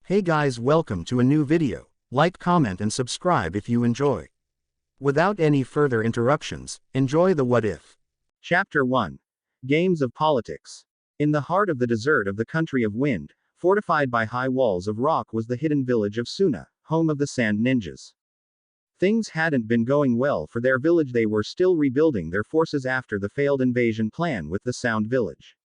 Hey guys, welcome to a new video. Like, comment and subscribe if you enjoy. Without any further interruptions, enjoy the What If. Chapter 1. Games of Politics. In the heart of the desert of the country of wind, fortified by high walls of rock, was the hidden village of Suna, home of the Sand Ninjas. Things hadn't been going well for their village. They were still rebuilding their forces after the failed invasion plan with the Sound Village.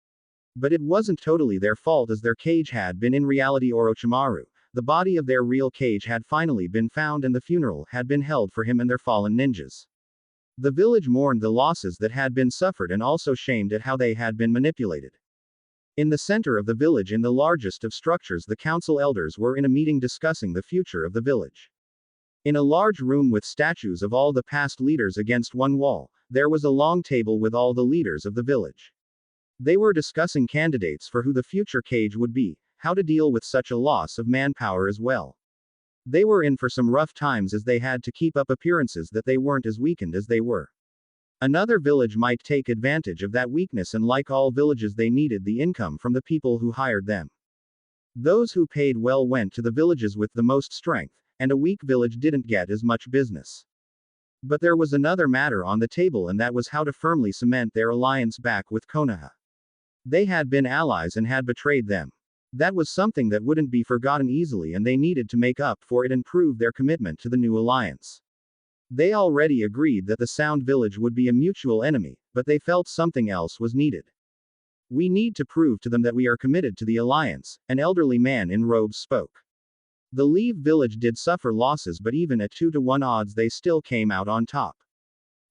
But it wasn't totally their fault, as their cage had been in reality Orochimaru. The body of their real cage had finally been found and the funeral had been held for him and their fallen ninjas. The village mourned the losses that had been suffered and also shamed at how they had been manipulated. In the center of the village, in the largest of structures, the council elders were in a meeting discussing the future of the village. In a large room with statues of all the past leaders against one wall, there was a long table with all the leaders of the village. They were discussing candidates for who the future cage would be, how to deal with such a loss of manpower as well. They were in for some rough times, as they had to keep up appearances that they weren't as weakened as they were. Another village might take advantage of that weakness, and like all villages, they needed the income from the people who hired them. Those who paid well went to the villages with the most strength, and a weak village didn't get as much business. But there was another matter on the table, and that was how to firmly cement their alliance back with Konoha. They had been allies and had betrayed them. That was something that wouldn't be forgotten easily, and they needed to make up for it and prove their commitment to the new alliance. They already agreed that the Sound Village would be a mutual enemy, but they felt something else was needed. "We need to prove to them that we are committed to the alliance," an elderly man in robes spoke. The Leave village did suffer losses, but even at 2-to-1 odds they still came out on top.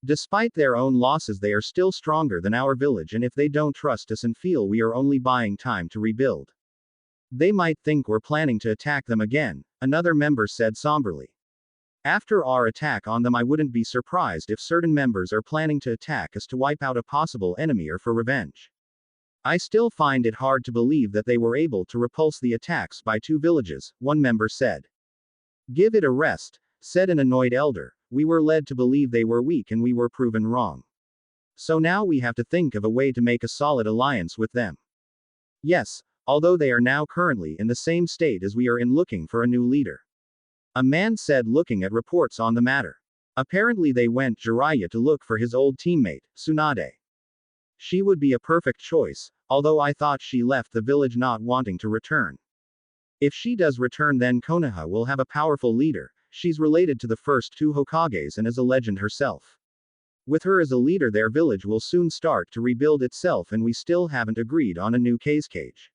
Despite their own losses, they are still stronger than our village, and if they don't trust us and feel we are only buying time to rebuild, they might think we're planning to attack them again, another member said somberly. After our attack on them, I wouldn't be surprised if certain members are planning to attack us to wipe out a possible enemy or for revenge. I still find it hard to believe that they were able to repulse the attacks by two villages, one member said. Give it a rest, said an annoyed elder. We were led to believe they were weak and we were proven wrong. So now we have to think of a way to make a solid alliance with them. Yes, although they are now currently in the same state as we are in, looking for a new leader. A man said, looking at reports on the matter. Apparently they went Jiraiya to look for his old teammate, Tsunade. She would be a perfect choice, although I thought she left the village not wanting to return. If she does return, then Konoha will have a powerful leader. She's related to the first two Hokages and is a legend herself. With her as a leader, their village will soon start to rebuild itself, and we still haven't agreed on a new cage.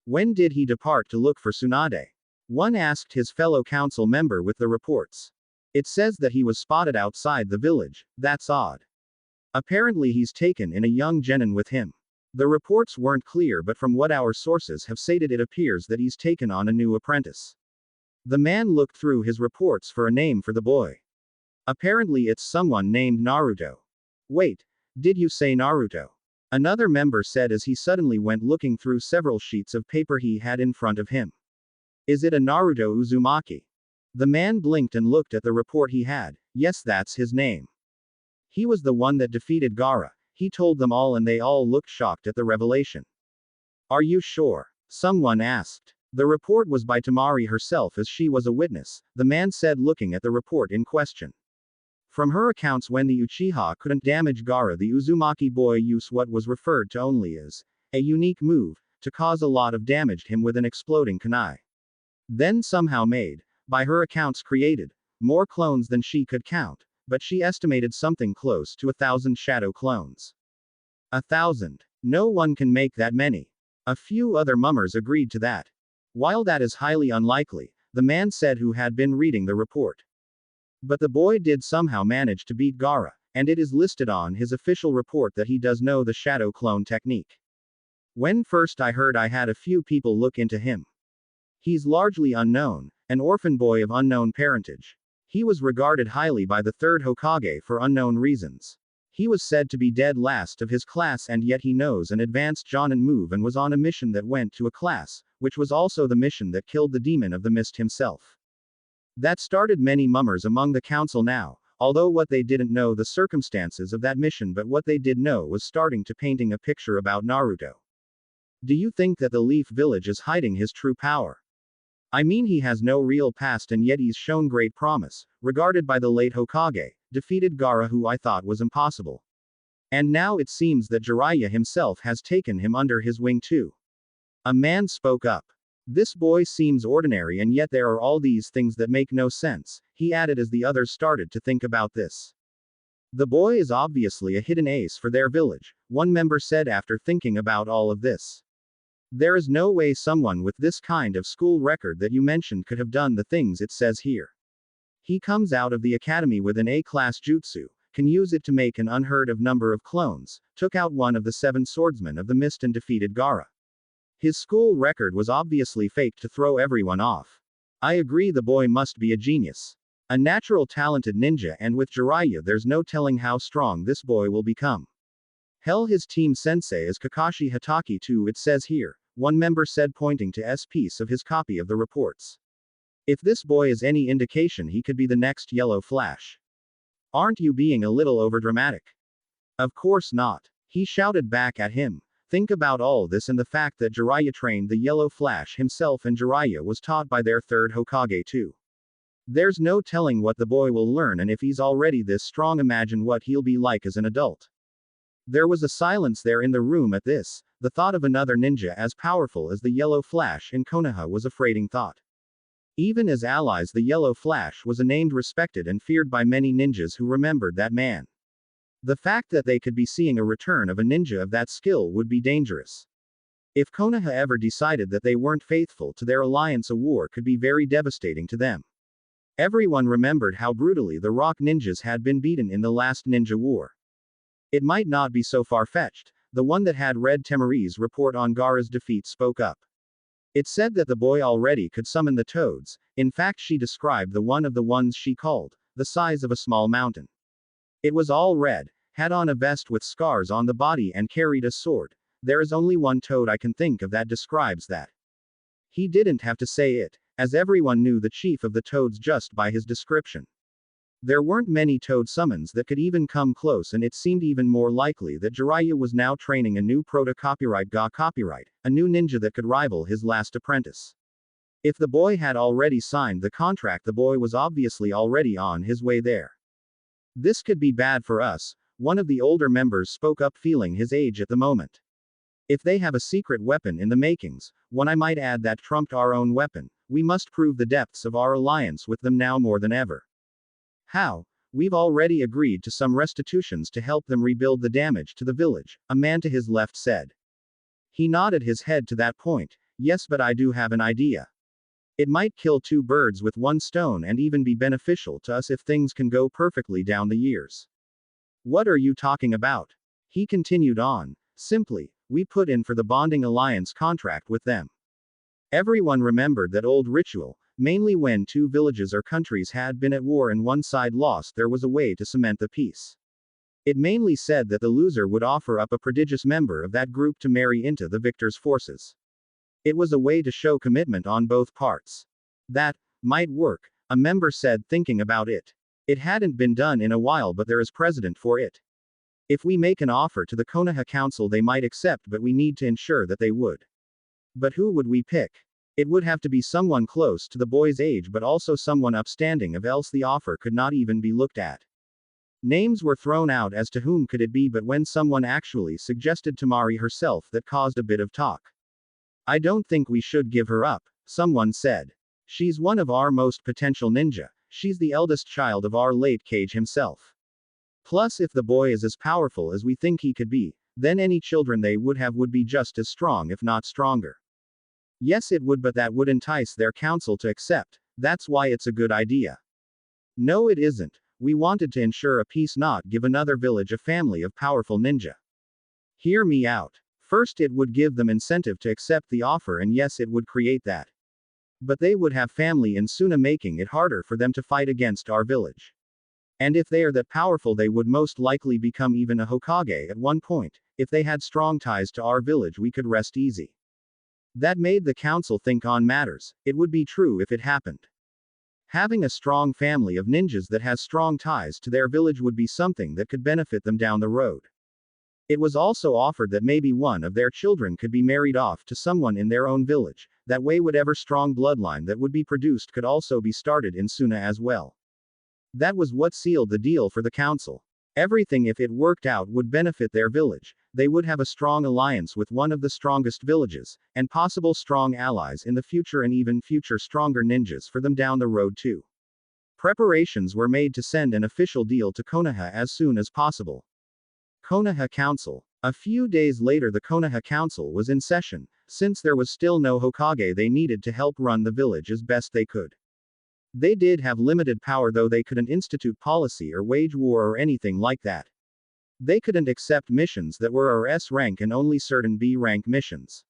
When did he depart to look for Tsunade? One asked his fellow council member with the reports. It says that he was spotted outside the village. That's odd. Apparently he's taken in a young genin with him. The reports weren't clear, but from what our sources have stated, it appears that he's taken on a new apprentice. The man looked through his reports for a name for the boy. Apparently it's someone named Naruto. Wait, did you say Naruto? Another member said as he suddenly went looking through several sheets of paper he had in front of him. Is it a Naruto Uzumaki? The man blinked and looked at the report he had. Yes, that's his name. He was the one that defeated Gaara, he told them all, and they all looked shocked at the revelation. Are you sure? Someone asked. The report was by Temari herself, as she was a witness, the man said, looking at the report in question. From her accounts, when the Uchiha couldn't damage Gaara, the Uzumaki boy used what was referred to only as a unique move to cause a lot of damage to him with an exploding kunai. Then somehow made, by her accounts, created more clones than she could count, but she estimated something close to 1,000 shadow clones. 1,000. No one can make that many. A few other mummers agreed to that. While that is highly unlikely, the man said, who had been reading the report. But the boy did somehow manage to beat Gaara, and it is listed on his official report that he does know the shadow clone technique. When first I heard, I had a few people look into him. He's largely unknown, an orphan boy of unknown parentage. He was regarded highly by the third Hokage for unknown reasons. He was said to be dead last of his class, and yet he knows an advanced Jonin move and was on a mission that went to a class, which was also the mission that killed the demon of the mist himself. That started many mummers among the council now, although what they didn't know the circumstances of that mission, but what they did know was starting to painting a picture about Naruto. Do you think that the Leaf Village is hiding his true power? I mean, he has no real past and yet he's shown great promise, regarded by the late Hokage, defeated Gaara who I thought was impossible. And now it seems that Jiraiya himself has taken him under his wing too. A man spoke up. This boy seems ordinary and yet there are all these things that make no sense, he added as the others started to think about this. The boy is obviously a hidden ace for their village, one member said after thinking about all of this. There is no way someone with this kind of school record that you mentioned could have done the things it says here. He comes out of the academy with an A-class jutsu, can use it to make an unheard of number of clones, took out one of the 7 swordsmen of the mist and defeated Gaara. His school record was obviously faked to throw everyone off. I agree the boy must be a genius. A natural talented ninja, and with Jiraiya there's no telling how strong this boy will become. Hell, his team sensei is Kakashi Hatake too, it says here, one member said pointing to S piece of his copy of the reports. If this boy is any indication, he could be the next Yellow Flash. Aren't you being a little overdramatic? Of course not. He shouted back at him. Think about all this and the fact that Jiraiya trained the Yellow Flash himself and Jiraiya was taught by their third Hokage too. There's no telling what the boy will learn, and if he's already this strong, imagine what he'll be like as an adult. There was a silence there in the room at this. The thought of another ninja as powerful as the Yellow Flash in Konoha was a frightening thought. Even as allies, the Yellow Flash was a name respected and feared by many ninjas who remembered that man. The fact that they could be seeing a return of a ninja of that skill would be dangerous. If Konoha ever decided that they weren't faithful to their alliance, a war could be very devastating to them. Everyone remembered how brutally the Rock Ninjas had been beaten in the last Ninja War. It might not be so far-fetched. The one that had read Temari's report on Gaara's defeat spoke up. It said that the boy already could summon the toads. In fact, she described the one of the ones she called the size of a small mountain. It was all red, had on a vest with scars on the body and carried a sword. There is only one toad I can think of that describes that. He didn't have to say it, as everyone knew the chief of the toads just by his description. There weren't many toad summons that could even come close, and it seemed even more likely that Jiraiya was now training a new proto-copyright Ga copyright, a new ninja that could rival his last apprentice. If the boy had already signed the contract, the boy was obviously already on his way there. This could be bad for us, one of the older members spoke up, feeling his age at the moment. If they have a secret weapon in the makings, one I might add that trumped our own weapon, we must prove the depths of our alliance with them now more than ever. How? We've already agreed to some restitutions to help them rebuild the damage to the village, a man to his left said. He nodded his head to that point. Yes, but I do have an idea. It might kill 2 birds with 1 stone and even be beneficial to us if things can go perfectly down the years. What are you talking about? He continued on. Simply, we put in for the bonding alliance contract with them. Everyone remembered that old ritual. Mainly when 2 villages or countries had been at war and one side lost, there was a way to cement the peace. It mainly said that the loser would offer up a prodigious member of that group to marry into the victor's forces. It was a way to show commitment on both parts. That might work, a member said, thinking about it. It hadn't been done in a while, but there is precedent for it. If we make an offer to the Konoha Council, they might accept, but we need to ensure that they would. But who would we pick? It would have to be someone close to the boy's age, but also someone upstanding, or else the offer could not even be looked at. Names were thrown out as to whom could it be, but when someone actually suggested Temari herself, that caused a bit of talk. I don't think we should give her up, someone said. She's one of our most potential ninja. She's the eldest child of our late Kage himself. Plus, if the boy is as powerful as we think he could be, then any children they would have would be just as strong, if not stronger. Yes, it would, but that would entice their council to accept. That's why it's a good idea. No, it isn't. We wanted to ensure a peace, not give another village a family of powerful ninja. Hear me out. First, it would give them incentive to accept the offer, and yes, it would create that. But they would have family in Suna, making it harder for them to fight against our village. And if they are that powerful, they would most likely become even a Hokage at one point. If they had strong ties to our village, we could rest easy. That made the council think on matters. It would be true if it happened. Having a strong family of ninjas that has strong ties to their village would be something that could benefit them down the road. It was also offered that maybe one of their children could be married off to someone in their own village. that way whatever strong bloodline that would be produced could also be started in Suna as well. That was what sealed the deal for the council. Everything if it worked out would benefit their village, they would have a strong alliance with one of the strongest villages, and possible strong allies in the future and even future stronger ninjas for them down the road too. Preparations were made to send an official deal to Konoha as soon as possible. Konoha Council. A few days later the Konoha Council was in session, since there was still no Hokage they needed to help run the village as best they could. They did have limited power though they couldn't institute policy or wage war or anything like that. They couldn't accept missions that were S rank and only certain B rank missions.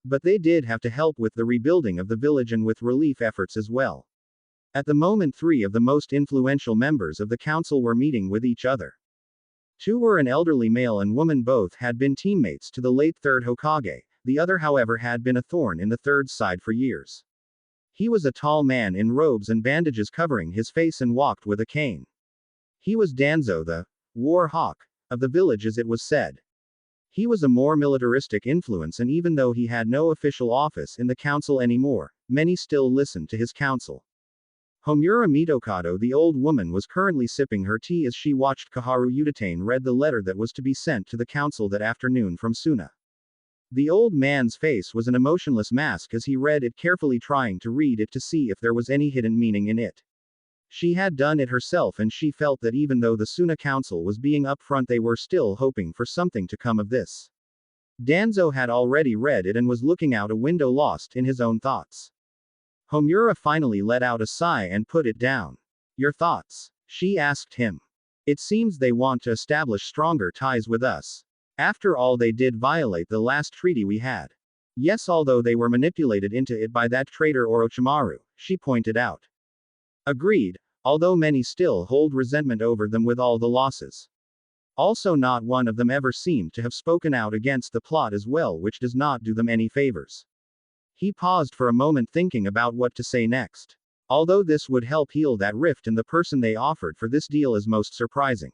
But they did have to help with the rebuilding of the village and with relief efforts as well. At the moment 3 of the most influential members of the council were meeting with each other. 2 were an elderly male and woman, both had been teammates to the late 3rd Hokage, the other however had been a thorn in the 3rd's side for years. He was a tall man in robes and bandages covering his face and walked with a cane. He was Danzo, the war hawk of the village as it was said. He was a more militaristic influence, and even though he had no official office in the council anymore, many still listened to his counsel. Homura Mitokado, the old woman, was currently sipping her tea as she watched Kaharu Utatane read the letter that was to be sent to the council that afternoon from Suna. The old man's face was an emotionless mask as he read it carefully, trying to read it to see if there was any hidden meaning in it. She had done it herself and she felt that even though the Suna council was being upfront, they were still hoping for something to come of this. Danzo had already read it and was looking out a window lost in his own thoughts. Homura finally let out a sigh and put it down. Your thoughts? She asked him. It seems they want to establish stronger ties with us. After all, they did violate the last treaty we had. Yes, although they were manipulated into it by that traitor Orochimaru, she pointed out. Agreed, although many still hold resentment over them with all the losses. Also, not one of them ever seemed to have spoken out against the plot as well, which does not do them any favors. He paused for a moment, thinking about what to say next. Although this would help heal that rift, and the person they offered for this deal is most surprising.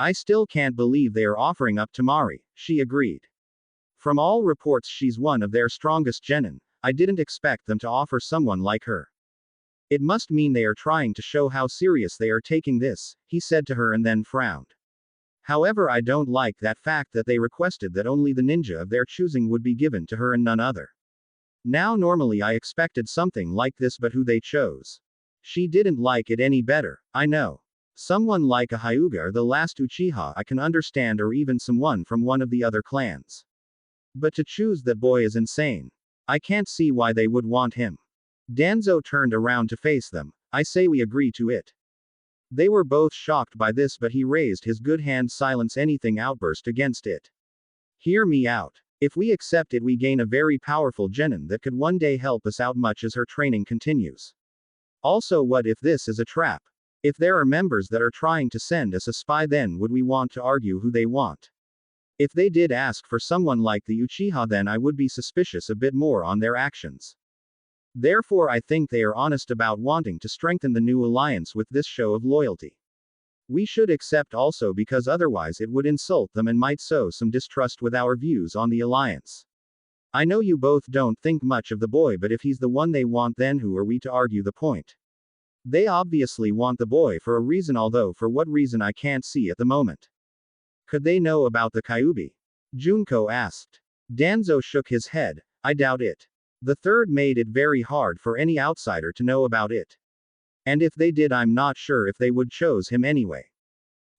I still can't believe they are offering up Tamari, she agreed. From all reports she's one of their strongest genin. I didn't expect them to offer someone like her. It must mean they are trying to show how serious they are taking this, he said to her and then frowned. However, I don't like that fact that they requested that only the ninja of their choosing would be given to her and none other. Now normally I expected something like this, but who they chose. She didn't like it any better, I know. Someone like a Hyuga or the last Uchiha I can understand, or even someone from one of the other clans. But to choose that boy is insane. I can't see why they would want him. Danzo turned around to face them. I say we agree to it. They were both shocked by this, but he raised his good hand, silence anything outburst against it. Hear me out. If we accept it, we gain a very powerful genin that could one day help us out much as her training continues. Also, what if this is a trap? If there are members that are trying to send us a spy, then would we want to argue who they want? If they did ask for someone like the Uchiha, then I would be suspicious a bit more on their actions. Therefore, I think they are honest about wanting to strengthen the new alliance with this show of loyalty. We should accept also, because otherwise it would insult them and might sow some distrust with our views on the alliance. I know you both don't think much of the boy, but if he's the one they want, then who are we to argue the point? They obviously want the boy for a reason, although for what reason I can't see at the moment. Could they know about the Kyuubi? Junko asked. Danzo shook his head. I doubt it. The 3rd made it very hard for any outsider to know about it. And if they did, I'm not sure if they would choose him anyway.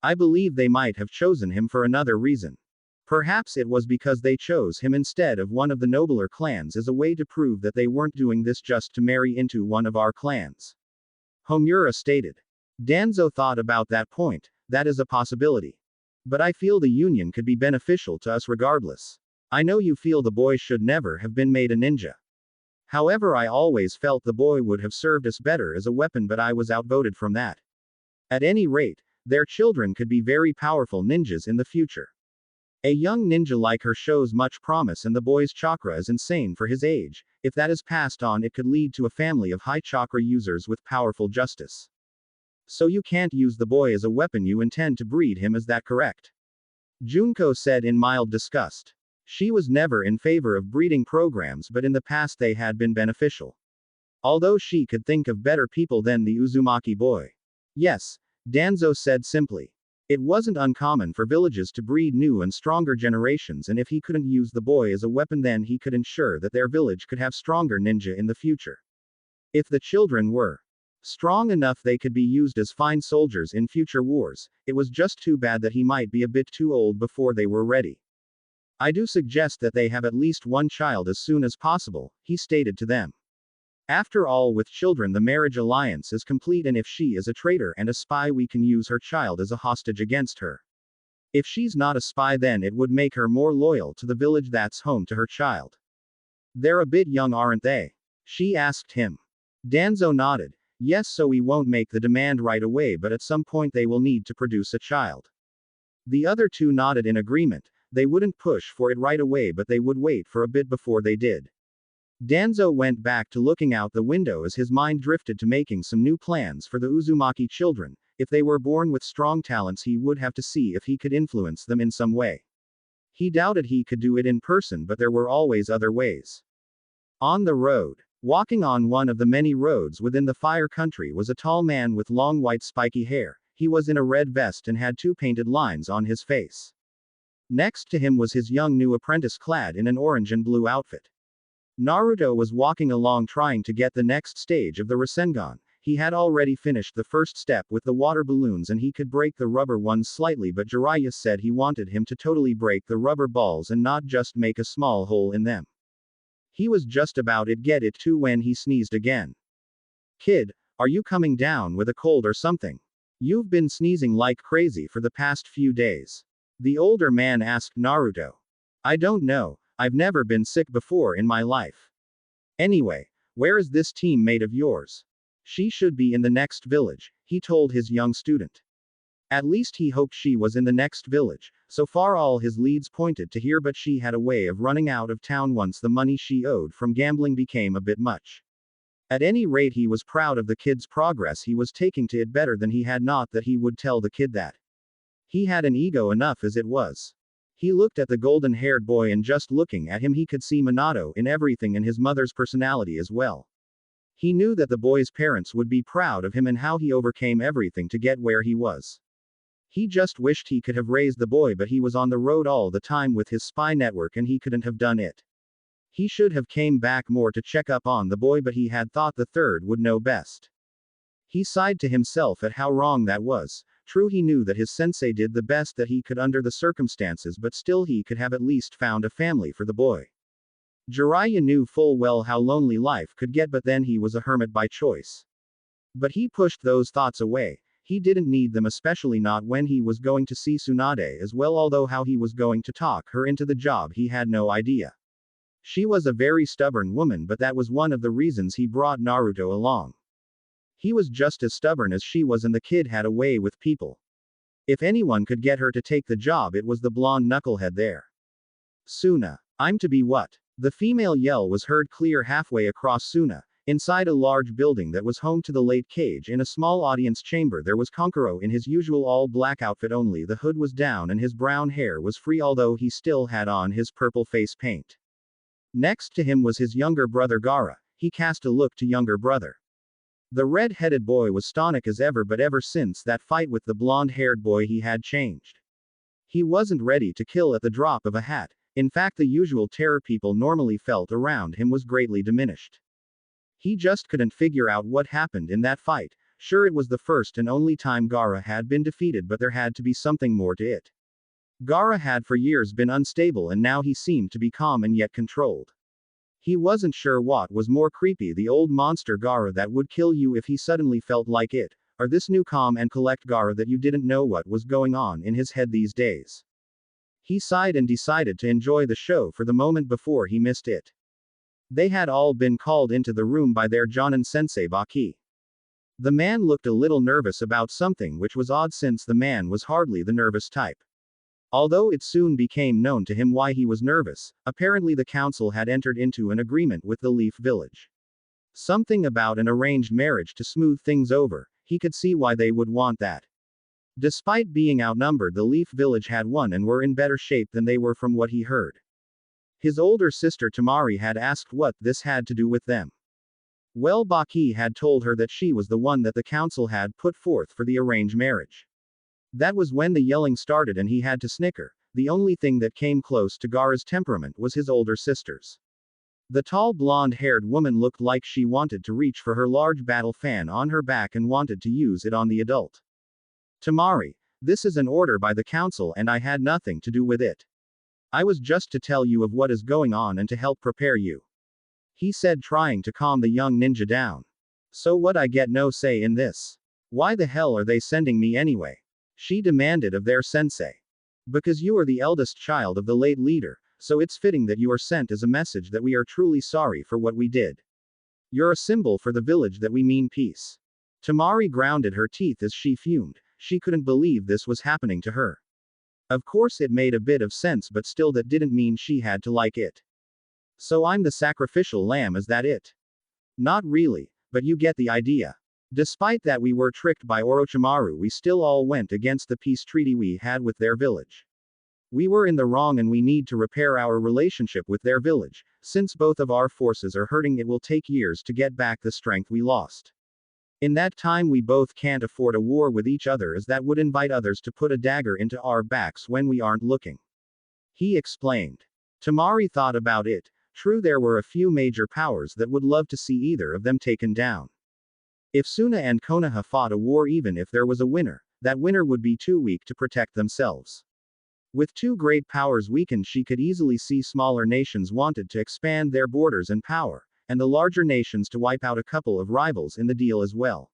I believe they might have chosen him for another reason. Perhaps it was because they chose him instead of one of the nobler clans as a way to prove that they weren't doing this just to marry into one of our clans. Homura stated. Danzo thought about that point. That is a possibility. But I feel the union could be beneficial to us regardless. I know you feel the boy should never have been made a ninja. However, I always felt the boy would have served us better as a weapon, but I was outvoted from that. At any rate, their children could be very powerful ninjas in the future. A young ninja like her shows much promise, and the boy's chakra is insane for his age. If that is passed on, it could lead to a family of high chakra users with powerful justice. So you can't use the boy as a weapon, you intend to breed him, is that correct? Junko said in mild disgust. She was never in favor of breeding programs, but in the past they had been beneficial. Although she could think of better people than the Uzumaki boy. Yes, Danzo said simply. It wasn't uncommon for villages to breed new and stronger generations, and if he couldn't use the boy as a weapon, then he could ensure that their village could have stronger ninja in the future. If the children were strong enough, they could be used as fine soldiers in future wars. It was just too bad that he might be a bit too old before they were ready. I do suggest that they have at least one child as soon as possible, he stated to them. After all, with children the marriage alliance is complete, and if she is a traitor and a spy, we can use her child as a hostage against her. If she's not a spy, then it would make her more loyal to the village that's home to her child. They're a bit young, aren't they? She asked him. Danzo nodded. Yes, so we won't make the demand right away, but at some point they will need to produce a child. The other two nodded in agreement. They wouldn't push for it right away, but they would wait for a bit before they did. Danzo went back to looking out the window as his mind drifted to making some new plans for the Uzumaki children. If they were born with strong talents, he would have to see if he could influence them in some way. He doubted he could do it in person, but there were always other ways. On the road, walking on one of the many roads within the Fire Country, was a tall man with long white spiky hair. He was in a red vest and had two painted lines on his face. Next to him was his young new apprentice clad in an orange and blue outfit. Naruto was walking along trying to get the next stage of the Rasengan. He had already finished the first step with the water balloons and he could break the rubber ones slightly, but Jiraiya said he wanted him to totally break the rubber balls and not just make a small hole in them. He was just about to get it too when he sneezed again. Kid, are you coming down with a cold or something? You've been sneezing like crazy for the past few days. The older man asked Naruto. I don't know. I've never been sick before in my life. Anyway, where is this teammate of yours? She should be in the next village, he told his young student. At least he hoped she was in the next village. So far all his leads pointed to here, but she had a way of running out of town once the money she owed from gambling became a bit much. At any rate, he was proud of the kid's progress. He was taking to it better than he had, not that he would tell the kid that. He had an ego enough as it was. He looked at the golden-haired boy, and just looking at him he could see Minato in everything, and his mother's personality as well. He knew that the boy's parents would be proud of him and how he overcame everything to get where he was. He just wished he could have raised the boy, but he was on the road all the time with his spy network and he couldn't have done it. He should have came back more to check up on the boy, but he had thought the third would know best. He sighed to himself at how wrong that was. True, he knew that his sensei did the best that he could under the circumstances, but still he could have at least found a family for the boy. Jiraiya knew full well how lonely life could get, but then he was a hermit by choice. But he pushed those thoughts away. He didn't need them, especially not when he was going to see Tsunade as well, although how he was going to talk her into the job he had no idea. She was a very stubborn woman, but that was one of the reasons he brought Naruto along. He was just as stubborn as she was, and the kid had a way with people. If anyone could get her to take the job, it was the blonde knucklehead there. Suna. I'm to be what? The female yell was heard clear halfway across Suna. Inside a large building that was home to the late Cage, in a small audience chamber, there was Konkuro in his usual all-black outfit, only the hood was down and his brown hair was free, although he still had on his purple face paint. Next to him was his younger brother Gaara. He cast a look to younger brother. The red-headed boy was stoic as ever, but ever since that fight with the blonde-haired boy he had changed. He wasn't ready to kill at the drop of a hat. In fact, the usual terror people normally felt around him was greatly diminished. He just couldn't figure out what happened in that fight. Sure, it was the first and only time Gaara had been defeated, but there had to be something more to it. Gaara had for years been unstable, and now he seemed to be calm and yet controlled. He wasn't sure what was more creepy, the old monster Gaara that would kill you if he suddenly felt like it, or this new calm and collect Gaara that you didn't know what was going on in his head these days. He sighed and decided to enjoy the show for the moment before he missed it. They had all been called into the room by their Jonin sensei Baki. The man looked a little nervous about something, which was odd since the man was hardly the nervous type. Although it soon became known to him why he was nervous. Apparently the council had entered into an agreement with the Leaf Village. Something about an arranged marriage to smooth things over. He could see why they would want that. Despite being outnumbered, the Leaf Village had won and were in better shape than they were from what he heard. His older sister Tamari had asked what this had to do with them. Well, Baki had told her that she was the one that the council had put forth for the arranged marriage. That was when the yelling started and he had to snicker. The only thing that came close to Gaara's temperament was his older sister's. The tall blonde-haired woman looked like she wanted to reach for her large battle fan on her back and wanted to use it on the adult. Tamari, this is an order by the council and I had nothing to do with it. I was just to tell you of what is going on and to help prepare you. He said, trying to calm the young ninja down. So what, I get no say in this? Why the hell are they sending me anyway? She demanded of their sensei. Because you are the eldest child of the late leader, so it's fitting that you are sent as a message that we are truly sorry for what we did. You're a symbol for the village that we mean peace. Tamari grounded her teeth as she fumed. She couldn't believe this was happening to her. Of course it made a bit of sense, but still that didn't mean she had to like it. So I'm the sacrificial lamb, is that it? Not really, but you get the idea. Despite that we were tricked by Orochimaru, we still all went against the peace treaty we had with their village. We were in the wrong and we need to repair our relationship with their village. Since both of our forces are hurting, it will take years to get back the strength we lost. In that time we both can't afford a war with each other, as that would invite others to put a dagger into our backs when we aren't looking. He explained. Tamari thought about it. True, there were a few major powers that would love to see either of them taken down. If Suna and Konoha fought a war, even if there was a winner, that winner would be too weak to protect themselves. With two great powers weakened, she could easily see smaller nations wanted to expand their borders and power, and the larger nations to wipe out a couple of rivals in the deal as well.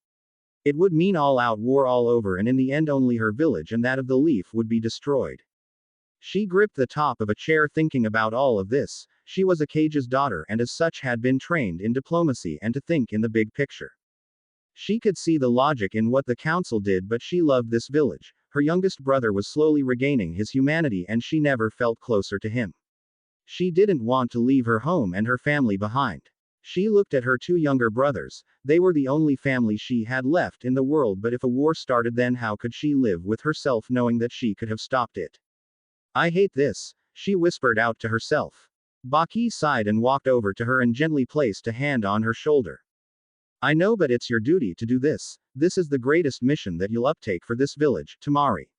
It would mean all-out war all over, and in the end only her village and that of the Leaf would be destroyed. She gripped the top of a chair thinking about all of this. She was Akage's daughter and as such had been trained in diplomacy and to think in the big picture. She could see the logic in what the council did, but she loved this village. Her youngest brother was slowly regaining his humanity and she never felt closer to him. She didn't want to leave her home and her family behind. She looked at her two younger brothers. They were the only family she had left in the world, but if a war started, then how could she live with herself knowing that she could have stopped it? I hate this, she whispered out to herself. Baki sighed and walked over to her and gently placed a hand on her shoulder. I know, but it's your duty to do this. This is the greatest mission that you'll uptake for this village, Tamari.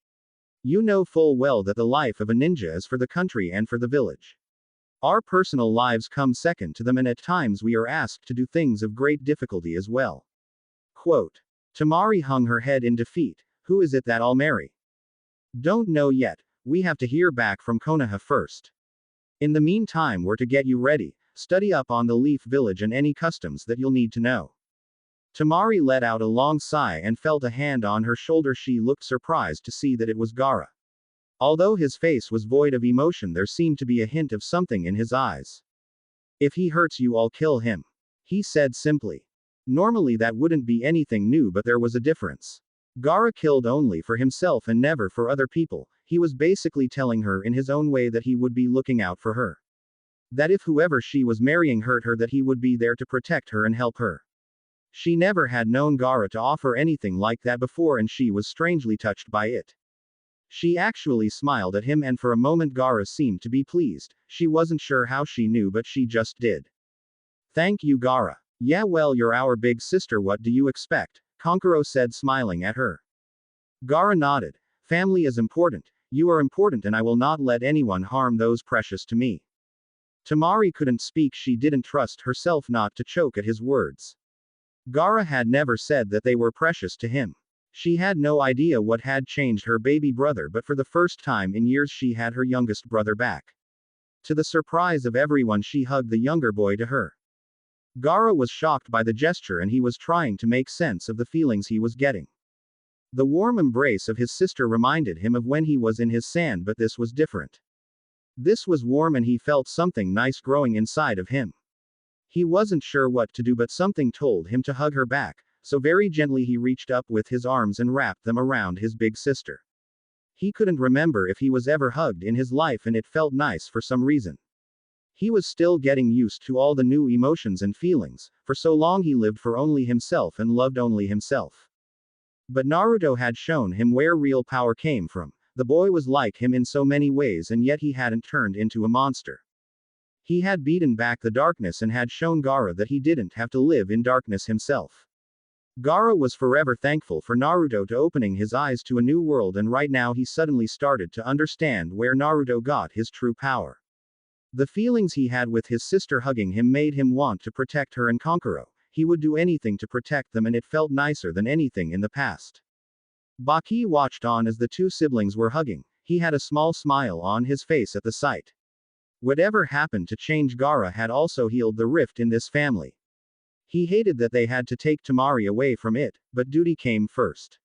You know full well that the life of a ninja is for the country and for the village. Our personal lives come second to them, and at times we are asked to do things of great difficulty as well. Quote. Tamari hung her head in defeat. Who is it that I'll marry? Don't know yet. We have to hear back from Konoha first. In the meantime, we're to get you ready. Study up on the Leaf Village and any customs that you'll need to know. Tamari let out a long sigh and felt a hand on her shoulder. She looked surprised to see that it was Gaara. Although his face was void of emotion, there seemed to be a hint of something in his eyes. If he hurts you, I'll kill him, he said simply. Normally that wouldn't be anything new, but there was a difference. Gaara killed only for himself and never for other people. He was basically telling her in his own way that he would be looking out for her. That if whoever she was marrying hurt her, that he would be there to protect her and help her. She never had known Gaara to offer anything like that before, and she was strangely touched by it. She actually smiled at him, and for a moment Gaara seemed to be pleased. She wasn't sure how she knew, but she just did. Thank you, Gaara. Yeah, well, you're our big sister, what do you expect? Kankuro said, smiling at her. Gaara nodded. Family is important. You are important, and I will not let anyone harm those precious to me. Tamari couldn't speak. She didn't trust herself not to choke at his words. Gaara had never said that they were precious to him. She had no idea what had changed her baby brother, but for the first time in years she had her youngest brother back. To the surprise of everyone, she hugged the younger boy to her. Gaara was shocked by the gesture, and he was trying to make sense of the feelings he was getting. The warm embrace of his sister reminded him of when he was in his sand, but this was different. This was warm, and he felt something nice growing inside of him. He wasn't sure what to do, but something told him to hug her back, so very gently he reached up with his arms and wrapped them around his big sister. He couldn't remember if he was ever hugged in his life, and it felt nice for some reason. He was still getting used to all the new emotions and feelings. For so long he lived for only himself and loved only himself. But Naruto had shown him where real power came from. The boy was like him in so many ways, and yet he hadn't turned into a monster. He had beaten back the darkness and had shown Gaara that he didn't have to live in darkness himself. Gaara was forever thankful for Naruto to opening his eyes to a new world, and right now he suddenly started to understand where Naruto got his true power. The feelings he had with his sister hugging him made him want to protect her and Kankuro. He would do anything to protect them, and it felt nicer than anything in the past. Baki watched on as the two siblings were hugging. He had a small smile on his face at the sight. Whatever happened to change Gaara had also healed the rift in this family. He hated that they had to take Tamari away from it, but duty came first.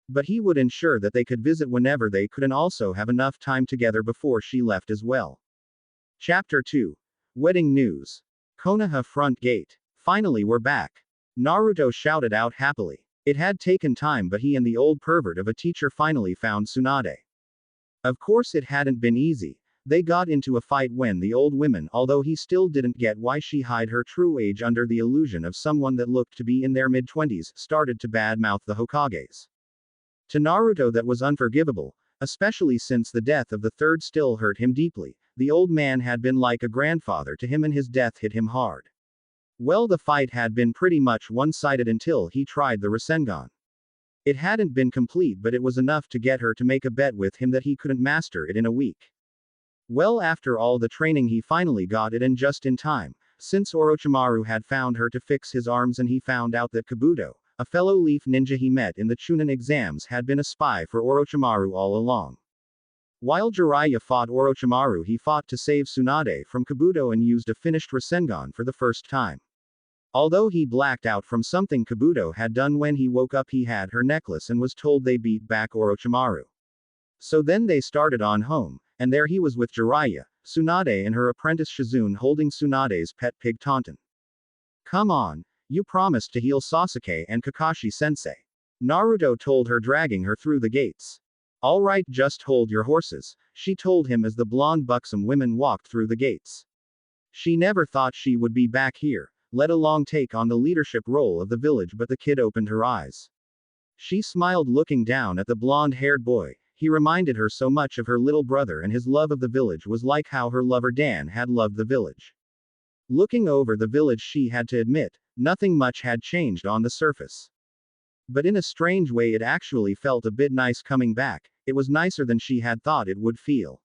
But he would ensure that they could visit whenever they could and also have enough time together before she left as well. Chapter 2. Wedding News. Konoha Front Gate. Finally we're back. Naruto shouted out happily. It had taken time, but he and the old pervert of a teacher finally found Tsunade. Of course it hadn't been easy. They got into a fight when the old woman, although he still didn't get why she hid her true age under the illusion of someone that looked to be in their mid-20s, started to badmouth the Hokages. To Naruto that was unforgivable, especially since the death of the third still hurt him deeply. The old man had been like a grandfather to him and his death hit him hard. Well, the fight had been pretty much one-sided until he tried the Rasengan. It hadn't been complete, but it was enough to get her to make a bet with him that he couldn't master it in a week. Well, after all the training he finally got it, and just in time, since Orochimaru had found her to fix his arms and he found out that Kabuto, a fellow leaf ninja he met in the Chunin exams, had been a spy for Orochimaru all along. While Jiraiya fought Orochimaru, he fought to save Tsunade from Kabuto and used a finished Rasengan for the first time. Although he blacked out from something Kabuto had done when he woke up, he had her necklace and was told they beat back Orochimaru. So then they started on home, and there he was with Jiraiya, Tsunade and her apprentice Shizune holding Tsunade's pet pig Tauntaun. Come on, you promised to heal Sasuke and Kakashi-sensei. Naruto told her, dragging her through the gates. All right, just hold your horses, she told him as the blonde buxom women walked through the gates. She never thought she would be back here, let alone take on the leadership role of the village, but the kid opened her eyes. She smiled looking down at the blonde-haired boy. He reminded her so much of her little brother, and his love of the village was like how her lover Dan had loved the village. Looking over the village, she had to admit, nothing much had changed on the surface. But in a strange way it actually felt a bit nice coming back. It was nicer than she had thought it would feel.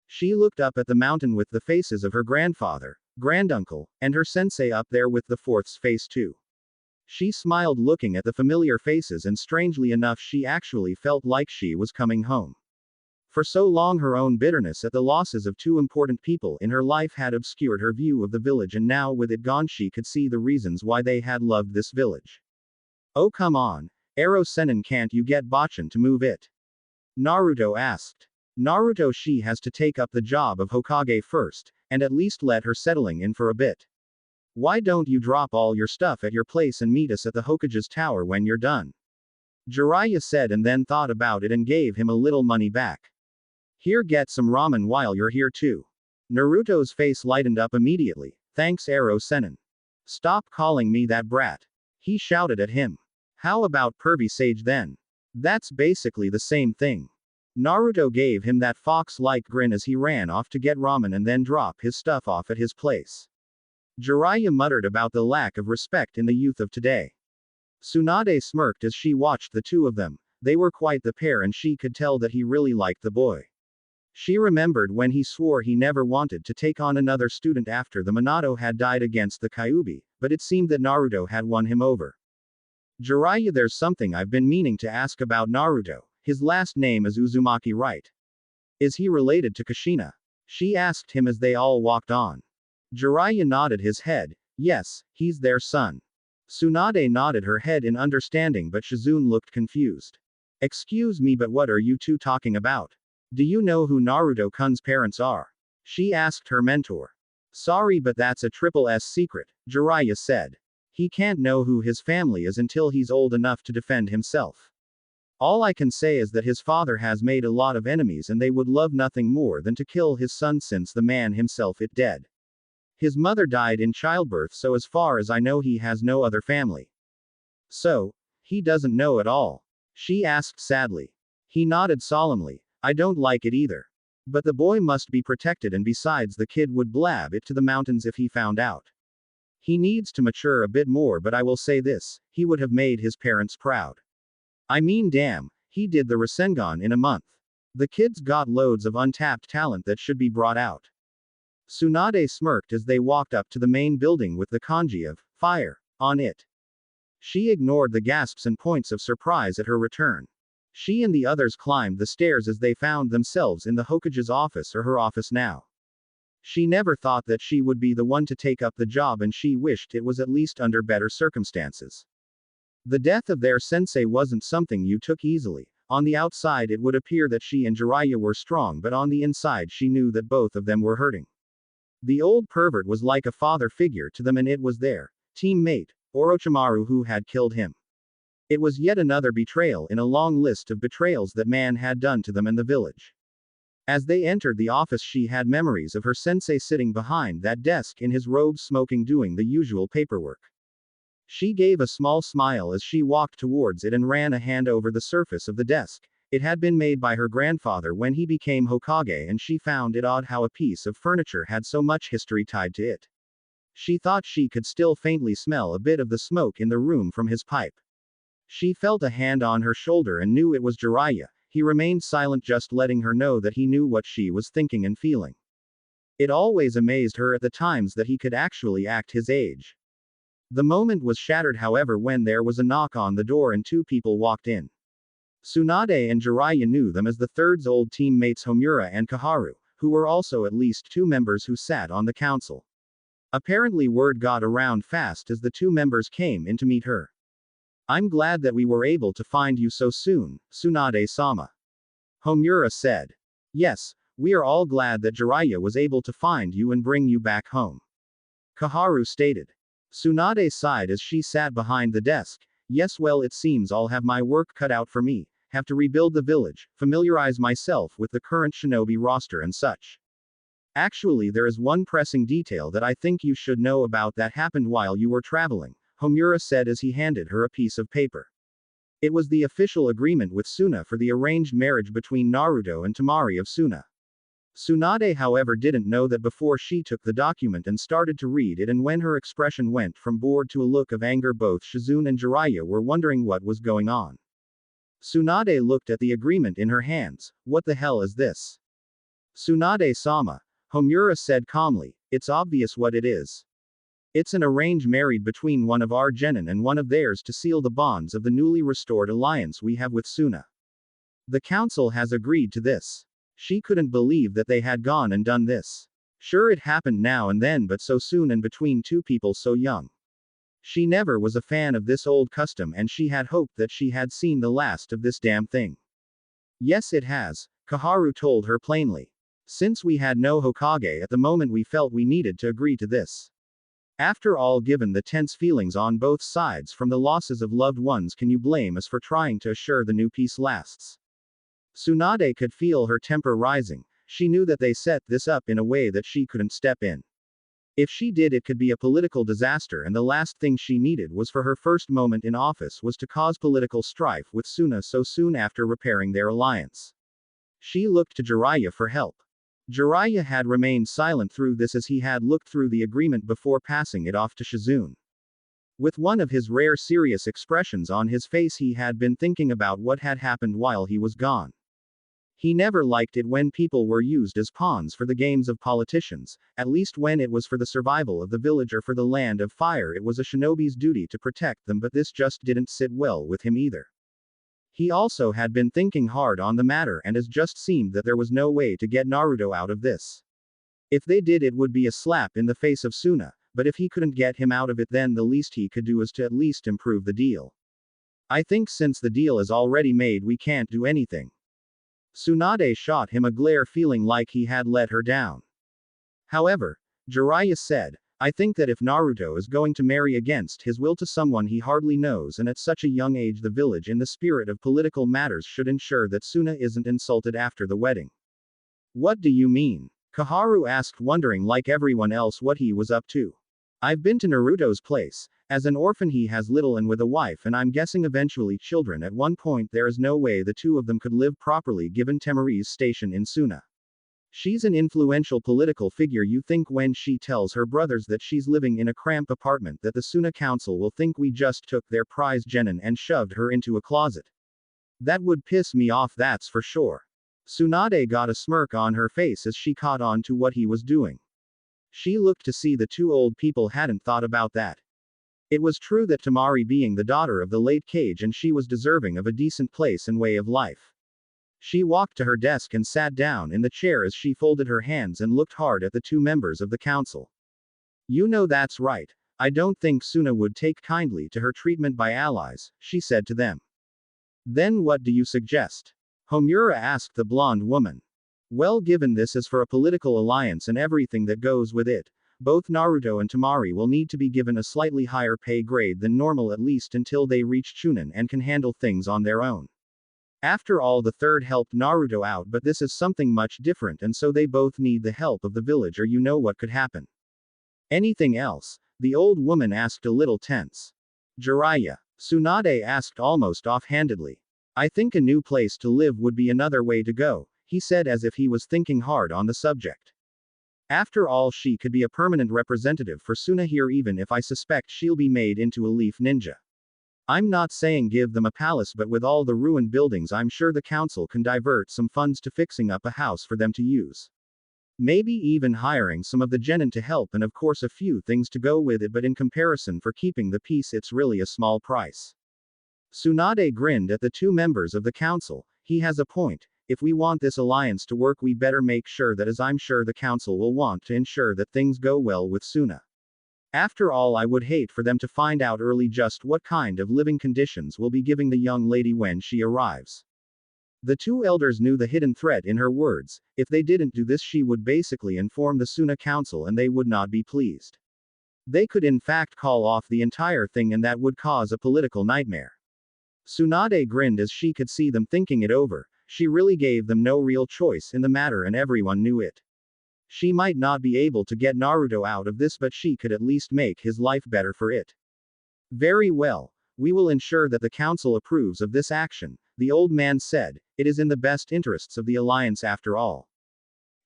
She looked up at the mountain with the faces of her grandfather, granduncle, and her sensei up there with the fourth's face too. She smiled looking at the familiar faces, and strangely enough she actually felt like she was coming home. For so long her own bitterness at the losses of two important people in her life had obscured her view of the village, and now with it gone she could see the reasons why they had loved this village. Oh come on, Ero Sennin, can't you get Bachan to move it? Naruto asked. Naruto, she has to take up the job of Hokage first, and at least let her settling in for a bit. Why don't you drop all your stuff at your place and meet us at the Hokage's tower when you're done? Jiraiya said, and then thought about it and gave him a little money back. Here, get some ramen while you're here too. Naruto's face lightened up immediately. Thanks, Ero Sennin. Stop calling me that brat. He shouted at him. How about pervy sage then? That's basically the same thing. Naruto gave him that fox-like grin as he ran off to get ramen and then drop his stuff off at his place. Jiraiya muttered about the lack of respect in the youth of today. Tsunade smirked as she watched the two of them. They were quite the pair, and she could tell that he really liked the boy. She remembered when he swore he never wanted to take on another student after the Minato had died against the Kyuubi, but it seemed that Naruto had won him over. Jiraiya, there's something I've been meaning to ask about Naruto. His last name is Uzumaki, right? Is he related to Kushina? She asked him as they all walked on. Jiraiya nodded his head. Yes, he's their son. Tsunade nodded her head in understanding, but Shizune looked confused. Excuse me, but what are you two talking about? Do you know who Naruto-kun's parents are? She asked her mentor. Sorry, but that's a triple S secret, Jiraiya said. He can't know who his family is until he's old enough to defend himself. All I can say is that his father has made a lot of enemies, and they would love nothing more than to kill his son since the man himself is dead. His mother died in childbirth, so as far as I know he has no other family. So, he doesn't know at all? She asked sadly. He nodded solemnly. I don't like it either. But the boy must be protected, and besides, the kid would blab it to the mountains if he found out. He needs to mature a bit more, but I will say this, he would have made his parents proud. I mean, damn, he did the Rasengan in a month. The kid's got loads of untapped talent that should be brought out. Tsunade smirked as they walked up to the main building with the kanji of fire on it. She ignored the gasps and points of surprise at her return. She and the others climbed the stairs as they found themselves in the Hokage's office, or her office now. She never thought that she would be the one to take up the job, and she wished it was at least under better circumstances. The death of their sensei wasn't something you took easily. On the outside it would appear that she and Jiraiya were strong, but on the inside she knew that both of them were hurting. The old pervert was like a father figure to them, and it was their teammate, Orochimaru, who had killed him. It was yet another betrayal in a long list of betrayals that man had done to them and the village. As they entered the office, she had memories of her sensei sitting behind that desk in his robe, smoking, doing the usual paperwork. She gave a small smile as she walked towards it and ran a hand over the surface of the desk. It had been made by her grandfather when he became Hokage, and she found it odd how a piece of furniture had so much history tied to it. She thought she could still faintly smell a bit of the smoke in the room from his pipe. She felt a hand on her shoulder and knew it was Jiraiya. He remained silent, just letting her know that he knew what she was thinking and feeling. It always amazed her at the times that he could actually act his age. The moment was shattered, however, when there was a knock on the door and two people walked in. Tsunade and Jiraiya knew them as the third's old teammates Homura and Kaharu, who were also at least two members who sat on the council. Apparently word got around fast as the two members came in to meet her. I'm glad that we were able to find you so soon, Tsunade-sama. Homura said. Yes, we are all glad that Jiraiya was able to find you and bring you back home. Kaharu stated. Tsunade sighed as she sat behind the desk. Yes, well, it seems I'll have my work cut out for me, have to rebuild the village, familiarize myself with the current shinobi roster and such. Actually, there is one pressing detail that I think you should know about that happened while you were traveling, Homura said as he handed her a piece of paper. It was the official agreement with Suna for the arranged marriage between Naruto and Temari of Suna. Tsunade, however, didn't know that before she took the document and started to read it, and when her expression went from bored to a look of anger, both Shizune and Jiraiya were wondering what was going on. Tsunade looked at the agreement in her hands. What the hell is this? Tsunade-sama, Homura said calmly, it's obvious what it is. It's an arranged marriage between one of our genin and one of theirs to seal the bonds of the newly restored alliance we have with Suna. The council has agreed to this. She couldn't believe that they had gone and done this. Sure, it happened now and then, but so soon and between two people so young. She never was a fan of this old custom, and she had hoped that she had seen the last of this damn thing. Yes, it has, Kaharu told her plainly. Since we had no Hokage at the moment, we felt we needed to agree to this. After all, given the tense feelings on both sides from the losses of loved ones, can you blame us for trying to assure the new peace lasts? Tsunade could feel her temper rising. She knew that they set this up in a way that she couldn't step in. If she did, it could be a political disaster, and the last thing she needed was for her first moment in office was to cause political strife with Suna so soon after repairing their alliance. She looked to Jiraiya for help. Jiraiya had remained silent through this as he had looked through the agreement before passing it off to Shizune. With one of his rare serious expressions on his face, he had been thinking about what had happened while he was gone. He never liked it when people were used as pawns for the games of politicians, at least when it was for the survival of the village or for the land of fire. It was a shinobi's duty to protect them, but this just didn't sit well with him either. He also had been thinking hard on the matter, and it just seemed that there was no way to get Naruto out of this. If they did, it would be a slap in the face of Suna, but if he couldn't get him out of it, then the least he could do is to at least improve the deal. I think since the deal is already made, we can't do anything. Tsunade shot him a glare, feeling like he had let her down. However, Jiraiya said, I think that if Naruto is going to marry against his will to someone he hardly knows and at such a young age, the village in the spirit of political matters should ensure that Suna isn't insulted after the wedding. What do you mean? Kaharu asked, wondering like everyone else what he was up to. I've been to Naruto's place. As an orphan he has little, and with a wife and I'm guessing eventually children at one point, there is no way the two of them could live properly given Temari's station in Suna. She's an influential political figure. You think when she tells her brothers that she's living in a cramped apartment that the Suna Council will think we just took their prize genin and shoved her into a closet? That would piss me off, that's for sure. Tsunade got a smirk on her face as she caught on to what he was doing. She looked to see the two old people hadn't thought about that. It was true that Tamari being the daughter of the late Cage and she was deserving of a decent place and way of life. She walked to her desk and sat down in the chair as she folded her hands and looked hard at the two members of the council. You know that's right. I don't think Suna would take kindly to her treatment by allies, she said to them. Then what do you suggest? Homura asked the blonde woman. Well, given this is for a political alliance and everything that goes with it, both Naruto and Tamari will need to be given a slightly higher pay grade than normal at least until they reach Chunin and can handle things on their own. After all, the third helped Naruto out, but this is something much different, and so they both need the help of the village, or you know what could happen. Anything else? The old woman asked, a little tense. Jiraiya. Tsunade asked almost offhandedly. I think a new place to live would be another way to go, he said as if he was thinking hard on the subject. After all, she could be a permanent representative for Suna here, even if I suspect she'll be made into a leaf ninja. I'm not saying give them a palace, but with all the ruined buildings, I'm sure the council can divert some funds to fixing up a house for them to use. Maybe even hiring some of the genin to help, and of course a few things to go with it, but in comparison for keeping the peace, it's really a small price. Tsunade grinned at the two members of the council. He has a point. If we want this alliance to work, we better make sure that, as I'm sure the council will want to ensure that things go well with Suna. After all, I would hate for them to find out early just what kind of living conditions we'll be giving the young lady when she arrives. The two elders knew the hidden threat in her words. If they didn't do this, she would basically inform the Suna Council and they would not be pleased. They could in fact call off the entire thing, and that would cause a political nightmare. Tsunade grinned as she could see them thinking it over. She really gave them no real choice in the matter, and everyone knew it. She might not be able to get Naruto out of this, but she could at least make his life better for it. Very well. We will ensure that the council approves of this action, the old man said. It is in the best interests of the alliance after all.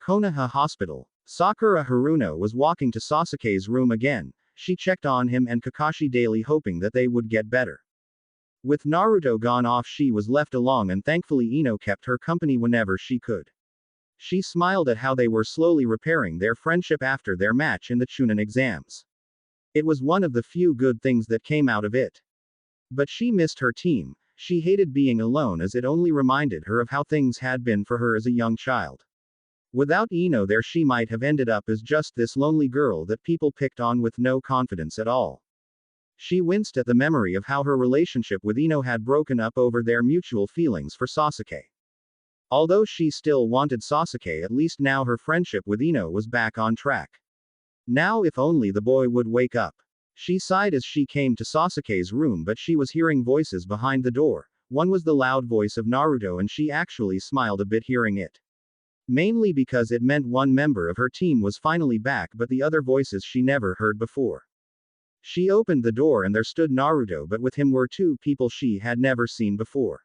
Konoha Hospital. Sakura Haruno was walking to Sasuke's room again. She checked on him and Kakashi daily, hoping that they would get better. With Naruto gone off, she was left alone, and thankfully Ino kept her company whenever she could. She smiled at how they were slowly repairing their friendship after their match in the Chunin exams. It was one of the few good things that came out of it. But she missed her team. She hated being alone, as it only reminded her of how things had been for her as a young child. Without Ino there, she might have ended up as just this lonely girl that people picked on with no confidence at all. She winced at the memory of how her relationship with Ino had broken up over their mutual feelings for Sasuke. Although she still wanted Sasuke, at least now her friendship with Ino was back on track. Now if only the boy would wake up. She sighed as she came to Sasuke's room, but she was hearing voices behind the door. One was the loud voice of Naruto, and she actually smiled a bit hearing it. Mainly because it meant one member of her team was finally back, but the other voices she never heard before. She opened the door and there stood Naruto, but with him were two people she had never seen before.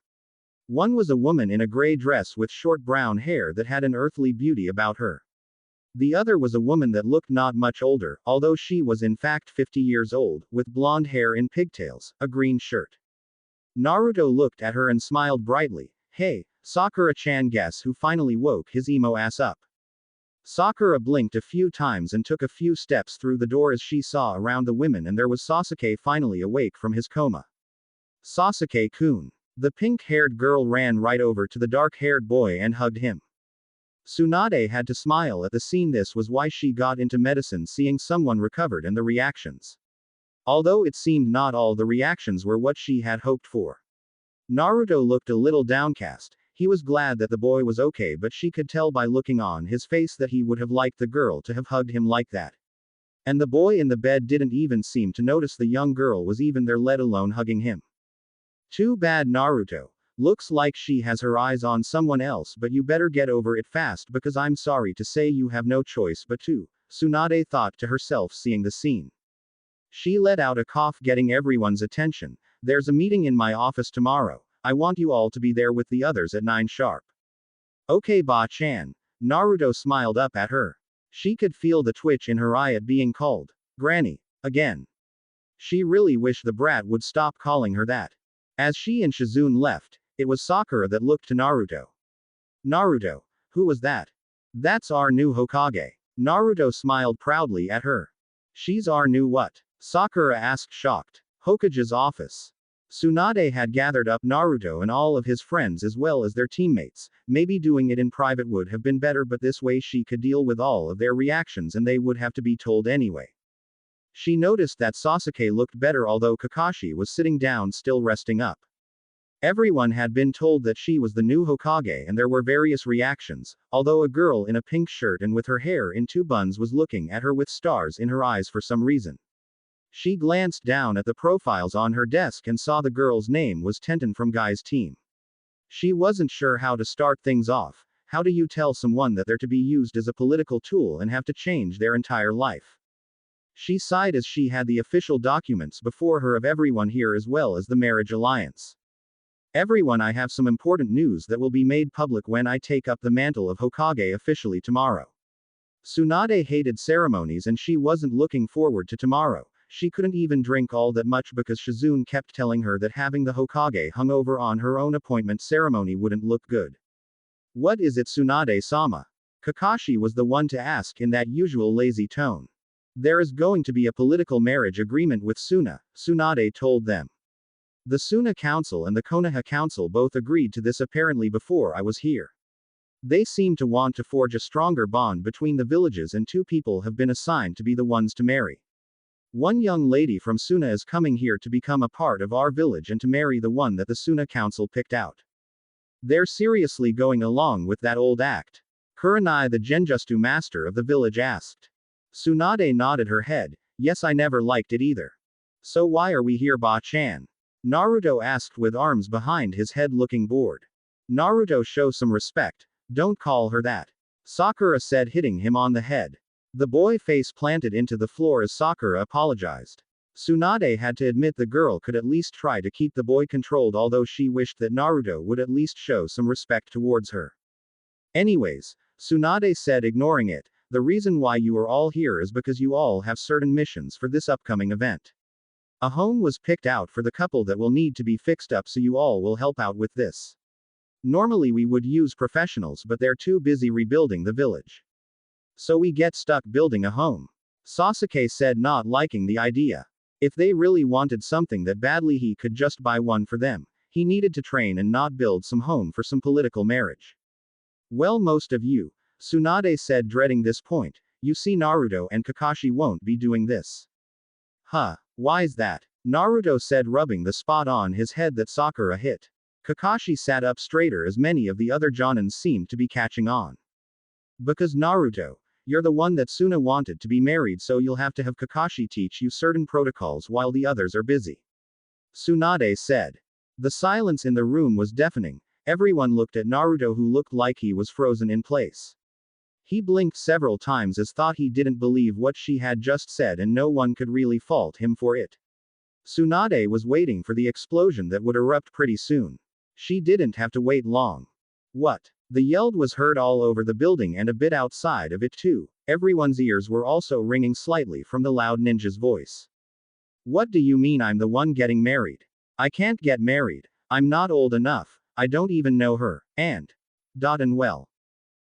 One was a woman in a gray dress with short brown hair that had an earthly beauty about her. The other was a woman that looked not much older, although she was in fact 50 years old, with blonde hair in pigtails, a green shirt. Naruto looked at her and smiled brightly. Hey, Sakura-chan, guess who finally woke his emo ass up? Sakura blinked a few times and took a few steps through the door as she saw around the women, and there was Sasuke finally awake from his coma. Sasuke-kun. The pink-haired girl ran right over to the dark-haired boy and hugged him. Tsunade had to smile at the scene. This was why she got into medicine, seeing someone recovered and the reactions. Although it seemed not all the reactions were what she had hoped for. Naruto looked a little downcast. He was glad that the boy was okay, but she could tell by looking on his face that he would have liked the girl to have hugged him like that. And the boy in the bed didn't even seem to notice the young girl was even there, let alone hugging him. Too bad, Naruto. Looks like she has her eyes on someone else, but you better get over it fast, because I'm sorry to say you have no choice but to, Tsunade thought to herself, seeing the scene. She let out a cough, getting everyone's attention. There's a meeting in my office tomorrow. I want you all to be there with the others at 9 sharp. Okay, Ba-chan. Naruto smiled up at her. She could feel the twitch in her eye at being called Granny again. She really wished the brat would stop calling her that. As she and Shizune left, it was Sakura that looked to Naruto. Naruto, who was that? That's our new Hokage. Naruto smiled proudly at her. She's our new what? Sakura asked shocked. Hokage's office. Tsunade had gathered up Naruto and all of his friends as well as their teammates. Maybe doing it in private would have been better, but this way she could deal with all of their reactions and they would have to be told anyway. She noticed that Sasuke looked better although Kakashi was sitting down still resting up. Everyone had been told that she was the new Hokage and there were various reactions, although a girl in a pink shirt and with her hair in two buns was looking at her with stars in her eyes for some reason. She glanced down at the profiles on her desk and saw the girl's name was Tenten from Guy's team. She wasn't sure how to start things off. How do you tell someone that they're to be used as a political tool and have to change their entire life? She sighed as she had the official documents before her of everyone here as well as the marriage alliance. Everyone, I have some important news that will be made public when I take up the mantle of Hokage officially tomorrow. Tsunade hated ceremonies and she wasn't looking forward to tomorrow. She couldn't even drink all that much because Shizune kept telling her that having the Hokage hung over on her own appointment ceremony wouldn't look good. What is it, Tsunade-sama? Kakashi was the one to ask in that usual lazy tone. There is going to be a political marriage agreement with Suna, Tsunade told them. The Suna Council and the Konoha Council both agreed to this apparently before I was here. They seem to want to forge a stronger bond between the villages and two people have been assigned to be the ones to marry. One young lady from Suna is coming here to become a part of our village and to marry the one that the Suna Council picked out. They're seriously going along with that old act? Kurenai, the Genjutsu master of the village, asked. Tsunade nodded her head. Yes, I never liked it either. So why are we here, Ba-chan? Naruto asked with arms behind his head looking bored. Naruto, show some respect. Don't call her that. Sakura said, hitting him on the head. The boy face planted into the floor as Sakura apologized. Tsunade had to admit the girl could at least try to keep the boy controlled, although she wished that Naruto would at least show some respect towards her. Anyways, Tsunade said, ignoring it, the reason why you are all here is because you all have certain missions for this upcoming event. A home was picked out for the couple that will need to be fixed up, so you all will help out with this. Normally we would use professionals, but they're too busy rebuilding the village. So we get stuck building a home. Sasuke said, not liking the idea. If they really wanted something that badly, he could just buy one for them. He needed to train and not build some home for some political marriage. Well, most of you, Tsunade said, dreading this point. You see, Naruto and Kakashi won't be doing this. Huh, why's that? Naruto said, rubbing the spot on his head that Sakura hit. Kakashi sat up straighter as many of the other Jonins seemed to be catching on. Because Naruto, you're the one that Suna wanted to be married, so you'll have to have Kakashi teach you certain protocols while the others are busy. Tsunade said. The silence in the room was deafening. Everyone looked at Naruto, who looked like he was frozen in place. He blinked several times as thought he didn't believe what she had just said, and no one could really fault him for it. Tsunade was waiting for the explosion that would erupt pretty soon. She didn't have to wait long. What? The yell was heard all over the building and a bit outside of it too. Everyone's ears were also ringing slightly from the loud ninja's voice. What do you mean I'm the one getting married? I can't get married. I'm not old enough. I don't even know her. And well.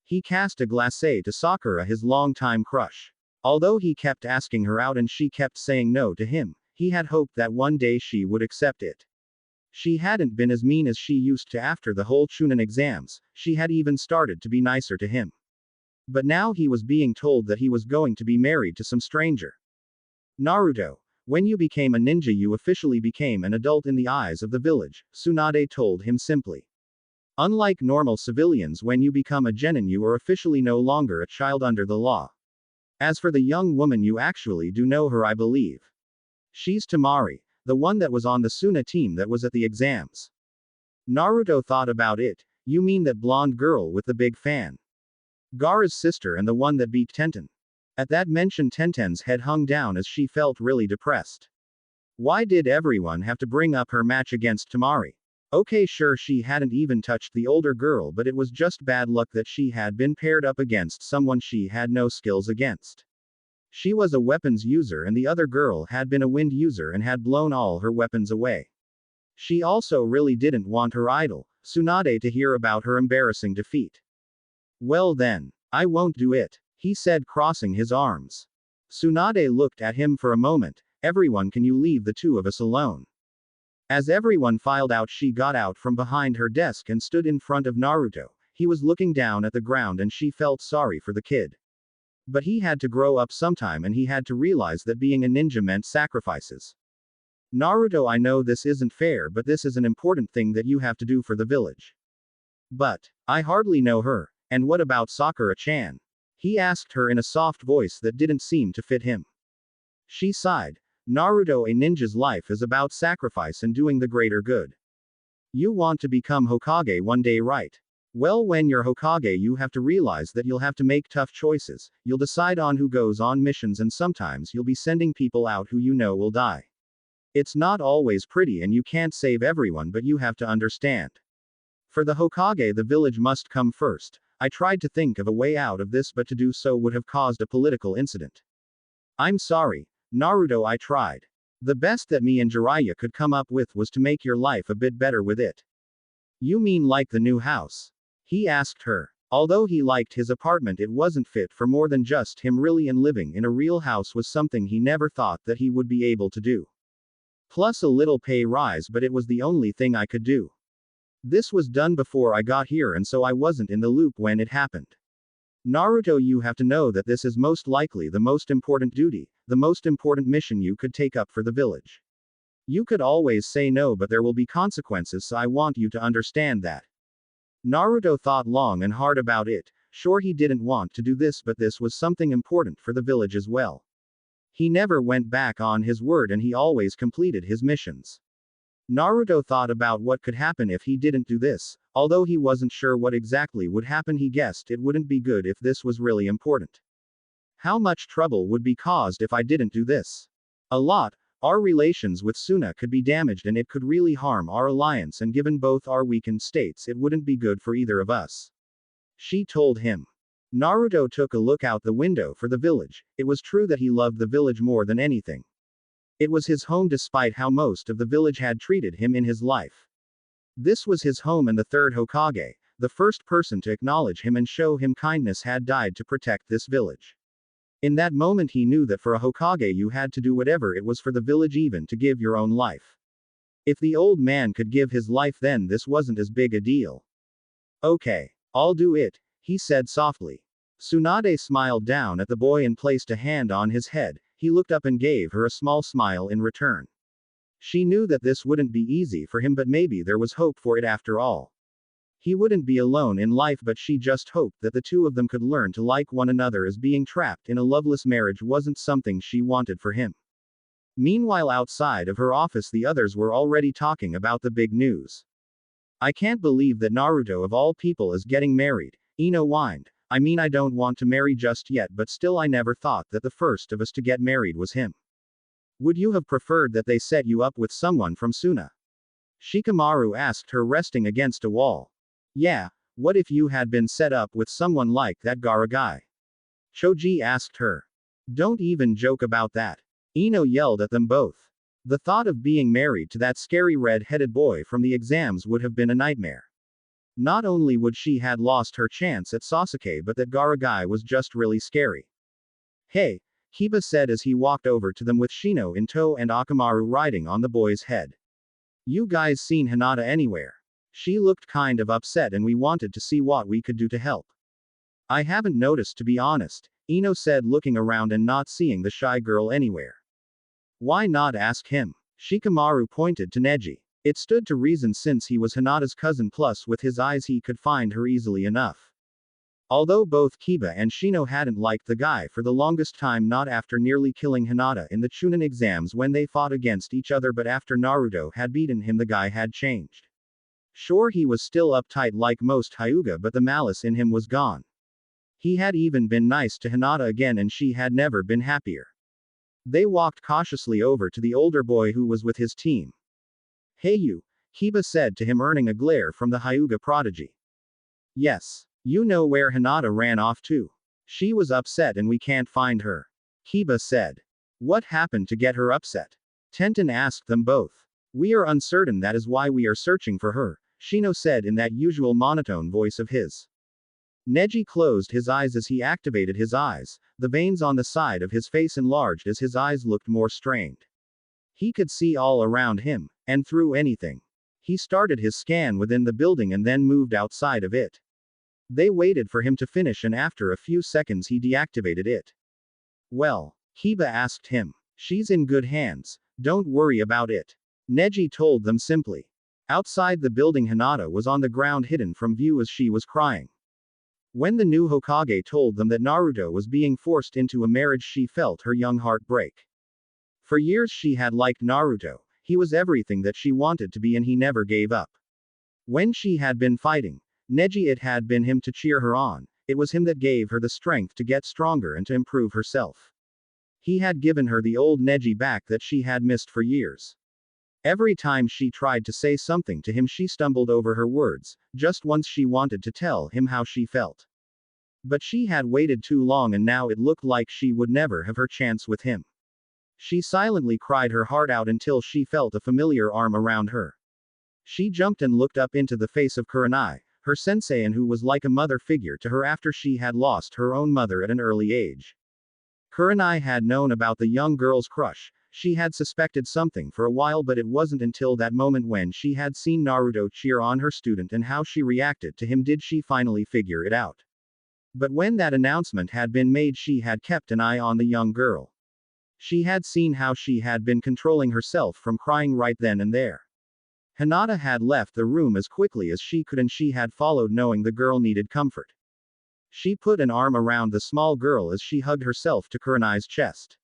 He cast a glacé to Sakura, his longtime crush. Although he kept asking her out and she kept saying no to him, he had hoped that one day she would accept it. She hadn't been as mean as she used to after the whole Chunin exams. She had even started to be nicer to him. But now he was being told that he was going to be married to some stranger. Naruto, when you became a ninja, you officially became an adult in the eyes of the village, Tsunade told him simply. Unlike normal civilians, when you become a genin, you are officially no longer a child under the law. As for the young woman, you actually do know her, I believe. She's Temari, the one that was on the Suna team that was at the exams. Naruto thought about it. You mean that blonde girl with the big fan? Gaara's sister and the one that beat Tenten. At that mention, Tenten's head hung down as she felt really depressed. Why did everyone have to bring up her match against Temari? Okay, sure, she hadn't even touched the older girl, but it was just bad luck that she had been paired up against someone she had no skills against. She was a weapons user and the other girl had been a wind user and had blown all her weapons away. She also really didn't want her idol, Tsunade, to hear about her embarrassing defeat. Well then, I won't do it, he said, crossing his arms. Tsunade looked at him for a moment. Everyone, can you leave the two of us alone? As everyone filed out, she got out from behind her desk and stood in front of Naruto. He was looking down at the ground and she felt sorry for the kid. But he had to grow up sometime and he had to realize that being a ninja meant sacrifices. Naruto, I know this isn't fair, but this is an important thing that you have to do for the village. But, I hardly know her. And what about Sakura-chan? He asked her in a soft voice that didn't seem to fit him. She sighed. Naruto, a ninja's life is about sacrifice and doing the greater good. You want to become Hokage one day, right? Well, when you're Hokage, you have to realize that you'll have to make tough choices. You'll decide on who goes on missions, and sometimes you'll be sending people out who you know will die. It's not always pretty and you can't save everyone, but you have to understand. For the Hokage, the village must come first. I tried to think of a way out of this, but to do so would have caused a political incident. I'm sorry, Naruto, I tried. The best that me and Jiraiya could come up with was to make your life a bit better with it. You mean like the new house? He asked her. Although he liked his apartment, it wasn't fit for more than just him really, and living in a real house was something he never thought that he would be able to do. Plus a little pay rise, but it was the only thing I could do. This was done before I got here and so I wasn't in the loop when it happened. Naruto, you have to know that this is most likely the most important duty, the most important mission you could take up for the village. You could always say no, but there will be consequences, so I want you to understand that. Naruto thought long and hard about it. Sure, he didn't want to do this, but this was something important for the village as well. He never went back on his word and he always completed his missions. Naruto thought about what could happen if he didn't do this. Although he wasn't sure what exactly would happen, he guessed it wouldn't be good if this was really important. How much trouble would be caused if I didn't do this? A lot. Our relations with Suna could be damaged and it could really harm our alliance, and given both our weakened states, it wouldn't be good for either of us. She told him. Naruto took a look out the window for the village. It was true that he loved the village more than anything. It was his home despite how most of the village had treated him in his life. This was his home, and the third Hokage, the first person to acknowledge him and show him kindness, had died to protect this village. In that moment he knew that for a Hokage you had to do whatever it was for the village, even to give your own life. If the old man could give his life, then this wasn't as big a deal. Okay, I'll do it, he said softly. Tsunade smiled down at the boy and placed a hand on his head. He looked up and gave her a small smile in return. She knew that this wouldn't be easy for him, but maybe there was hope for it after all. He wouldn't be alone in life, but she just hoped that the two of them could learn to like one another, as being trapped in a loveless marriage wasn't something she wanted for him. Meanwhile, outside of her office, the others were already talking about the big news. I can't believe that Naruto of all people is getting married, Ino whined. I mean, I don't want to marry just yet, but still I never thought that the first of us to get married was him. Would you have preferred that they set you up with someone from Suna? Shikamaru asked her, resting against a wall. Yeah, what if you had been set up with someone like that Gaara guy? Choji asked her. Don't even joke about that. Ino yelled at them both. The thought of being married to that scary red-headed boy from the exams would have been a nightmare. Not only would she had lost her chance at Sasuke, but that Gaara guy was just really scary. Hey, Kiba said as he walked over to them with Shino in tow and Akamaru riding on the boy's head. You guys seen Hinata anywhere? She looked kind of upset and we wanted to see what we could do to help. I haven't noticed, to be honest, Ino said, looking around and not seeing the shy girl anywhere. Why not ask him? Shikamaru pointed to Neji. It stood to reason since he was Hinata's cousin, plus with his eyes he could find her easily enough. Although both Kiba and Shino hadn't liked the guy for the longest time, not after nearly killing Hinata in the Chunin exams when they fought against each other, but after Naruto had beaten him, the guy had changed. Sure, he was still uptight like most Hyuga, but the malice in him was gone. He had even been nice to Hinata again, and she had never been happier. They walked cautiously over to the older boy who was with his team. Hey you, Kiba said to him, earning a glare from the Hyuga prodigy. Yes. You know where Hinata ran off to. She was upset and we can't find her. Kiba said. What happened to get her upset? Tenten asked them both. We are uncertain, that is why we are searching for her, Shino said in that usual monotone voice of his. Neji closed his eyes as he activated his eyes, the veins on the side of his face enlarged as his eyes looked more strained. He could see all around him, and through anything. He started his scan within the building and then moved outside of it. They waited for him to finish and after a few seconds he deactivated it. Well, Kiba asked him. She's in good hands, don't worry about it. Neji told them simply. Outside the building, Hinata was on the ground hidden from view as she was crying. When the new Hokage told them that Naruto was being forced into a marriage, she felt her young heart break. For years she had liked Naruto, he was everything that she wanted to be and he never gave up. When she had been fighting Neji, it had been him to cheer her on, it was him that gave her the strength to get stronger and to improve herself. He had given her the old Neji back that she had missed for years. Every time she tried to say something to him she stumbled over her words, just once she wanted to tell him how she felt. But she had waited too long and now it looked like she would never have her chance with him. She silently cried her heart out until she felt a familiar arm around her. She jumped and looked up into the face of Kurenai, her sensei, and who was like a mother figure to her after she had lost her own mother at an early age. Kurenai had known about the young girl's crush, she had suspected something for a while, but it wasn't until that moment when she had seen Naruto cheer on her student and how she reacted to him did she finally figure it out. But when that announcement had been made, she had kept an eye on the young girl. She had seen how she had been controlling herself from crying right then and there. Hinata had left the room as quickly as she could and she had followed knowing the girl needed comfort. She put an arm around the small girl as she hugged herself to Kurenai's chest.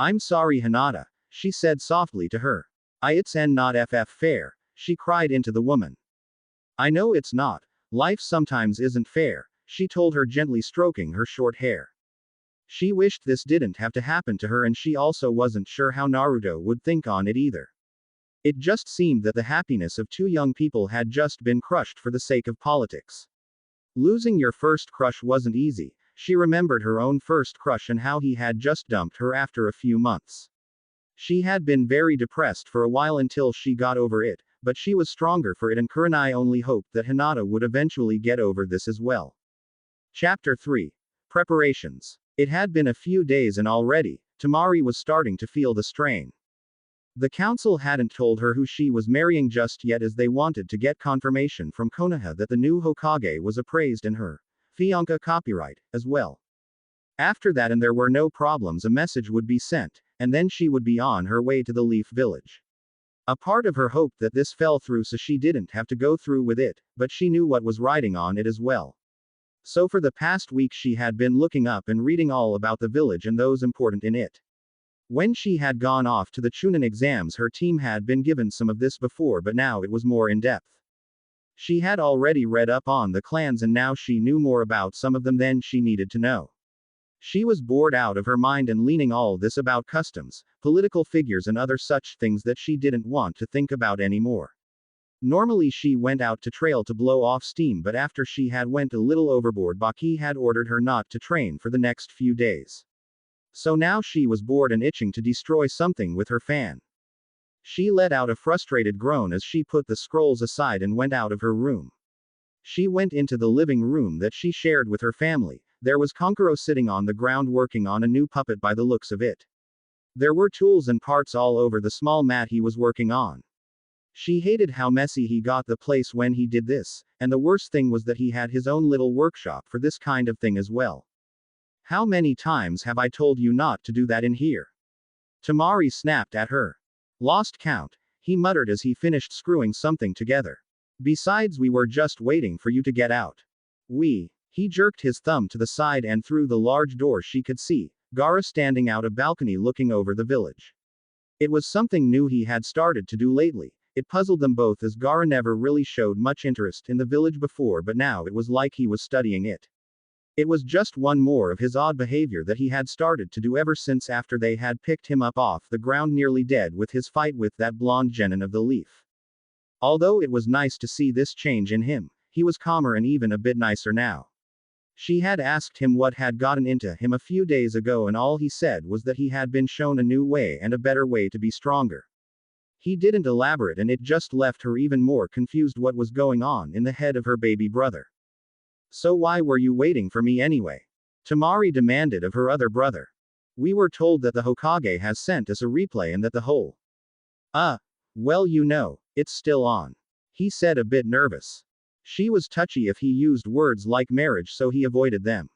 I'm sorry, Hinata, she said softly to her. It's not fair, she cried into the woman. I know it's not. Life sometimes isn't fair, she told her, gently stroking her short hair. She wished this didn't have to happen to her and she also wasn't sure how Naruto would think on it either. It just seemed that the happiness of two young people had just been crushed for the sake of politics. Losing your first crush wasn't easy, she remembered her own first crush and how he had just dumped her after a few months. She had been very depressed for a while until she got over it, but she was stronger for it and Kurenai only hoped that Hinata would eventually get over this as well. Chapter 3. Preparations. It had been a few days and already, Temari was starting to feel the strain. The council hadn't told her who she was marrying just yet as they wanted to get confirmation from Konoha that the new Hokage was appraised and her fiancé copyright, as well. After that and there were no problems, a message would be sent, and then she would be on her way to the Leaf Village. A part of her hoped that this fell through so she didn't have to go through with it, but she knew what was riding on it as well. So for the past week she had been looking up and reading all about the village and those important in it. When she had gone off to the Chunin exams, her team had been given some of this before, but now it was more in depth. She had already read up on the clans and now she knew more about some of them than she needed to know. She was bored out of her mind and leaning all this about customs, political figures and other such things that she didn't want to think about anymore. Normally she went out to trail to blow off steam, but after she had went a little overboard, Baki had ordered her not to train for the next few days. So now she was bored and itching to destroy something with her fan. She let out a frustrated groan as she put the scrolls aside and went out of her room. She went into the living room that she shared with her family. There was Konkuro sitting on the ground working on a new puppet by the looks of it. There were tools and parts all over the small mat he was working on. She hated how messy he got the place when he did this, and the worst thing was that he had his own little workshop for this kind of thing as well. How many times have I told you not to do that in here? Temari snapped at her. Lost count, he muttered as he finished screwing something together. Besides, we were just waiting for you to get out. He jerked his thumb to the side and through the large door she could see Gaara standing out a balcony looking over the village. It was something new he had started to do lately. It puzzled them both as Gaara never really showed much interest in the village before, but now it was like he was studying it. It was just one more of his odd behavior that he had started to do ever since after they had picked him up off the ground nearly dead with his fight with that blonde genin of the Leaf. Although it was nice to see this change in him, he was calmer and even a bit nicer now. She had asked him what had gotten into him a few days ago, and all he said was that he had been shown a new way and a better way to be stronger. He didn't elaborate, and it just left her even more confused what was going on in the head of her baby brother. So why were you waiting for me anyway? Tamari demanded of her other brother. We were told that the Hokage has sent us a replay and that the whole. Well, it's still on. He said, a bit nervous. She was touchy if he used words like marriage, so he avoided them.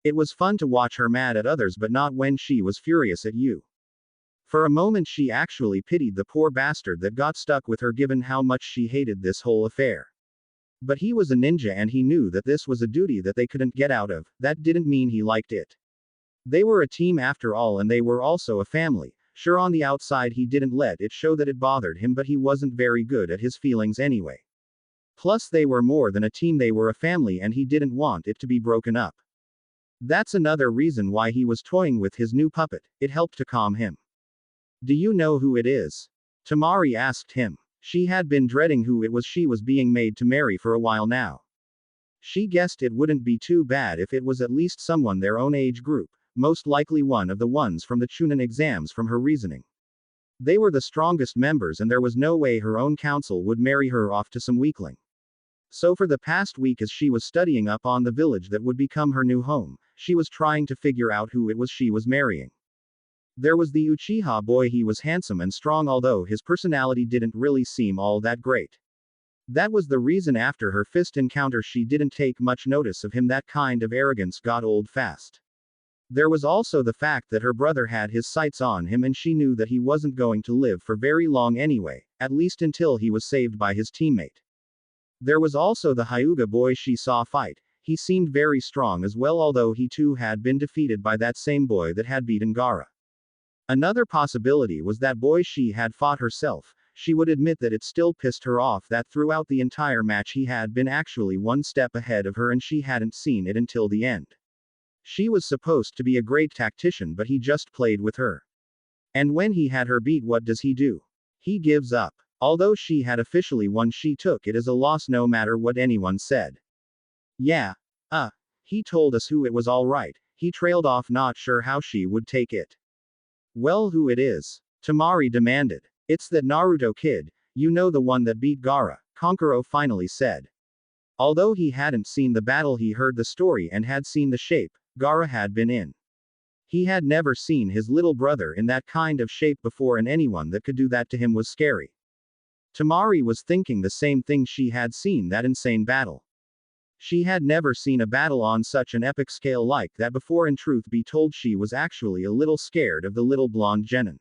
It was fun to watch her mad at others, but not when she was furious at you. For a moment she actually pitied the poor bastard that got stuck with her, given how much she hated this whole affair. But he was a ninja and he knew that this was a duty that they couldn't get out of. That didn't mean he liked it. They were a team after all, and they were also a family. Sure, on the outside he didn't let it show that it bothered him, but he wasn't very good at his feelings anyway. Plus they were more than a team, they were a family, and he didn't want it to be broken up. That's another reason why he was toying with his new puppet. It helped to calm him. Do you know who it is? Tamari asked him. She had been dreading who it was she was being made to marry for a while now. She guessed it wouldn't be too bad if it was at least someone their own age group, most likely one of the ones from the Chunin exams, from her reasoning. They were the strongest members, and there was no way her own council would marry her off to some weakling. So for the past week, as she was studying up on the village that would become her new home, she was trying to figure out who it was she was marrying. There was the Uchiha boy. He was handsome and strong, although his personality didn't really seem all that great. That was the reason after her fist encounter she didn't take much notice of him. That kind of arrogance got old fast. There was also the fact that her brother had his sights on him, and she knew that he wasn't going to live for very long anyway, at least until he was saved by his teammate. There was also the Hyuga boy she saw fight. He seemed very strong as well, although he too had been defeated by that same boy that had beaten Gaara. Another possibility was that boy she had fought herself. She would admit that it still pissed her off that throughout the entire match he had been actually one step ahead of her and she hadn't seen it until the end. She was supposed to be a great tactician, but he just played with her. And when he had her beat, what does he do? He gives up. Although she had officially won, she took it as a loss no matter what anyone said. Yeah. He told us who it was, all right. He trailed off, not sure how she would take it. Well, who it is? Tamari demanded. It's that Naruto kid, the one that beat Gaara, Kankuro finally said. Although he hadn't seen the battle, he heard the story and had seen the shape Gaara had been in. He had never seen his little brother in that kind of shape before, and anyone that could do that to him was scary. Tamari was thinking the same thing. She had seen that insane battle. She had never seen a battle on such an epic scale like that before, and truth be told, she was actually a little scared of the little blonde genin.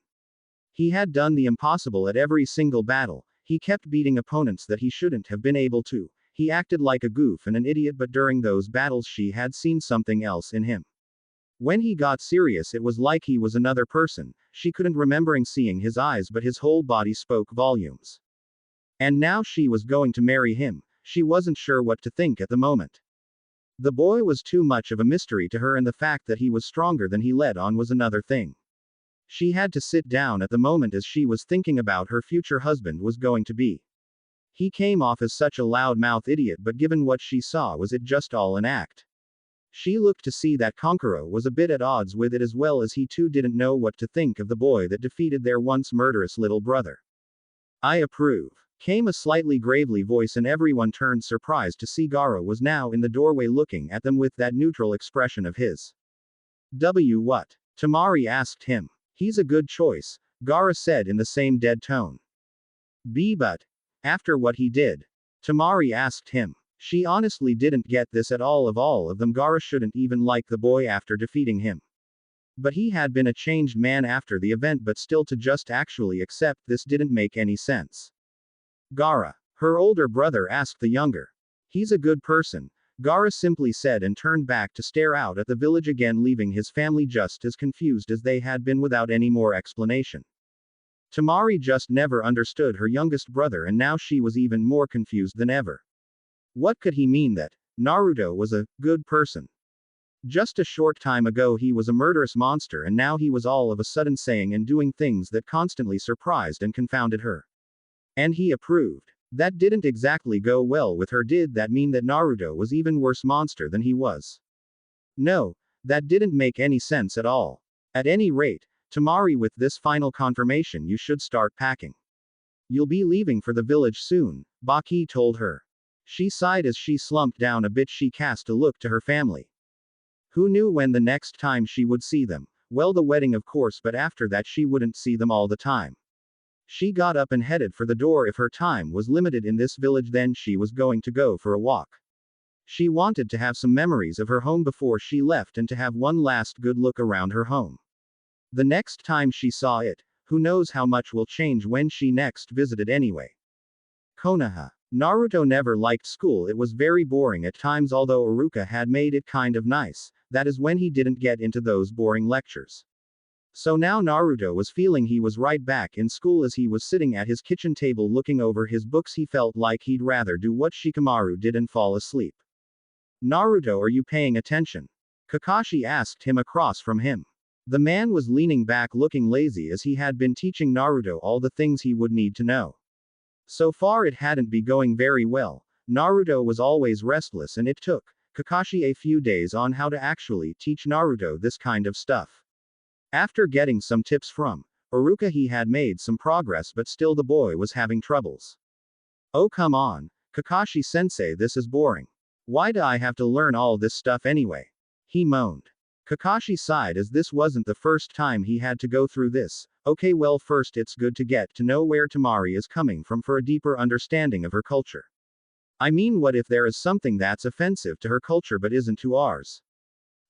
He had done the impossible at every single battle. He kept beating opponents that he shouldn't have been able to. He acted like a goof and an idiot, but during those battles she had seen something else in him. When he got serious, it was like he was another person. She couldn't remembering seeing his eyes, but his whole body spoke volumes. And now she was going to marry him. She wasn't sure what to think at the moment. The boy was too much of a mystery to her, and the fact that he was stronger than he let on was another thing. She had to sit down at the moment as she was thinking about her future husband was going to be. He came off as such a loudmouth idiot, but given what she saw, was it just all an act? She looked to see that Kankuro was a bit at odds with it as well, as he too didn't know what to think of the boy that defeated their once murderous little brother. I approve. Came a slightly gravely voice, and everyone turned surprised to see Gaara was now in the doorway looking at them with that neutral expression of his. What? Tamari asked him. He's a good choice, Gaara said in the same dead tone. But after what he did? Tamari asked him. She honestly didn't get this at all. Of all of them, Gaara shouldn't even like the boy after defeating him. But he had been a changed man after the event, but still to just actually accept this didn't make any sense. Gaara, her older brother, asked the younger. He's a good person, Gaara simply said, and turned back to stare out at the village again, leaving his family just as confused as they had been without any more explanation. Tamari just never understood her youngest brother, and now she was even more confused than ever. What could he mean that Naruto was a good person? Just a short time ago he was a murderous monster, and now he was all of a sudden saying and doing things that constantly surprised and confounded her. And he approved. That didn't exactly go well with her. Did that mean that Naruto was even worse monster than he was? No, that didn't make any sense at all. At any rate, Tamari, with this final confirmation, you should start packing. You'll be leaving for the village soon, Baki told her. She sighed as she slumped down a bit. She cast a look to her family. Who knew when the next time she would see them? Well, the wedding of course, but after that she wouldn't see them all the time. She got up and headed for the door. If her time was limited in this village, then she was going to go for a walk. She wanted to have some memories of her home before she left and to have one last good look around her home. The next time she saw it, who knows how much will change when she next visited anyway. Konoha. Naruto never liked school. It was very boring at times, although Iruka had made it kind of nice. That is when he didn't get into those boring lectures. So now Naruto was feeling he was right back in school. As he was sitting at his kitchen table looking over his books, he felt like he'd rather do what Shikamaru did and fall asleep. Naruto, are you paying attention? Kakashi asked him across from him. The man was leaning back looking lazy, as he had been teaching Naruto all the things he would need to know. So far it hadn't been going very well. Naruto was always restless, and it took Kakashi a few days on how to actually teach Naruto this kind of stuff. After getting some tips from Iruka, he had made some progress, but still the boy was having troubles. Oh come on, Kakashi-sensei, this is boring. Why do I have to learn all this stuff anyway? He moaned. Kakashi sighed, as this wasn't the first time he had to go through this. Okay, well, first it's good to get to know where Tamari is coming from for a deeper understanding of her culture. I mean, what if there is something that's offensive to her culture but isn't to ours?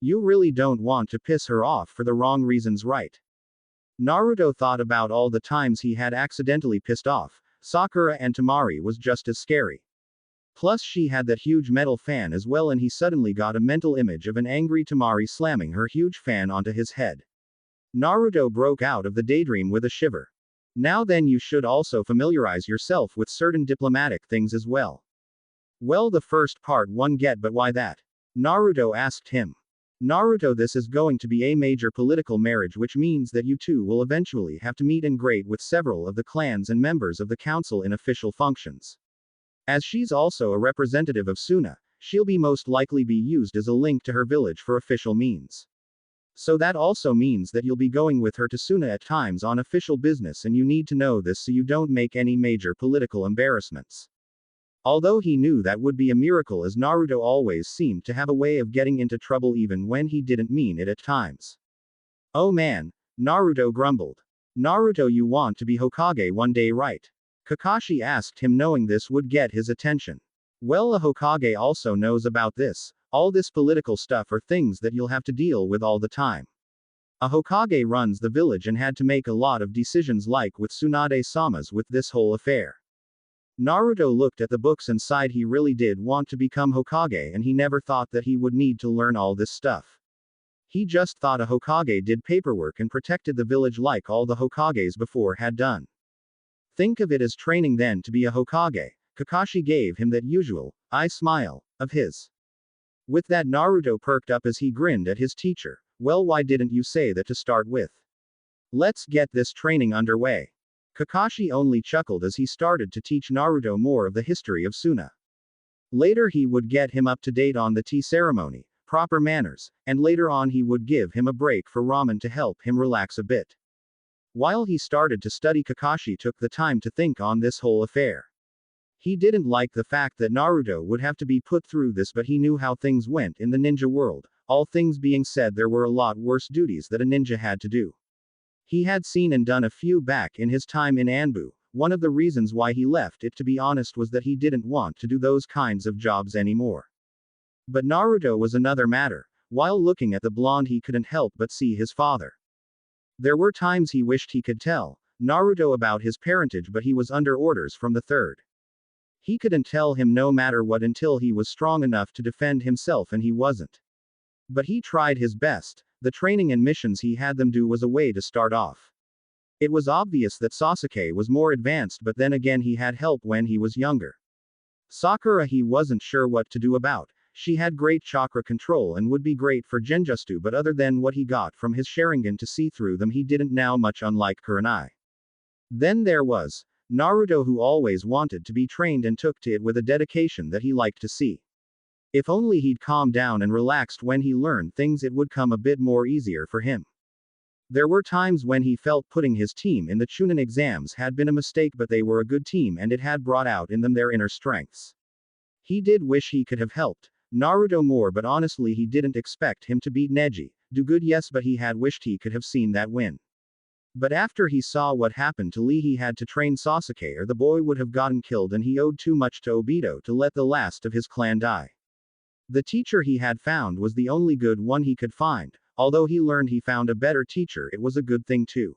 You really don't want to piss her off for the wrong reasons, right? Naruto thought about all the times he had accidentally pissed off Sakura, and Tamari was just as scary. Plus she had that huge metal fan as well, and he suddenly got a mental image of an angry Tamari slamming her huge fan onto his head. Naruto broke out of the daydream with a shiver. Now then, you should also familiarize yourself with certain diplomatic things as well. Well, the first part one get, but why that? Naruto asked him. Naruto, this is going to be a major political marriage, which means that you two will eventually have to meet and greet with several of the clans and members of the council in official functions. As she's also a representative of Suna, she'll be most likely be used as a link to her village for official means. So that also means that you'll be going with her to Suna at times on official business, and you need to know this so you don't make any major political embarrassments. Although he knew that would be a miracle, as Naruto always seemed to have a way of getting into trouble even when he didn't mean it at times. Oh man, Naruto grumbled. Naruto, you want to be Hokage one day, right? Kakashi asked him, knowing this would get his attention. Well, a Hokage also knows about this. All this political stuff are things that you'll have to deal with all the time. A Hokage runs the village and had to make a lot of decisions, like with Tsunade-sama's with this whole affair. Naruto looked at the books and sighed. He really did want to become Hokage, and he never thought that he would need to learn all this stuff. He just thought a Hokage did paperwork and protected the village like all the Hokages before had done. Think of it as training then to be a Hokage. Kakashi gave him that usual eye smile of his. With that, Naruto perked up as he grinned at his teacher. Well, why didn't you say that to start with? Let's get this training underway. Kakashi only chuckled as he started to teach Naruto more of the history of Suna. Later he would get him up to date on the tea ceremony, proper manners, and later on he would give him a break for ramen to help him relax a bit. While he started to study, Kakashi took the time to think on this whole affair. He didn't like the fact that Naruto would have to be put through this, but he knew how things went in the ninja world. All things being said, there were a lot worse duties that a ninja had to do. He had seen and done a few back in his time in Anbu. One of the reasons why he left it, to be honest, was that he didn't want to do those kinds of jobs anymore. But Naruto was another matter. While looking at the blonde, he couldn't help but see his father. There were times he wished he could tell Naruto about his parentage, but he was under orders from the third. He couldn't tell him no matter what until he was strong enough to defend himself, and he wasn't. But he tried his best. The training and missions he had them do was a way to start off. It was obvious that Sasuke was more advanced, but then again he had help when he was younger. Sakura he wasn't sure what to do about. She had great chakra control and would be great for Genjutsu, but other than what he got from his Sharingan to see through them, he didn't know much, unlike Kurenai. Then there was Naruto who always wanted to be trained and took to it with a dedication that he liked to see. If only he'd calmed down and relaxed when he learned things, it would come a bit more easier for him. There were times when he felt putting his team in the Chunin exams had been a mistake, but they were a good team and it had brought out in them their inner strengths. He did wish he could have helped Naruto more, but honestly he didn't expect him to beat Neji. Do good, yes, but he had wished he could have seen that win. But after he saw what happened to Lee, he had to train Sasuke or the boy would have gotten killed, and he owed too much to Obito to let the last of his clan die. The teacher he had found was the only good one he could find. Although he learned he found a better teacher, it was a good thing too.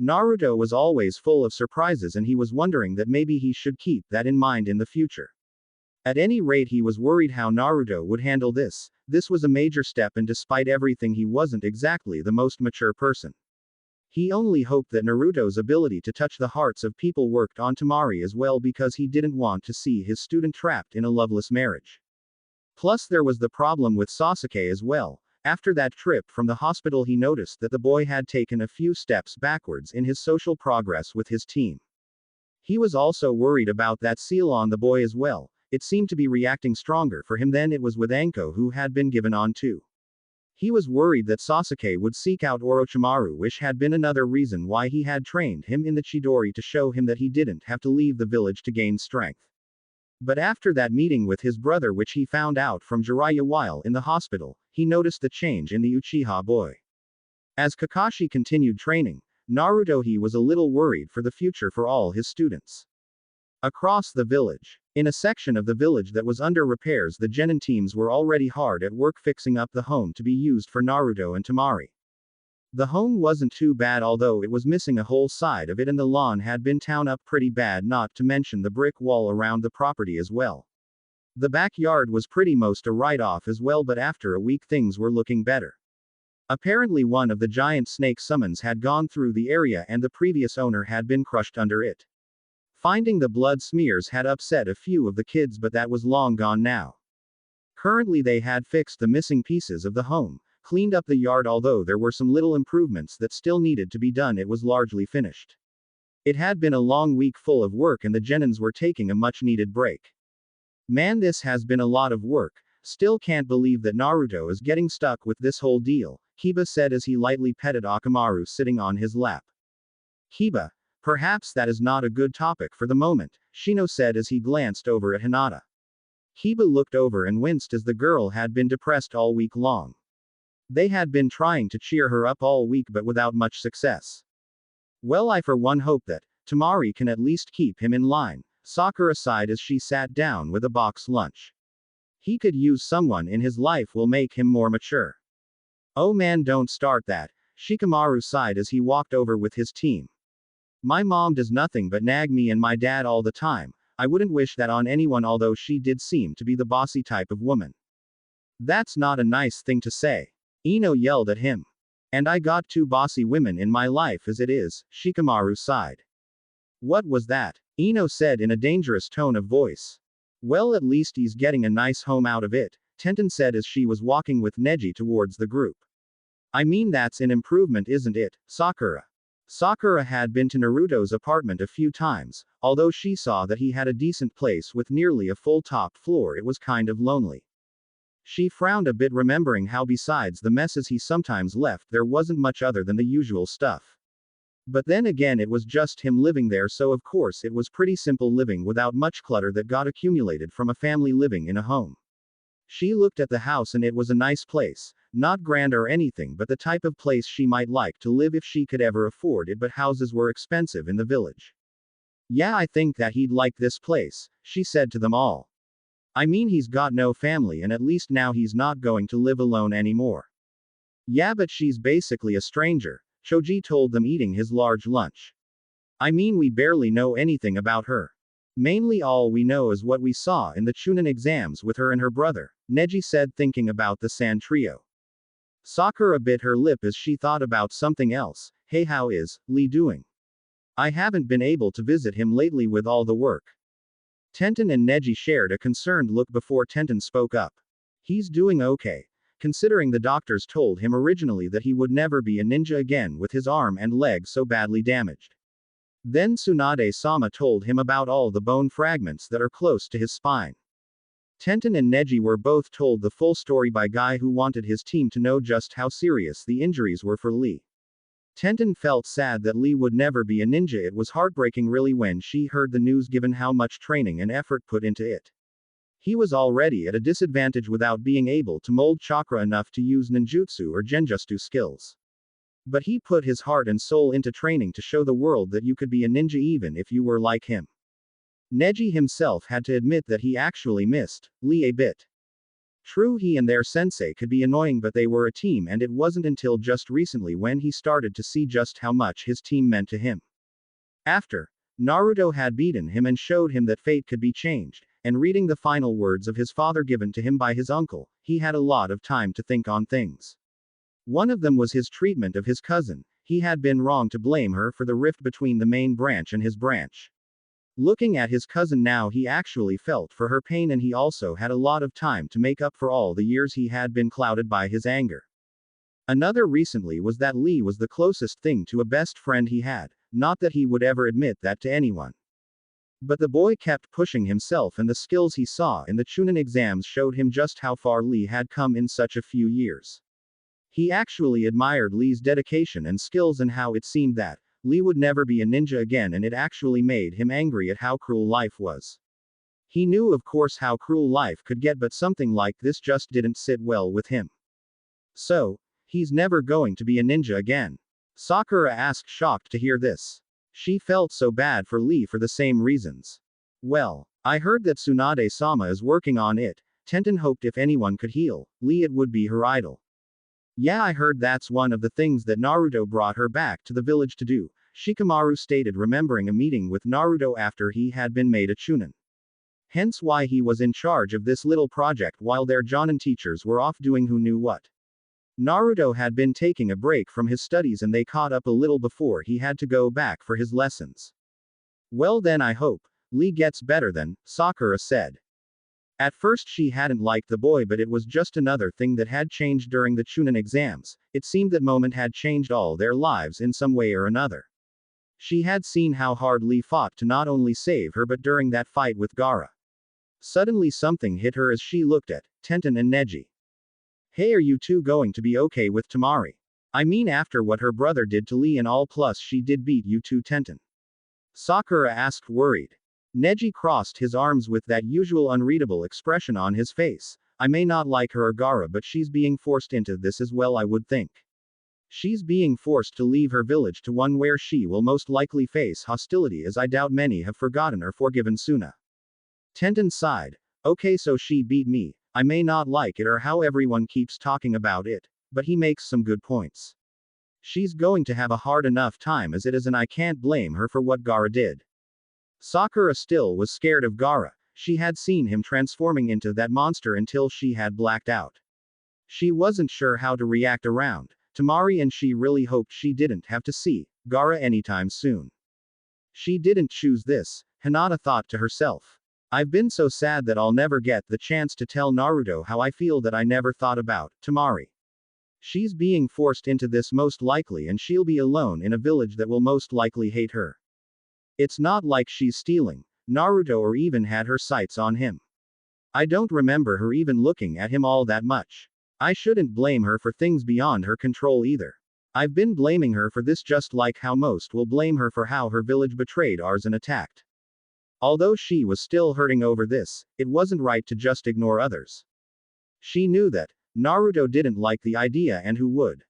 Naruto was always full of surprises, and he was wondering that maybe he should keep that in mind in the future. At any rate, he was worried how Naruto would handle this. This was a major step, and despite everything, he wasn't exactly the most mature person. He only hoped that Naruto's ability to touch the hearts of people worked on Temari as well, because he didn't want to see his student trapped in a loveless marriage. Plus, there was the problem with Sasuke as well. After that trip from the hospital, he noticed that the boy had taken a few steps backwards in his social progress with his team. He was also worried about that seal on the boy as well. It seemed to be reacting stronger for him than it was with Anko, who had been given on to. He was worried that Sasuke would seek out Orochimaru, which had been another reason why he had trained him in the Chidori, to show him that he didn't have to leave the village to gain strength. But after that meeting with his brother, which he found out from Jiraiya while in the hospital, he noticed the change in the Uchiha boy. As Kakashi continued training Naruto, he was a little worried for the future for all his students. Across the village, in a section of the village that was under repairs, the genin teams were already hard at work fixing up the home to be used for Naruto and Temari. The home wasn't too bad, although it was missing a whole side of it, and the lawn had been torn up pretty bad, not to mention the brick wall around the property as well. The backyard was pretty much a write-off as well, but after a week things were looking better. Apparently one of the giant snake summons had gone through the area and the previous owner had been crushed under it. Finding the blood smears had upset a few of the kids, but that was long gone now. Currently they had fixed the missing pieces of the home, cleaned up the yard. Although there were some little improvements that still needed to be done, it was largely finished. It had been a long week full of work and the genins were taking a much needed break. Man, this has been a lot of work. Still can't believe that Naruto is getting stuck with this whole deal, Kiba said as he lightly petted Akamaru sitting on his lap. Kiba, perhaps that is not a good topic for the moment, Shino said as he glanced over at Hinata. Kiba looked over and winced as the girl had been depressed all week long. They had been trying to cheer her up all week but without much success. Well, I for one hope that Temari can at least keep him in line, Sakura sighed as she sat down with a box lunch. He could use someone in his life will make him more mature. Oh man, don't start that, Shikamaru sighed as he walked over with his team. My mom does nothing but nag me and my dad all the time. I wouldn't wish that on anyone, although she did seem to be the bossy type of woman. That's not a nice thing to say, Ino yelled at him. And I got two bossy women in my life as it is, Shikamaru sighed. What was that? Ino said in a dangerous tone of voice. Well, at least he's getting a nice home out of it, Tenten said as she was walking with Neji towards the group. I mean, that's an improvement, isn't it, Sakura? Sakura had been to Naruto's apartment a few times. Although she saw that he had a decent place with nearly a full top floor, it was kind of lonely. She frowned a bit, remembering how besides the messes he sometimes left, there wasn't much other than the usual stuff. But then again, it was just him living there, so of course it was pretty simple living without much clutter that got accumulated from a family living in a home. She looked at the house and it was a nice place, not grand or anything, but the type of place she might like to live if she could ever afford it, but houses were expensive in the village. Yeah, I think that he'd like this place, she said to them all. I mean, he's got no family and at least now he's not going to live alone anymore. Yeah, but she's basically a stranger, Choji told them, eating his large lunch. I mean, we barely know anything about her. Mainly all we know is what we saw in the Chunin exams with her and her brother, Neji said, thinking about the Sand trio. Sakura bit her lip as she thought about something else. Hey, how is Lee doing? I haven't been able to visit him lately with all the work. Tenten and Neji shared a concerned look before Tenten spoke up. He's doing okay, considering the doctors told him originally that he would never be a ninja again with his arm and leg so badly damaged. Then Tsunade-sama told him about all the bone fragments that are close to his spine. Tenten and Neji were both told the full story by Guy, who wanted his team to know just how serious the injuries were for Lee. Tenten felt sad that Lee would never be a ninja. It was heartbreaking really when she heard the news, given how much training and effort put into it. He was already at a disadvantage without being able to mold chakra enough to use ninjutsu or genjutsu skills. But he put his heart and soul into training to show the world that you could be a ninja even if you were like him. Neji himself had to admit that he actually missed Lee a bit. True, he and their sensei could be annoying, but they were a team, and it wasn't until just recently when he started to see just how much his team meant to him. After Naruto had beaten him and showed him that fate could be changed, and reading the final words of his father given to him by his uncle, he had a lot of time to think on things. One of them was his treatment of his cousin. He had been wrong to blame her for the rift between the main branch and his branch. Looking at his cousin now, he actually felt for her pain, and he also had a lot of time to make up for all the years he had been clouded by his anger. Another recently was that Lee was the closest thing to a best friend he had, not that he would ever admit that to anyone. But the boy kept pushing himself, and the skills he saw in the Chunin exams showed him just how far Lee had come in such a few years. He actually admired Lee's dedication and skills, and how it seemed that Lee would never be a ninja again, and it actually made him angry at how cruel life was. He knew, of course, how cruel life could get, but something like this just didn't sit well with him. So, he's never going to be a ninja again? Sakura asked, shocked to hear this. She felt so bad for Lee for the same reasons. Well, I heard that Tsunade-sama is working on it. Tenten hoped if anyone could heal Lee, it would be her idol. Yeah, I heard that's one of the things that Naruto brought her back to the village to do, Shikamaru stated, remembering a meeting with Naruto after he had been made a Chunin. Hence why he was in charge of this little project while their Jonin teachers were off doing who knew what. Naruto had been taking a break from his studies, and they caught up a little before he had to go back for his lessons. Well then, I hope Lee gets better then, Sakura said. At first she hadn't liked the boy, but it was just another thing that had changed during the Chunin exams. It seemed that moment had changed all their lives in some way or another. She had seen how hard Lee fought to not only save her, but during that fight with Gaara. Suddenly something hit her as she looked at Tenten and Neji. Hey, are you two going to be okay with Temari? I mean, after what her brother did to Lee and all, plus she did beat you too, Tenten. Sakura asked, worried. Neji crossed his arms with that usual unreadable expression on his face. I may not like her or Gaara, but she's being forced into this as well, I would think. She's being forced to leave her village to one where she will most likely face hostility, as I doubt many have forgotten or forgiven Suna. Tenten sighed. Okay, so she beat me. I may not like it or how everyone keeps talking about it, but he makes some good points. She's going to have a hard enough time as it is, and I can't blame her for what Gaara did. Sakura still was scared of Gaara. She had seen him transforming into that monster until she had blacked out. She wasn't sure how to react around Temari, and she really hoped she didn't have to see Gaara anytime soon. She didn't choose this, Hinata thought to herself. I've been so sad that I'll never get the chance to tell Naruto how I feel, that I never thought about Temari. She's being forced into this most likely, and she'll be alone in a village that will most likely hate her. It's not like she's stealing Naruto or even had her sights on him. I don't remember her even looking at him all that much. I shouldn't blame her for things beyond her control either. I've been blaming her for this, just like how most will blame her for how her village betrayed ours and attacked. Although she was still hurting over this, it wasn't right to just ignore others. She knew that Naruto didn't like the idea, and who would?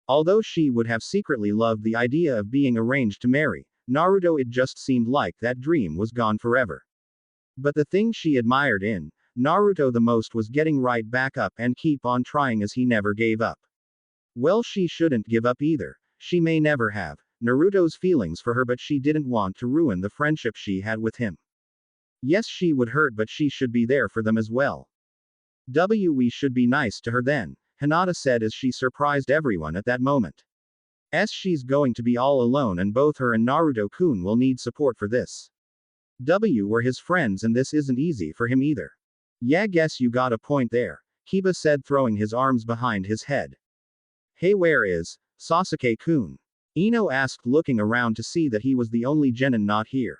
Although she would have secretly loved the idea of being arranged to marry Naruto, it just seemed like that dream was gone forever. But the thing she admired in Naruto the most was getting right back up and keep on trying, as he never gave up. Well, she shouldn't give up either. She may never have Naruto's feelings for her, but she didn't want to ruin the friendship she had with him. Yes, she would hurt, but she should be there for them as well. We should be nice to her then, Hinata said as she surprised everyone at that moment. She's going to be all alone, and both her and Naruto-kun will need support for this. Were his friends, and this isn't easy for him either. Yeah, guess you got a point there, Kiba said, throwing his arms behind his head. Hey, where is Sasuke-kun? Ino asked, looking around to see that he was the only genin not here.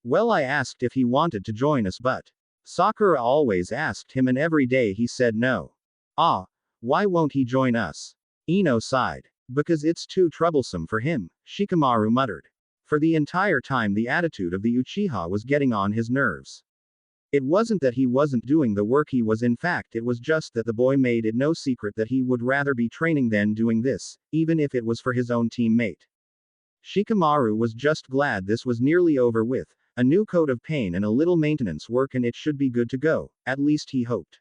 Well, I asked if he wanted to join us, but Sakura always asked him and every day he said no. Ah, why won't he join us? Ino sighed. Because it's too troublesome for him, Shikamaru muttered. For the entire time the attitude of the Uchiha was getting on his nerves. It wasn't that he wasn't doing the work, he was, in fact it was just that the boy made it no secret that he would rather be training than doing this, even if it was for his own teammate. Shikamaru was just glad this was nearly over with, a new coat of paint and a little maintenance work and it should be good to go, at least he hoped.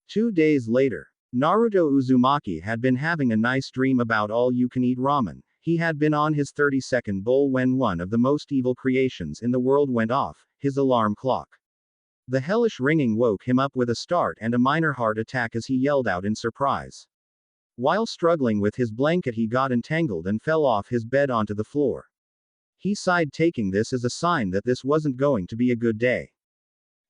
2 days later, Naruto Uzumaki had been having a nice dream about all-you-can-eat ramen. He had been on his 32nd bowl when one of the most evil creations in the world went off, his alarm clock. The hellish ringing woke him up with a start and a minor heart attack as he yelled out in surprise. While struggling with his blanket he got entangled and fell off his bed onto the floor. He sighed, taking this as a sign that this wasn't going to be a good day.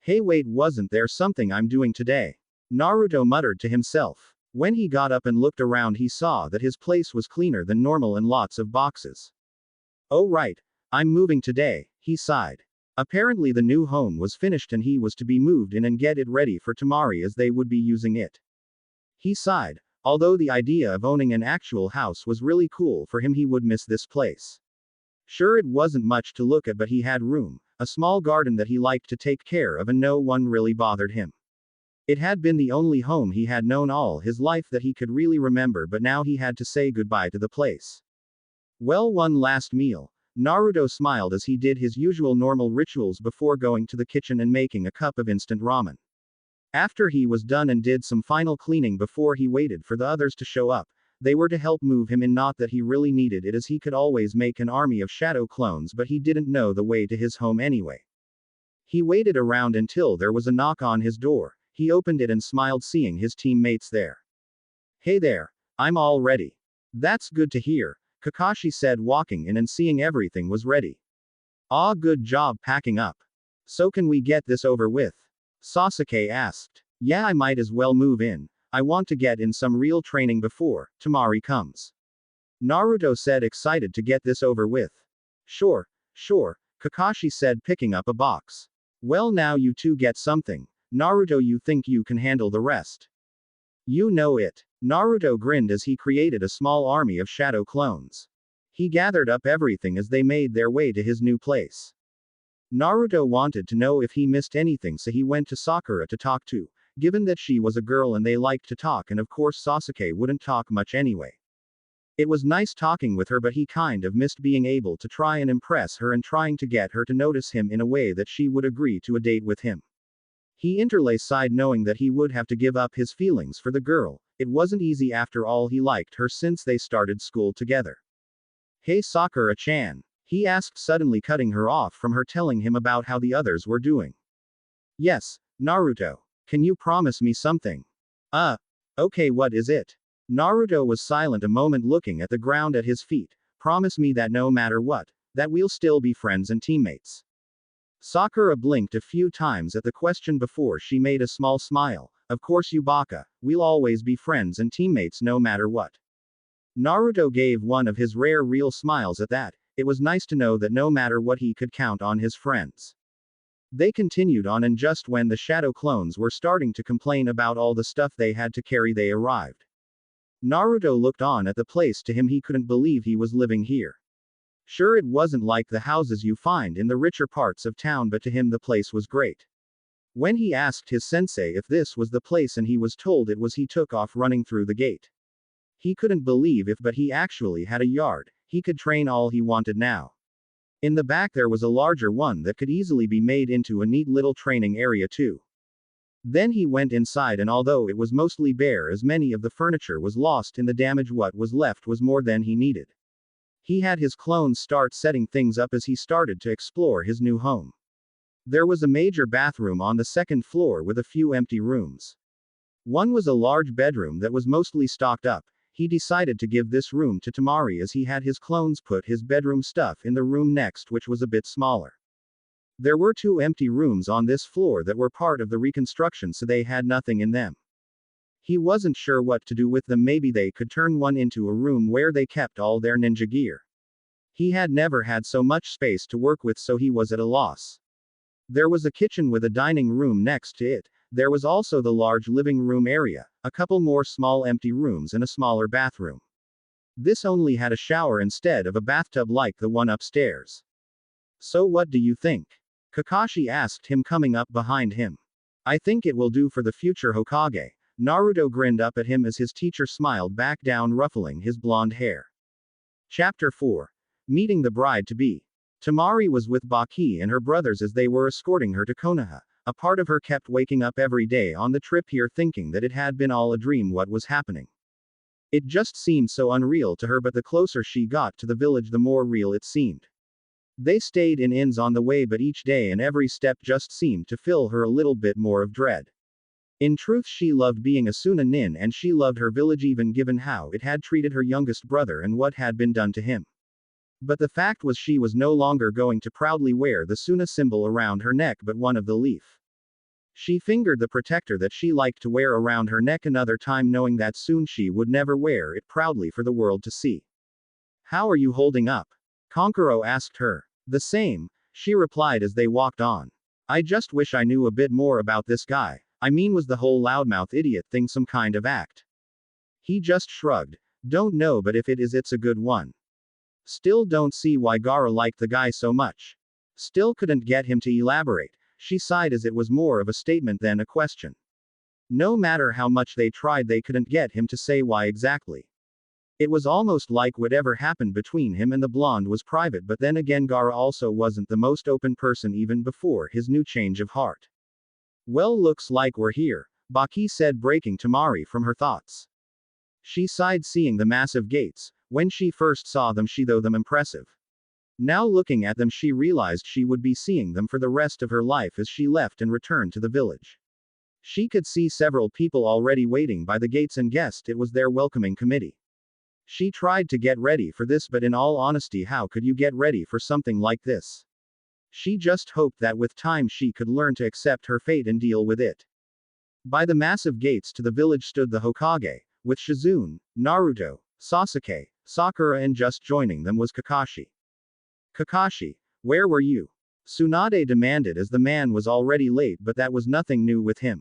Hey, wait, wasn't there something I'm doing today? Naruto muttered to himself. When he got up and looked around he saw that his place was cleaner than normal and lots of boxes. Oh right, I'm moving today, he sighed. Apparently the new home was finished and he was to be moved in and get it ready for Tamari as they would be using it. He sighed. Although the idea of owning an actual house was really cool for him, he would miss this place. Sure, it wasn't much to look at, but he had room, a small garden that he liked to take care of, and no one really bothered him. It had been the only home he had known all his life that he could really remember, but now he had to say goodbye to the place. Well, one last meal. Naruto smiled as he did his usual normal rituals before going to the kitchen and making a cup of instant ramen. After he was done and did some final cleaning before he waited for the others to show up, they were to help move him in. Not that he really needed it, as he could always make an army of shadow clones, but he didn't know the way to his home anyway. He waited around until there was a knock on his door. He opened it and smiled, seeing his teammates there. Hey there, I'm all ready. That's good to hear, Kakashi said, walking in and seeing everything was ready. Ah, good job packing up. So can we get this over with? Sasuke asked. Yeah, I might as well move in. I want to get in some real training before Tamari comes. Naruto said, excited to get this over with. Sure, Kakashi said, picking up a box. Well, now you two get something. Naruto, you think you can handle the rest? You know it. Naruto grinned as he created a small army of shadow clones. He gathered up everything as they made their way to his new place. Naruto wanted to know if he missed anything, so he went to Sakura to talk to, given that she was a girl and they liked to talk, and of course Sasuke wouldn't talk much anyway. It was nice talking with her, but he kind of missed being able to try and impress her and trying to get her to notice him in a way that she would agree to a date with him. He sighed, knowing that he would have to give up his feelings for the girl. It wasn't easy after all, he liked her since they started school together. Hey Sakura-chan, he asked, suddenly cutting her off from her telling him about how the others were doing. Yes, Naruto. Can you promise me something? Okay, what is it? Naruto was silent a moment, looking at the ground at his feet. Promise me that no matter what, that we'll still be friends and teammates. Sakura blinked a few times at the question before she made a small smile. Of course, Yubaka, we'll always be friends and teammates no matter what. Naruto gave one of his rare real smiles at that. It was nice to know that no matter what he could count on his friends. They continued on, and just when the shadow clones were starting to complain about all the stuff they had to carry, they arrived. Naruto looked on at the place. To him, he couldn't believe he was living here. Sure, it wasn't like the houses you find in the richer parts of town, but to him the place was great. When he asked his sensei if this was the place and he was told it was, he took off running through the gate. He couldn't believe it, but he actually had a yard. He could train all he wanted now. In the back there was a larger one that could easily be made into a neat little training area too. Then he went inside, and although it was mostly bare as many of the furniture was lost in the damage, what was left was more than he needed. He had his clones start setting things up as he started to explore his new home. There was a major bathroom on the second floor with a few empty rooms. One was a large bedroom that was mostly stocked up. He decided to give this room to Tamari as he had his clones put his bedroom stuff in the room next, which was a bit smaller. There were 2 empty rooms on this floor that were part of the reconstruction, so they had nothing in them. He wasn't sure what to do with them. Maybe they could turn one into a room where they kept all their ninja gear. He had never had so much space to work with, so he was at a loss. There was a kitchen with a dining room next to it. There was also the large living room area, a couple more small empty rooms, and a smaller bathroom. This only had a shower instead of a bathtub like the one upstairs. So what do you think? Kakashi asked him, coming up behind him. I think it will do for the future Hokage. Naruto grinned up at him as his teacher smiled back down, ruffling his blonde hair. Chapter 4. Meeting the bride-to-be. Tamari was with Baki and her brothers as they were escorting her to Konoha. A part of her kept waking up every day on the trip here thinking that it had been all a dream what was happening. It just seemed so unreal to her, but the closer she got to the village the more real it seemed. They stayed in inns on the way, but each day and every step just seemed to fill her a little bit more of dread. In truth, she loved being a Suna nin and she loved her village, even given how it had treated her youngest brother and what had been done to him. But the fact was, she was no longer going to proudly wear the Suna symbol around her neck, but one of the leaf. She fingered the protector that she liked to wear around her neck another time, knowing that soon she would never wear it proudly for the world to see. How are you holding up? Konkuro asked her. The same, she replied as they walked on. I just wish I knew a bit more about this guy. I mean, was the whole loudmouth idiot thing some kind of act? He just shrugged. Don't know, but if it is, it's a good one. Still don't see why Gaara liked the guy so much. Still couldn't get him to elaborate. She sighed as it was more of a statement than a question. No matter how much they tried, they couldn't get him to say why exactly. It was almost like whatever happened between him and the blonde was private, but then again, Gaara also wasn't the most open person even before his new change of heart. Well, looks like we're here, Baki said, breaking Tamari from her thoughts. She sighed seeing the massive gates. When she first saw them, she thought them impressive. Now looking at them, she realized she would be seeing them for the rest of her life as she left and returned to the village. She could see several people already waiting by the gates and guessed it was their welcoming committee. She tried to get ready for this, but in all honesty, how could you get ready for something like this? She just hoped that with time she could learn to accept her fate and deal with it. By the massive gates to the village stood the Hokage, with Shizune, Naruto, Sasuke, Sakura, and just joining them was Kakashi. Kakashi, where were you? Tsunade demanded as the man was already late, but that was nothing new with him.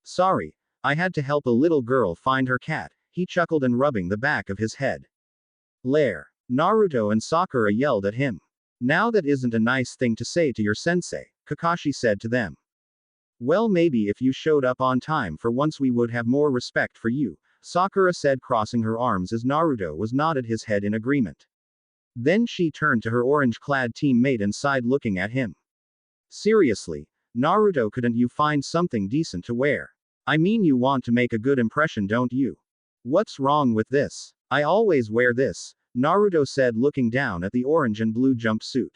Sorry, I had to help a little girl find her cat, he chuckled and rubbing the back of his head. Lair. Naruto and Sakura yelled at him. Now that isn't a nice thing to say to your sensei, Kakashi said to them. Well, maybe if you showed up on time for once we would have more respect for you, Sakura said, crossing her arms as Naruto was nodded his head in agreement. Then she turned to her orange-clad teammate and sighed, looking at him. Seriously, Naruto, couldn't you find something decent to wear? I mean, you want to make a good impression, don't you? What's wrong with this? I always wear this, Naruto said, looking down at the orange and blue jumpsuit.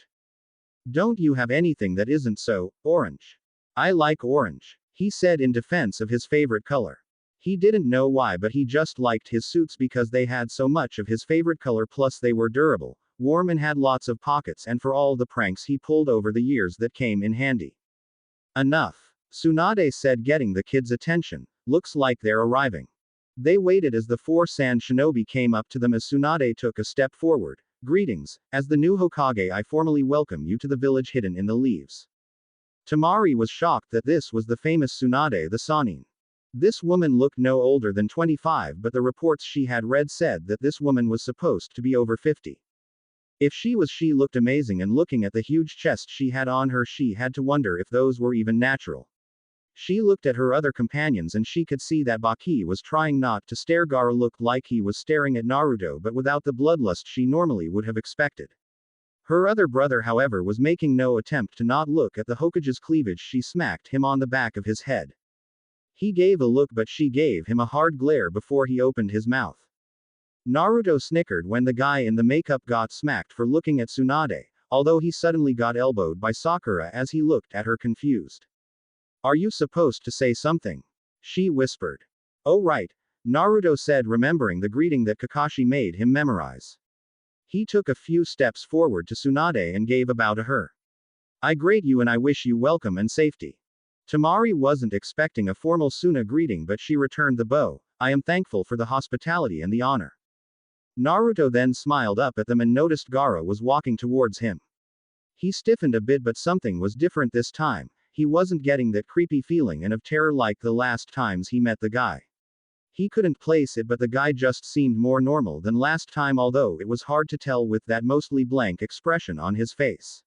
Don't you have anything that isn't so orange? I like orange, he said in defense of his favorite color. He didn't know why, but he just liked his suits because they had so much of his favorite color, plus they were durable, warm, and had lots of pockets, and for all the pranks he pulled over the years that came in handy. Enough, Tsunade said, getting the kids' attention. Looks like they're arriving. They waited as the four sand shinobi came up to them as Tsunade took a step forward. Greetings, as the new Hokage, I formally welcome you to the village hidden in the leaves. Tamari was shocked that this was the famous Tsunade the Sannin. This woman looked no older than 25, but the reports she had read said that this woman was supposed to be over 50. If she was, she looked amazing, and looking at the huge chest she had on her, she had to wonder if those were even natural. She looked at her other companions and she could see that Baki was trying not to stare. Gaara looked like he was staring at Naruto, but without the bloodlust she normally would have expected. Her other brother, however, was making no attempt to not look at the Hokage's cleavage. She smacked him on the back of his head. He gave a look, but she gave him a hard glare before he opened his mouth. Naruto snickered when the guy in the makeup got smacked for looking at Tsunade, although he suddenly got elbowed by Sakura as he looked at her confused. Are you supposed to say something? She whispered. Oh right, Naruto said, remembering the greeting that Kakashi made him memorize. He took a few steps forward to Tsunade and gave a bow to her. I greet you and I wish you welcome and safety. Tamari wasn't expecting a formal Suna greeting, but she returned the bow. I am thankful for the hospitality and the honor. Naruto then smiled up at them and noticed Gaara was walking towards him. He stiffened a bit, but something was different this time. He wasn't getting that creepy feeling and of terror like the last times he met the guy. He couldn't place it, but the guy just seemed more normal than last time, although it was hard to tell with that mostly blank expression on his face.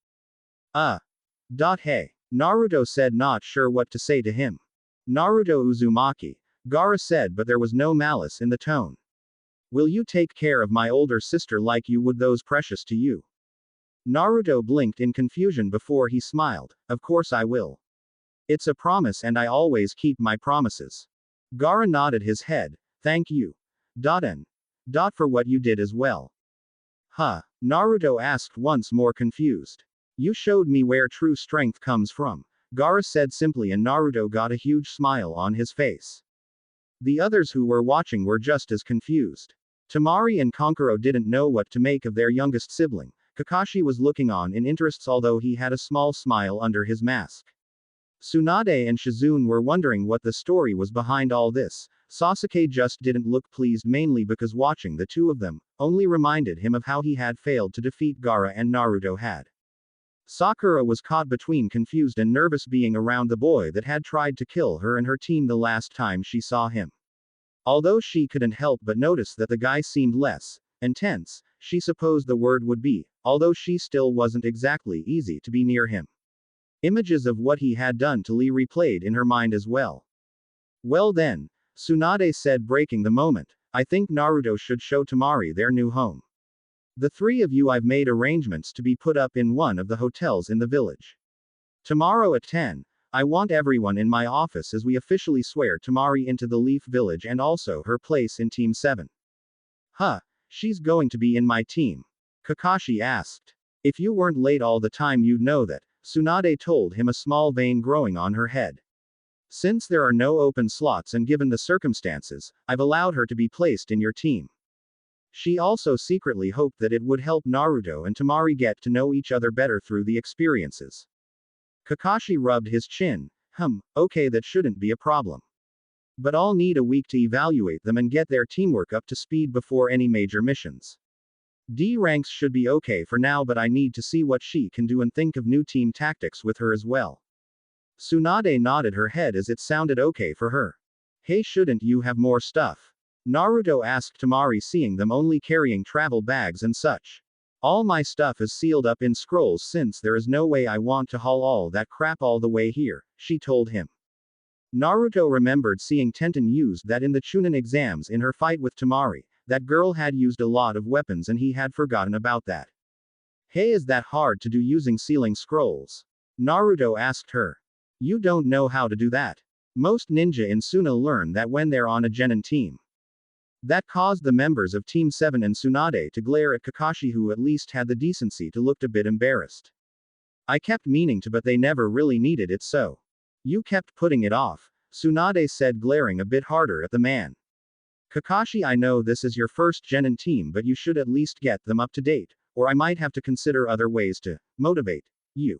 Hey. Naruto said, not sure what to say to him. Naruto Uzumaki. Gaara said, but there was no malice in the tone. Will you take care of my older sister like you would those precious to you? Naruto blinked in confusion before he smiled. Of course I will. It's a promise and I always keep my promises. Gaara nodded his head. Thank you. And. For what you did as well. Naruto asked, once more confused. You showed me where true strength comes from. Gaara said simply, and Naruto got a huge smile on his face. The others who were watching were just as confused. Tamari and Kankuro didn't know what to make of their youngest sibling. Kakashi was looking on in interest, although he had a small smile under his mask. Tsunade and Shizune were wondering what the story was behind all this. Sasuke just didn't look pleased, mainly because watching the two of them only reminded him of how he had failed to defeat Gaara and Naruto had. Sakura was caught between confused and nervous being around the boy that had tried to kill her and her team the last time she saw him. Although she couldn't help but notice that the guy seemed less intense, she supposed the word would be, although she still wasn't exactly easy to be near him. Images of what he had done to Lee replayed in her mind as well. Well then, Tsunade said, breaking the moment, I think Naruto should show Tamari their new home. The three of you, I've made arrangements to be put up in one of the hotels in the village. Tomorrow at 10, I want everyone in my office as we officially swear Tamari into the Leaf Village and also her place in Team 7. She's going to be in my team? Kakashi asked. If you weren't late all the time you'd know that, Tsunade told him, a small vein growing on her head. Since there are no open slots and given the circumstances, I've allowed her to be placed in your team. She also secretly hoped that it would help Naruto and Tamari get to know each other better through the experiences. Kakashi rubbed his chin. Okay, that shouldn't be a problem. But I'll need a week to evaluate them and get their teamwork up to speed before any major missions. D ranks should be okay for now, but I need to see what she can do and think of new team tactics with her as well. Tsunade nodded her head as it sounded okay for her. Hey, shouldn't you have more stuff? Naruto asked Tamari, seeing them only carrying travel bags and such. All my stuff is sealed up in scrolls since there is no way I want to haul all that crap all the way here, she told him. Naruto remembered seeing Tenten use that in the Chunin exams in her fight with Tamari. That girl had used a lot of weapons and he had forgotten about that. Hey, is that hard to do using sealing scrolls? Naruto asked her. You don't know how to do that. Most ninja in Suna learn that when they're on a genin team. That caused the members of Team 7 and Tsunade to glare at Kakashi, who at least had the decency to look a bit embarrassed. I kept meaning to, but they never really needed it, so. You kept putting it off, Tsunade said, glaring a bit harder at the man. Kakashi, I know this is your first genin team, but you should at least get them up to date, or I might have to consider other ways to motivate you.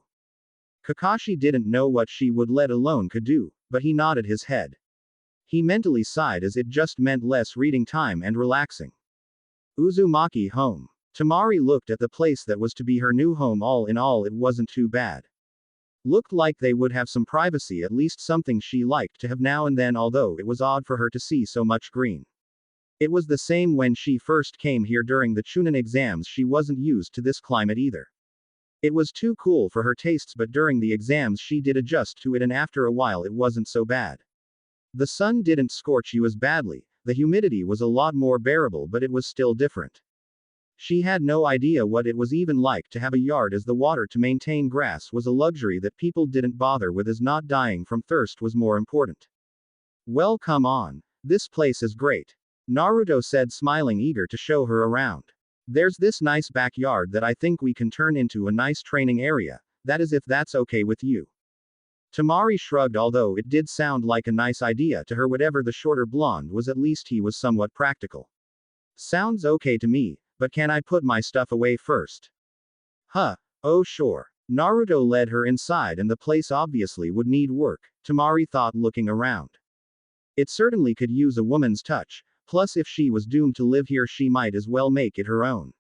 Kakashi didn't know what she would let alone could do, but he nodded his head. He mentally sighed as it just meant less reading time and relaxing. Uzumaki home. Tamari looked at the place that was to be her new home. All in all, it wasn't too bad. Looked like they would have some privacy, at least something she liked to have now and then, although it was odd for her to see so much green. It was the same when she first came here during the Chunin exams. She wasn't used to this climate either. It was too cool for her tastes, but during the exams she did adjust to it, and after a while it wasn't so bad. The sun didn't scorch you as badly, the humidity was a lot more bearable, but it was still different. She had no idea what it was even like to have a yard, as the water to maintain grass was a luxury that people didn't bother with, as not dying from thirst was more important. Well, come on. This place is great. Naruto said, smiling, eager to show her around. There's this nice backyard that I think we can turn into a nice training area, that is if that's okay with you. Tamari shrugged, although it did sound like a nice idea to her. Whatever the shorter blonde was, at least he was somewhat practical. Sounds okay to me, but can I put my stuff away first? Oh sure. Naruto led her inside and the place obviously would need work, Tamari thought looking around. It certainly could use a woman's touch, plus if she was doomed to live here she might as well make it her own.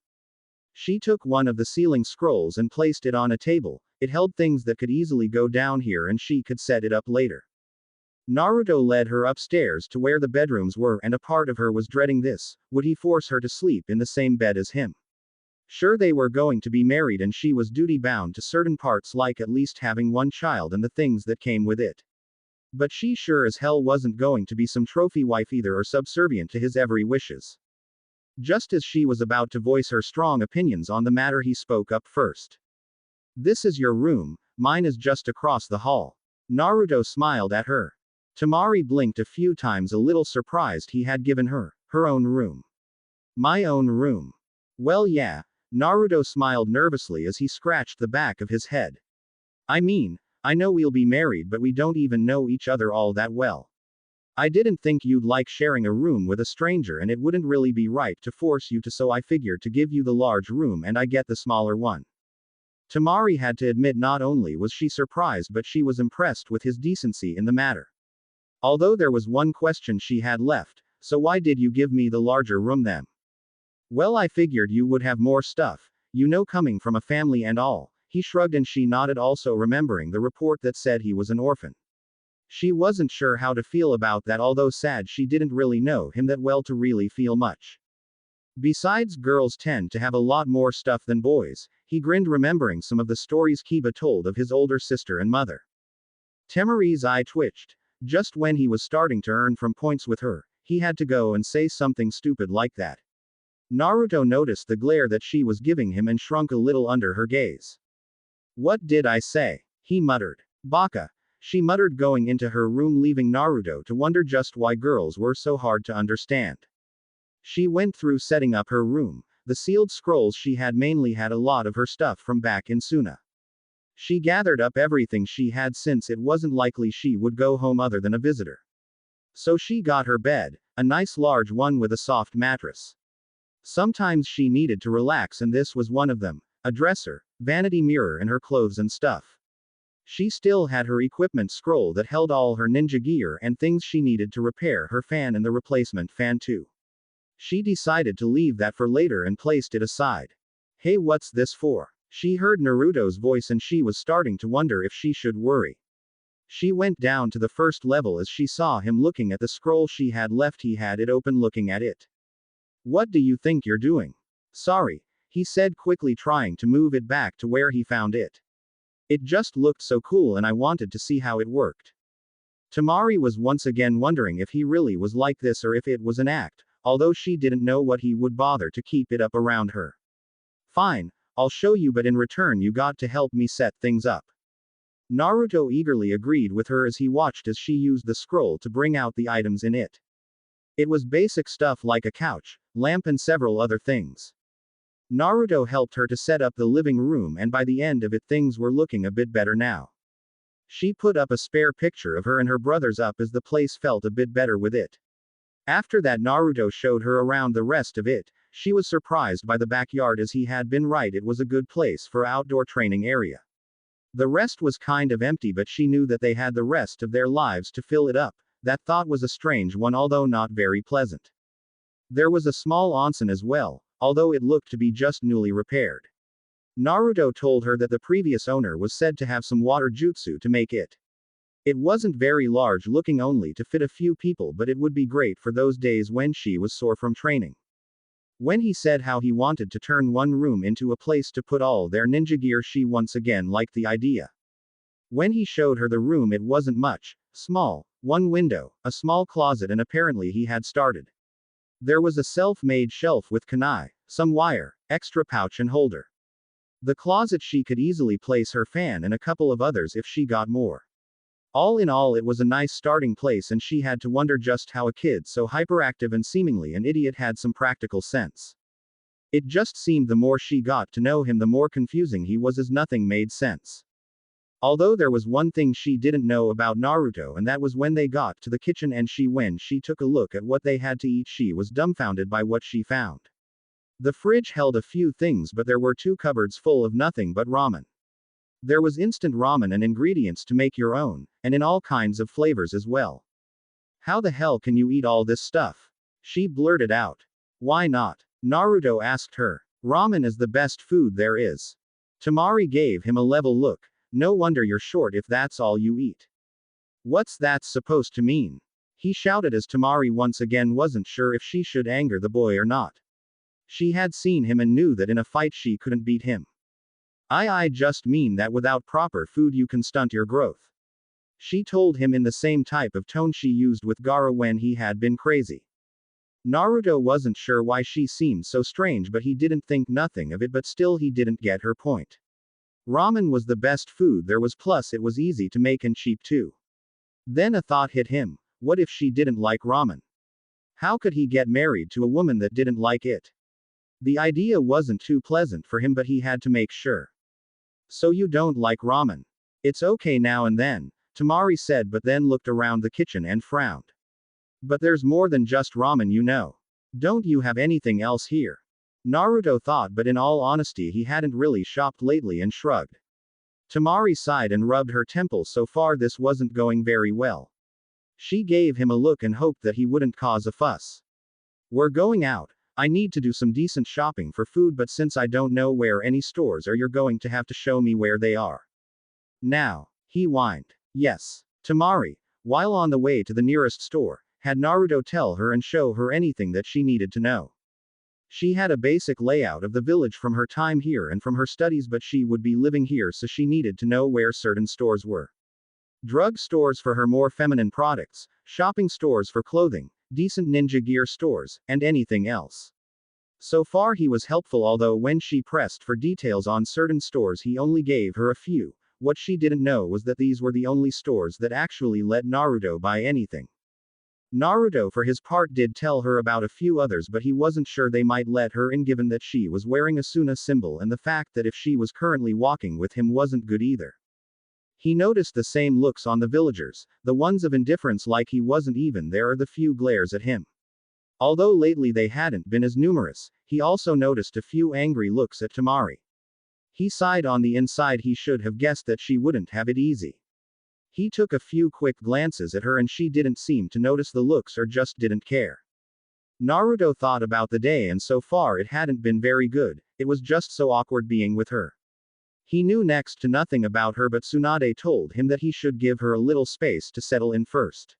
She took one of the ceiling scrolls and placed it on a table. It held things that could easily go down here and she could set it up later. Naruto led her upstairs to where the bedrooms were and a part of her was dreading this. Would he force her to sleep in the same bed as him? Sure, they were going to be married and she was duty bound to certain parts like at least having one child and the things that came with it. But she sure as hell wasn't going to be some trophy wife either or subservient to his every wishes. Just as she was about to voice her strong opinions on the matter, he spoke up first. "This is your room, mine is just across the hall." Naruto smiled at her. Tamari blinked a few times, a little surprised he had given her her own room. "My own room? Well, yeah." Naruto smiled nervously as he scratched the back of his head. "I mean, I know we'll be married, but we don't even know each other all that well. I didn't think you'd like sharing a room with a stranger and it wouldn't really be right to force you to, so I figured to give you the large room and I get the smaller one." Tamari had to admit not only was she surprised but she was impressed with his decency in the matter. Although there was one question she had left: "So why did you give me the larger room then?" "Well, I figured you would have more stuff, coming from a family and all." He shrugged and she nodded, also remembering the report that said he was an orphan. She wasn't sure how to feel about that, although sad she didn't really know him that well to really feel much. Besides, girls tend to have a lot more stuff than boys. He grinned, remembering some of the stories Kiba told of his older sister and mother. Temari's eye twitched. Just when he was starting to earn from points with her, he had to go and say something stupid like that. Naruto noticed the glare that she was giving him and shrunk a little under her gaze. "What did I say?" he muttered. "Baka." She muttered, going into her room, leaving Naruto to wonder just why girls were so hard to understand. She went through setting up her room. The sealed scrolls she had mainly had a lot of her stuff from back in Suna. She gathered up everything she had since it wasn't likely she would go home other than a visitor. So she got her bed, a nice large one with a soft mattress. Sometimes she needed to relax and this was one of them: a dresser, vanity mirror and her clothes and stuff. She still had her equipment scroll that held all her ninja gear and things she needed to repair her fan and the replacement fan too. She decided to leave that for later and placed it aside. "Hey, what's this for?" She heard Naruto's voice and she was starting to wonder if she should worry. She went down to the first level as she saw him looking at the scroll she had left. He had it open, looking at it. "What do you think you're doing?" "Sorry," he said quickly, trying to move it back to where he found it. "It just looked so cool and I wanted to see how it worked." Tamari was once again wondering if he really was like this or if it was an act, although she didn't know what he would bother to keep it up around her. "Fine, I'll show you, but in return you got to help me set things up." Naruto eagerly agreed with her as he watched as she used the scroll to bring out the items in it. It was basic stuff like a couch, lamp and several other things. Naruto helped her to set up the living room and by the end of it things were looking a bit better now. She put up a spare picture of her and her brothers up as the place felt a bit better with it. After that, Naruto showed her around the rest of it. She was surprised by the backyard, as he had been right, it was a good place for outdoor training area. The rest was kind of empty, but she knew that they had the rest of their lives to fill it up. That thought was a strange one, although not very pleasant. There was a small onsen as well, although it looked to be just newly repaired. Naruto told her that the previous owner was said to have some water jutsu to make it. It wasn't very large looking, only to fit a few people, but it would be great for those days when she was sore from training. When he said how he wanted to turn one room into a place to put all their ninja gear, she once again liked the idea. When he showed her the room, it wasn't much. Small, one window, a small closet, and apparently he had started. There was a self-made shelf with kunai, some wire, extra pouch and holder. The closet she could easily place her fan and a couple of others if she got more. All in all, it was a nice starting place, and she had to wonder just how a kid so hyperactive and seemingly an idiot had some practical sense. It just seemed the more she got to know him, the more confusing he was, as nothing made sense. Although there was one thing she didn't know about Naruto, and that was when they got to the kitchen and when she took a look at what they had to eat, she was dumbfounded by what she found. The fridge held a few things, but there were two cupboards full of nothing but ramen. There was instant ramen and ingredients to make your own, and in all kinds of flavors as well. How the hell can you eat all this stuff? She blurted out. Why not? Naruto asked her. Ramen is the best food there is. Tamari gave him a level look. No wonder you're short if that's all you eat. What's that supposed to mean? He shouted as Tamari once again wasn't sure if she should anger the boy or not. She had seen him and knew that in a fight she couldn't beat him. I just mean that without proper food you can stunt your growth. She told him in the same type of tone she used with Gaara when he had been crazy. Naruto wasn't sure why she seemed so strange, but he didn't think nothing of it, but still he didn't get her point. Ramen was the best food there was, plus it was easy to make and cheap too. Then a thought hit him. What if she didn't like ramen? How could he get married to a woman that didn't like it? The idea wasn't too pleasant for him, but he had to make sure. So you don't like ramen? It's okay now and then, Tamari said, but then looked around the kitchen and frowned. But there's more than just ramen, you know. Don't you have anything else here? Naruto thought, but in all honesty he hadn't really shopped lately and shrugged. Tamari sighed and rubbed her temples. So far this wasn't going very well. She gave him a look and hoped that he wouldn't cause a fuss. We're going out. I need to do some decent shopping for food, but since I don't know where any stores are, you're going to have to show me where they are. Now, he whined. Yes. Tamari, while on the way to the nearest store, had Naruto tell her and show her anything that she needed to know. She had a basic layout of the village from her time here and from her studies, but she would be living here, so she needed to know where certain stores were. Drug stores for her more feminine products, shopping stores for clothing, decent ninja gear stores, and anything else. So far he was helpful, although when she pressed for details on certain stores he only gave her a few. What she didn't know was that these were the only stores that actually let Naruto buy anything. Naruto for his part did tell her about a few others, but he wasn't sure they might let her in given that she was wearing a Suna symbol and the fact that if she was currently walking with him wasn't good either. He noticed the same looks on the villagers, the ones of indifference like he wasn't even there, or the few glares at him. Although lately they hadn't been as numerous, he also noticed a few angry looks at Tamari. He sighed on the inside. He should have guessed that she wouldn't have it easy. He took a few quick glances at her and she didn't seem to notice the looks or just didn't care. Naruto thought about the day and so far it hadn't been very good, it was just so awkward being with her. He knew next to nothing about her, but Tsunade told him that he should give her a little space to settle in first.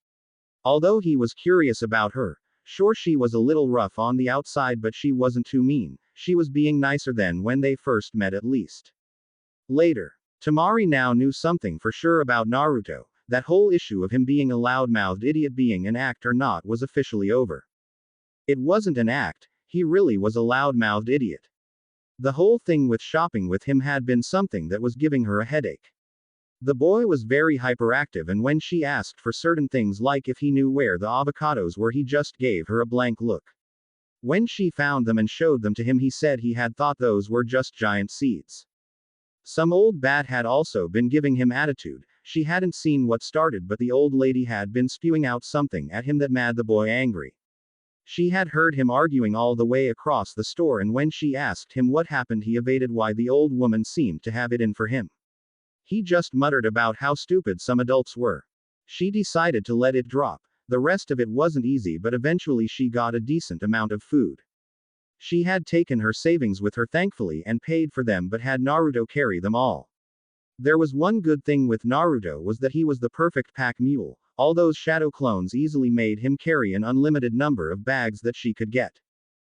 Although he was curious about her, sure she was a little rough on the outside, but she wasn't too mean, she was being nicer than when they first met at least. Later. Tamari now knew something for sure about Naruto. That whole issue of him being a loud-mouthed idiot being an act or not was officially over. It wasn't an act, he really was a loud-mouthed idiot. The whole thing with shopping with him had been something that was giving her a headache. The boy was very hyperactive, and when she asked for certain things like if he knew where the avocados were, he just gave her a blank look. When she found them and showed them to him, he said he had thought those were just giant seeds. Some old bat had also been giving him attitude. She hadn't seen what started, but the old lady had been spewing out something at him that made the boy angry. She had heard him arguing all the way across the store, and when she asked him what happened, he evaded why the old woman seemed to have it in for him. He just muttered about how stupid some adults were. She decided to let it drop. The rest of it wasn't easy, but eventually she got a decent amount of food. She had taken her savings with her thankfully and paid for them, but had Naruto carry them all. There was one good thing with Naruto, was that he was the perfect pack mule. All those shadow clones easily made him carry an unlimited number of bags that she could get.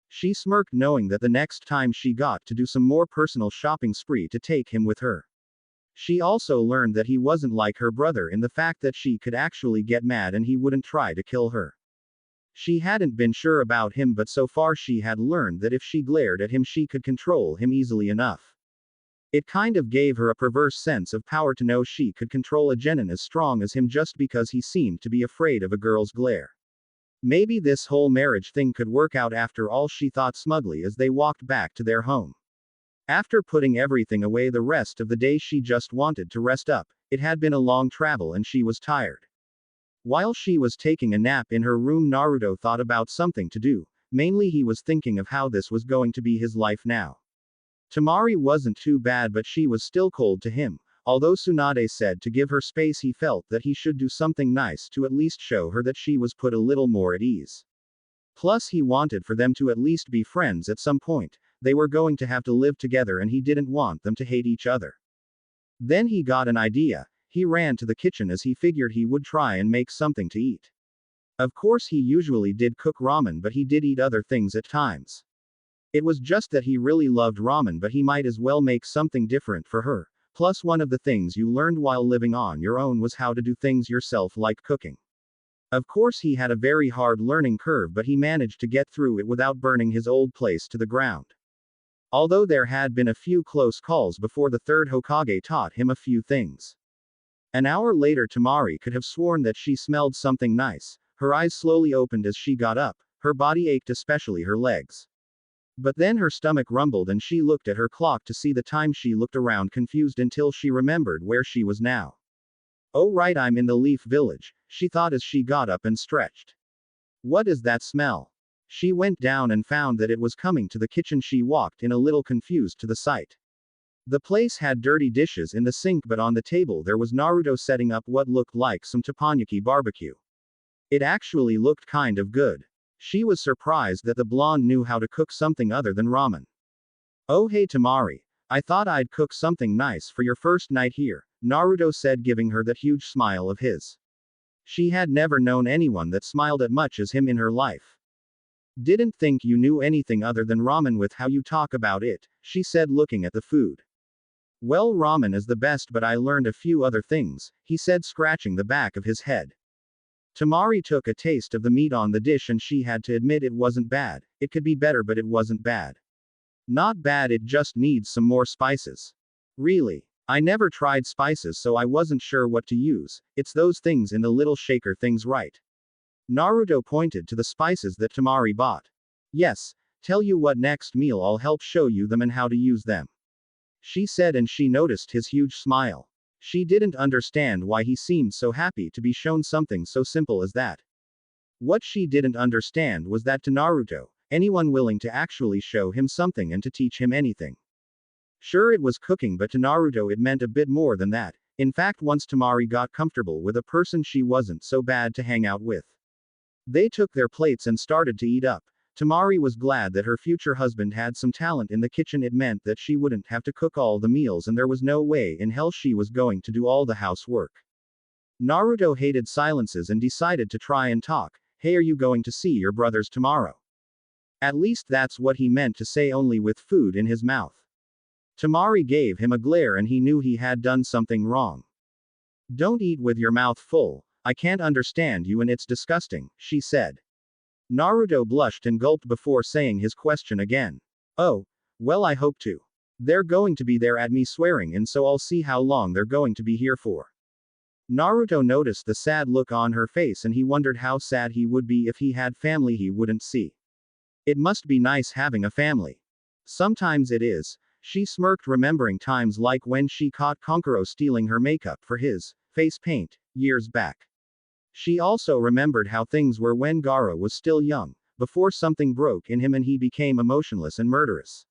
She smirked knowing that the next time she got to do some more personal shopping spree to take him with her. She also learned that he wasn't like her brother in the fact that she could actually get mad and he wouldn't try to kill her. She hadn't been sure about him, but so far she had learned that if she glared at him she could control him easily enough. It kind of gave her a perverse sense of power to know she could control a genin as strong as him just because he seemed to be afraid of a girl's glare. Maybe this whole marriage thing could work out after all, she thought smugly as they walked back to their home. After putting everything away the rest of the day, she just wanted to rest up. It had been a long travel and she was tired. While she was taking a nap in her room, Naruto thought about something to do. Mainly he was thinking of how this was going to be his life now. Tamari wasn't too bad, but she was still cold to him. Although Tsunade said to give her space, he felt that he should do something nice to at least show her that she was put a little more at ease. Plus he wanted for them to at least be friends at some point. They were going to have to live together and he didn't want them to hate each other. Then he got an idea. He ran to the kitchen as he figured he would try and make something to eat. Of course he usually did cook ramen, but he did eat other things at times. It was just that he really loved ramen, but he might as well make something different for her. Plus, one of the things you learned while living on your own was how to do things yourself, like cooking. Of course he had a very hard learning curve, but he managed to get through it without burning his old place to the ground. Although there had been a few close calls before, the third Hokage taught him a few things. An hour later, Tamari could have sworn that she smelled something nice. Her eyes slowly opened as she got up. Her body ached, especially her legs. But then her stomach rumbled and she looked at her clock to see the time. She looked around confused until she remembered where she was now. Oh right, I'm in the Leaf Village, she thought as she got up and stretched. What is that smell? She went down and found that it was coming to the kitchen. She walked in a little confused to the sight. The place had dirty dishes in the sink, but on the table there was Naruto setting up what looked like some teppanyaki barbecue. It actually looked kind of good. She was surprised that the blonde knew how to cook something other than ramen. Oh hey Tamari, I thought I'd cook something nice for your first night here, Naruto said, giving her that huge smile of his. She had never known anyone that smiled as much as him in her life. Didn't think you knew anything other than ramen with how you talk about it, she said, looking at the food. Well, ramen is the best, but I learned a few other things, he said, scratching the back of his head. Tamari took a taste of the meat on the dish and she had to admit it wasn't bad. It could be better, but it wasn't bad. Not bad, it just needs some more spices. Really? I never tried spices, so I wasn't sure what to use. It's those things in the little shaker things, right? Naruto pointed to the spices that Tamari bought. Yes, tell you what, next meal I'll help show you them and how to use them, she said, and she noticed his huge smile. She didn't understand why he seemed so happy to be shown something so simple as that. What she didn't understand was that to Naruto, anyone willing to actually show him something and to teach him anything. Sure, it was cooking, but to Naruto it meant a bit more than that. In fact, once Tamari got comfortable with a person, she wasn't so bad to hang out with. They took their plates and started to eat up. Tamari was glad that her future husband had some talent in the kitchen. It meant that she wouldn't have to cook all the meals, and there was no way in hell she was going to do all the housework. Naruto hated silences and decided to try and talk. Hey, are you going to see your brothers tomorrow? At least that's what he meant to say, only with food in his mouth. Tamari gave him a glare and he knew he had done something wrong. Don't eat with your mouth full. I can't understand you and it's disgusting, she said. Naruto blushed and gulped before saying his question again. Oh, well, I hope to. They're going to be there at me swearing, and so I'll see how long they're going to be here for. Naruto noticed the sad look on her face and he wondered how sad he would be if he had family he wouldn't see. It must be nice having a family. Sometimes it is. She smirked, remembering times like when she caught Konkuro stealing her makeup for his face paint years back. She also remembered how things were when Gaara was still young, before something broke in him and he became emotionless and murderous.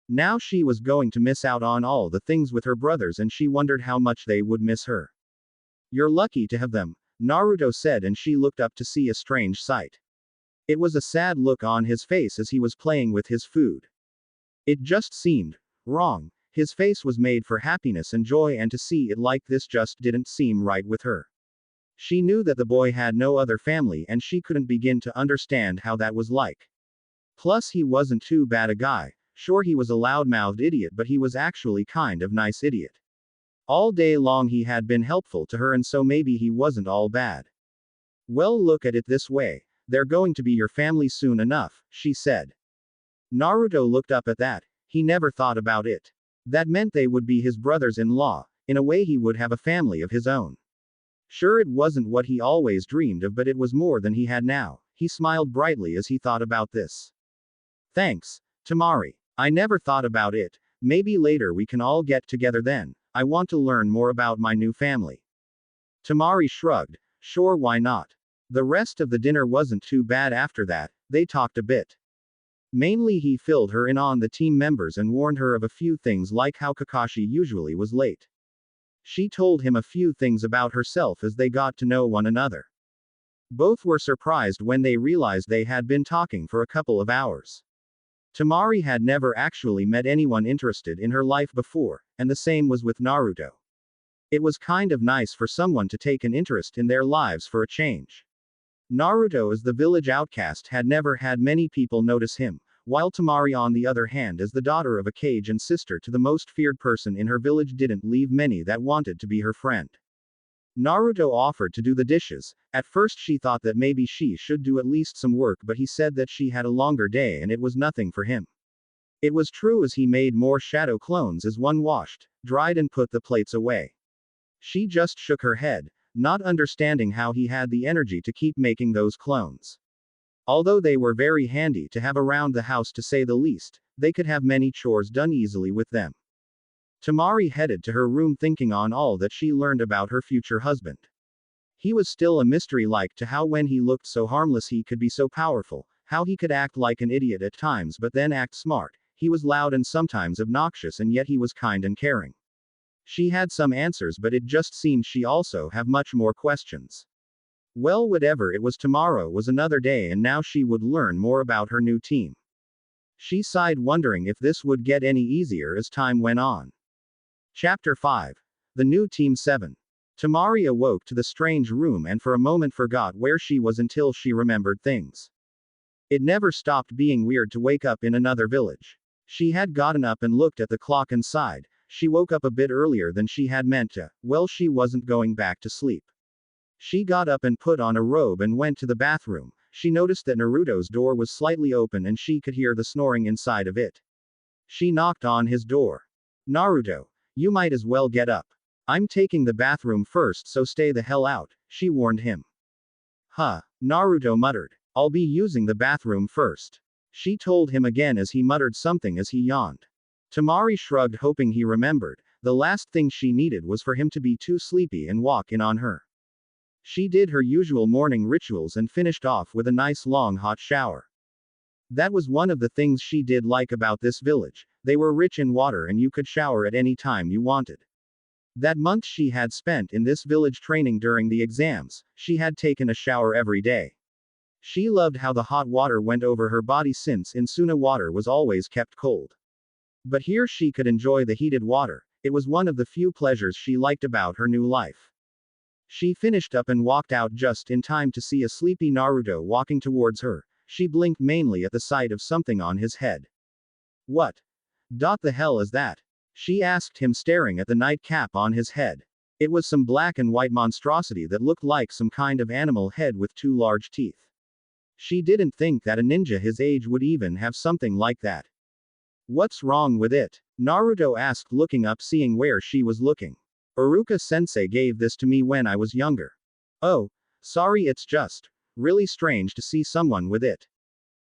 Now she was going to miss out on all the things with her brothers, and she wondered how much they would miss her. You're lucky to have them, Naruto said, and she looked up to see a strange sight. It was a sad look on his face as he was playing with his food. It just seemed wrong. His face was made for happiness and joy, and to see it like this just didn't seem right with her. She knew that the boy had no other family and she couldn't begin to understand how that was like. Plus, he wasn't too bad a guy. Sure, he was a loud-mouthed idiot, but he was actually kind of nice idiot. All day long he had been helpful to her, and so maybe he wasn't all bad. Well, look at it this way. They're going to be your family soon enough, she said. Naruto looked up at that. He never thought about it. That meant they would be his brothers-in-law. In a way, he would have a family of his own. Sure, it wasn't what he always dreamed of, but it was more than he had now. He smiled brightly as he thought about this. Thanks, Tamari. I never thought about it. Maybe later we can all get together then. I want to learn more about my new family. Tamari shrugged. Sure, why not? The rest of the dinner wasn't too bad after that. They talked a bit. Mainly he filled her in on the team members and warned her of a few things, like how Kakashi usually was late. She told him a few things about herself as they got to know one another. Both were surprised when they realized they had been talking for a couple of hours. Tamari had never actually met anyone interested in her life before, and the same was with Naruto. It was kind of nice for someone to take an interest in their lives for a change. Naruto, as the village outcast, had never had many people notice him, while Tamari, on the other hand, as the daughter of a cage and sister to the most feared person in her village, didn't leave many that wanted to be her friend. Naruto offered to do the dishes. At first she thought that maybe she should do at least some work, but he said that she had a longer day and it was nothing for him. It was true, as he made more shadow clones as one washed, dried and put the plates away. She just shook her head, not understanding how he had the energy to keep making those clones. Although they were very handy to have around the house, to say the least, they could have many chores done easily with them. Tamari headed to her room thinking on all that she learned about her future husband. He was still a mystery, like to how when he looked so harmless he could be so powerful, how he could act like an idiot at times but then act smart, he was loud and sometimes obnoxious and yet he was kind and caring. She had some answers, but it just seemed she also have much more questions. Well, whatever it was, tomorrow was another day and now she would learn more about her new team. She sighed, wondering if this would get any easier as time went on. Chapter 5. The New Team 7. Tamari awoke to the strange room and for a moment forgot where she was until she remembered things. It never stopped being weird to wake up in another village. She had gotten up and looked at the clock and sighed. She woke up a bit earlier than she had meant to. Well, she wasn't going back to sleep. She got up and put on a robe and went to the bathroom. She noticed that Naruto's door was slightly open and she could hear the snoring inside of it. She knocked on his door. Naruto, you might as well get up. I'm taking the bathroom first, so stay the hell out, she warned him. Huh, Naruto muttered. I'll be using the bathroom first. She told him again as he muttered something as he yawned. Tamari shrugged, hoping he remembered. The last thing she needed was for him to be too sleepy and walk in on her. She did her usual morning rituals and finished off with a nice long hot shower. That was one of the things she did like about this village. They were rich in water and you could shower at any time you wanted. That month she had spent in this village training during the exams, she had taken a shower every day. She loved how the hot water went over her body, since in Suna water was always kept cold. But here she could enjoy the heated water. It was one of the few pleasures she liked about her new life. She finished up and walked out just in time to see a sleepy Naruto walking towards her. She blinked mainly at the sight of something on his head. What the hell is that? She asked him, staring at the nightcap on his head. It was some black and white monstrosity that looked like some kind of animal head with two large teeth. She didn't think that a ninja his age would even have something like that. What's wrong with it? Naruto asked, looking up, seeing where she was looking. Iruka-sensei gave this to me when I was younger. Oh, sorry, it's just really strange to see someone with it,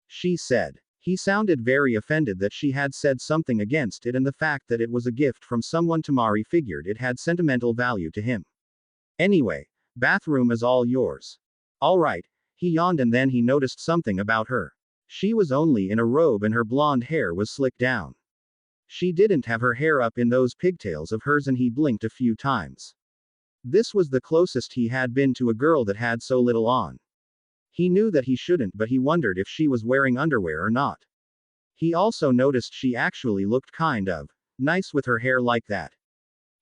she said. He sounded very offended that she had said something against it, and the fact that it was a gift from someone Tamari figured it had sentimental value to him. Anyway, bathroom is all yours. Alright, he yawned, and then he noticed something about her. She was only in a robe and her blonde hair was slicked down. She didn't have her hair up in those pigtails of hers, and he blinked a few times. This was the closest he had been to a girl that had so little on. He knew that he shouldn't, but he wondered if she was wearing underwear or not. He also noticed she actually looked kind of nice with her hair like that.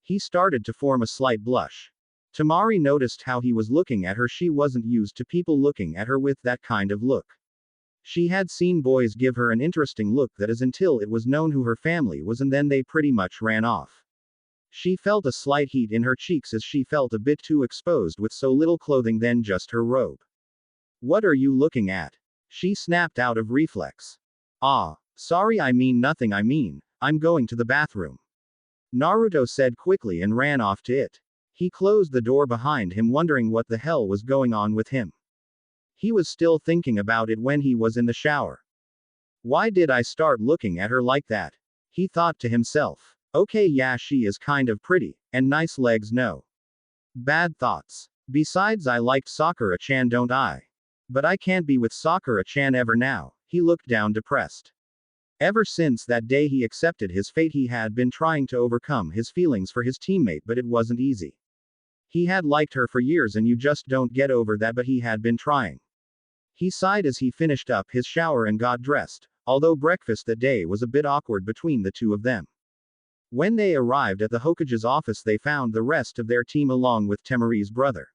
He started to form a slight blush. Tamari noticed how he was looking at her. She wasn't used to people looking at her with that kind of look. She had seen boys give her an interesting look, that is, until it was known who her family was, and then they pretty much ran off. She felt a slight heat in her cheeks as she felt a bit too exposed with so little clothing than just her robe. What are you looking at? She snapped out of reflex. Ah, sorry, I mean nothing, I'm going to the bathroom. Naruto said quickly and ran off to it. He closed the door behind him, wondering what the hell was going on with him. He was still thinking about it when he was in the shower. Why did I start looking at her like that? He thought to himself. Okay, yeah, she is kind of pretty, and nice legs, no bad thoughts. Besides, I liked Sakura-chan, don't I? But I can't be with Sakura-chan ever now. He looked down, depressed. Ever since that day he accepted his fate, he had been trying to overcome his feelings for his teammate, but it wasn't easy. He had liked her for years and you just don't get over that, but he had been trying. He sighed as he finished up his shower and got dressed, although breakfast that day was a bit awkward between the two of them. When they arrived at the Hokage's office, they found the rest of their team along with Temari's brother.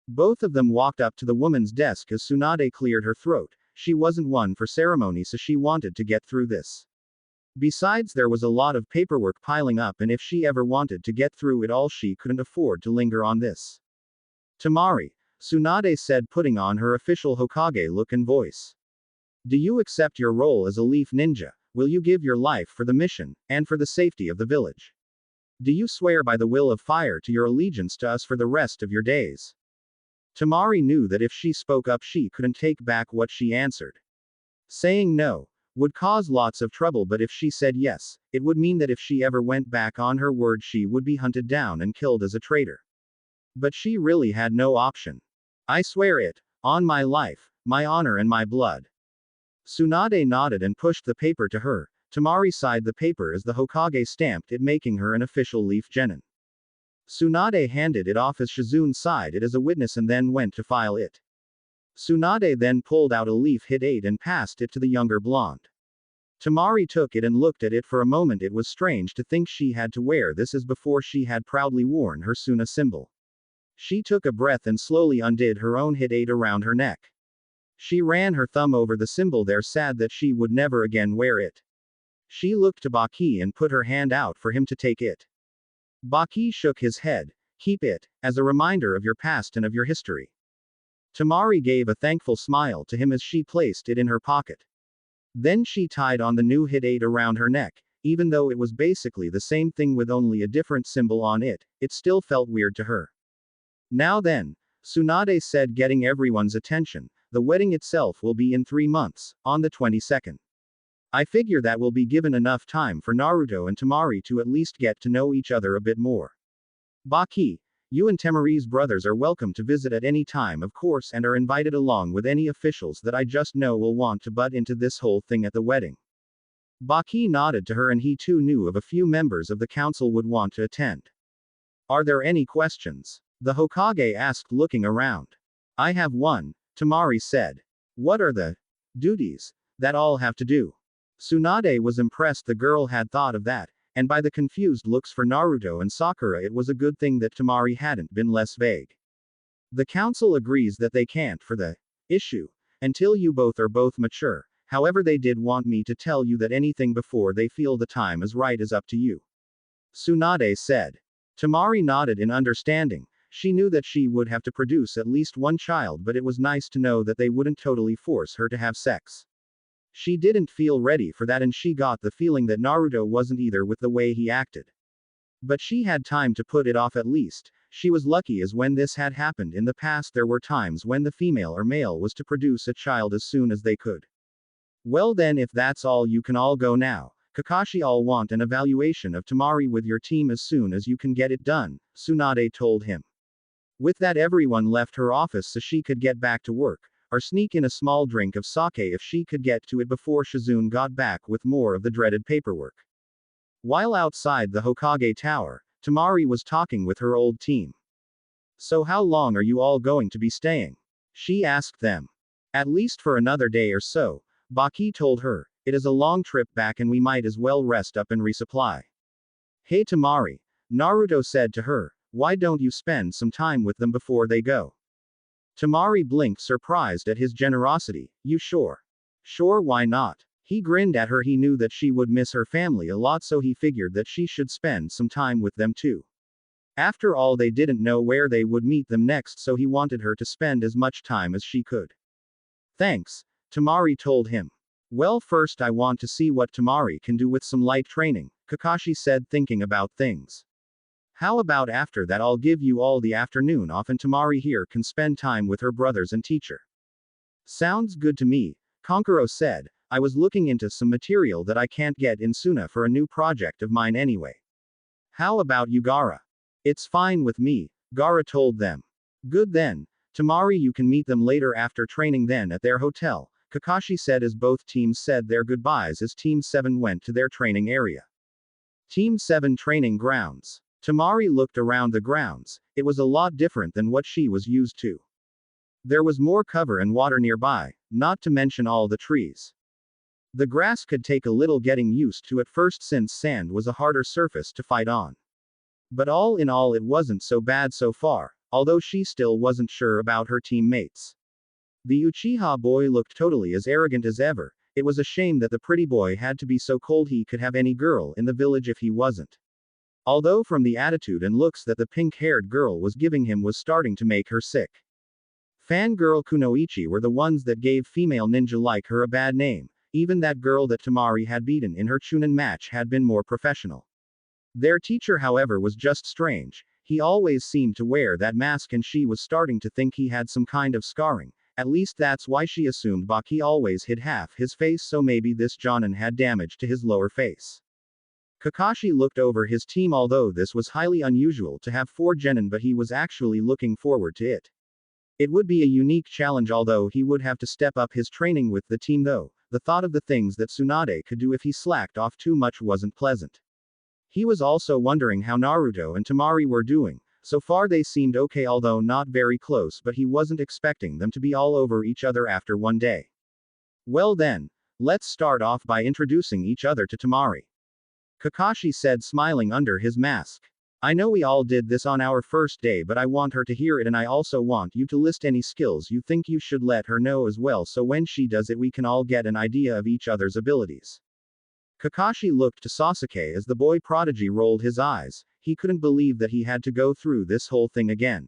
Both of them walked up to the woman's desk as Tsunade cleared her throat. She wasn't one for ceremony, so she wanted to get through this. Besides, there was a lot of paperwork piling up, and if she ever wanted to get through it all, she couldn't afford to linger on this. Temari, Tsunade said, putting on her official Hokage look and voice. Do you accept your role as a leaf ninja? Will you give your life for the mission, and for the safety of the village? Do you swear by the will of fire to your allegiance to us for the rest of your days? Temari knew that if she spoke up, she couldn't take back what she answered. Saying no would cause lots of trouble, but if she said yes, it would mean that if she ever went back on her word, she would be hunted down and killed as a traitor. But she really had no option. I swear it, on my life, my honor and my blood. Tsunade nodded and pushed the paper to her. Temari signed the paper as the Hokage stamped it, making her an official leaf genin. Tsunade handed it off as Shizune signed it as a witness and then went to file it. Tsunade then pulled out a leaf hit 8 and passed it to the younger blonde. Temari took it and looked at it for a moment. It was strange to think she had to wear this, as before she had proudly worn her Suna symbol. She took a breath and slowly undid her own hit 8 around her neck. She ran her thumb over the symbol there, sad that she would never again wear it. She looked to Baki and put her hand out for him to take it. Baki shook his head. Keep it, as a reminder of your past and of your history. Temari gave a thankful smile to him as she placed it in her pocket. Then she tied on the new hit 8 around her neck. Even though it was basically the same thing with only a different symbol on it, it still felt weird to her. Now then, Tsunade said, getting everyone's attention, the wedding itself will be in 3 months, on the 22nd. I figure that will be given enough time for Naruto and Temari to at least get to know each other a bit more. Baki, you and Temari's brothers are welcome to visit at any time, of course, and are invited along with any officials that I just know will want to butt into this whole thing at the wedding. Baki nodded to her, and he too knew of a few members of the council would want to attend. Are there any questions? The Hokage asked, looking around. I have one, Temari said. What are the duties that all have to do? Tsunade was impressed the girl had thought of that, and by the confused looks for Naruto and Sakura, it was a good thing that Temari hadn't been less vague. The council agrees that they can't for the issue until you both are both mature. However, they did want me to tell you that anything before they feel the time is right is up to you. Tsunade said. Temari nodded in understanding. She knew that she would have to produce at least one child, but it was nice to know that they wouldn't totally force her to have sex. She didn't feel ready for that, and she got the feeling that Naruto wasn't either with the way he acted. But she had time to put it off at least. She was lucky, as when this had happened in the past, there were times when the female or male was to produce a child as soon as they could. Well then, if that's all, you can all go now. Kakashi, I'll want an evaluation of Temari with your team as soon as you can get it done, Tsunade told him. With that, everyone left her office so she could get back to work, or sneak in a small drink of sake if she could get to it before Shizune got back with more of the dreaded paperwork. While outside the Hokage Tower, Temari was talking with her old team. So how long are you all going to be staying? She asked them. At least for another day or so, Baki told her. It is a long trip back and we might as well rest up and resupply. Hey Temari, Naruto said to her, why don't you spend some time with them before they go? Temari blinked, surprised at his generosity. You sure? Sure, why not? He grinned at her. He knew that she would miss her family a lot, so he figured that she should spend some time with them too. After all, they didn't know where they would meet them next, so he wanted her to spend as much time as she could. Thanks, Temari told him. Well, first I want to see what Temari can do with some light training, Kakashi said, thinking about things. How about after that I'll give you all the afternoon off and Temari here can spend time with her brothers and teacher. Sounds good to me, Konkuro said. I was looking into some material that I can't get in Suna for a new project of mine anyway. How about you, Gaara? It's fine with me, Gaara told them. Good then, Temari, you can meet them later after training then at their hotel, Kakashi said as both teams said their goodbyes as Team 7 went to their training area. Team 7 training grounds. Tamari looked around the grounds. It was a lot different than what she was used to. There was more cover and water nearby, not to mention all the trees. The grass could take a little getting used to at first since sand was a harder surface to fight on. But all in all it wasn't so bad so far, although she still wasn't sure about her teammates. The Uchiha boy looked totally as arrogant as ever. It was a shame that the pretty boy had to be so cold he could have any girl in the village if he wasn't. Although from the attitude and looks that the pink-haired girl was giving him was starting to make her sick. Fangirl Kunoichi were the ones that gave female ninja like her a bad name. Even that girl that Tamari had beaten in her Chunin match had been more professional. Their teacher however was just strange. He always seemed to wear that mask and she was starting to think he had some kind of scarring. At least that's why she assumed Baki always hid half his face, so maybe this Jonin had damage to his lower face. Kakashi looked over his team. Although this was highly unusual to have 4 genin, but he was actually looking forward to it. It would be a unique challenge, although he would have to step up his training with the team though. The thought of the things that Tsunade could do if he slacked off too much wasn't pleasant. He was also wondering how Naruto and Tamari were doing. So far they seemed okay, although not very close, but he wasn't expecting them to be all over each other after one day. Well then, let's start off by introducing each other to Tamari. Kakashi said, smiling under his mask. I know we all did this on our first day, but I want her to hear it, and I also want you to list any skills you think you should let her know as well, so when she does it we can all get an idea of each other's abilities. Kakashi looked to Sasuke as the boy prodigy rolled his eyes. He couldn't believe that he had to go through this whole thing again.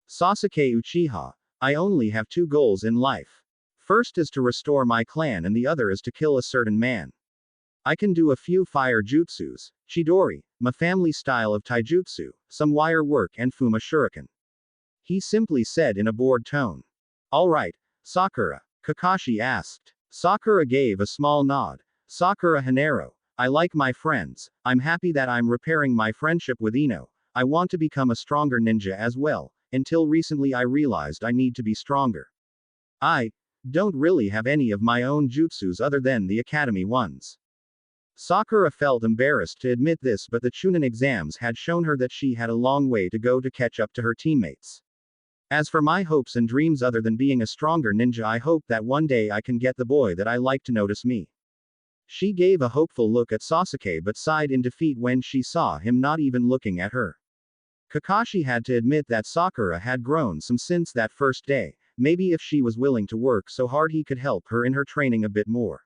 Sasuke Uchiha. I only have 2 goals in life. First is to restore my clan and the other is to kill a certain man. I can do a few fire jutsus, Chidori, my family style of taijutsu, some wire work and Fuma shuriken. He simply said in a bored tone. Alright, Sakura, Kakashi asked. Sakura gave a small nod. Sakura Hanero. I like my friends. I'm happy that I'm repairing my friendship with Ino. I want to become a stronger ninja as well. Until recently I realized I need to be stronger. I don't really have any of my own jutsus other than the academy ones. Sakura felt embarrassed to admit this, but the Chunin exams had shown her that she had a long way to go to catch up to her teammates. As for my hopes and dreams other than being a stronger ninja, I hope that one day I can get the boy that I like to notice me. She gave a hopeful look at Sasuke but sighed in defeat when she saw him not even looking at her. Kakashi had to admit that Sakura had grown some since that first day. Maybe if she was willing to work so hard he could help her in her training a bit more.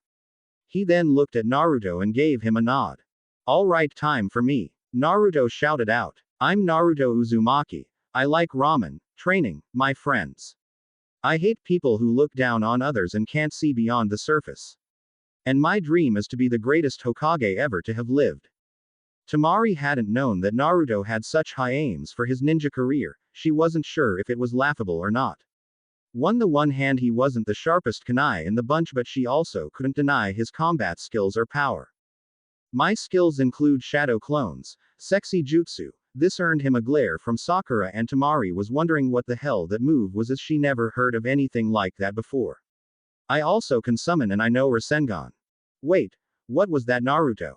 He then looked at Naruto and gave him a nod. Alright, time for me. Naruto shouted out. I'm Naruto Uzumaki. I like ramen, training, my friends. I hate people who look down on others and can't see beyond the surface. And my dream is to be the greatest Hokage ever to have lived. Tamari hadn't known that Naruto had such high aims for his ninja career. She wasn't sure if it was laughable or not. On the one hand, he wasn't the sharpest kunai in the bunch, but she also couldn't deny his combat skills or power. My skills include shadow clones, sexy jutsu. This earned him a glare from Sakura, and Tamari was wondering what the hell that move was, as she never heard of anything like that before. I also can summon and I know Rasengan. Wait, what was that, Naruto?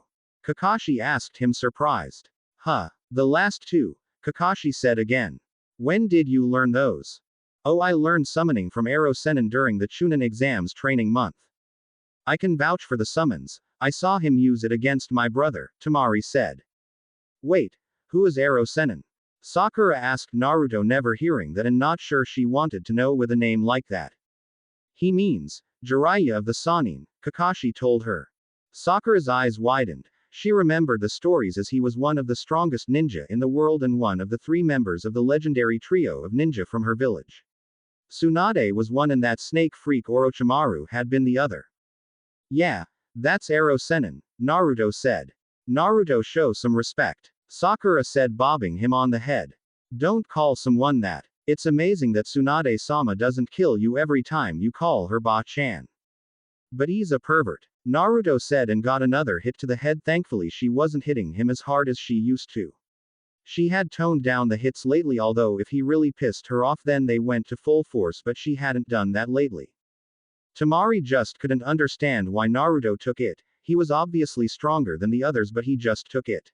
Kakashi asked him, surprised. Huh, the last 2, Kakashi said again. When did you learn those? Oh, I learned summoning from Ero Sennin during the Chunin exams training month. I can vouch for the summons. I saw him use it against my brother, Tamari said. Wait, who is Ero Sennin? Sakura asked Naruto, never hearing that and not sure she wanted to know with a name like that. He means Jiraiya of the Sannin, Kakashi told her. Sakura's eyes widened. She remembered the stories, as he was one of the strongest ninja in the world and one of the 3 members of the legendary trio of ninja from her village. Tsunade was one and that snake freak Orochimaru had been the other. Yeah, that's Ero Sennin, Naruto said. Naruto, show some respect. Sakura said, bobbing him on the head. Don't call someone that. It's amazing that Tsunade-sama doesn't kill you every time you call her Ba-chan. But he's a pervert, Naruto said and got another hit to the head. Thankfully she wasn't hitting him as hard as she used to. She had toned down the hits lately, although if he really pissed her off then they went to full force, but she hadn't done that lately. Tamari just couldn't understand why Naruto took it. He was obviously stronger than the others, but he just took it.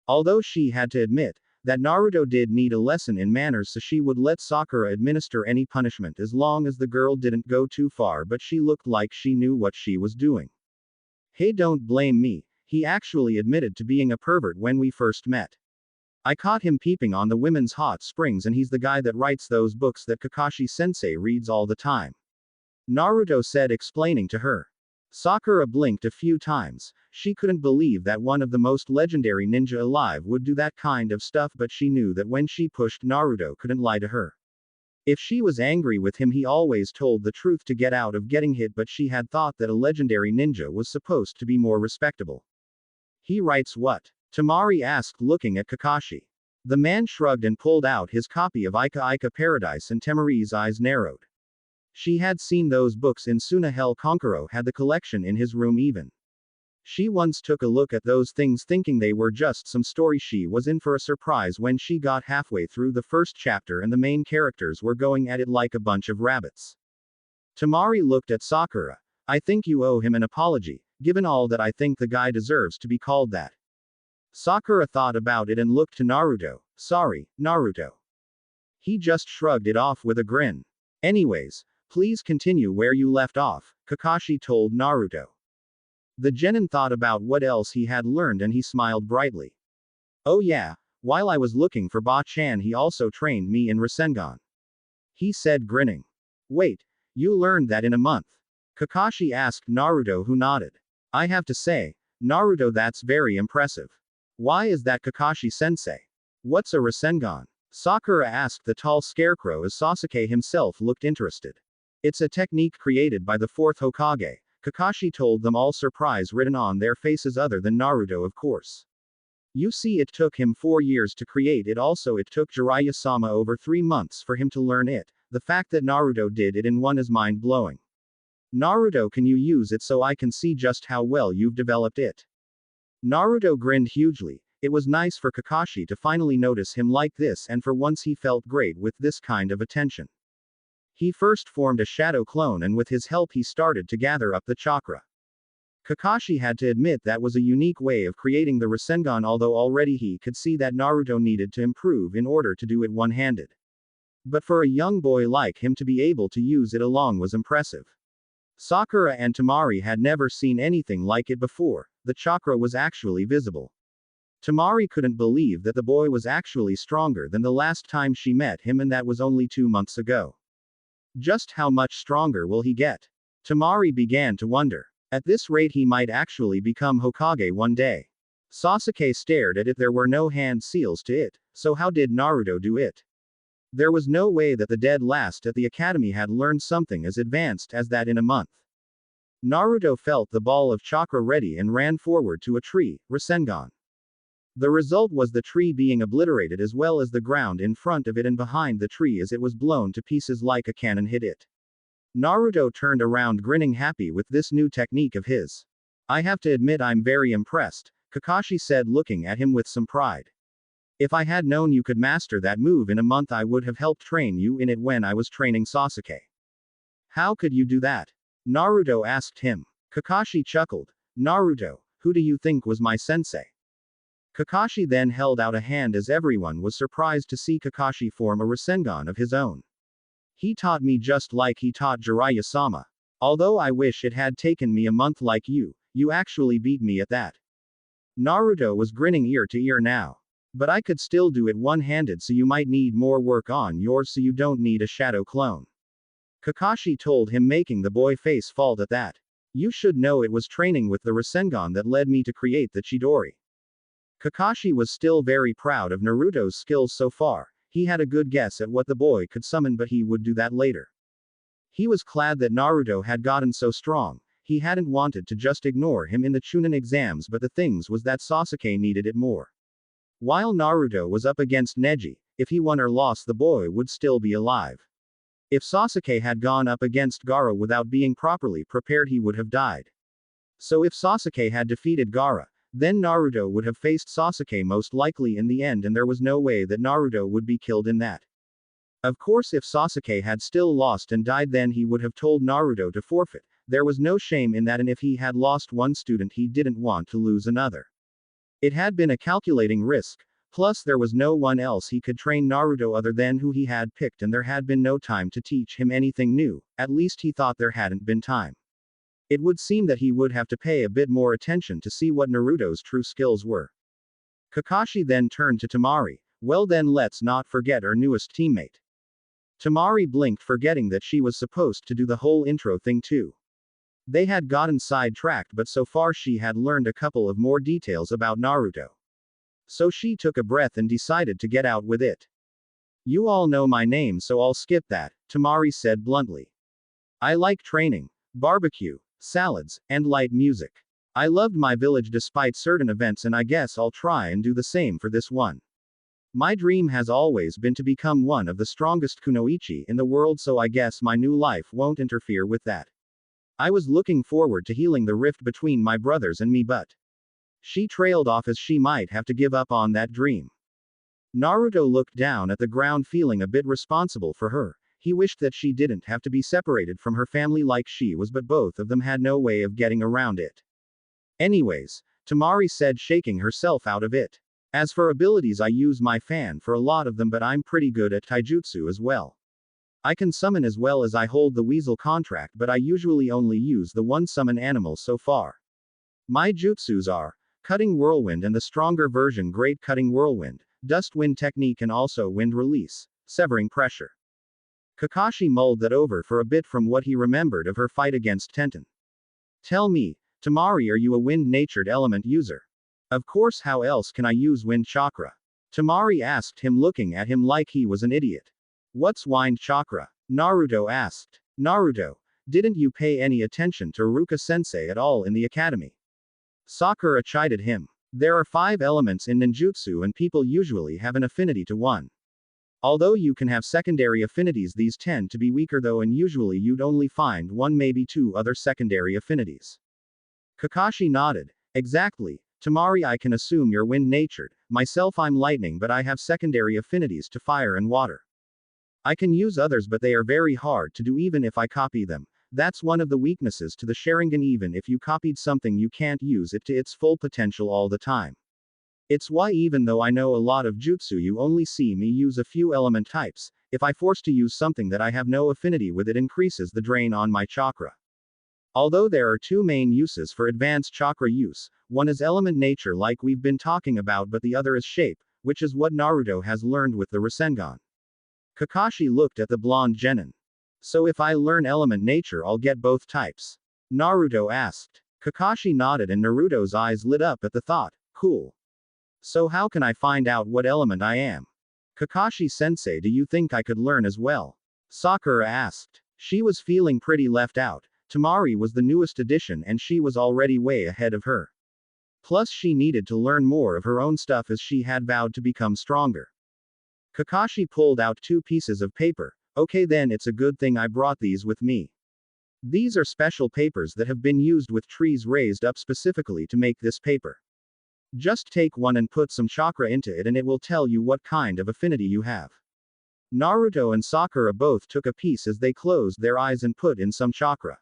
Although she had to admit that Naruto did need a lesson in manners, so she would let Sakura administer any punishment as long as the girl didn't go too far, but she looked like she knew what she was doing. Hey, don't blame me. He actually admitted to being a pervert when we first met. I caught him peeping on the women's hot springs, and he's the guy that writes those books that Kakashi-sensei reads all the time. Naruto said, explaining to her. Sakura blinked a few times. She couldn't believe that one of the most legendary ninja alive would do that kind of stuff, but she knew that when she pushed, Naruto couldn't lie to her. If she was angry with him, he always told the truth to get out of getting hit, but she had thought that a legendary ninja was supposed to be more respectable. He writes what? Tamari asked, looking at Kakashi. The man shrugged and pulled out his copy of Ika Ika Paradise, and Tamari's eyes narrowed. She had seen those books in Suna Hell. Konkuro had the collection in his room even. She once took a look at those things thinking they were just some story. She was in for a surprise when she got halfway through the first chapter and the main characters were going at it like a bunch of rabbits. Tamari looked at Sakura. I think you owe him an apology, given all that. I think the guy deserves to be called that. Sakura thought about it and looked to Naruto. Sorry, Naruto. He just shrugged it off with a grin. Anyways, please continue where you left off, Kakashi told Naruto. The genin thought about what else he had learned and he smiled brightly. Oh yeah, while I was looking for Ba-chan, he also trained me in Rasengan. He said, grinning. Wait, you learned that in a month? Kakashi asked Naruto, who nodded. I have to say, Naruto, that's very impressive. Why is that, Kakashi-sensei? What's a Rasengan? Sakura asked the tall scarecrow as Sasuke himself looked interested. It's a technique created by the fourth Hokage, Kakashi told them, all surprise written on their faces other than Naruto, of course. You see, it took him 4 years to create it. Also, it took Jiraiya-sama over 3 months for him to learn it. The fact that Naruto did it in 1 is mind-blowing. Naruto, can you use it so I can see just how well you've developed it? Naruto grinned hugely. It was nice for Kakashi to finally notice him like this, and for once he felt great with this kind of attention. He first formed a shadow clone, and with his help he started to gather up the chakra. Kakashi had to admit that was a unique way of creating the Rasengan, although already he could see that Naruto needed to improve in order to do it one-handed. But for a young boy like him to be able to use it alone was impressive. Sakura and Tamari had never seen anything like it before. The chakra was actually visible. Tamari couldn't believe that the boy was actually stronger than the last time she met him, and that was only 2 months ago. Just how much stronger will he get? Tamari began to wonder. At this rate, he might actually become Hokage one day. Sasuke stared at it. There were no hand seals to it, so how did Naruto do it? There was no way that the dead last at the academy had learned something as advanced as that in a month. Naruto felt the ball of chakra ready and ran forward to a tree, Rasengan. The result was the tree being obliterated, as well as the ground in front of it and behind the tree, as it was blown to pieces like a cannon hit it. Naruto turned around grinning, happy with this new technique of his. I have to admit I'm very impressed, Kakashi said, looking at him with some pride. If I had known you could master that move in a month, I would have helped train you in it when I was training Sasuke. How could you do that? Naruto asked him. Kakashi chuckled. Naruto, who do you think was my sensei? Kakashi then held out a hand as everyone was surprised to see Kakashi form a Rasengan of his own. He taught me just like he taught Jiraiya-sama. Although I wish it had taken me a month like you actually beat me at that. Naruto was grinning ear to ear now. But I could still do it one-handed, so you might need more work on yours, so you don't need a shadow clone. Kakashi told him, making the boy face fall at that. You should know it was training with the Rasengan that led me to create the Chidori. Kakashi was still very proud of Naruto's skills so far. He had a good guess at what the boy could summon, but he would do that later. He was glad that Naruto had gotten so strong. He hadn't wanted to just ignore him in the Chunin exams, but the things was that Sasuke needed it more. While Naruto was up against Neji, if he won or lost, the boy would still be alive. If Sasuke had gone up against Gaara without being properly prepared, he would have died. So if Sasuke had defeated Gaara, then Naruto would have faced Sasuke most likely in the end, and there was no way that Naruto would be killed in that. Of course, if Sasuke had still lost and died, then he would have told Naruto to forfeit. There was no shame in that, and if he had lost one student, he didn't want to lose another. It had been a calculating risk. Plus, there was no one else he could train Naruto other than who he had picked, and there had been no time to teach him anything new. At least he thought there hadn't been time. It would seem that he would have to pay a bit more attention to see what Naruto's true skills were. Kakashi then turned to Temari. Well then, let's not forget our newest teammate. Temari blinked, forgetting that she was supposed to do the whole intro thing too. They had gotten sidetracked, but so far she had learned a couple of more details about Naruto. So she took a breath and decided to get out with it. You all know my name, so I'll skip that, Temari said bluntly. I like training, barbecue, salads, and light music. I loved my village despite certain events, and I guess I'll try and do the same for this one. My dream has always been to become one of the strongest kunoichi in the world, so I guess my new life won't interfere with that. I was looking forward to healing the rift between my brothers and me, but she trailed off as she might have to give up on that dream. Naruto looked down at the ground, feeling a bit responsible for her. He wished that she didn't have to be separated from her family like she was, but both of them had no way of getting around it. Anyways, Temari said, shaking herself out of it. As for abilities, I use my fan for a lot of them, but I'm pretty good at taijutsu as well. I can summon as well as I hold the weasel contract, but I usually only use the one summon animal so far. My jutsus are Cutting Whirlwind and the stronger version Great Cutting Whirlwind, Dust Wind Technique, and also Wind Release, Severing Pressure. Kakashi mulled that over for a bit from what he remembered of her fight against Tenten. Tell me, Temari, are you a wind-natured element user? Of course, how else can I use wind chakra? Temari asked him, looking at him like he was an idiot. What's wind chakra? Naruto asked. Naruto, didn't you pay any attention to Iruka-sensei at all in the academy? Sakura chided him. There are 5 elements in ninjutsu and people usually have an affinity to one. Although you can have secondary affinities, these tend to be weaker though, and usually you'd only find 1, maybe 2 other secondary affinities. Kakashi nodded. Exactly, Temari, I can assume you're wind-natured. Myself, I'm lightning, but I have secondary affinities to fire and water. I can use others, but they are very hard to do even if I copy them. That's one of the weaknesses to the Sharingan. Even if you copied something, you can't use it to its full potential all the time. It's why even though I know a lot of jutsu, you only see me use a few element types. If I force to use something that I have no affinity with, it increases the drain on my chakra. Although there are 2 main uses for advanced chakra use, one is element nature like we've been talking about, but the other is shape, which is what Naruto has learned with the Rasengan. Kakashi looked at the blonde genin. So if I learn element nature, I'll get both types? Naruto asked. Kakashi nodded and Naruto's eyes lit up at the thought. Cool. So how can I find out what element I am? Kakashi-sensei, do you think I could learn as well? Sakura asked. She was feeling pretty left out. Temari was the newest addition and she was already way ahead of her. Plus she needed to learn more of her own stuff as she had vowed to become stronger. Kakashi pulled out 2 pieces of paper. Okay then, it's a good thing I brought these with me. These are special papers that have been used with trees raised up specifically to make this paper. Just take one and put some chakra into it and it will tell you what kind of affinity you have. Naruto and Sakura both took a piece as they closed their eyes and put in some chakra.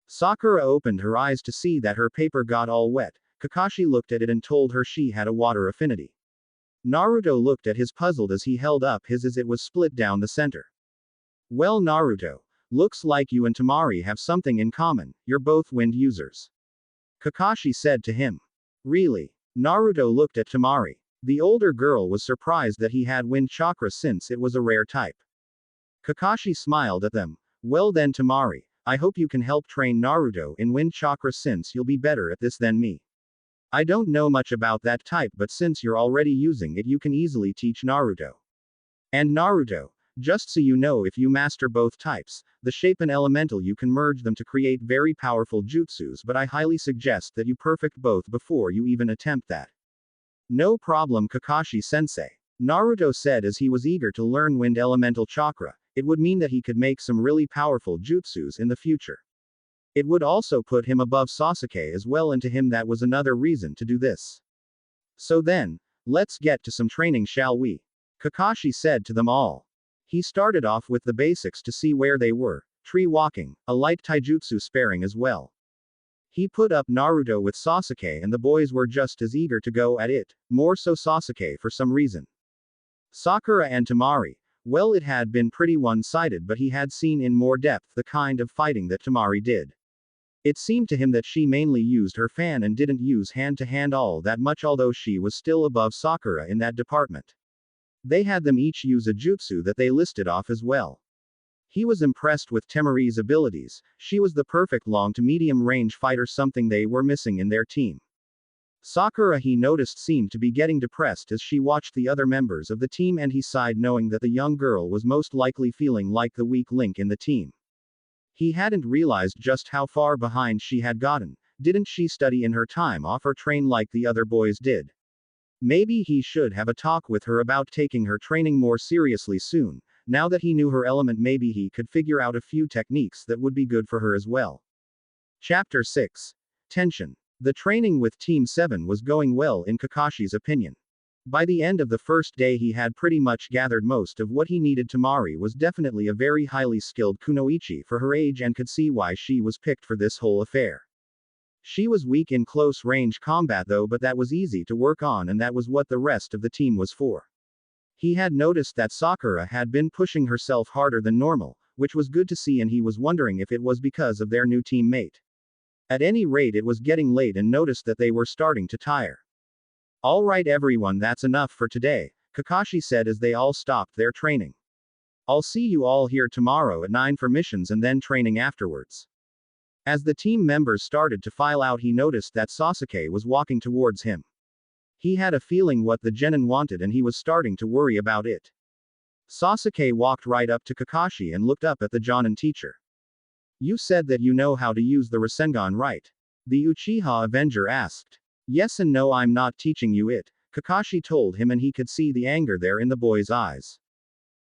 Sakura opened her eyes to see that her paper got all wet. Kakashi looked at it and told her she had a water affinity. Naruto looked at his puzzled as he held up his as it was split down the center. Well, Naruto, looks like you and Temari have something in common, you're both wind users. Kakashi said to him. Really? Naruto looked at Temari. The older girl was surprised that he had wind chakra since it was a rare type. Kakashi smiled at them. Well then, Temari, I hope you can help train Naruto in wind chakra since you'll be better at this than me. I don't know much about that type, but since you're already using it, you can easily teach Naruto. And Naruto, just so you know, if you master both types, the shape and elemental, you can merge them to create very powerful jutsus, but I highly suggest that you perfect both before you even attempt that. No problem, Kakashi-sensei. Naruto said as he was eager to learn wind elemental chakra. It would mean that he could make some really powerful jutsus in the future. It would also put him above Sasuke as well, and to him that was another reason to do this. So then, let's get to some training, shall we? Kakashi said to them all. He started off with the basics to see where they were, tree walking, a light taijutsu sparing as well. He put up Naruto with Sasuke and the boys were just as eager to go at it, more so Sasuke for some reason. Sakura and Temari, well, it had been pretty one-sided, but he had seen in more depth the kind of fighting that Temari did. It seemed to him that she mainly used her fan and didn't use hand-to-hand all that much, although she was still above Sakura in that department. They had them each use a jutsu that they listed off as well. He was impressed with Temari's abilities. She was the perfect long to medium range fighter, something they were missing in their team. Sakura, he noticed, seemed to be getting depressed as she watched the other members of the team, and he sighed knowing that the young girl was most likely feeling like the weak link in the team. He hadn't realized just how far behind she had gotten. Didn't she study in her time off or train like the other boys did? Maybe he should have a talk with her about taking her training more seriously soon. Now that he knew her element, maybe he could figure out a few techniques that would be good for her as well. Chapter 6. Tension. The training with Team 7 was going well in Kakashi's opinion. By the end of the first day he had pretty much gathered most of what he needed. Temari was definitely a very highly skilled kunoichi for her age and could see why she was picked for this whole affair. She was weak in close range combat though, but that was easy to work on and that was what the rest of the team was for. He had noticed that Sakura had been pushing herself harder than normal, which was good to see, and he was wondering if it was because of their new teammate. At any rate, it was getting late and noticed that they were starting to tire. "Alright everyone, that's enough for today," Kakashi said as they all stopped their training. "I'll see you all here tomorrow at 9 for missions and then training afterwards." As the team members started to file out, he noticed that Sasuke was walking towards him. He had a feeling what the genin wanted and he was starting to worry about it. Sasuke walked right up to Kakashi and looked up at the Jonin teacher. "You said that you know how to use the Rasengan, right?" The Uchiha Avenger asked. "Yes and no, I'm not teaching you it," Kakashi told him, and he could see the anger there in the boy's eyes.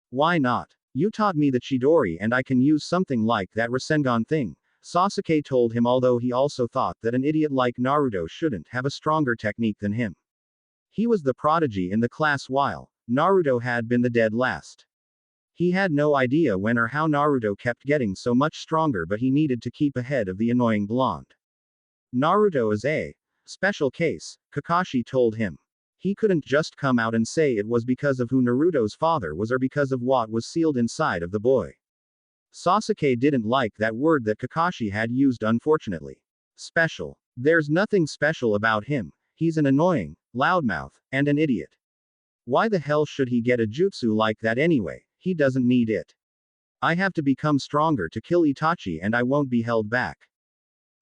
"Why not? You taught me the Chidori and I can use something like that Rasengan thing," Sasuke told him, although he also thought that an idiot like Naruto shouldn't have a stronger technique than him. He was the prodigy in the class while Naruto had been the dead last. He had no idea when or how Naruto kept getting so much stronger, but he needed to keep ahead of the annoying blonde. "Naruto is a special case," Kakashi told him. He couldn't just come out and say it was because of who Naruto's father was or because of what was sealed inside of the boy. Sasuke didn't like that word that Kakashi had used, unfortunately. Special. There's nothing special about him. He's an annoying loudmouth and an idiot. Why the hell should he get a jutsu like that anyway? He doesn't need it. I have to become stronger to kill Itachi and I won't be held back.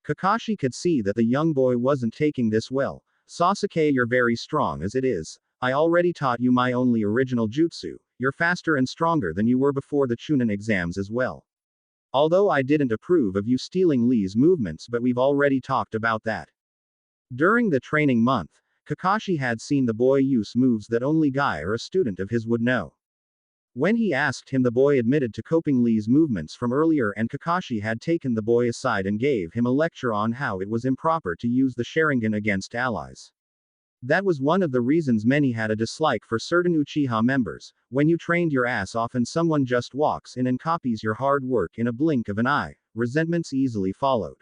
Kakashi could see that the young boy wasn't taking this well. "Sasuke, you're very strong as it is. I already taught you my only original jutsu. You're faster and stronger than you were before the Chunin exams as well. Although I didn't approve of you stealing Lee's movements, but we've already talked about that." During the training month, Kakashi had seen the boy use moves that only Guy or a student of his would know. When he asked him, the boy admitted to copying Lee's movements from earlier, and Kakashi had taken the boy aside and gave him a lecture on how it was improper to use the Sharingan against allies. That was one of the reasons many had a dislike for certain Uchiha members. When you trained your ass off and someone just walks in and copies your hard work in a blink of an eye, resentments easily followed.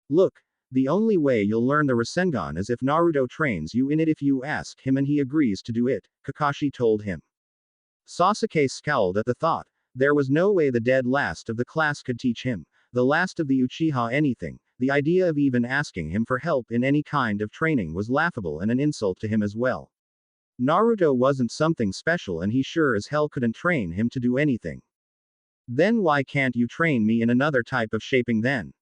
"Look, the only way you'll learn the Rasengan is if Naruto trains you in it. If you ask him and he agrees to do it," Kakashi told him. Sasuke scowled at the thought. There was no way the dead last of the class could teach him, the last of the Uchiha, anything. The idea of even asking him for help in any kind of training was laughable and an insult to him as well. Naruto wasn't something special and he sure as hell couldn't train him to do anything. "Then why can't you train me in another type of shaping then?"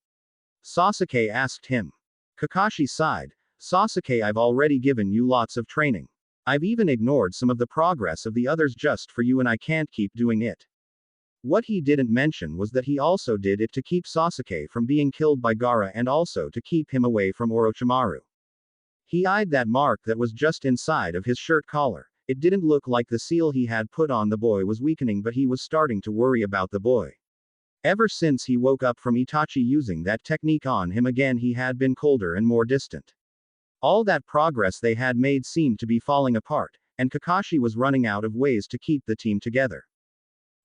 Sasuke asked him. Kakashi sighed. "Sasuke, I've already given you lots of training. I've even ignored some of the progress of the others just for you and I can't keep doing it." What he didn't mention was that he also did it to keep Sasuke from being killed by Gaara and also to keep him away from Orochimaru. He eyed that mark that was just inside of his shirt collar. It didn't look like the seal he had put on the boy was weakening, but he was starting to worry about the boy. Ever since he woke up from Itachi using that technique on him again, he had been colder and more distant. All that progress they had made seemed to be falling apart, and Kakashi was running out of ways to keep the team together.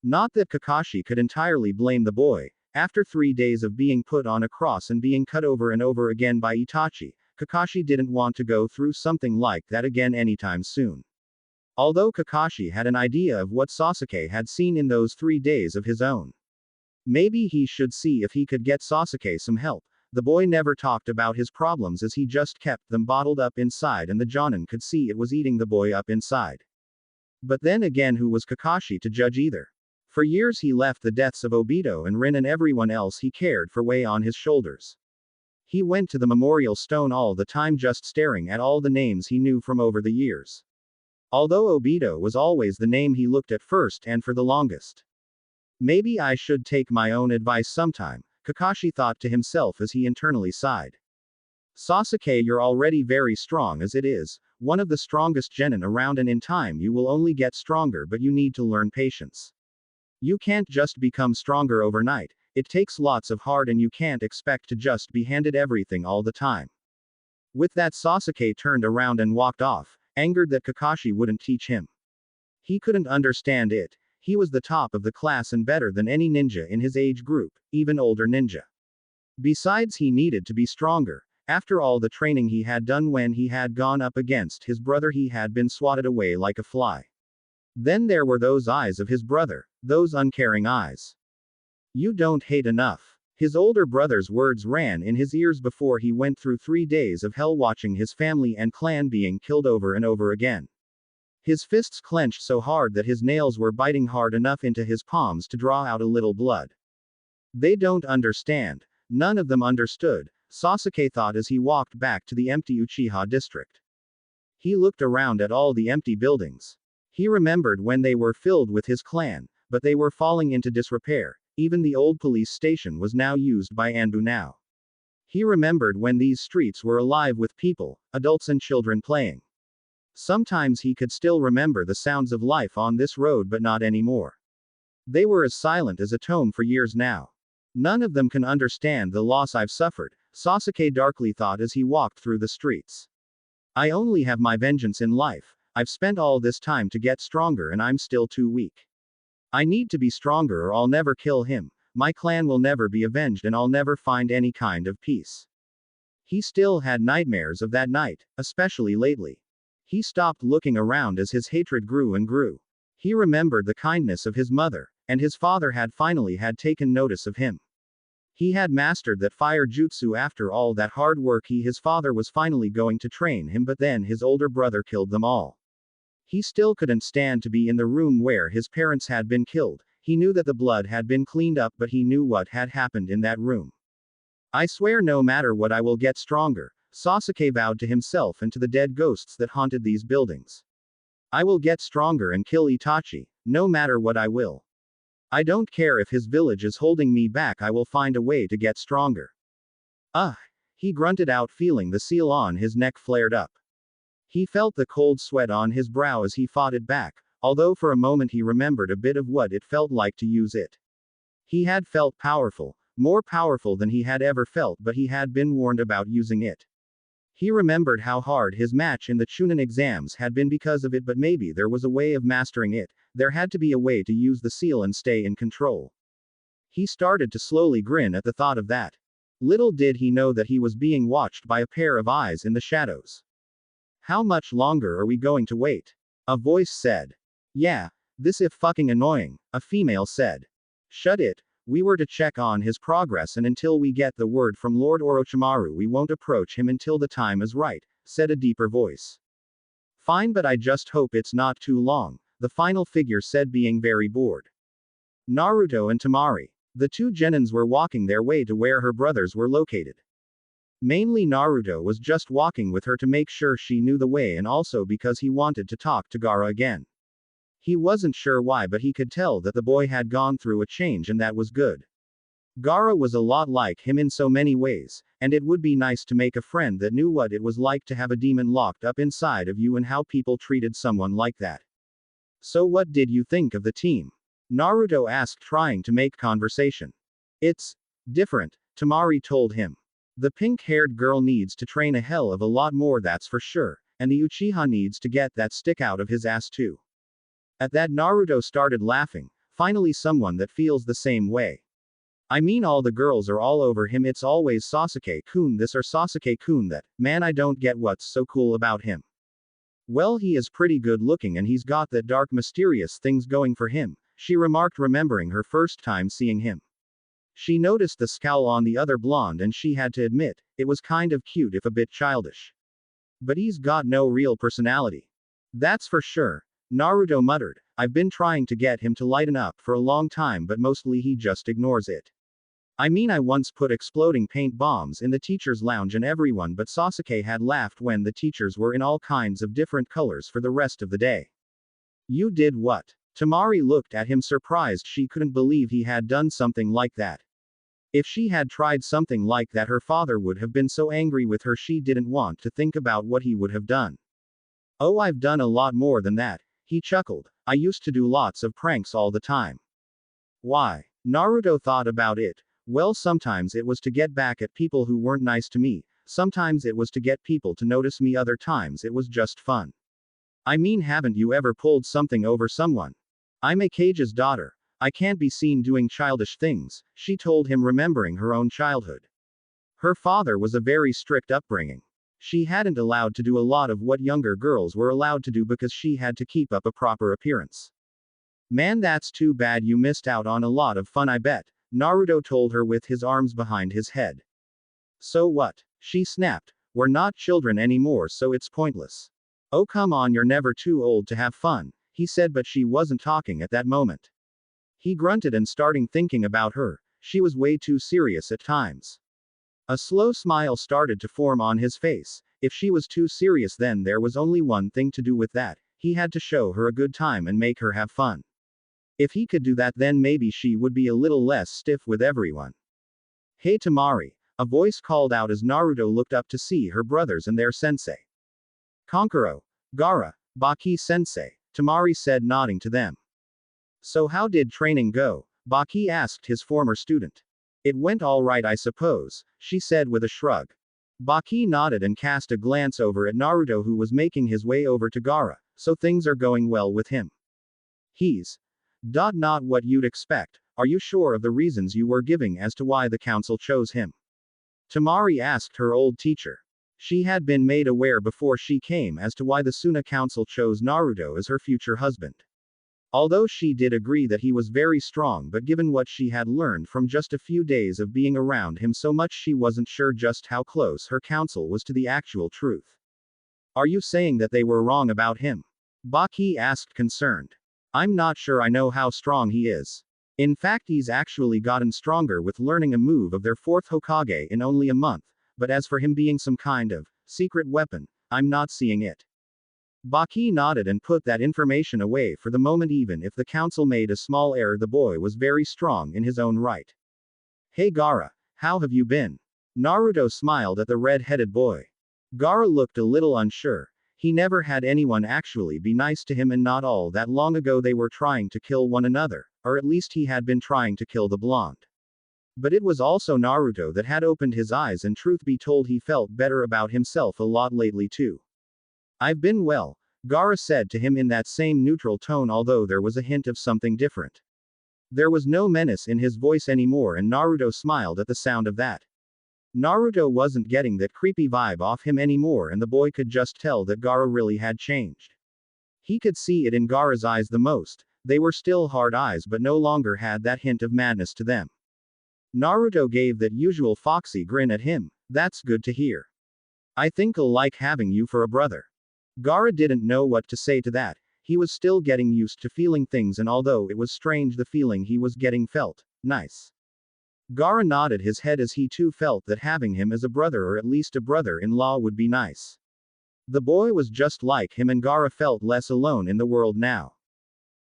Not that Kakashi could entirely blame the boy. After 3 days of being put on a cross and being cut over and over again by Itachi, Kakashi didn't want to go through something like that again anytime soon. Although Kakashi had an idea of what Sasuke had seen in those 3 days of his own. Maybe he should see if he could get Sasuke some help. The boy never talked about his problems as he just kept them bottled up inside and the Jonin could see it was eating the boy up inside. But then again, who was Kakashi to judge either? For years he left the deaths of Obito and Rin and everyone else he cared for weigh on his shoulders. He went to the memorial stone all the time just staring at all the names he knew from over the years. Although Obito was always the name he looked at first and for the longest. Maybe I should take my own advice sometime, Kakashi thought to himself as he internally sighed. Sasuke, you're already very strong as it is, one of the strongest genin around, and in time you will only get stronger, but you need to learn patience. You can't just become stronger overnight, it takes lots of hard and you can't expect to just be handed everything all the time. With that, Sasuke turned around and walked off, angered that Kakashi wouldn't teach him. He couldn't understand it. He was the top of the class and better than any ninja in his age group, even older ninja. Besides, he needed to be stronger. After all the training he had done when he had gone up against his brother, he had been swatted away like a fly. Then there were those eyes of his brother, those uncaring eyes. You don't hate enough. His older brother's words ran in his ears before he went through 3 days of hell watching his family and clan being killed over and over again. His fists clenched so hard that his nails were biting hard enough into his palms to draw out a little blood. They don't understand. None of them understood, Sasuke thought as he walked back to the empty Uchiha district. He looked around at all the empty buildings. He remembered when they were filled with his clan, but they were falling into disrepair. Even the old police station was now used by Anbu now. He remembered when these streets were alive with people, adults and children playing. Sometimes he could still remember the sounds of life on this road, but not anymore. They were as silent as a tomb for years now. None of them can understand the loss I've suffered, Sasuke darkly thought as he walked through the streets. I only have my vengeance in life. I've spent all this time to get stronger and I'm still too weak. I need to be stronger or I'll never kill him, my clan will never be avenged and I'll never find any kind of peace. He still had nightmares of that night, especially lately. He stopped looking around as his hatred grew and grew. He remembered the kindness of his mother, and his father had finally taken notice of him. He had mastered that fire jutsu after all that hard work. His father was finally going to train him, but then his older brother killed them all. He still couldn't stand to be in the room where his parents had been killed. He knew that the blood had been cleaned up, but he knew what had happened in that room. I swear no matter what I will get stronger, Sasuke vowed to himself and to the dead ghosts that haunted these buildings. I will get stronger and kill Itachi, no matter what I will. I don't care if his village is holding me back, I will find a way to get stronger. He grunted out, feeling the seal on his neck flared up. He felt the cold sweat on his brow as he fought it back, although for a moment he remembered a bit of what it felt like to use it. He had felt powerful, more powerful than he had ever felt, but he had been warned about using it. He remembered how hard his match in the Chunin exams had been because of it, but maybe there was a way of mastering it. There had to be a way to use the seal and stay in control. He started to slowly grin at the thought of that. Little did he know that he was being watched by a pair of eyes in the shadows. How much longer are we going to wait? A voice said. Yeah, this is fucking annoying, a female said. Shut it. We were to check on his progress, and until we get the word from Lord Orochimaru we won't approach him until the time is right, said a deeper voice. Fine, but I just hope it's not too long, the final figure said, being very bored. Naruto and Temari. The two genins were walking their way to where her brothers were located. Mainly Naruto was just walking with her to make sure she knew the way, and also because he wanted to talk to Gaara again. He wasn't sure why, but he could tell that the boy had gone through a change, and that was good. Gaara was a lot like him in so many ways, and it would be nice to make a friend that knew what it was like to have a demon locked up inside of you and how people treated someone like that. So what did you think of the team? Naruto asked, trying to make conversation. It's different, Temari told him. The pink-haired girl needs to train a hell of a lot more, that's for sure, and the Uchiha needs to get that stick out of his ass too. At that, Naruto started laughing, Finally someone that feels the same way. I mean all the girls are all over him, it's always Sasuke-kun this or Sasuke-kun that, man I don't get what's so cool about him. Well he is pretty good looking and he's got that dark mysterious things going for him, she remarked remembering her first time seeing him. She noticed the scowl on the other blonde and she had to admit, it was kind of cute if a bit childish. But he's got no real personality. That's for sure. Naruto muttered, I've been trying to get him to lighten up for a long time but mostly he just ignores it. I mean I once put exploding paint bombs in the teacher's lounge and everyone but Sasuke had laughed when the teachers were in all kinds of different colors for the rest of the day. You did what? Tamari looked at him surprised, she couldn't believe he had done something like that. If she had tried something like that her father would have been so angry with her she didn't want to think about what he would have done. Oh I've done a lot more than that, he chuckled, I used to do lots of pranks all the time. Why? Naruto thought about it. Well sometimes it was to get back at people who weren't nice to me, sometimes it was to get people to notice me, other times it was just fun. I mean haven't you ever pulled something over someone? I'm Akage's daughter. I can't be seen doing childish things, she told him remembering her own childhood. Her father was a very strict upbringing. She hadn't allowed to do a lot of what younger girls were allowed to do because she had to keep up a proper appearance. Man that's too bad, you missed out on a lot of fun I bet, Naruto told her with his arms behind his head. So what? She snapped, we're not children anymore so it's pointless. Oh come on, you're never too old to have fun, he said, but she wasn't talking at that moment. He grunted and starting thinking about her, she was way too serious at times. A slow smile started to form on his face, if she was too serious then there was only one thing to do with that, he had to show her a good time and make her have fun. If he could do that then maybe she would be a little less stiff with everyone. Hey Tamari, a voice called out as Naruto looked up to see her brothers and their sensei. Kankuro, Gaara, Baki sensei, Tamari said nodding to them. So how did training go? Baki asked his former student. It went all right I suppose, she said with a shrug. Baki nodded and cast a glance over at Naruto who was making his way over to Gaara, so things are going well with him. He's not what you'd expect, are you sure of the reasons you were giving as to why the council chose him? Tamari asked her old teacher. She had been made aware before she came as to why the Suna council chose Naruto as her future husband. Although she did agree that he was very strong, but given what she had learned from just a few days of being around him so much she wasn't sure just how close her counsel was to the actual truth. Are you saying that they were wrong about him? Baki asked concerned. I'm not sure I know how strong he is. In fact he's actually gotten stronger with learning a move of their fourth Hokage in only a month, but as for him being some kind of secret weapon, I'm not seeing it. Baki nodded and put that information away for the moment. Even if the council made a small error the boy was very strong in his own right. Hey Gaara, how have you been? Naruto smiled at the red-headed boy. Gaara looked a little unsure. He never had anyone actually be nice to him and not all that long ago they were trying to kill one another, or at least he had been trying to kill the blonde. But it was also Naruto that had opened his eyes and truth be told he felt better about himself a lot lately too. I've been well, Gaara said to him in that same neutral tone although there was a hint of something different. There was no menace in his voice anymore and Naruto smiled at the sound of that. Naruto wasn't getting that creepy vibe off him anymore and the boy could just tell that Gaara really had changed. He could see it in Gaara's eyes the most, they were still hard eyes but no longer had that hint of madness to them. Naruto gave that usual foxy grin at him, that's good to hear. I think I'll like having you for a brother. Gaara didn't know what to say to that, he was still getting used to feeling things and although it was strange the feeling he was getting felt nice. Gaara nodded his head as he too felt that having him as a brother or at least a brother-in-law would be nice. The boy was just like him and Gaara felt less alone in the world now.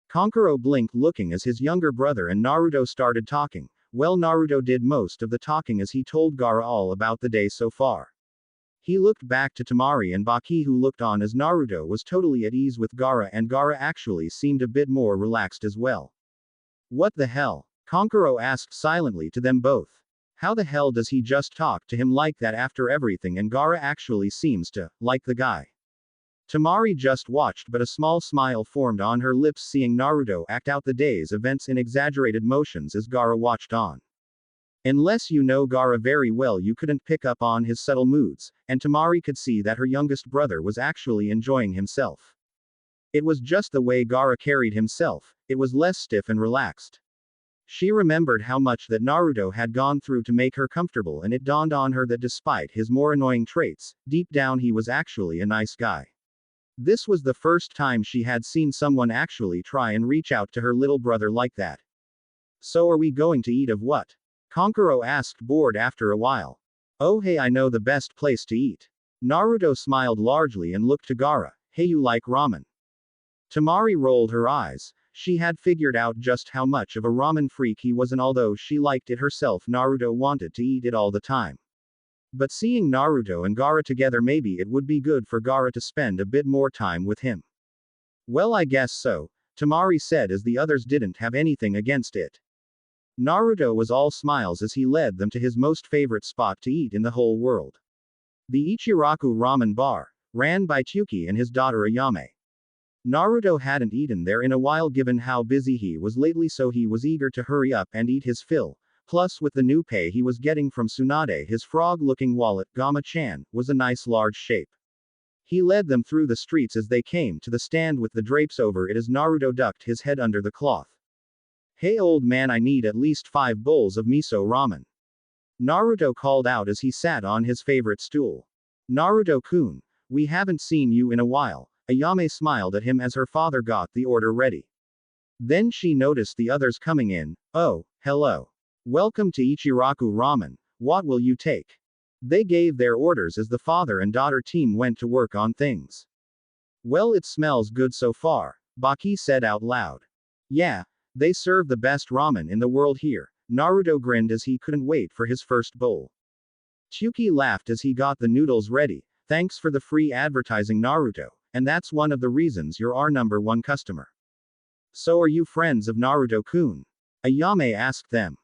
Kankuro blinked looking as his younger brother and Naruto started talking. Well, Naruto did most of the talking as he told Gaara all about the day so far. He looked back to Tamari and Baki who looked on as Naruto was totally at ease with Gaara and Gaara actually seemed a bit more relaxed as well. What the hell? Kankuro asked silently to them both. How the hell does he just talk to him like that after everything and Gaara actually seems to like the guy? Tamari just watched, but a small smile formed on her lips seeing Naruto act out the day's events in exaggerated motions as Gaara watched on. Unless you know Gaara very well, you couldn't pick up on his subtle moods, and Tamari could see that her youngest brother was actually enjoying himself. It was just the way Gaara carried himself, it was less stiff and relaxed. She remembered how much that Naruto had gone through to make her comfortable, and it dawned on her that despite his more annoying traits, deep down he was actually a nice guy. This was the first time she had seen someone actually try and reach out to her little brother like that. So are we going to eat of what? Kankuro asked, bored after a while. Oh hey, I know the best place to eat. Naruto smiled largely and looked to Gaara. Hey, you like ramen? Tamari rolled her eyes. She had figured out just how much of a ramen freak he was, and although she liked it herself, Naruto wanted to eat it all the time. But seeing Naruto and Gaara together, maybe it would be good for Gaara to spend a bit more time with him. Well, I guess so, Tamari said as the others didn't have anything against it. Naruto was all smiles as he led them to his most favorite spot to eat in the whole world. The Ichiraku Ramen Bar, ran by Tsuki and his daughter Ayame. Naruto hadn't eaten there in a while given how busy he was lately, so he was eager to hurry up and eat his fill. Plus, with the new pay he was getting from Tsunade, his frog-looking wallet, Gama-chan, was a nice large shape. He led them through the streets as they came to the stand with the drapes over it as Naruto ducked his head under the cloth. Hey old man, I need at least 5 bowls of miso ramen. Naruto called out as he sat on his favorite stool. Naruto-kun, we haven't seen you in a while. Ayame smiled at him as her father got the order ready. Then she noticed the others coming in. Oh, hello. Welcome to Ichiraku Ramen, what will you take? They gave their orders as the father and daughter team went to work on things. Well, it smells good so far, Baki said out loud. Yeah, they serve the best ramen in the world here. Naruto grinned as he couldn't wait for his first bowl. Tsuki laughed as he got the noodles ready. Thanks for the free advertising, Naruto, and that's one of the reasons you're our #1 customer. So are you friends of Naruto-kun? Ayame asked them.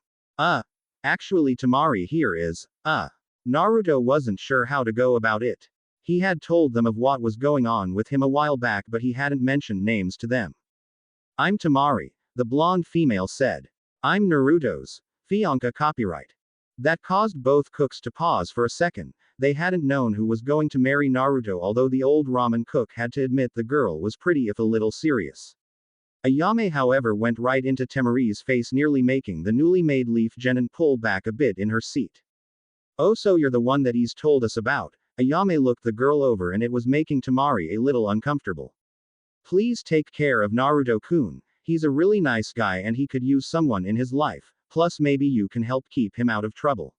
Actually Tamari here is, Naruto wasn't sure how to go about it. He had told them of what was going on with him a while back, but he hadn't mentioned names to them. I'm Tamari, the blonde female said. I'm Naruto's fiancé. Copyright. That caused both cooks to pause for a second. They hadn't known who was going to marry Naruto, although the old ramen cook had to admit the girl was pretty if a little serious. Ayame, however, went right into Tamari's face, nearly making the newly made Leaf Genin pull back a bit in her seat. Oh, so you're the one that he's told us about. Ayame looked the girl over and it was making Tamari a little uncomfortable. Please take care of Naruto-kun, he's a really nice guy and he could use someone in his life, plus maybe you can help keep him out of trouble.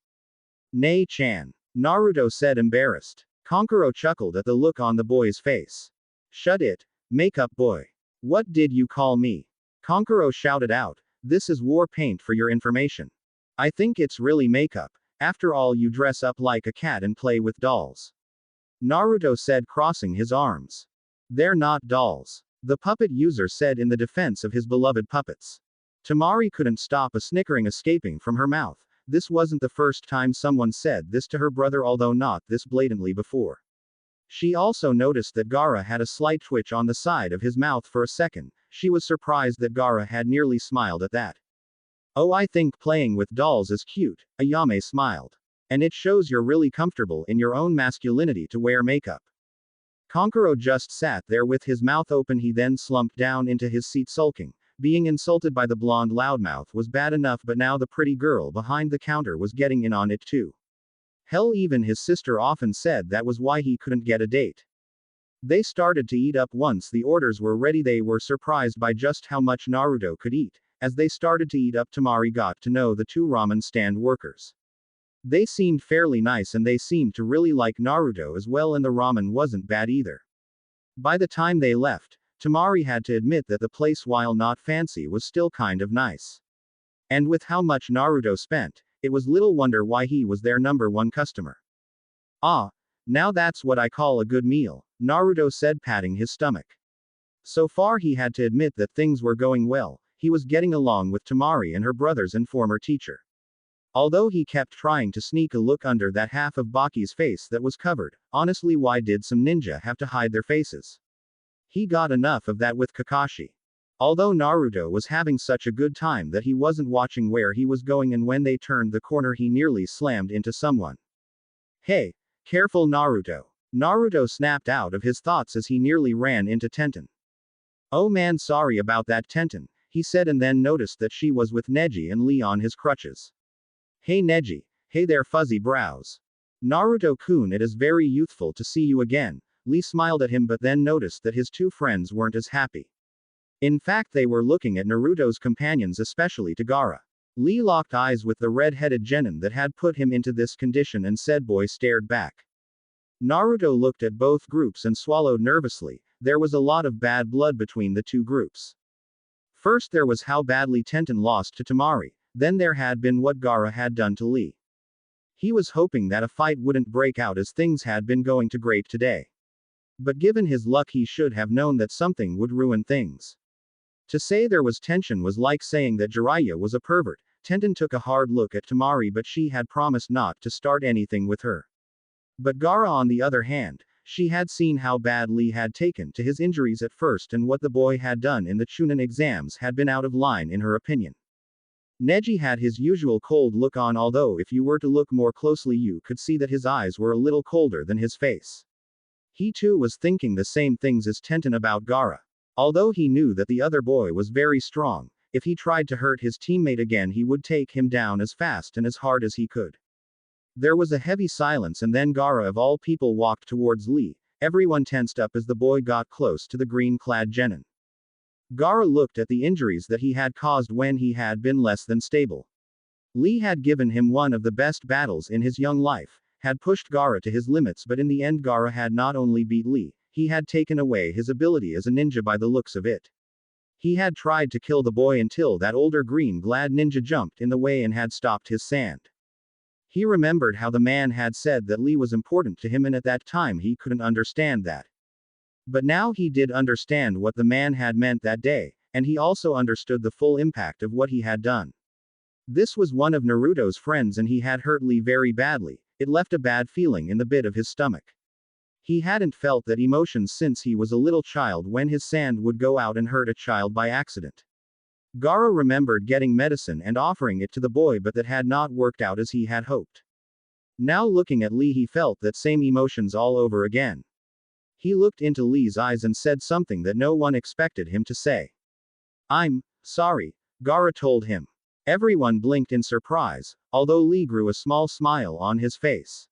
Nei-chan, Naruto said, embarrassed. Kankuro chuckled at the look on the boy's face. Shut it, makeup boy. What did you call me? Kankuro shouted out. This is war paint for your information. I think it's really makeup. After all, you dress up like a cat and play with dolls. Naruto said, crossing his arms. They're not dolls. The puppet user said in the defense of his beloved puppets. Tamari couldn't stop a snickering escaping from her mouth. This wasn't the first time someone said this to her brother, although not this blatantly before. She also noticed that Gaara had a slight twitch on the side of his mouth for a second. She was surprised that Gaara had nearly smiled at that. Oh, I think playing with dolls is cute, Ayame smiled. And it shows you're really comfortable in your own masculinity to wear makeup. Kankuro just sat there with his mouth open. He then slumped down into his seat sulking. Being insulted by the blonde loudmouth was bad enough, but now the pretty girl behind the counter was getting in on it too. Hell, even his sister often said that was why he couldn't get a date. They started to eat up once the orders were ready. They were surprised by just how much Naruto could eat. As they started to eat up, Tamari got to know the 2 ramen stand workers. They seemed fairly nice and they seemed to really like Naruto as well, and the ramen wasn't bad either. By the time they left, Tamari had to admit that the place, while not fancy, was still kind of nice. And with how much Naruto spent, it was little wonder why he was their #1 customer. Now that's what I call a good meal, Naruto said, patting his stomach. So far he had to admit that things were going well. He was getting along with Tamari and her brothers and former teacher. Although he kept trying to sneak a look under that half of Baki's face that was covered, honestly, why did some ninja have to hide their faces? He got enough of that with Kakashi. Although Naruto was having such a good time that he wasn't watching where he was going, and when they turned the corner he nearly slammed into someone. Hey! Careful, Naruto! Naruto snapped out of his thoughts as he nearly ran into Tenten. Oh man, sorry about that, Tenten, he said, and then noticed that she was with Neji and Lee on his crutches. Hey Neji. Hey there, fuzzy brows. Naruto-kun, it is very youthful to see you again. Lee smiled at him but then noticed that his two friends weren't as happy. In fact, they were looking at Naruto's companions, especially Tagara. Lee locked eyes with the red-headed genin that had put him into this condition, and said boy stared back. Naruto looked at both groups and swallowed nervously. There was a lot of bad blood between the two groups. First there was how badly Tenten lost to Temari, then there had been what Gaara had done to Lee. He was hoping that a fight wouldn't break out as things had been going to great today. But given his luck, he should have known that something would ruin things. To say there was tension was like saying that Jiraiya was a pervert. Tenten took a hard look at Temari, but she had promised not to start anything with her. But Gaara, on the other hand, she had seen how bad Lee had taken to his injuries at first, and what the boy had done in the Chunin exams had been out of line in her opinion. Neji had his usual cold look on, although if you were to look more closely you could see that his eyes were a little colder than his face. He too was thinking the same things as Tenten about Gaara. Although he knew that the other boy was very strong, if he tried to hurt his teammate again he would take him down as fast and as hard as he could. There was a heavy silence, and then Gaara of all people walked towards Lee. Everyone tensed up as the boy got close to the green-clad genin. Gaara looked at the injuries that he had caused when he had been less than stable. Lee had given him one of the best battles in his young life, had pushed Gaara to his limits, but in the end Gaara had not only beat Lee, he had taken away his ability as a ninja by the looks of it. He had tried to kill the boy until that older green-clad ninja jumped in the way and had stopped his sand. He remembered how the man had said that Lee was important to him, and at that time he couldn't understand that. But now he did understand what the man had meant that day, and he also understood the full impact of what he had done. This was one of Naruto's friends and he had hurt Lee very badly. It left a bad feeling in the pit of his stomach. He hadn't felt that emotions since he was a little child, when his sand would go out and hurt a child by accident. Gaara remembered getting medicine and offering it to the boy, but that had not worked out as he had hoped. Now looking at Lee he felt that same emotions all over again. He looked into Lee's eyes and said something that no one expected him to say. I'm sorry, Gaara told him. Everyone blinked in surprise, although Lee grew a small smile on his face.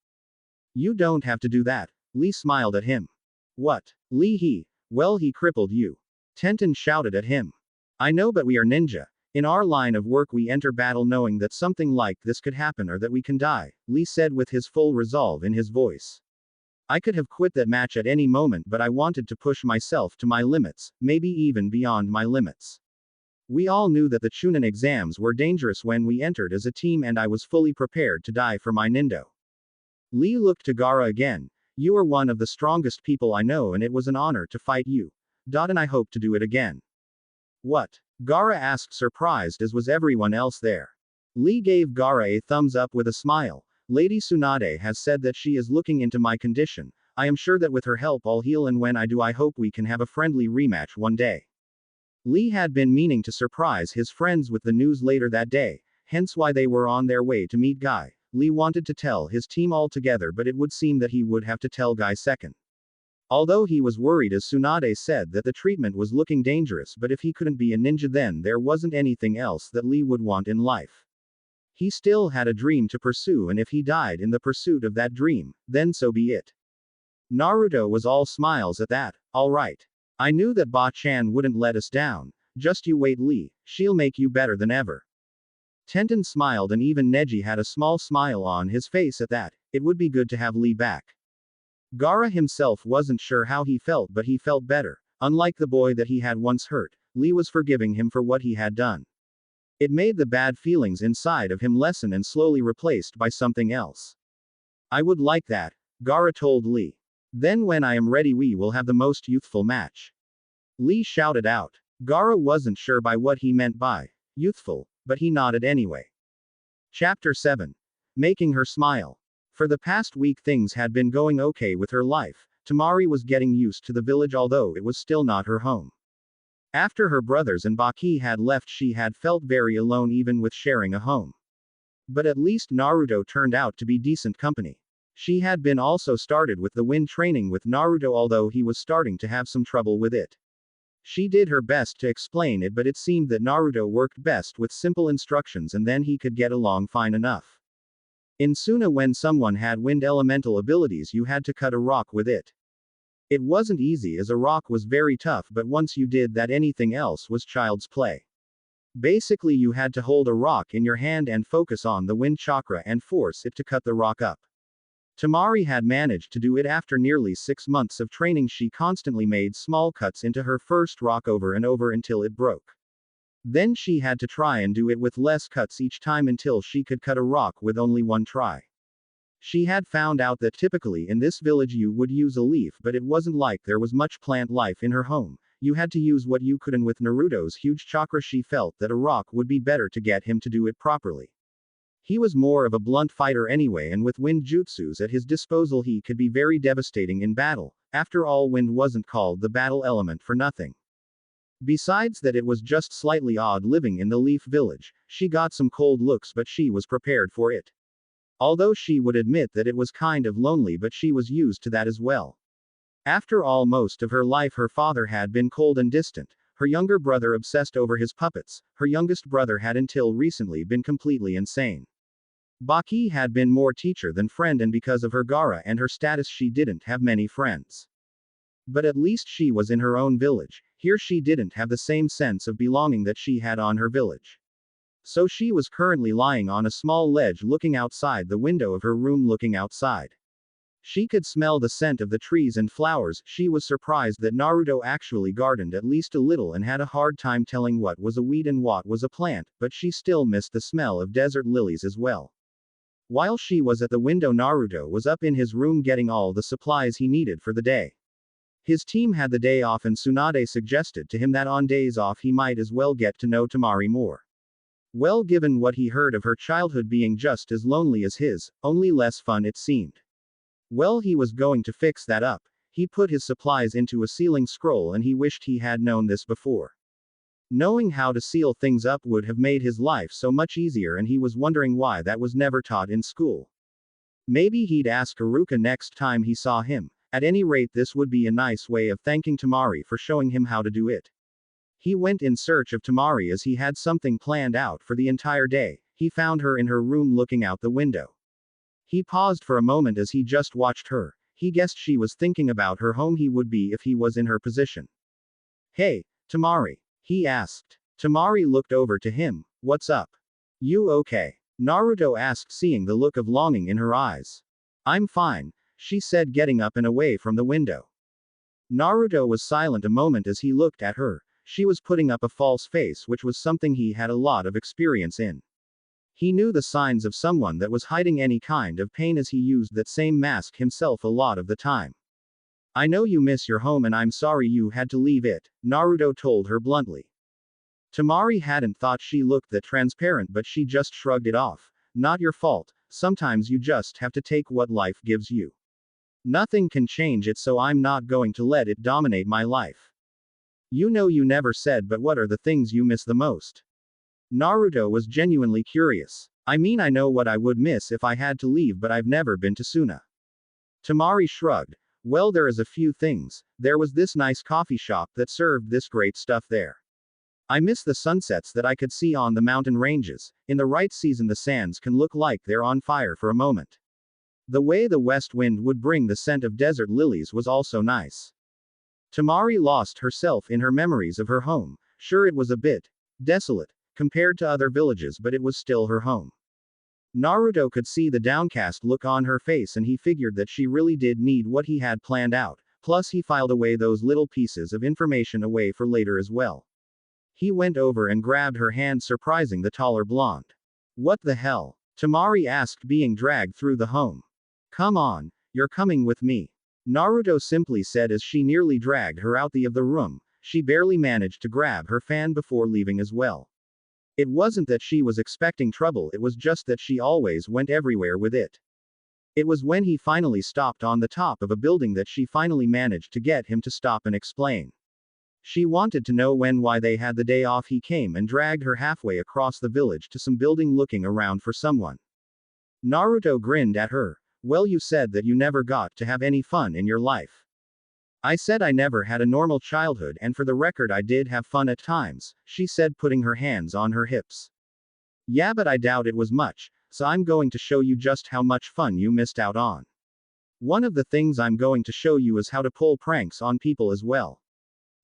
You don't have to do that, Lee smiled at him. What? Lee, well, he crippled you. Tenten shouted at him. I know, but we are ninja. In our line of work we enter battle knowing that something like this could happen or that we can die, Lee said with his full resolve in his voice. I could have quit that match at any moment, but I wanted to push myself to my limits, maybe even beyond my limits. We all knew that the Chunin exams were dangerous when we entered as a team, and I was fully prepared to die for my nindo. Lee looked to Gaara again. You are one of the strongest people I know, and it was an honor to fight you. And I hope to do it again. What? Gaara asked, surprised as was everyone else there. Lee gave Gaara a thumbs up with a smile. Lady Tsunade has said that she is looking into my condition. I am sure that with her help I'll heal, and when I do I hope we can have a friendly rematch one day. Lee had been meaning to surprise his friends with the news later that day, hence why they were on their way to meet Guy. Lee wanted to tell his team all together, but it would seem that he would have to tell Guy second. Although he was worried, as Tsunade said, that the treatment was looking dangerous, but if he couldn't be a ninja then there wasn't anything else that Lee would want in life. He still had a dream to pursue, and if he died in the pursuit of that dream, then so be it. Naruto was all smiles at that. Alright. I knew that Ba-chan wouldn't let us down. Just you wait, Lee, she'll make you better than ever. Tenten smiled, and even Neji had a small smile on his face at that. It would be good to have Lee back. Gaara himself wasn't sure how he felt, but he felt better. Unlike the boy that he had once hurt, Lee was forgiving him for what he had done. It made the bad feelings inside of him lessen and slowly replaced by something else. I would like that, Gaara told Lee. Then when I am ready we will have the most youthful match. Lee shouted out. Gaara wasn't sure by what he meant by youthful, but he nodded anyway. Chapter 7. Making her smile. For the past week things had been going okay with her life. Tamari was getting used to the village although it was still not her home. After her brothers and Baki had left she had felt very alone even with sharing a home. But at least Naruto turned out to be decent company. She had been also started with the wind training with Naruto although he was starting to have some trouble with it. She did her best to explain it but it seemed that Naruto worked best with simple instructions and then he could get along fine enough. In Suna when someone had wind elemental abilities you had to cut a rock with it. It wasn't easy as a rock was very tough but once you did that anything else was child's play. Basically you had to hold a rock in your hand and focus on the wind chakra and force it to cut the rock up. Tamari had managed to do it after nearly 6 months of training she constantly made small cuts into her first rock over and over until it broke. Then she had to try and do it with less cuts each time until she could cut a rock with only one try. She had found out that typically in this village you would use a leaf but it wasn't like there was much plant life in her home, you had to use what you could and with Naruto's huge chakra she felt that a rock would be better to get him to do it properly. He was more of a blunt fighter anyway and with wind jutsus at his disposal he could be very devastating in battle, after all wind wasn't called the battle element for nothing. Besides that it was just slightly odd living in the leaf village, she got some cold looks but she was prepared for it. Although she would admit that it was kind of lonely but she was used to that as well. After all most of her life her father had been cold and distant, her younger brother obsessed over his puppets, her youngest brother had until recently been completely insane. Baki had been more teacher than friend and because of her Gaara and her status she didn't have many friends. But at least she was in her own village, here she didn't have the same sense of belonging that she had on her village. So she was currently lying on a small ledge looking outside the window of her room looking outside. She could smell the scent of the trees and flowers, she was surprised that Naruto actually gardened at least a little and had a hard time telling what was a weed and what was a plant, but she still missed the smell of desert lilies as well. While she was at the window Naruto was up in his room getting all the supplies he needed for the day. His team had the day off and Tsunade suggested to him that on days off he might as well get to know Tamari more. Well given what he heard of her childhood being just as lonely as his, only less fun it seemed. Well he was going to fix that up, he put his supplies into a sealing scroll and he wished he had known this before. Knowing how to seal things up would have made his life so much easier and he was wondering why that was never taught in school. Maybe he'd ask Haruka next time he saw him, at any rate this would be a nice way of thanking Tamari for showing him how to do it. He went in search of Tamari as he had something planned out for the entire day, he found her in her room looking out the window. He paused for a moment as he just watched her, he guessed she was thinking about her home he would be if he was in her position. Hey, Tamari, he asked. Tamari looked over to him, what's up? You okay? Naruto asked seeing the look of longing in her eyes. I'm fine, she said getting up and away from the window. Naruto was silent a moment as he looked at her. She was putting up a false face which was something he had a lot of experience in. He knew the signs of someone that was hiding any kind of pain as he used that same mask himself a lot of the time. I know you miss your home and I'm sorry you had to leave it, Naruto told her bluntly. Tamari hadn't thought she looked that transparent but she just shrugged it off. Not your fault, sometimes you just have to take what life gives you. Nothing can change it so I'm not going to let it dominate my life. You know you never said but what are the things you miss the most? Naruto was genuinely curious. I mean I know what I would miss if I had to leave but I've never been to Suna. Tamari shrugged. Well there is a few things, there was this nice coffee shop that served this great stuff there. I miss the sunsets that I could see on the mountain ranges, in the right season the sands can look like they're on fire for a moment. The way the west wind would bring the scent of desert lilies was also nice. Tamari lost herself in her memories of her home, sure it was a bit desolate, compared to other villages but it was still her home. Naruto could see the downcast look on her face and he figured that she really did need what he had planned out, plus he filed away those little pieces of information away for later as well. He went over and grabbed her hand surprising the taller blonde. What the hell? Tamari asked being dragged through the home. Come on, you're coming with me. Naruto simply said as she nearly dragged her out of the room, she barely managed to grab her fan before leaving as well. It wasn't that she was expecting trouble, it was just that she always went everywhere with it. It was when he finally stopped on the top of a building that she finally managed to get him to stop and explain. She wanted to know why they had the day off. He came and dragged her halfway across the village to some building looking around for someone. Naruto grinned at her. Well, you said that you never got to have any fun in your life. I said I never had a normal childhood, and for the record I did have fun at times, she said, putting her hands on her hips. Yeah, but I doubt it was much, so I'm going to show you just how much fun you missed out on. One of the things I'm going to show you is how to pull pranks on people as well.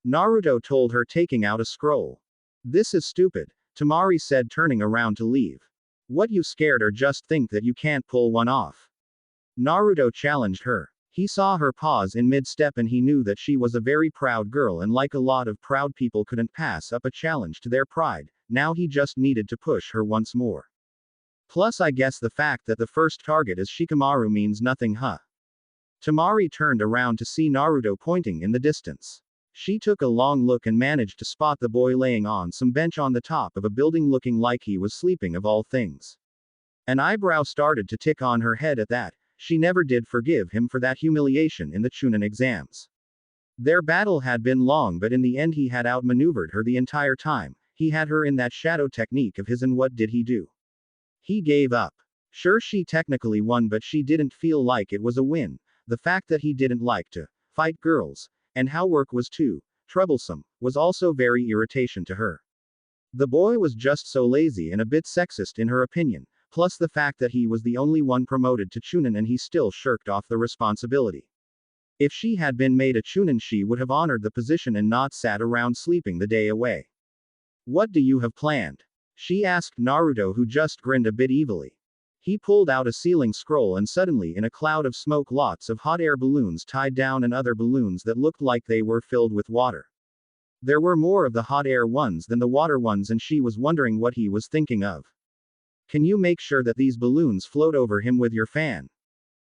Naruto told her, taking out a scroll. This is stupid, Temari said, turning around to leave. What, you scared, or just think that you can't pull one off? Naruto challenged her. He saw her pause in mid-step and he knew that she was a very proud girl, and like a lot of proud people couldn't pass up a challenge to their pride, now he just needed to push her once more. Plus I guess the fact that the first target is Shikamaru means nothing, huh? Temari turned around to see Naruto pointing in the distance. She took a long look and managed to spot the boy laying on some bench on the top of a building looking like he was sleeping of all things. An eyebrow started to tick on her head at that. She never did forgive him for that humiliation in the Chunin exams. Their battle had been long, but in the end he had outmaneuvered her the entire time. He had her in that shadow technique of his, and what did he do? He gave up. Sure, she technically won, but she didn't feel like it was a win. The fact that he didn't like to fight girls, and how work was too troublesome, was also very irritation to her. The boy was just so lazy and a bit sexist in her opinion, plus the fact that he was the only one promoted to Chunin and he still shirked off the responsibility. If she had been made a Chunin, she would have honored the position and not sat around sleeping the day away. What do you have planned? She asked Naruto, who just grinned a bit evilly. He pulled out a sealing scroll and suddenly in a cloud of smoke lots of hot air balloons tied down and other balloons that looked like they were filled with water. There were more of the hot air ones than the water ones, and she was wondering what he was thinking of. Can you make sure that these balloons float over him with your fan?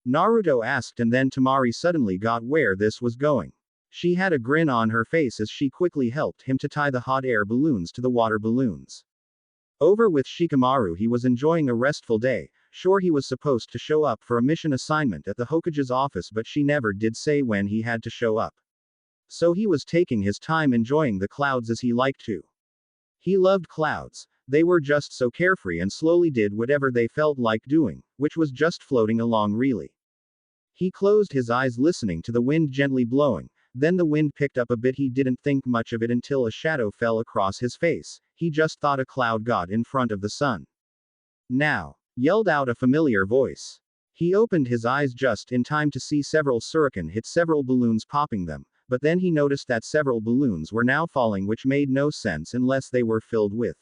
Naruto asked, and then Temari suddenly got where this was going. She had a grin on her face as she quickly helped him to tie the hot air balloons to the water balloons. Over with Shikamaru, he was enjoying a restful day. Sure, he was supposed to show up for a mission assignment at the Hokage's office, but she never did say when he had to show up. So he was taking his time enjoying the clouds as he liked to. He loved clouds. They were just so carefree and slowly did whatever they felt like doing, which was just floating along really. He closed his eyes listening to the wind gently blowing. Then the wind picked up a bit. He didn't think much of it until a shadow fell across his face. He just thought a cloud got in front of the sun. Now, yelled out a familiar voice. He opened his eyes just in time to see several shuriken hit several balloons, popping them, but then he noticed that several balloons were now falling, which made no sense unless they were filled with.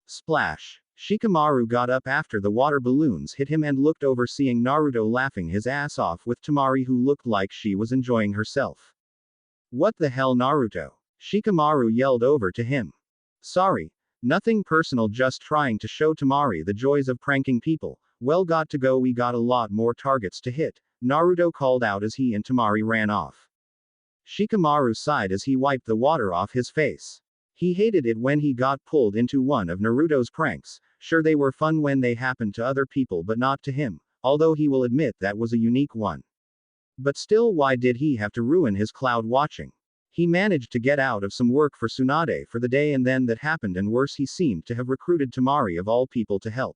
Splash. Shikamaru got up after the water balloons hit him and looked over, seeing Naruto laughing his ass off with Temari, who looked like she was enjoying herself. What the hell, Naruto? Shikamaru yelled over to him. Sorry. Nothing personal, just trying to show Temari the joys of pranking people. Well, got to go, we got a lot more targets to hit, Naruto called out as he and Temari ran off. Shikamaru sighed as he wiped the water off his face. He hated it when he got pulled into one of Naruto's pranks. Sure, they were fun when they happened to other people, but not to him, although he will admit that was a unique one. But still, why did he have to ruin his cloud watching? He managed to get out of some work for Tsunade for the day, and then that happened, and worse, he seemed to have recruited Temari of all people to help.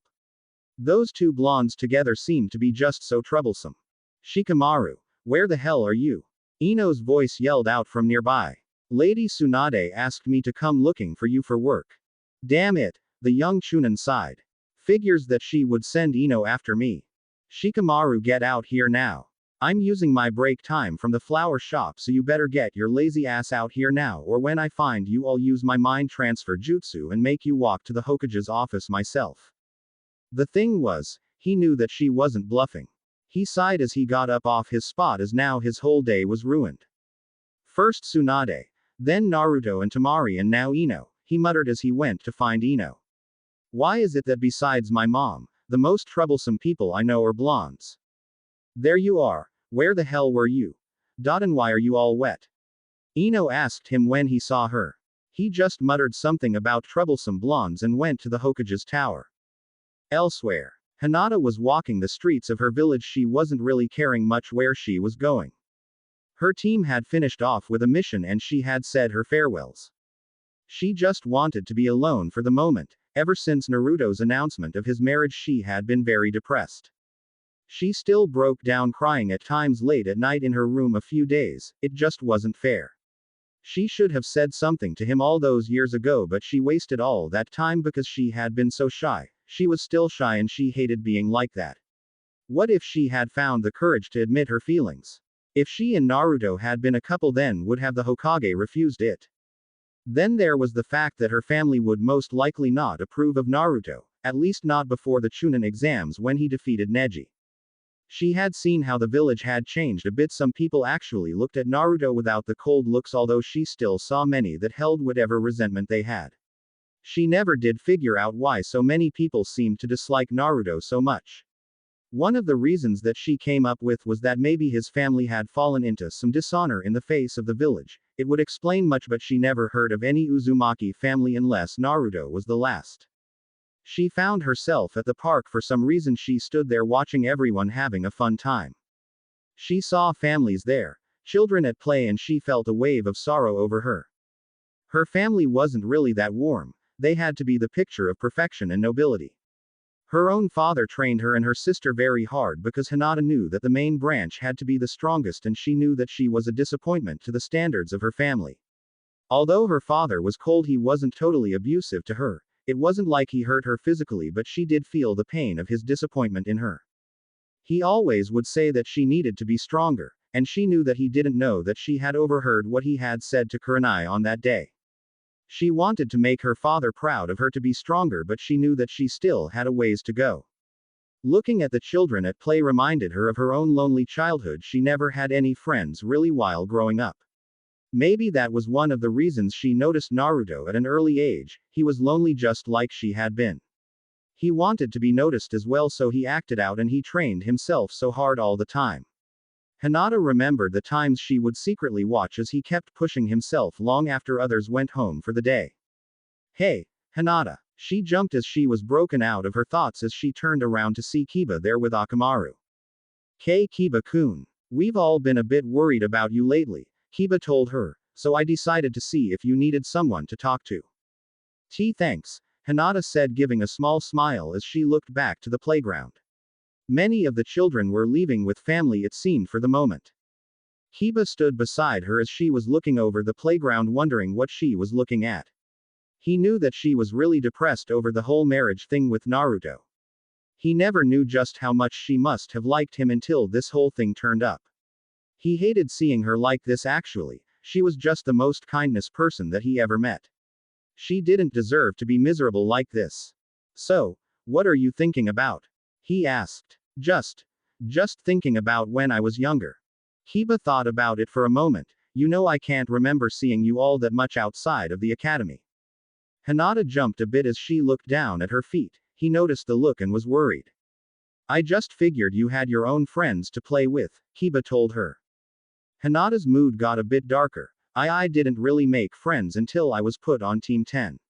Those two blondes together seemed to be just so troublesome. Shikamaru, where the hell are you? Ino's voice yelled out from nearby. Lady Tsunade asked me to come looking for you for work. Damn it, the young Chunin sighed. Figures that she would send Ino after me. Shikamaru, get out here now. I'm using my break time from the flower shop, so you better get your lazy ass out here now, or when I find you, I'll use my mind transfer jutsu and make you walk to the Hokage's office myself. The thing was, he knew that she wasn't bluffing. He sighed as he got up off his spot, as now his whole day was ruined. First Tsunade, then Naruto and Temari, and now Ino, he muttered as he went to find Ino. Why is it that besides my mom, the most troublesome people I know are blondes? There you are. Where the hell were you? And why are you all wet? Ino asked him when he saw her. He just muttered something about troublesome blondes and went to the Hokage's tower. Elsewhere, Hinata was walking the streets of her village. She wasn't really caring much where she was going. Her team had finished off with a mission and she had said her farewells. She just wanted to be alone for the moment. Ever since Naruto's announcement of his marriage, she had been very depressed. She still broke down crying at times late at night in her room a few days. It just wasn't fair. She should have said something to him all those years ago, but she wasted all that time because she had been so shy. She was still shy and she hated being like that. What if she had found the courage to admit her feelings? If she and Naruto had been a couple, then would have the Hokage refused it? Then there was the fact that her family would most likely not approve of Naruto, at least not before the Chunin exams when he defeated Neji. She had seen how the village had changed a bit. Some people actually looked at Naruto without the cold looks, although she still saw many that held whatever resentment they had. She never did figure out why so many people seemed to dislike Naruto so much. One of the reasons that she came up with was that maybe his family had fallen into some dishonor in the face of the village. It would explain much, but she never heard of any Uzumaki family unless Naruto was the last. She found herself at the park for some reason. She stood there watching everyone having a fun time. She saw families there, children at play, and she felt a wave of sorrow over her. Her family wasn't really that warm. They had to be the picture of perfection and nobility. Her own father trained her and her sister very hard because Hinata knew that the main branch had to be the strongest, and she knew that she was a disappointment to the standards of her family. Although her father was cold, he wasn't totally abusive to her. It wasn't like he hurt her physically, but she did feel the pain of his disappointment in her. He always would say that she needed to be stronger, and she knew that he didn't know that she had overheard what he had said to Kurenai on that day. She wanted to make her father proud of her to be stronger, but she knew that she still had a ways to go. Looking at the children at play reminded her of her own lonely childhood. She never had any friends really while growing up. Maybe that was one of the reasons she noticed Naruto at an early age. He was lonely just like she had been. He wanted to be noticed as well, so he acted out and he trained himself so hard all the time. Hinata remembered the times she would secretly watch as he kept pushing himself long after others went home for the day. Hey, Hinata. She jumped as she was broken out of her thoughts as she turned around to see Kiba there with Akamaru. Hey Kiba-kun. We've all been a bit worried about you lately, Kiba told her, so I decided to see if you needed someone to talk to. Thanks, Hinata said, giving a small smile as she looked back to the playground. Many of the children were leaving with family, it seemed, for the moment. Kiba stood beside her as she was looking over the playground, wondering what she was looking at. He knew that she was really depressed over the whole marriage thing with Naruto. He never knew just how much she must have liked him until this whole thing turned up. He hated seeing her like this actually. She was just the most kindness person that he ever met. She didn't deserve to be miserable like this. So, what are you thinking about? He asked. Just thinking about when I was younger. Kiba thought about it for a moment. You know, I can't remember seeing you all that much outside of the academy. Hinata jumped a bit as she looked down at her feet. He noticed the look and was worried. I just figured you had your own friends to play with, Kiba told her. Hinata's mood got a bit darker. I didn't really make friends until I was put on Team 10.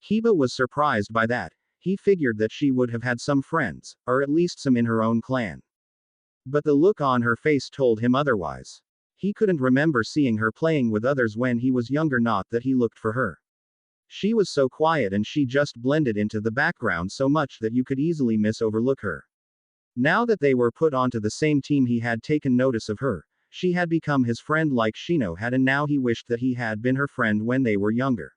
Kiba was surprised by that. He figured that she would have had some friends, or at least some in her own clan. But the look on her face told him otherwise. He couldn't remember seeing her playing with others when he was younger, not that he looked for her. She was so quiet and she just blended into the background so much that you could easily overlook her. Now that they were put onto the same team, he had taken notice of her. She had become his friend like Shino had, and now he wished that he had been her friend when they were younger.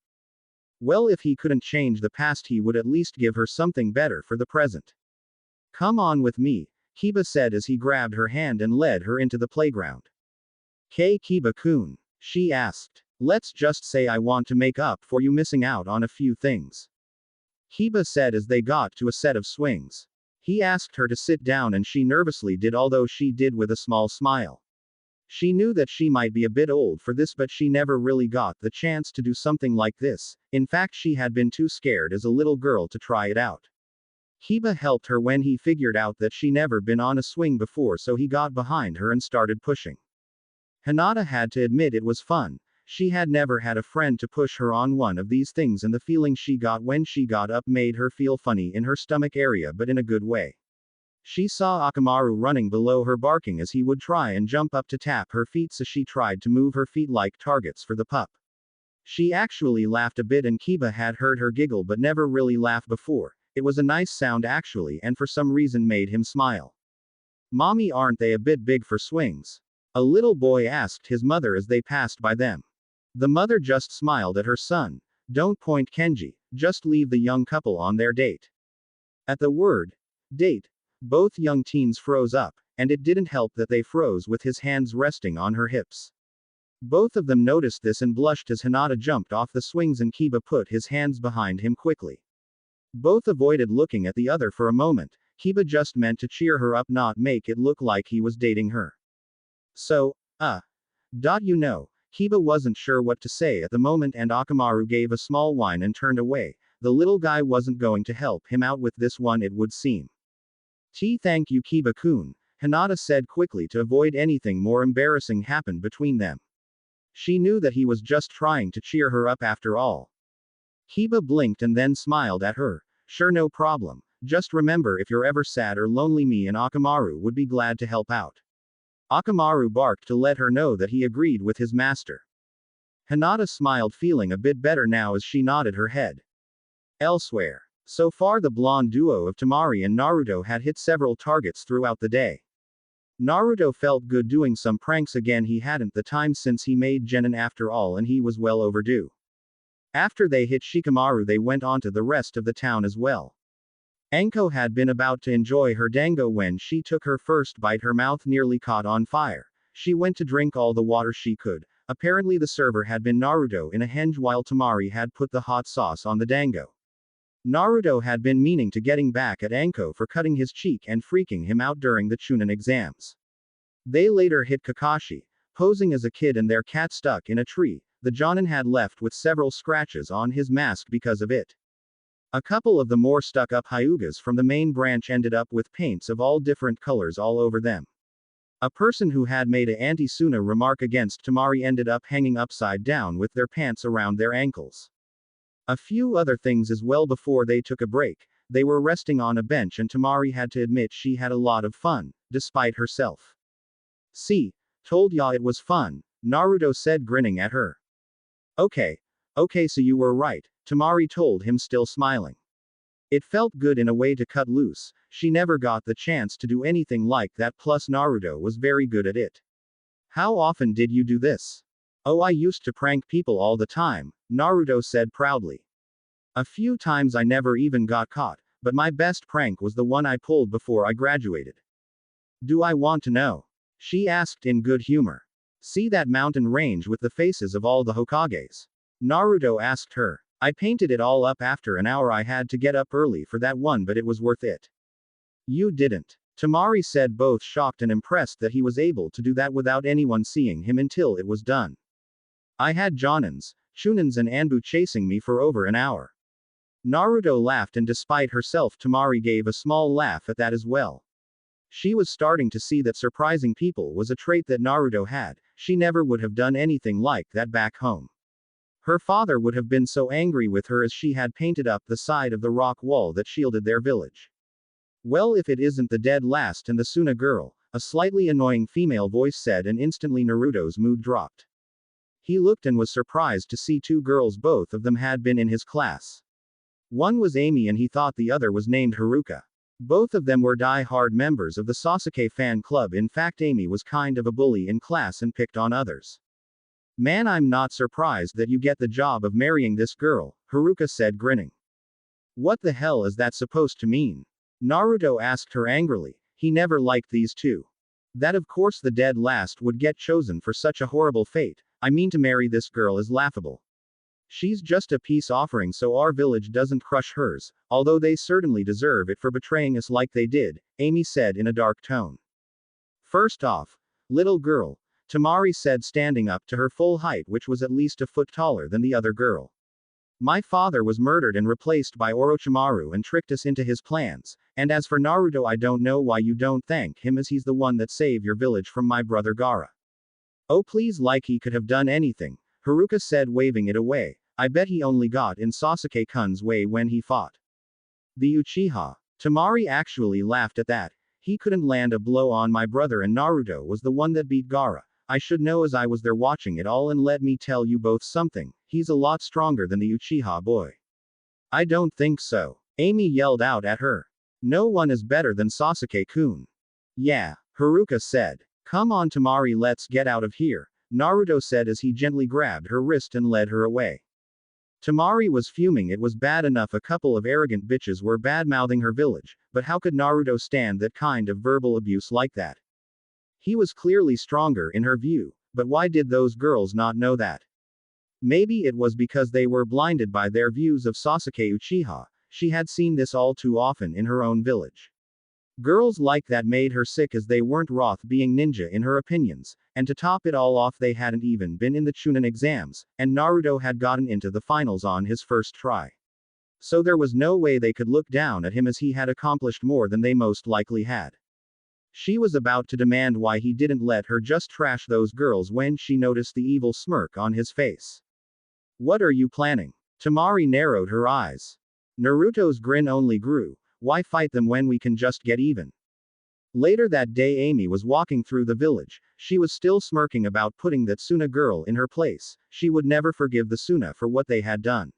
Well, if he couldn't change the past, he would at least give her something better for the present. Come on with me, Kiba said as he grabbed her hand and led her into the playground. Hey Kiba-kun, she asked. Let's just say I want to make up for you missing out on a few things. Kiba said as they got to a set of swings. He asked her to sit down and she nervously did, although she did with a small smile. She knew that she might be a bit old for this, but she never really got the chance to do something like this. In fact, she had been too scared as a little girl to try it out. Kiba helped her when he figured out that she never been on a swing before, so he got behind her and started pushing. Hinata had to admit it was fun. She had never had a friend to push her on one of these things, and the feeling she got when she got up made her feel funny in her stomach area, but in a good way. She saw Akamaru running below her, barking as he would try and jump up to tap her feet, so she tried to move her feet like targets for the pup. She actually laughed a bit, and Kiba had heard her giggle but never really laughed before. It was a nice sound actually, and for some reason made him smile. "Mommy, aren't they a bit big for swings?" a little boy asked his mother as they passed by them. The mother just smiled at her son. "Don't point, Kenji, just leave the young couple on their date." At the word date, both young teens froze up, and it didn't help that they froze with his hands resting on her hips. Both of them noticed this and blushed as Hinata jumped off the swings and Kiba put his hands behind him quickly. Both avoided looking at the other for a moment. Kiba just meant to cheer her up, not make it look like he was dating her. "So, Kiba wasn't sure what to say at the moment, and Akamaru gave a small whine and turned away. The little guy wasn't going to help him out with this one, it would seem. Thank you, Kiba-kun," Hinata said quickly to avoid anything more embarrassing happened between them. She knew that he was just trying to cheer her up after all. Kiba blinked and then smiled at her. "Sure, no problem. Just remember, if you're ever sad or lonely, me and Akamaru would be glad to help out." Akamaru barked to let her know that he agreed with his master. Hinata smiled, feeling a bit better now as she nodded her head. Elsewhere. So far, the blonde duo of Temari and Naruto had hit several targets throughout the day. Naruto felt good doing some pranks again. He hadn't the time since he made Genin after all, and he was well overdue. After they hit Shikamaru, they went on to the rest of the town as well. Anko had been about to enjoy her dango when she took her first bite. Her mouth nearly caught on fire. She went to drink all the water she could. Apparently the server had been Naruto in a henge while Temari had put the hot sauce on the dango. Naruto had been meaning to getting back at Anko for cutting his cheek and freaking him out during the Chunin exams. They later hit Kakashi, posing as a kid, and their cat stuck in a tree. The Jonin had left with several scratches on his mask because of it. A couple of the more stuck-up Hyugas from the main branch ended up with paints of all different colors all over them. A person who had made a anti-Suna remark against Temari ended up hanging upside down with their pants around their ankles. A few other things as well. Before they took a break, they were resting on a bench, and Temari had to admit she had a lot of fun, despite herself. "See, told ya it was fun," Naruto said, grinning at her. Okay, so you were right," Temari told him, still smiling. It felt good in a way to cut loose. She never got the chance to do anything like that, plus Naruto was very good at it. "How often did you do this?" "Oh, I used to prank people all the time," Naruto said proudly. "A few times I never even got caught, but my best prank was the one I pulled before I graduated." "Do I want to know?" she asked in good humor. "See that mountain range with the faces of all the Hokages?" Naruto asked her. "I painted it all up after an hour. I had to get up early for that one, but it was worth it." "You didn't," Temari said, both shocked and impressed that he was able to do that without anyone seeing him until it was done. "I had Jonins, Chunins and Anbu chasing me for over an hour." Naruto laughed, and despite herself, Temari gave a small laugh at that as well. She was starting to see that surprising people was a trait that Naruto had. She never would have done anything like that back home. Her father would have been so angry with her, as she had painted up the side of the rock wall that shielded their village. "Well, if it isn't the dead last and the Suna girl," a slightly annoying female voice said, and instantly Naruto's mood dropped. He looked and was surprised to see two girls. Both of them had been in his class. One was Amy, and he thought the other was named Haruka. Both of them were die-hard members of the Sasuke fan club. In fact, Amy was kind of a bully in class and picked on others. "Man, I'm not surprised that you get the job of marrying this girl," Haruka said, grinning. "What the hell is that supposed to mean?" Naruto asked her angrily. He never liked these two. That of course the dead last would get chosen for such a horrible fate. "I mean, to marry this girl is laughable. She's just a peace offering so our village doesn't crush hers, although they certainly deserve it for betraying us like they did," Amy said in a dark tone. "First off, little girl," Temari said, standing up to her full height, which was at least a foot taller than the other girl. "My father was murdered and replaced by Orochimaru and tricked us into his plans, and as for Naruto, I don't know why you don't thank him, as he's the one that saved your village from my brother Gaara." "Oh please, like he could have done anything," Haruka said, waving it away. I bet he only got in Sasuke-kun's way when he fought the Uchiha. Temari actually laughed at that. He couldn't land a blow on my brother, and Naruto was the one that beat Gaara. I should know, as I was there watching it all, and let me tell you both something. He's a lot stronger than the Uchiha boy. I don't think so. Amy yelled out at her. No one is better than Sasuke-kun. Yeah, Haruka said. Come on Temari, let's get out of here, Naruto said as he gently grabbed her wrist and led her away. Temari was fuming. It was bad enough a couple of arrogant bitches were bad-mouthing her village, but how could Naruto stand that kind of verbal abuse like that? He was clearly stronger in her view, but why did those girls not know that? Maybe it was because they were blinded by their views of Sasuke Uchiha. She had seen this all too often in her own village. Girls like that made her sick, as they weren't Roth being ninja in her opinions, and to top it all off, they hadn't even been in the Chunin exams, and Naruto had gotten into the finals on his first try. So there was no way they could look down at him, as he had accomplished more than they most likely had. She was about to demand why he didn't let her just trash those girls when she noticed the evil smirk on his face. What are you planning? Temari narrowed her eyes. Naruto's grin only grew. Why fight them when we can just get even? Later that day, Amy was walking through the village. She was still smirking about putting that Suna girl in her place. She would never forgive the Suna for what they had done.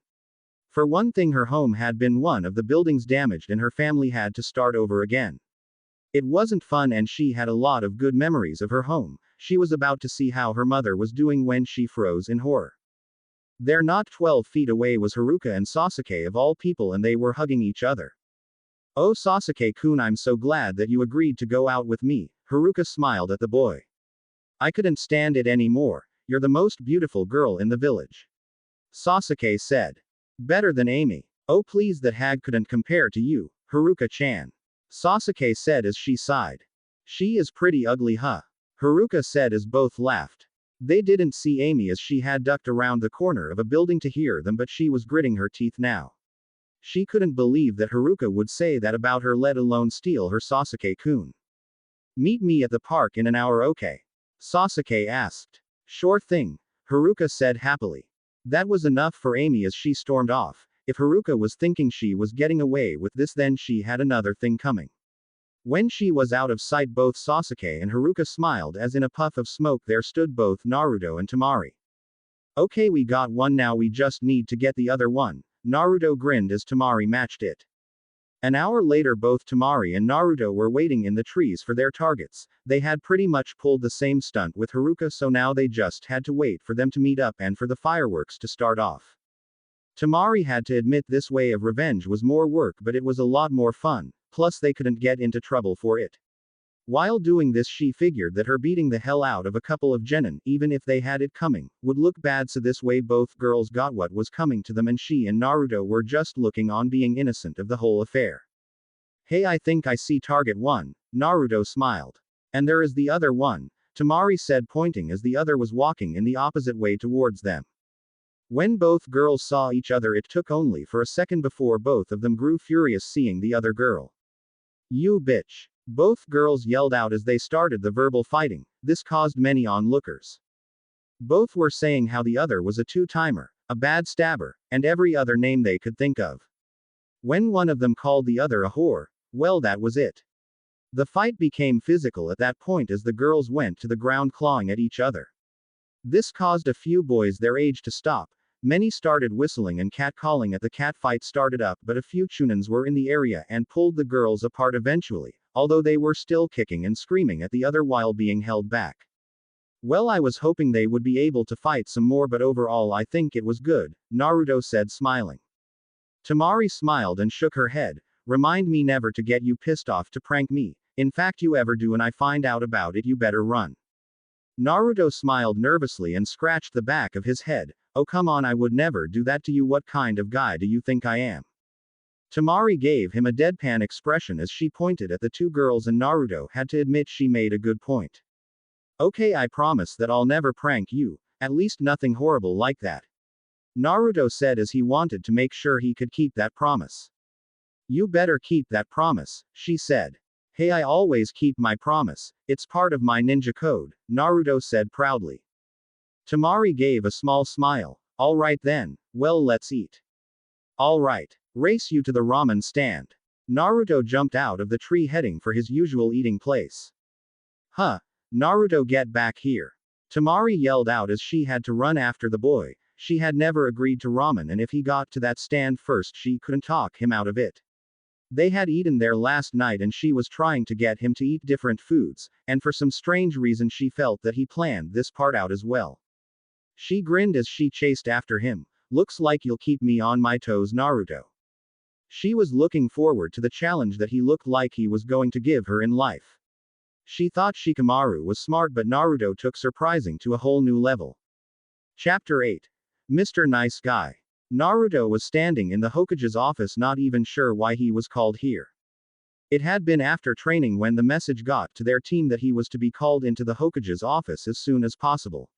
For one thing, her home had been one of the buildings damaged, and her family had to start over again. It wasn't fun, and she had a lot of good memories of her home. She was about to see how her mother was doing when she froze in horror. There, not 12 feet away, was Haruka and Sasuke of all people, and they were hugging each other. Oh Sasuke-kun, I'm so glad that you agreed to go out with me, Haruka smiled at the boy. I couldn't stand it anymore. You're the most beautiful girl in the village, Sasuke said. Better than Amy. Oh please, that hag couldn't compare to you, Haruka-chan, Sasuke said as she sighed. She is pretty ugly, huh? Haruka said as both laughed. They didn't see Amy as she had ducked around the corner of a building to hear them, but she was gritting her teeth now. She couldn't believe that Haruka would say that about her, let alone steal her. Sasuke-kun. Meet me at the park in an hour, okay? Sasuke asked. Sure thing, Haruka said happily. That was enough for Amy as she stormed off. If Haruka was thinking she was getting away with this, then she had another thing coming. When she was out of sight, both Sasuke and Haruka smiled as in a puff of smoke there stood both Naruto and Temari. Okay, we got one, now we just need to get the other one, Naruto grinned as Temari matched it. An hour later, both Temari and Naruto were waiting in the trees for their targets. They had pretty much pulled the same stunt with Haruka, so now they just had to wait for them to meet up and for the fireworks to start off. Temari had to admit this way of revenge was more work, but it was a lot more fun, plus they couldn't get into trouble for it. While doing this, she figured that her beating the hell out of a couple of genin, even if they had it coming, would look bad, so this way both girls got what was coming to them, and she and Naruto were just looking on, being innocent of the whole affair. Hey, I think I see target one, Naruto smiled. And there is the other one, Temari said, pointing as the other was walking in the opposite way towards them. When both girls saw each other, it took only for a second before both of them grew furious seeing the other girl. You bitch! Both girls yelled out as they started the verbal fighting. This caused many onlookers. Both were saying how the other was a two-timer, a bad stabber, and every other name they could think of. When one of them called the other a whore, well, that was it. The fight became physical at that point as the girls went to the ground clawing at each other. This caused a few boys their age to stop. Many started whistling and catcalling as the cat fight started up, but a few chunins were in the area and pulled the girls apart eventually, although they were still kicking and screaming at the other while being held back. Well, I was hoping they would be able to fight some more, but overall I think it was good, Naruto said, smiling. Temari smiled and shook her head. Remind me never to get you pissed off to prank me. In fact, you ever do and I find out about it, you better run. Naruto smiled nervously and scratched the back of his head. Oh come on, I would never do that to you. What kind of guy do you think I am? Temari gave him a deadpan expression as she pointed at the two girls, and Naruto had to admit she made a good point. Okay, I promise that I'll never prank you, at least nothing horrible like that, Naruto said as he wanted to make sure he could keep that promise. You better keep that promise, she said. Hey, I always keep my promise, it's part of my ninja code, Naruto said proudly. Tamari gave a small smile. All right then, well let's eat. All right. Race you to the ramen stand. Naruto jumped out of the tree heading for his usual eating place. Huh. Naruto, get back here. Tamari yelled out as she had to run after the boy. She had never agreed to ramen, and if he got to that stand first she couldn't talk him out of it. They had eaten there last night and she was trying to get him to eat different foods, and for some strange reason she felt that he planned this part out as well. She grinned as she chased after him. Looks like you'll keep me on my toes, Naruto. She was looking forward to the challenge that he looked like he was going to give her in life. She thought Shikamaru was smart, but Naruto took surprising to a whole new level. Chapter 8. Mr. Nice Guy. Naruto was standing in the Hokage's office, not even sure why he was called here. It had been after training when the message got to their team that he was to be called into the Hokage's office as soon as possible.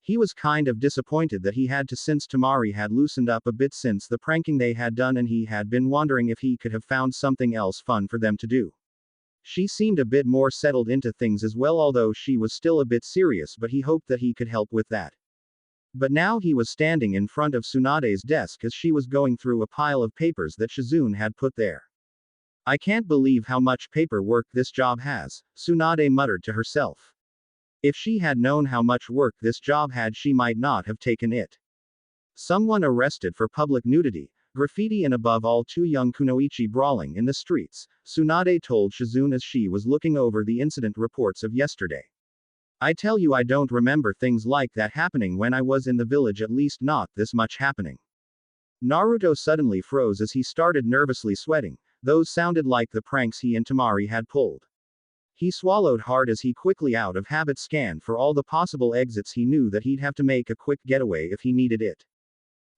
He was kind of disappointed that he had to, since Tamari had loosened up a bit since the pranking they had done, and he had been wondering if he could have found something else fun for them to do. She seemed a bit more settled into things as well, although she was still a bit serious, but he hoped that he could help with that. But now he was standing in front of Tsunade's desk as she was going through a pile of papers that Shizune had put there. I can't believe how much paperwork this job has, Tsunade muttered to herself. If she had known how much work this job had, she might not have taken it. Someone arrested for public nudity, graffiti, and above all 2 young kunoichi brawling in the streets, Tsunade told Shizune as she was looking over the incident reports of yesterday. I tell you, I don't remember things like that happening when I was in the village, at least not this much happening. Naruto suddenly froze as he started nervously sweating. Those sounded like the pranks he and Tamari had pulled. He swallowed hard as he quickly out of habit scanned for all the possible exits. He knew that he'd have to make a quick getaway if he needed it.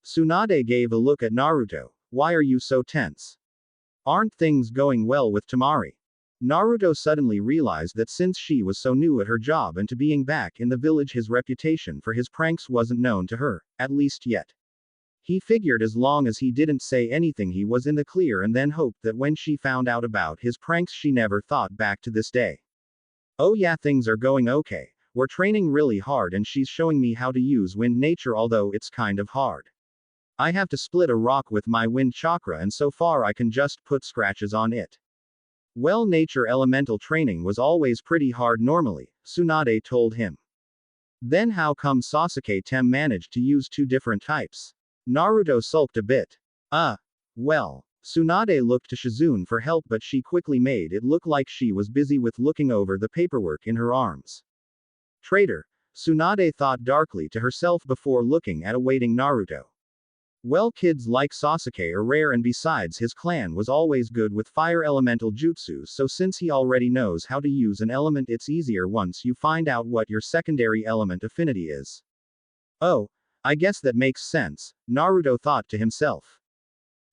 Tsunade gave a look at Naruto. Why are you so tense? Aren't things going well with Tamari? Naruto suddenly realized that since she was so new at her job and to being back in the village, his reputation for his pranks wasn't known to her, at least yet. He figured as long as he didn't say anything he was in the clear, and then hoped that when she found out about his pranks she never thought back to this day. Oh yeah, things are going okay. We're training really hard and she's showing me how to use wind nature, although it's kind of hard. I have to split a rock with my wind chakra and so far I can just put scratches on it. Well, nature elemental training was always pretty hard normally, Tsunade told him. Then how come Sasuke-tem managed to use 2 different types? Naruto sulked a bit. Well. Tsunade looked to Shizune for help, but she quickly made it look like she was busy with looking over the paperwork in her arms. Traitor, Tsunade thought darkly to herself before looking at awaiting Naruto. Well, kids like Sasuke are rare, and besides his clan was always good with fire elemental jutsus, so since he already knows how to use an element, it's easier once you find out what your secondary element affinity is. Oh, I guess that makes sense, Naruto thought to himself.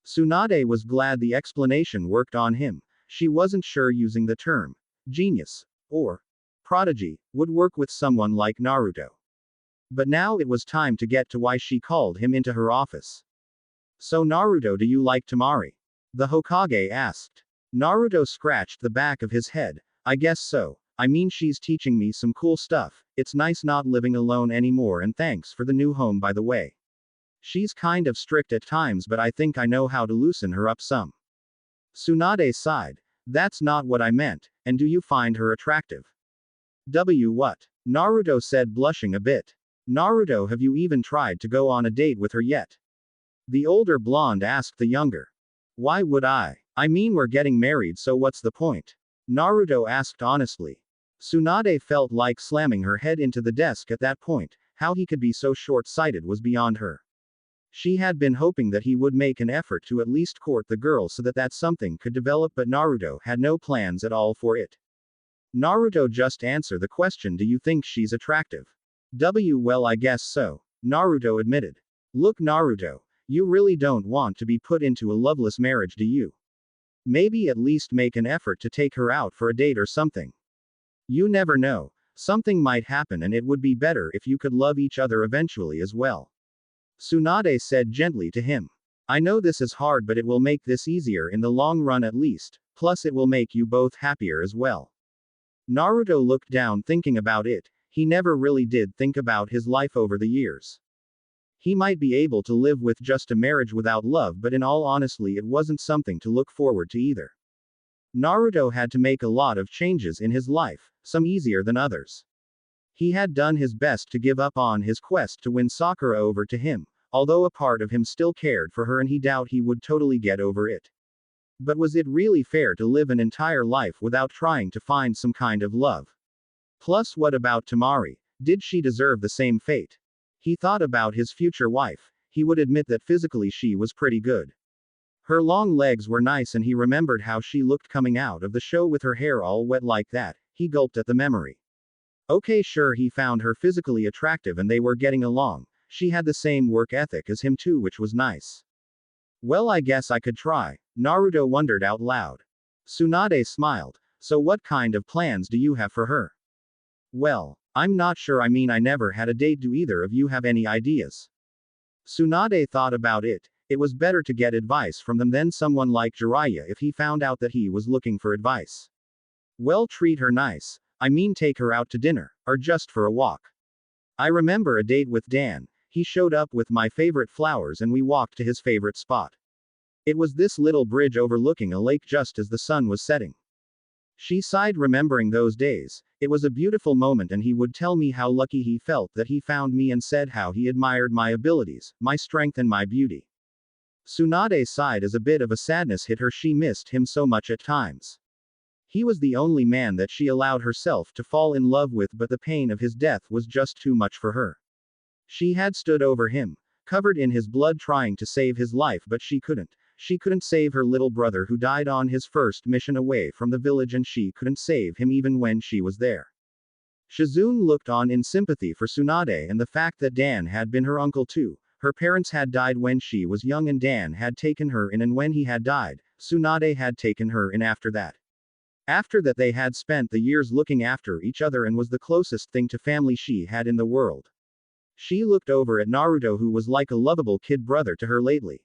Tsunade was glad the explanation worked on him. She wasn't sure using the term genius or prodigy would work with someone like Naruto. But now it was time to get to why she called him into her office. So Naruto, do you like Tamari? The Hokage asked. Naruto scratched the back of his head. I guess so. I mean, she's teaching me some cool stuff. It's nice not living alone anymore, and thanks for the new home, by the way. She's kind of strict at times, but I think I know how to loosen her up some. Tsunade sighed. That's not what I meant. And do you find her attractive? What? Naruto said, blushing a bit. Naruto, have you even tried to go on a date with her yet? The older blonde asked the younger. Why would I? I mean, we're getting married, so what's the point? Naruto asked honestly. Tsunade felt like slamming her head into the desk at that point. How he could be so short-sighted was beyond her. She had been hoping that he would make an effort to at least court the girl so that something could develop, but Naruto had no plans at all for it. Naruto, just answer the question. Do you think she's attractive? Well, I guess so, Naruto admitted. Look, Naruto, you really don't want to be put into a loveless marriage, do you? Maybe at least make an effort to take her out for a date or something. You never know, something might happen, and it would be better if you could love each other eventually as well. Tsunade said gently to him. I know this is hard, but it will make this easier in the long run at least, plus it will make you both happier as well. Naruto looked down, thinking about it. He never really did think about his life over the years. He might be able to live with just a marriage without love, but in all honesty, it wasn't something to look forward to either. Naruto had to make a lot of changes in his life, some easier than others. He had done his best to give up on his quest to win Sakura over to him, although a part of him still cared for her and he doubted he would totally get over it. But was it really fair to live an entire life without trying to find some kind of love? Plus, what about Tamari? Did she deserve the same fate? He thought about his future wife. He would admit that physically she was pretty good. Her long legs were nice and he remembered how she looked coming out of the show with her hair all wet like that. He gulped at the memory. Okay, sure, he found her physically attractive and they were getting along. She had the same work ethic as him too, which was nice. Well, I guess I could try, Naruto wondered out loud. Tsunade smiled. So what kind of plans do you have for her? Well, I'm not sure, I mean I never had a date. Do either of you have any ideas? Tsunade thought about it. It was better to get advice from them than someone like Jiraiya if he found out that he was looking for advice. Well, treat her nice. I mean, take her out to dinner, or just for a walk. I remember a date with Dan. He showed up with my favorite flowers and we walked to his favorite spot. It was this little bridge overlooking a lake just as the sun was setting. She sighed, remembering those days. It was a beautiful moment and he would tell me how lucky he felt that he found me and said how he admired my abilities, my strength and my beauty. Tsunade sighed as a bit of a sadness hit her. She missed him so much at times. He was the only man that she allowed herself to fall in love with, but the pain of his death was just too much for her. She had stood over him, covered in his blood, trying to save his life, but she couldn't. She couldn't save her little brother who died on his first mission away from the village, and she couldn't save him even when she was there. Shizune looked on in sympathy for Tsunade and the fact that Dan had been her uncle too. Her parents had died when she was young and Dan had taken her in, and when he had died, Tsunade had taken her in after that. After that they had spent the years looking after each other and was the closest thing to family she had in the world. She looked over at Naruto, who was like a lovable kid brother to her lately.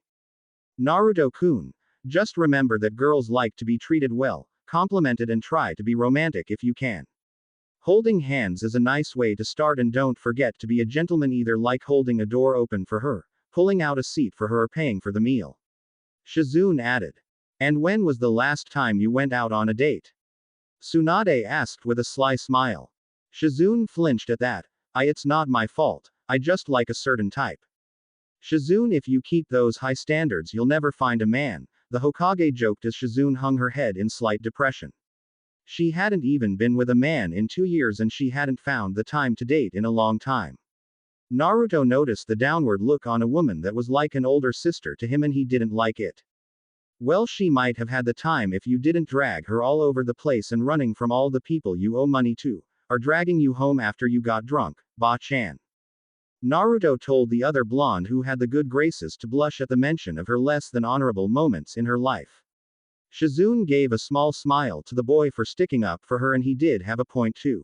Naruto-kun, just remember that girls like to be treated well, complimented, and try to be romantic if you can. Holding hands is a nice way to start, and don't forget to be a gentleman either, like holding a door open for her, pulling out a seat for her, or paying for the meal. Shizune added. And when was the last time you went out on a date? Tsunade asked with a sly smile. Shizune flinched at that. It's not my fault. I just like a certain type. Shizune, if you keep those high standards you'll never find a man, the Hokage joked as Shizune hung her head in slight depression. She hadn't even been with a man in 2 years and she hadn't found the time to date in a long time. Naruto noticed the downward look on a woman that was like an older sister to him and he didn't like it. Well, she might have had the time if you didn't drag her all over the place and running from all the people you owe money to, or dragging you home after you got drunk, Ba-chan. Naruto told the other blonde who had the good graces to blush at the mention of her less than honorable moments in her life. Shizune gave a small smile to the boy for sticking up for her, and he did have a point too.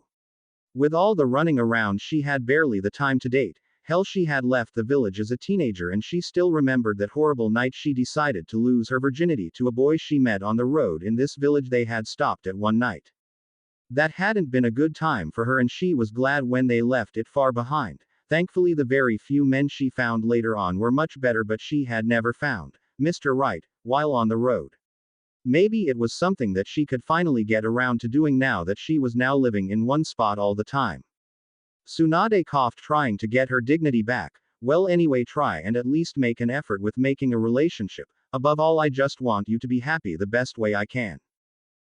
With all the running around she had barely the time to date. Hell, she had left the village as a teenager and she still remembered that horrible night she decided to lose her virginity to a boy she met on the road in this village. They had stopped at one night. That hadn't been a good time for her and she was glad when they left it far behind. Thankfully, the very few men she found later on were much better, but she had never found Mr. Right while on the road. Maybe it was something that she could finally get around to doing now that she was now living in one spot all the time. Tsunade coughed, trying to get her dignity back. Well, anyway, try and at least make an effort with making a relationship. Above all, I just want you to be happy the best way I can.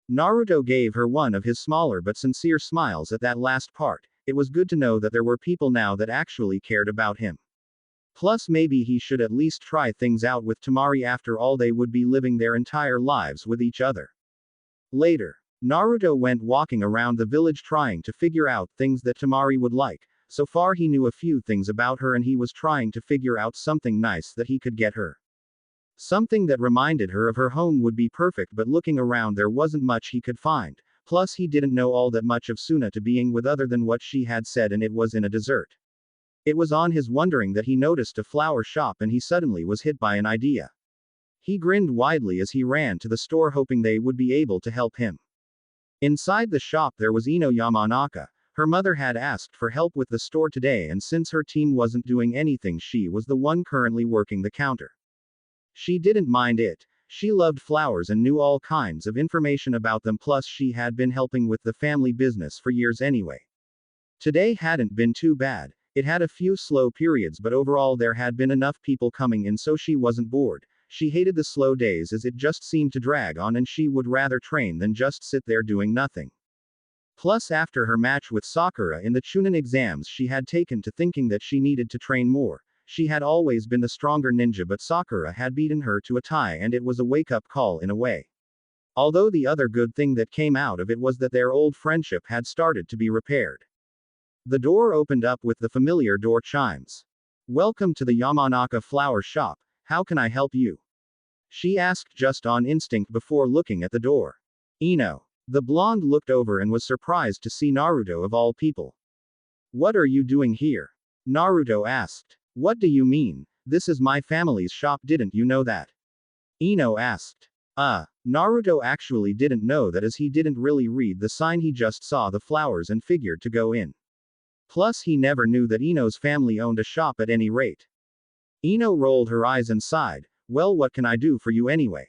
Naruto gave her one of his smaller but sincere smiles at that last part. It was good to know that there were people now that actually cared about him. Plus, maybe he should at least try things out with Tamari. After all, they would be living their entire lives with each other. Later, Naruto went walking around the village trying to figure out things that Tamari would like. So far he knew a few things about her and he was trying to figure out something nice that he could get her. Something that reminded her of her home would be perfect, but looking around there wasn't much he could find. Plus, he didn't know all that much of Suna to being with other than what she had said, and it was in a dessert. It was on his wondering that he noticed a flower shop and he suddenly was hit by an idea. He grinned widely as he ran to the store, hoping they would be able to help him. Inside the shop there was Ino Yamanaka, Her mother had asked for help with the store today, and since her team wasn't doing anything, she was the one currently working the counter. She didn't mind it. She loved flowers and knew all kinds of information about them, plus she had been helping with the family business for years anyway. Today hadn't been too bad. It had a few slow periods, but overall there had been enough people coming in so she wasn't bored. She hated the slow days as it just seemed to drag on, and she would rather train than just sit there doing nothing. Plus, after her match with Sakura in the Chunin exams, she had taken to thinking that she needed to train more. She had always been the stronger ninja, but Sakura had beaten her to a tie, and it was a wake-up call in a way. Although the other good thing that came out of it was that their old friendship had started to be repaired. The door opened up with the familiar door chimes. "Welcome to the Yamanaka flower shop. How can I help you?" she asked just on instinct before looking at the door. "Ino." The blonde looked over and was surprised to see Naruto of all people. "What are you doing here?" Naruto asked. "What do you mean? This is my family's shop, didn't you know that?" Ino asked. Naruto actually didn't know that, as he didn't really read the sign, he just saw the flowers and figured to go in. Plus he never knew that Ino's family owned a shop at any rate. Ino rolled her eyes and sighed. "Well, what can I do for you anyway?"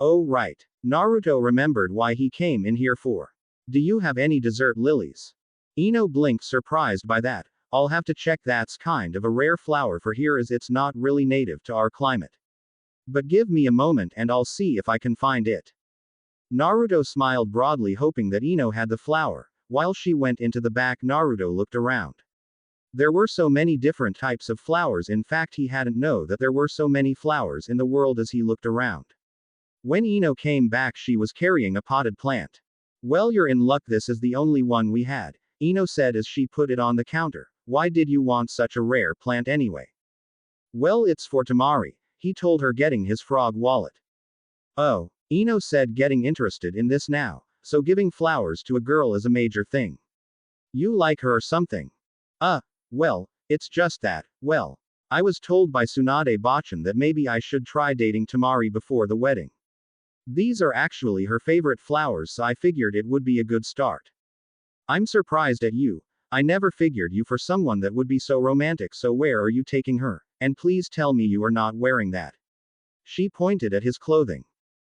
"Oh right." Naruto remembered why he came in here for. "Do you have any desert lilies?" Ino blinked, surprised by that. "I'll have to check, that's kind of a rare flower for here as it's not really native to our climate. But give me a moment and I'll see if I can find it." Naruto smiled broadly, hoping that Ino had the flower. While she went into the back, Naruto looked around. There were so many different types of flowers, in fact he hadn't known that there were so many flowers in the world as he looked around. When Ino came back, she was carrying a potted plant. "Well, you're in luck, this is the only one we had," Ino said as she put it on the counter. "Why did you want such a rare plant anyway?" "Well, it's for Tamari," he told her, getting his frog wallet. "Oh," Ino said, getting interested in this now. "So giving flowers to a girl is a major thing. You like her or something?" Well, it's just that, well, I was told by Tsunade Bachan that maybe I should try dating Tamari before the wedding. These are actually her favorite flowers, so I figured it would be a good start." "I'm surprised at you. I never figured you for someone that would be so romantic, so where are you taking her? And please tell me you are not wearing that." She pointed at his clothing.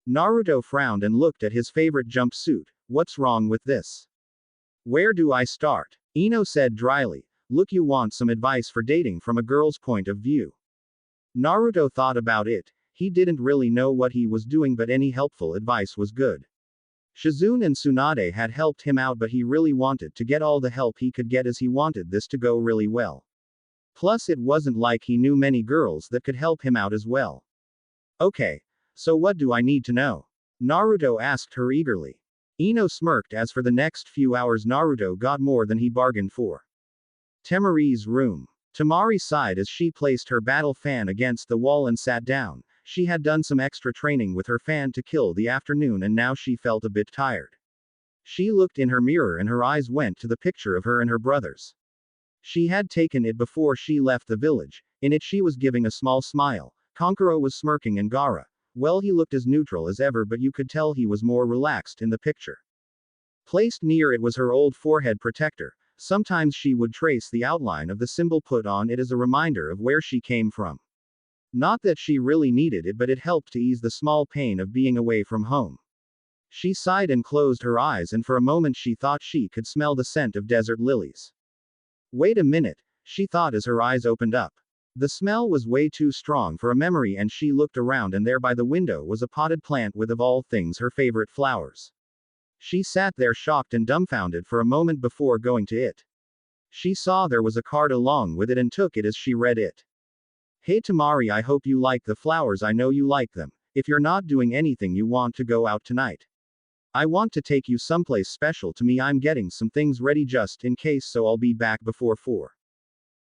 Naruto frowned and looked at his favorite jumpsuit. "What's wrong with this?" "Where do I start?" Ino said dryly. "Look, you want some advice for dating from a girl's point of view." Naruto thought about it. He didn't really know what he was doing, but any helpful advice was good. Shizune and Tsunade had helped him out, but he really wanted to get all the help he could get as he wanted this to go really well. Plus it wasn't like he knew many girls that could help him out as well. "Okay. So what do I need to know?" Naruto asked her eagerly. Ino smirked as for the next few hours Naruto got more than he bargained for. Temari's room. Tamari sighed as she placed her battle fan against the wall and sat down. She had done some extra training with her fan to kill the afternoon, and now she felt a bit tired. She looked in her mirror and her eyes went to the picture of her and her brothers. She had taken it before she left the village. In it she was giving a small smile. Kankuro was smirking and Gaara, well, he looked as neutral as ever, but you could tell he was more relaxed in the picture. Placed near it was her old forehead protector. Sometimes she would trace the outline of the symbol put on it as a reminder of where she came from. Not that she really needed it, but it helped to ease the small pain of being away from home. She sighed and closed her eyes, and for a moment she thought she could smell the scent of desert lilies. Wait a minute, she thought as her eyes opened up. The smell was way too strong for a memory, and she looked around, and there by the window was a potted plant with, of all things, her favorite flowers. She sat there shocked and dumbfounded for a moment before going to it. She saw there was a card along with it and took it as she read it. "Hey Tamari, I hope you like the flowers, I know you like them. If you're not doing anything, you want to go out tonight. I want to take you someplace special to me. I'm getting some things ready just in case, so I'll be back before 4.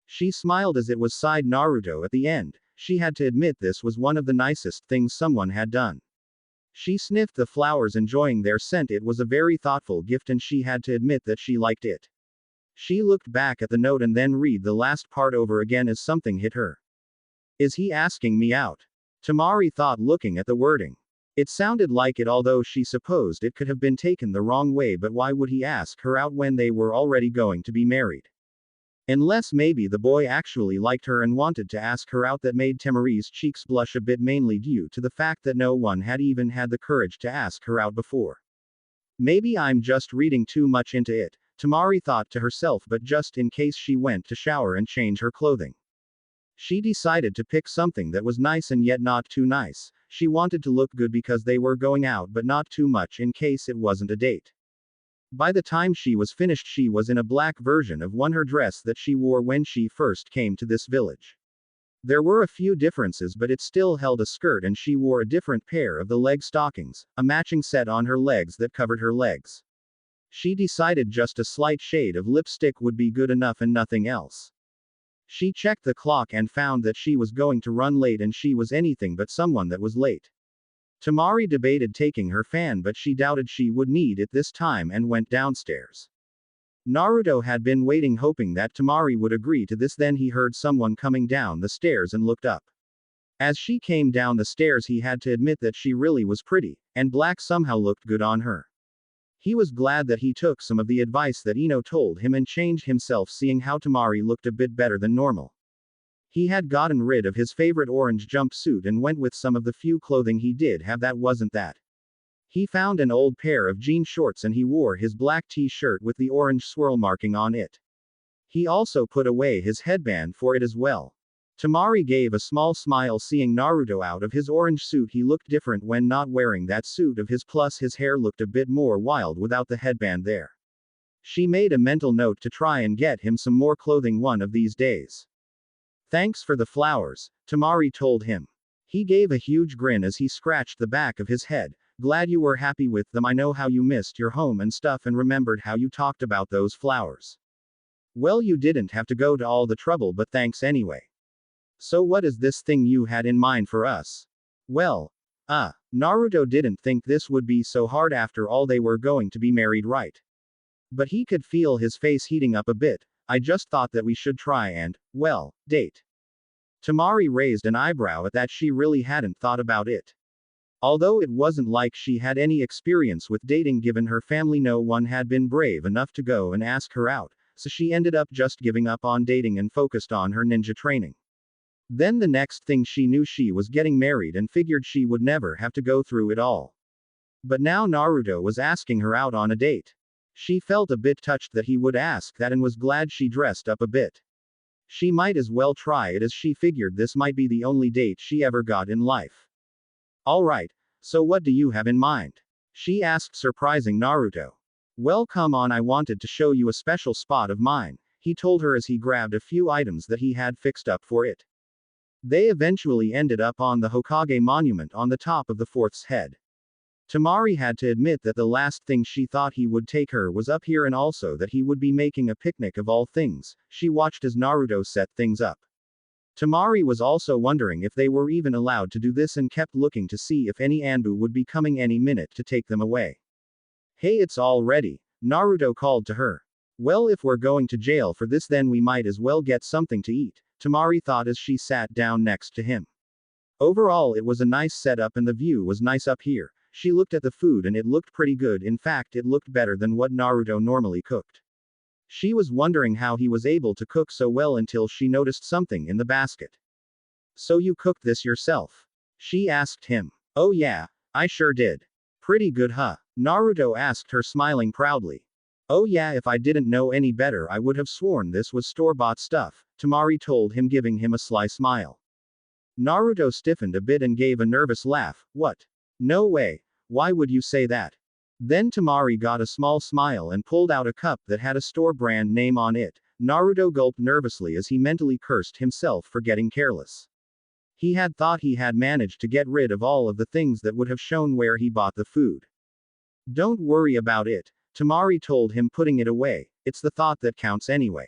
She smiled as it was sighed Naruto at the end. She had to admit this was one of the nicest things someone had done. She sniffed the flowers, enjoying their scent. It was a very thoughtful gift, and she had to admit that she liked it. She looked back at the note and then read the last part over again as something hit her. Is he asking me out? Tamari thought, looking at the wording. It sounded like it, although she supposed it could have been taken the wrong way, but why would he ask her out when they were already going to be married? Unless maybe the boy actually liked her and wanted to ask her out. That made Temari's cheeks blush a bit, mainly due to the fact that no one had even had the courage to ask her out before. Maybe I'm just reading too much into it, Temari thought to herself, but just in case she went to shower and change her clothing. She decided to pick something that was nice and yet not too nice. She wanted to look good because they were going out, but not too much in case it wasn't a date. By the time she was finished, she was in a black version of her dress that she wore when she first came to this village. There were a few differences, but it still held a skirt, and she wore a different pair of the leg stockings, a matching set on her legs that covered her legs. She decided just a slight shade of lipstick would be good enough and nothing else. She checked the clock and found that she was going to run late, and she was anything but someone that was late. Temari debated taking her fan, but she doubted she would need it this time and went downstairs. Naruto had been waiting, hoping that Temari would agree to this. Then he heard someone coming down the stairs and looked up. As she came down the stairs, he had to admit that she really was pretty, and black somehow looked good on her. He was glad that he took some of the advice that Ino told him and changed himself, seeing how Temari looked a bit better than normal. He had gotten rid of his favorite orange jumpsuit and went with some of the few clothing he did have that wasn't that. He found an old pair of jean shorts and he wore his black t-shirt with the orange swirl marking on it. He also put away his headband for it as well. Temari gave a small smile seeing Naruto out of his orange suit. He looked different when not wearing that suit of his, plus his hair looked a bit more wild without the headband there. She made a mental note to try and get him some more clothing one of these days. Thanks for the flowers, Temari told him. He gave a huge grin as he scratched the back of his head. Glad you were happy with them. I know how you missed your home and stuff and remembered how you talked about those flowers. Well, you didn't have to go to all the trouble, but thanks anyway. So what is this thing you had in mind for us? Well, Naruto didn't think this would be so hard. After all, they were going to be married, right? But he could feel his face heating up a bit. I just thought that we should try and, well, date. Temari raised an eyebrow at that. She really hadn't thought about it. Although it wasn't like she had any experience with dating, given her family, no one had been brave enough to go and ask her out, so she ended up just giving up on dating and focused on her ninja training. Then the next thing she knew, she was getting married and figured she would never have to go through it all. But now Naruto was asking her out on a date. She felt a bit touched that he would ask that and was glad she dressed up a bit. She might as well try it, as she figured this might be the only date she ever got in life. Alright, so what do you have in mind? She asked, surprising Naruto. Well, come on, I wanted to show you a special spot of mine, he told her as he grabbed a few items that he had fixed up for it. They eventually ended up on the Hokage monument on the top of the fourth's head. Temari had to admit that the last thing she thought he would take her was up here, and also that he would be making a picnic of all things. She watched as Naruto set things up. Temari was also wondering if they were even allowed to do this and kept looking to see if any Anbu would be coming any minute to take them away. Hey, it's all ready, Naruto called to her. Well, if we're going to jail for this, then we might as well get something to eat, Temari thought as she sat down next to him. Overall, it was a nice setup and the view was nice up here. She looked at the food and it looked pretty good. In fact, it looked better than what Naruto normally cooked. She was wondering how he was able to cook so well until she noticed something in the basket. So you cooked this yourself? She asked him. Oh yeah, I sure did. Pretty good, huh? Naruto asked her, smiling proudly. Oh yeah, if I didn't know any better I would have sworn this was store-bought stuff, Temari told him, giving him a sly smile. Naruto stiffened a bit and gave a nervous laugh. What? No way. Why would you say that? Then Temari got a small smile and pulled out a cup that had a store brand name on it. Naruto gulped nervously as he mentally cursed himself for getting careless. He had thought he had managed to get rid of all of the things that would have shown where he bought the food. Don't worry about it, Temari told him, putting it away. It's the thought that counts anyway.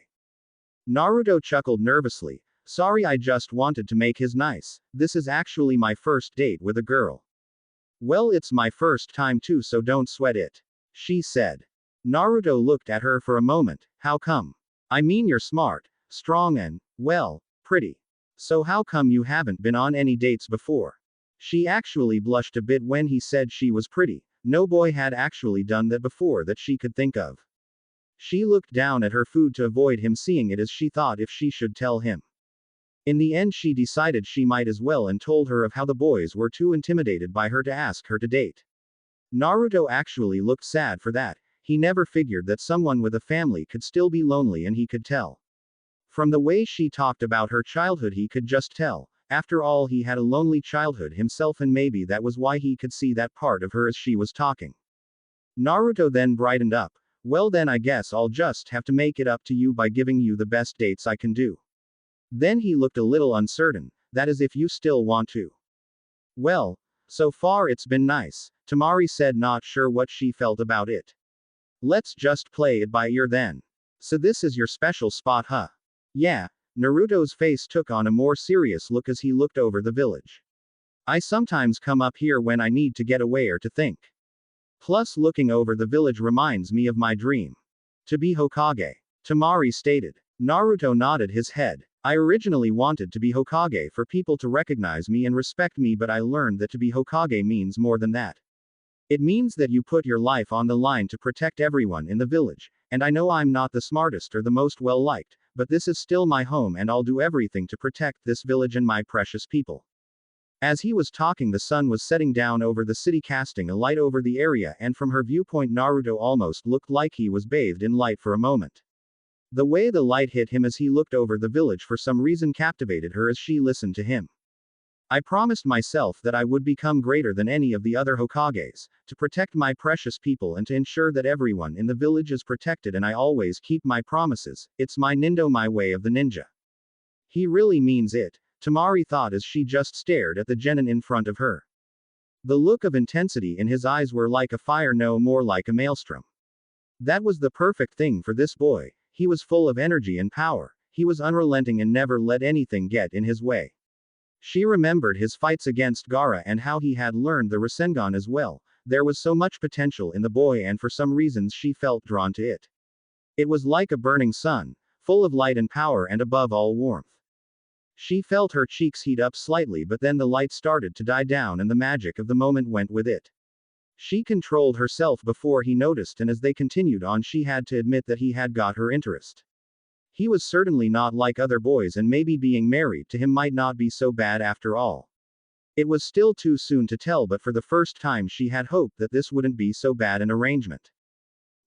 Naruto chuckled nervously. Sorry, I just wanted to make his nice. This is actually my first date with a girl. Well, it's my first time too, so don't sweat it, she said. Naruto looked at her for a moment. How come? I mean, you're smart, strong and, well, pretty. So how come you haven't been on any dates before? She actually blushed a bit when he said she was pretty. No boy had actually done that before that she could think of. She looked down at her food to avoid him seeing it as she thought if she should tell him. In the end she decided she might as well and told her of how the boys were too intimidated by her to ask her to date. Naruto actually looked sad for that. He never figured that someone with a family could still be lonely and he could tell. From the way she talked about her childhood he could just tell. After all he had a lonely childhood himself and maybe that was why he could see that part of her as she was talking. Naruto then brightened up. Well then I guess I'll just have to make it up to you by giving you the best dates I can do. Then he looked a little uncertain, that is if you still want to. Well, so far it's been nice, Tamari said not sure what she felt about it. Let's just play it by ear then. So this is your special spot huh? Yeah. Naruto's face took on a more serious look as he looked over the village. I sometimes come up here when I need to get away or to think. Plus looking over the village reminds me of my dream. To be Hokage. Tamari stated. Naruto nodded his head. I originally wanted to be Hokage for people to recognize me and respect me, but I learned that to be Hokage means more than that. It means that you put your life on the line to protect everyone in the village, and I know I'm not the smartest or the most well-liked, but this is still my home and I'll do everything to protect this village and my precious people. As he was talking the sun was setting down over the city casting a light over the area and from her viewpoint Naruto almost looked like he was bathed in light for a moment. The way the light hit him as he looked over the village for some reason captivated her as she listened to him. I promised myself that I would become greater than any of the other Hokages, to protect my precious people and to ensure that everyone in the village is protected and I always keep my promises, it's my nindo my way of the ninja. He really means it, Tamari thought as she just stared at the genin in front of her. The look of intensity in his eyes were like a fire no more like a maelstrom. That was the perfect thing for this boy, he was full of energy and power, he was unrelenting and never let anything get in his way. She remembered his fights against Gaara and how he had learned the Rasengan as well. There was so much potential in the boy and for some reasons she felt drawn to it. It was like a burning sun, full of light and power and above all warmth. She felt her cheeks heat up slightly but then the light started to die down and the magic of the moment went with it. She controlled herself before he noticed and as they continued on she had to admit that he had got her interest. He was certainly not like other boys and maybe being married to him might not be so bad after all. It was still too soon to tell but for the first time she had hoped that this wouldn't be so bad an arrangement.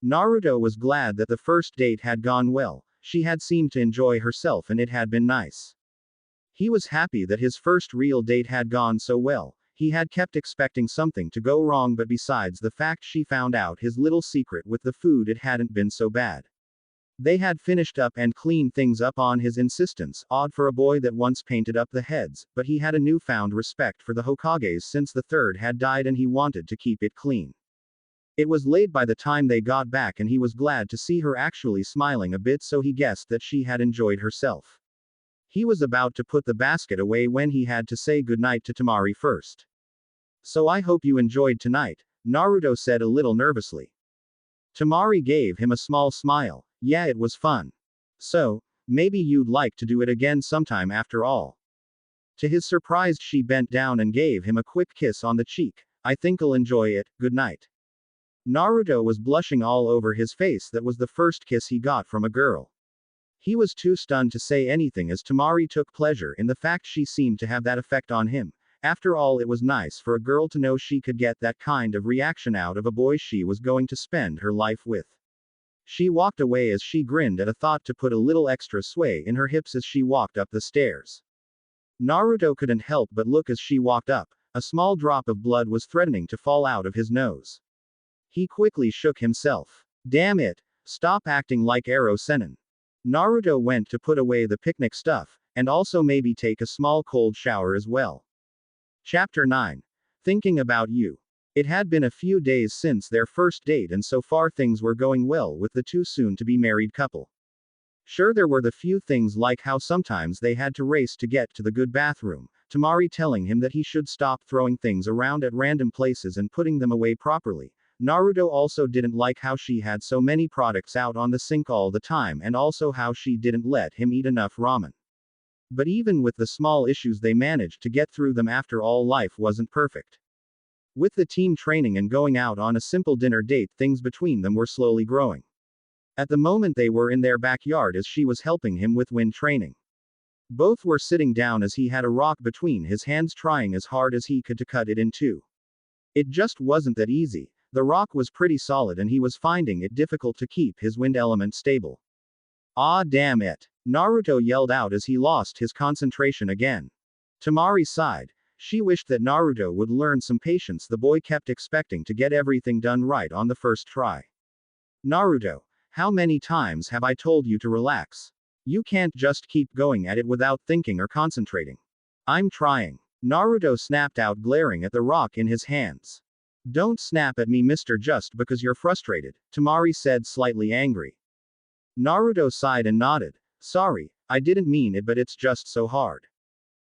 Naruto was glad that the first date had gone well, she had seemed to enjoy herself and it had been nice. He was happy that his first real date had gone so well, he had kept expecting something to go wrong but besides the fact she found out his little secret with the food it hadn't been so bad. They had finished up and cleaned things up on his insistence, odd for a boy that once painted up the heads, but he had a newfound respect for the Hokages since the third had died and he wanted to keep it clean. It was late by the time they got back and he was glad to see her actually smiling a bit so he guessed that she had enjoyed herself. He was about to put the basket away when he had to say goodnight to Tamari first. So I hope you enjoyed tonight, Naruto said a little nervously. Tamari gave him a small smile. Yeah, it was fun. So, maybe you'd like to do it again sometime after all. To his surprise she bent down and gave him a quick kiss on the cheek. I think I'll enjoy it, good night. Naruto was blushing all over his face. That was the first kiss he got from a girl. He was too stunned to say anything as Tamari took pleasure in the fact she seemed to have that effect on him. After all it was nice for a girl to know she could get that kind of reaction out of a boy she was going to spend her life with. She walked away as she grinned at a thought to put a little extra sway in her hips as she walked up the stairs. Naruto couldn't help but look as she walked up, a small drop of blood was threatening to fall out of his nose. He quickly shook himself. Damn it, stop acting like Ero Sennin. Naruto went to put away the picnic stuff, and also maybe take a small cold shower as well. Chapter 9. Thinking about you. It had been a few days since their first date and so far things were going well with the two soon-to-be-married couple. Sure there were the few things like how sometimes they had to race to get to the good bathroom, Tamari telling him that he should stop throwing things around at random places and putting them away properly. Naruto also didn't like how she had so many products out on the sink all the time and also how she didn't let him eat enough ramen. But even with the small issues they managed to get through them. After all, life wasn't perfect. With the team training and going out on a simple dinner date, things between them were slowly growing. At the moment they were in their backyard as she was helping him with wind training. Both were sitting down as he had a rock between his hands, trying as hard as he could to cut it in two. It just wasn't that easy. The rock was pretty solid and he was finding it difficult to keep his wind element stable. Ah, damn it! Naruto yelled out as he lost his concentration again. Temari sighed. She wished that Naruto would learn some patience. The boy kept expecting to get everything done right on the first try. Naruto, how many times have I told you to relax? You can't just keep going at it without thinking or concentrating. I'm trying. Naruto snapped out, glaring at the rock in his hands. Don't snap at me, mister, just because you're frustrated, Temari said, slightly angry. Naruto sighed and nodded. Sorry, I didn't mean it, but it's just so hard.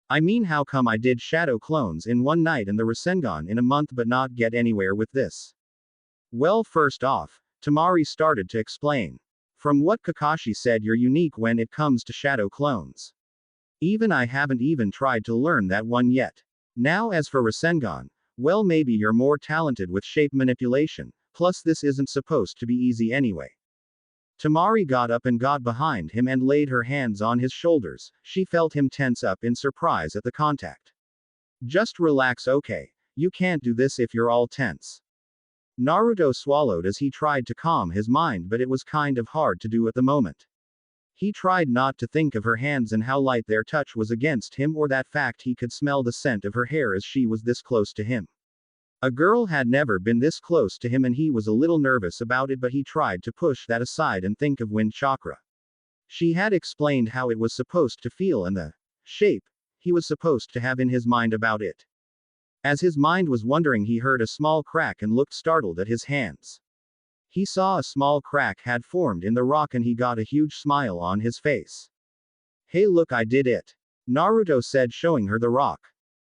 I mean, how come I did shadow clones in one night and the Rasengan in a month but not get anywhere with this? Well, first off, Temari started to explain. From what Kakashi said, you're unique when it comes to shadow clones. Even I haven't even tried to learn that one yet. Now as for Rasengan, well, maybe you're more talented with shape manipulation, plus this isn't supposed to be easy anyway. Temari got up and got behind him and laid her hands on his shoulders. She felt him tense up in surprise at the contact. Just relax, okay? You can't do this if you're all tense. Naruto swallowed as he tried to calm his mind, but it was kind of hard to do at the moment. He tried not to think of her hands and how light their touch was against him, or that fact he could smell the scent of her hair as she was this close to him. A girl had never been this close to him and he was a little nervous about it, but he tried to push that aside and think of wind chakra. She had explained how it was supposed to feel and the shape he was supposed to have in his mind about it. As his mind was wondering, he heard a small crack and looked startled at his hands. He saw a small crack had formed in the rock and he got a huge smile on his face. Hey, look, I did it. Naruto said, showing her the rock.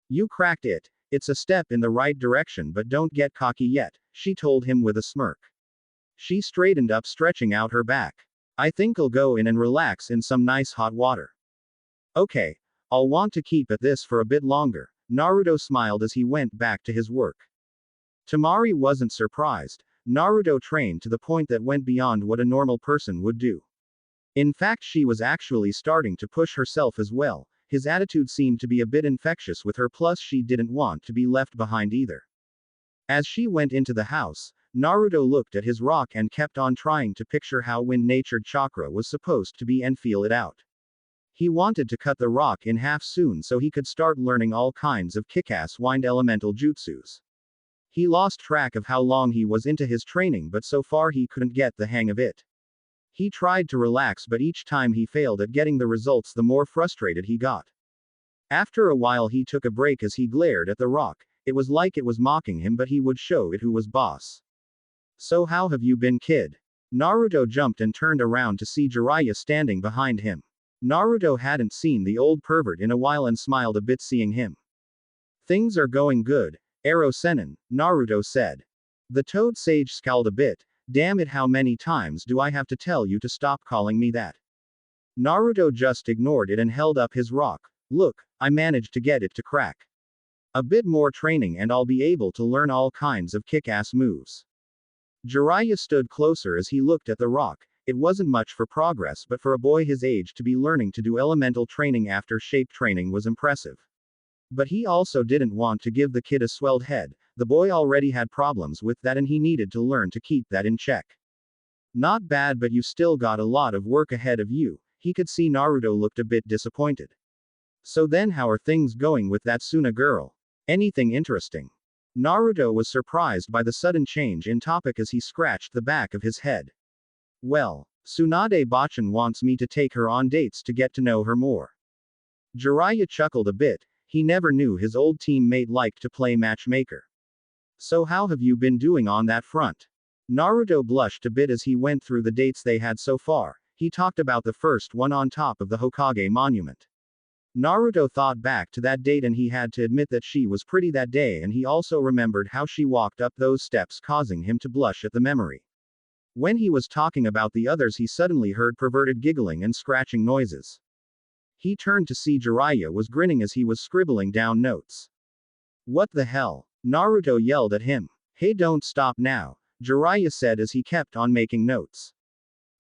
You cracked it. It's a step in the right direction, but don't get cocky yet, she told him with a smirk. She straightened up, stretching out her back. I think I'll go in and relax in some nice hot water. Okay, I'll want to keep at this for a bit longer. Naruto smiled as he went back to his work. Temari wasn't surprised. Naruto trained to the point that went beyond what a normal person would do. In fact, she was actually starting to push herself as well. His attitude seemed to be a bit infectious with her, plus she didn't want to be left behind either. As she went into the house, Naruto looked at his rock and kept on trying to picture how wind-natured chakra was supposed to be and feel it out. He wanted to cut the rock in half soon so he could start learning all kinds of kick-ass wind elemental jutsus. He lost track of how long he was into his training, but so far he couldn't get the hang of it. He tried to relax, but each time he failed at getting the results, the more frustrated he got. After a while he took a break as he glared at the rock. It was like it was mocking him, but he would show it who was boss. So how have you been, kid? Naruto jumped and turned around to see Jiraiya standing behind him. Naruto hadn't seen the old pervert in a while and smiled a bit seeing him. Things are going good, Ero Sennin, Naruto said. The Toad Sage scowled a bit. Damn it, how many times do I have to tell you to stop calling me that? Naruto just ignored it and held up his rock. Look, I managed to get it to crack. A bit more training and I'll be able to learn all kinds of kick-ass moves. Jiraiya stood closer as he looked at the rock. It wasn't much for progress, but for a boy his age to be learning to do elemental training after shape training was impressive. But he also didn't want to give the kid a swelled head. The boy already had problems with that and he needed to learn to keep that in check. Not bad, but you still got a lot of work ahead of you. He could see Naruto looked a bit disappointed. So then, how are things going with that Suna girl? Anything interesting? Naruto was surprised by the sudden change in topic as he scratched the back of his head. Well, Tsunade Bachan wants me to take her on dates to get to know her more. Jiraiya chuckled a bit. He never knew his old teammate liked to play matchmaker. So how have you been doing on that front? Naruto blushed a bit as he went through the dates they had so far. He talked about the first one on top of the Hokage monument. Naruto thought back to that date and he had to admit that she was pretty that day, and he also remembered how she walked up those steps, causing him to blush at the memory. When he was talking about the others, he suddenly heard perverted giggling and scratching noises. He turned to see Jiraiya was grinning as he was scribbling down notes. What the hell? Naruto yelled at him. Hey, don't stop now, Jiraiya said as he kept on making notes.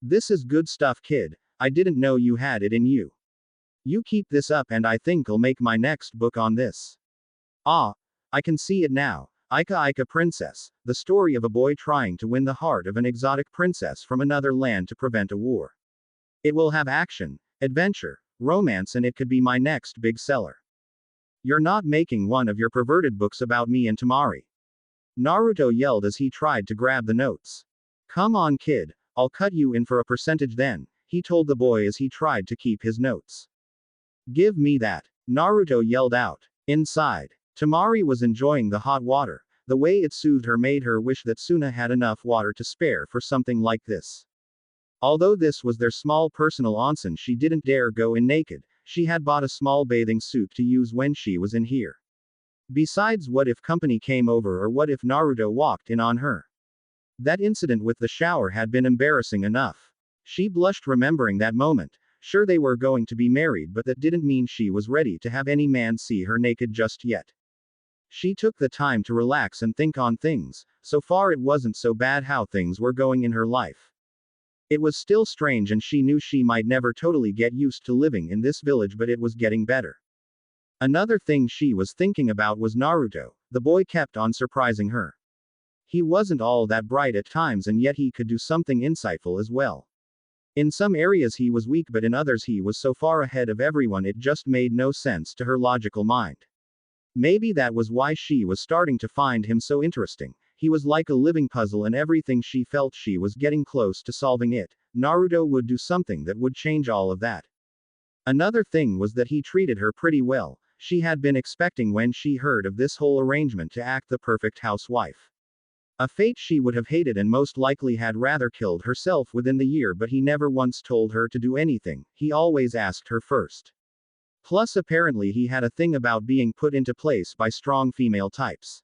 This is good stuff, kid. I didn't know you had it in you. You keep this up and I think I'll make my next book on this. Ah, I can see it now. Ika Ika Princess, the story of a boy trying to win the heart of an exotic princess from another land to prevent a war. It will have action, adventure, romance, and it could be my next big seller. You're not making one of your perverted books about me and Tamari. Naruto yelled as he tried to grab the notes. Come on, kid, I'll cut you in for a percentage then, he told the boy as he tried to keep his notes. Give me that, Naruto yelled out. Inside, Tamari was enjoying the hot water. The way it soothed her made her wish that Suna had enough water to spare for something like this. Although this was their small personal onsen, she didn't dare go in naked. She had bought a small bathing suit to use when she was in here. Besides, what if company came over, or what if Naruto walked in on her? That incident with the shower had been embarrassing enough. She blushed remembering that moment. Sure, they were going to be married, but that didn't mean she was ready to have any man see her naked just yet. She took the time to relax and think on things. So far it wasn't so bad how things were going in her life. It was still strange, and she knew she might never totally get used to living in this village, but it was getting better. Another thing she was thinking about was Naruto. The boy kept on surprising her. He wasn't all that bright at times, and yet he could do something insightful as well. In some areas he was weak, but in others he was so far ahead of everyone it just made no sense to her logical mind. Maybe that was why she was starting to find him so interesting. He was like a living puzzle, and everything she felt she was getting close to solving it. Naruto would do something that would change all of that. Another thing was that he treated her pretty well. She had been expecting when she heard of this whole arrangement to act the perfect housewife. A fate she would have hated and most likely had rather killed herself within the year, but he never once told her to do anything. He always asked her first. Plus, apparently he had a thing about being put into place by strong female types.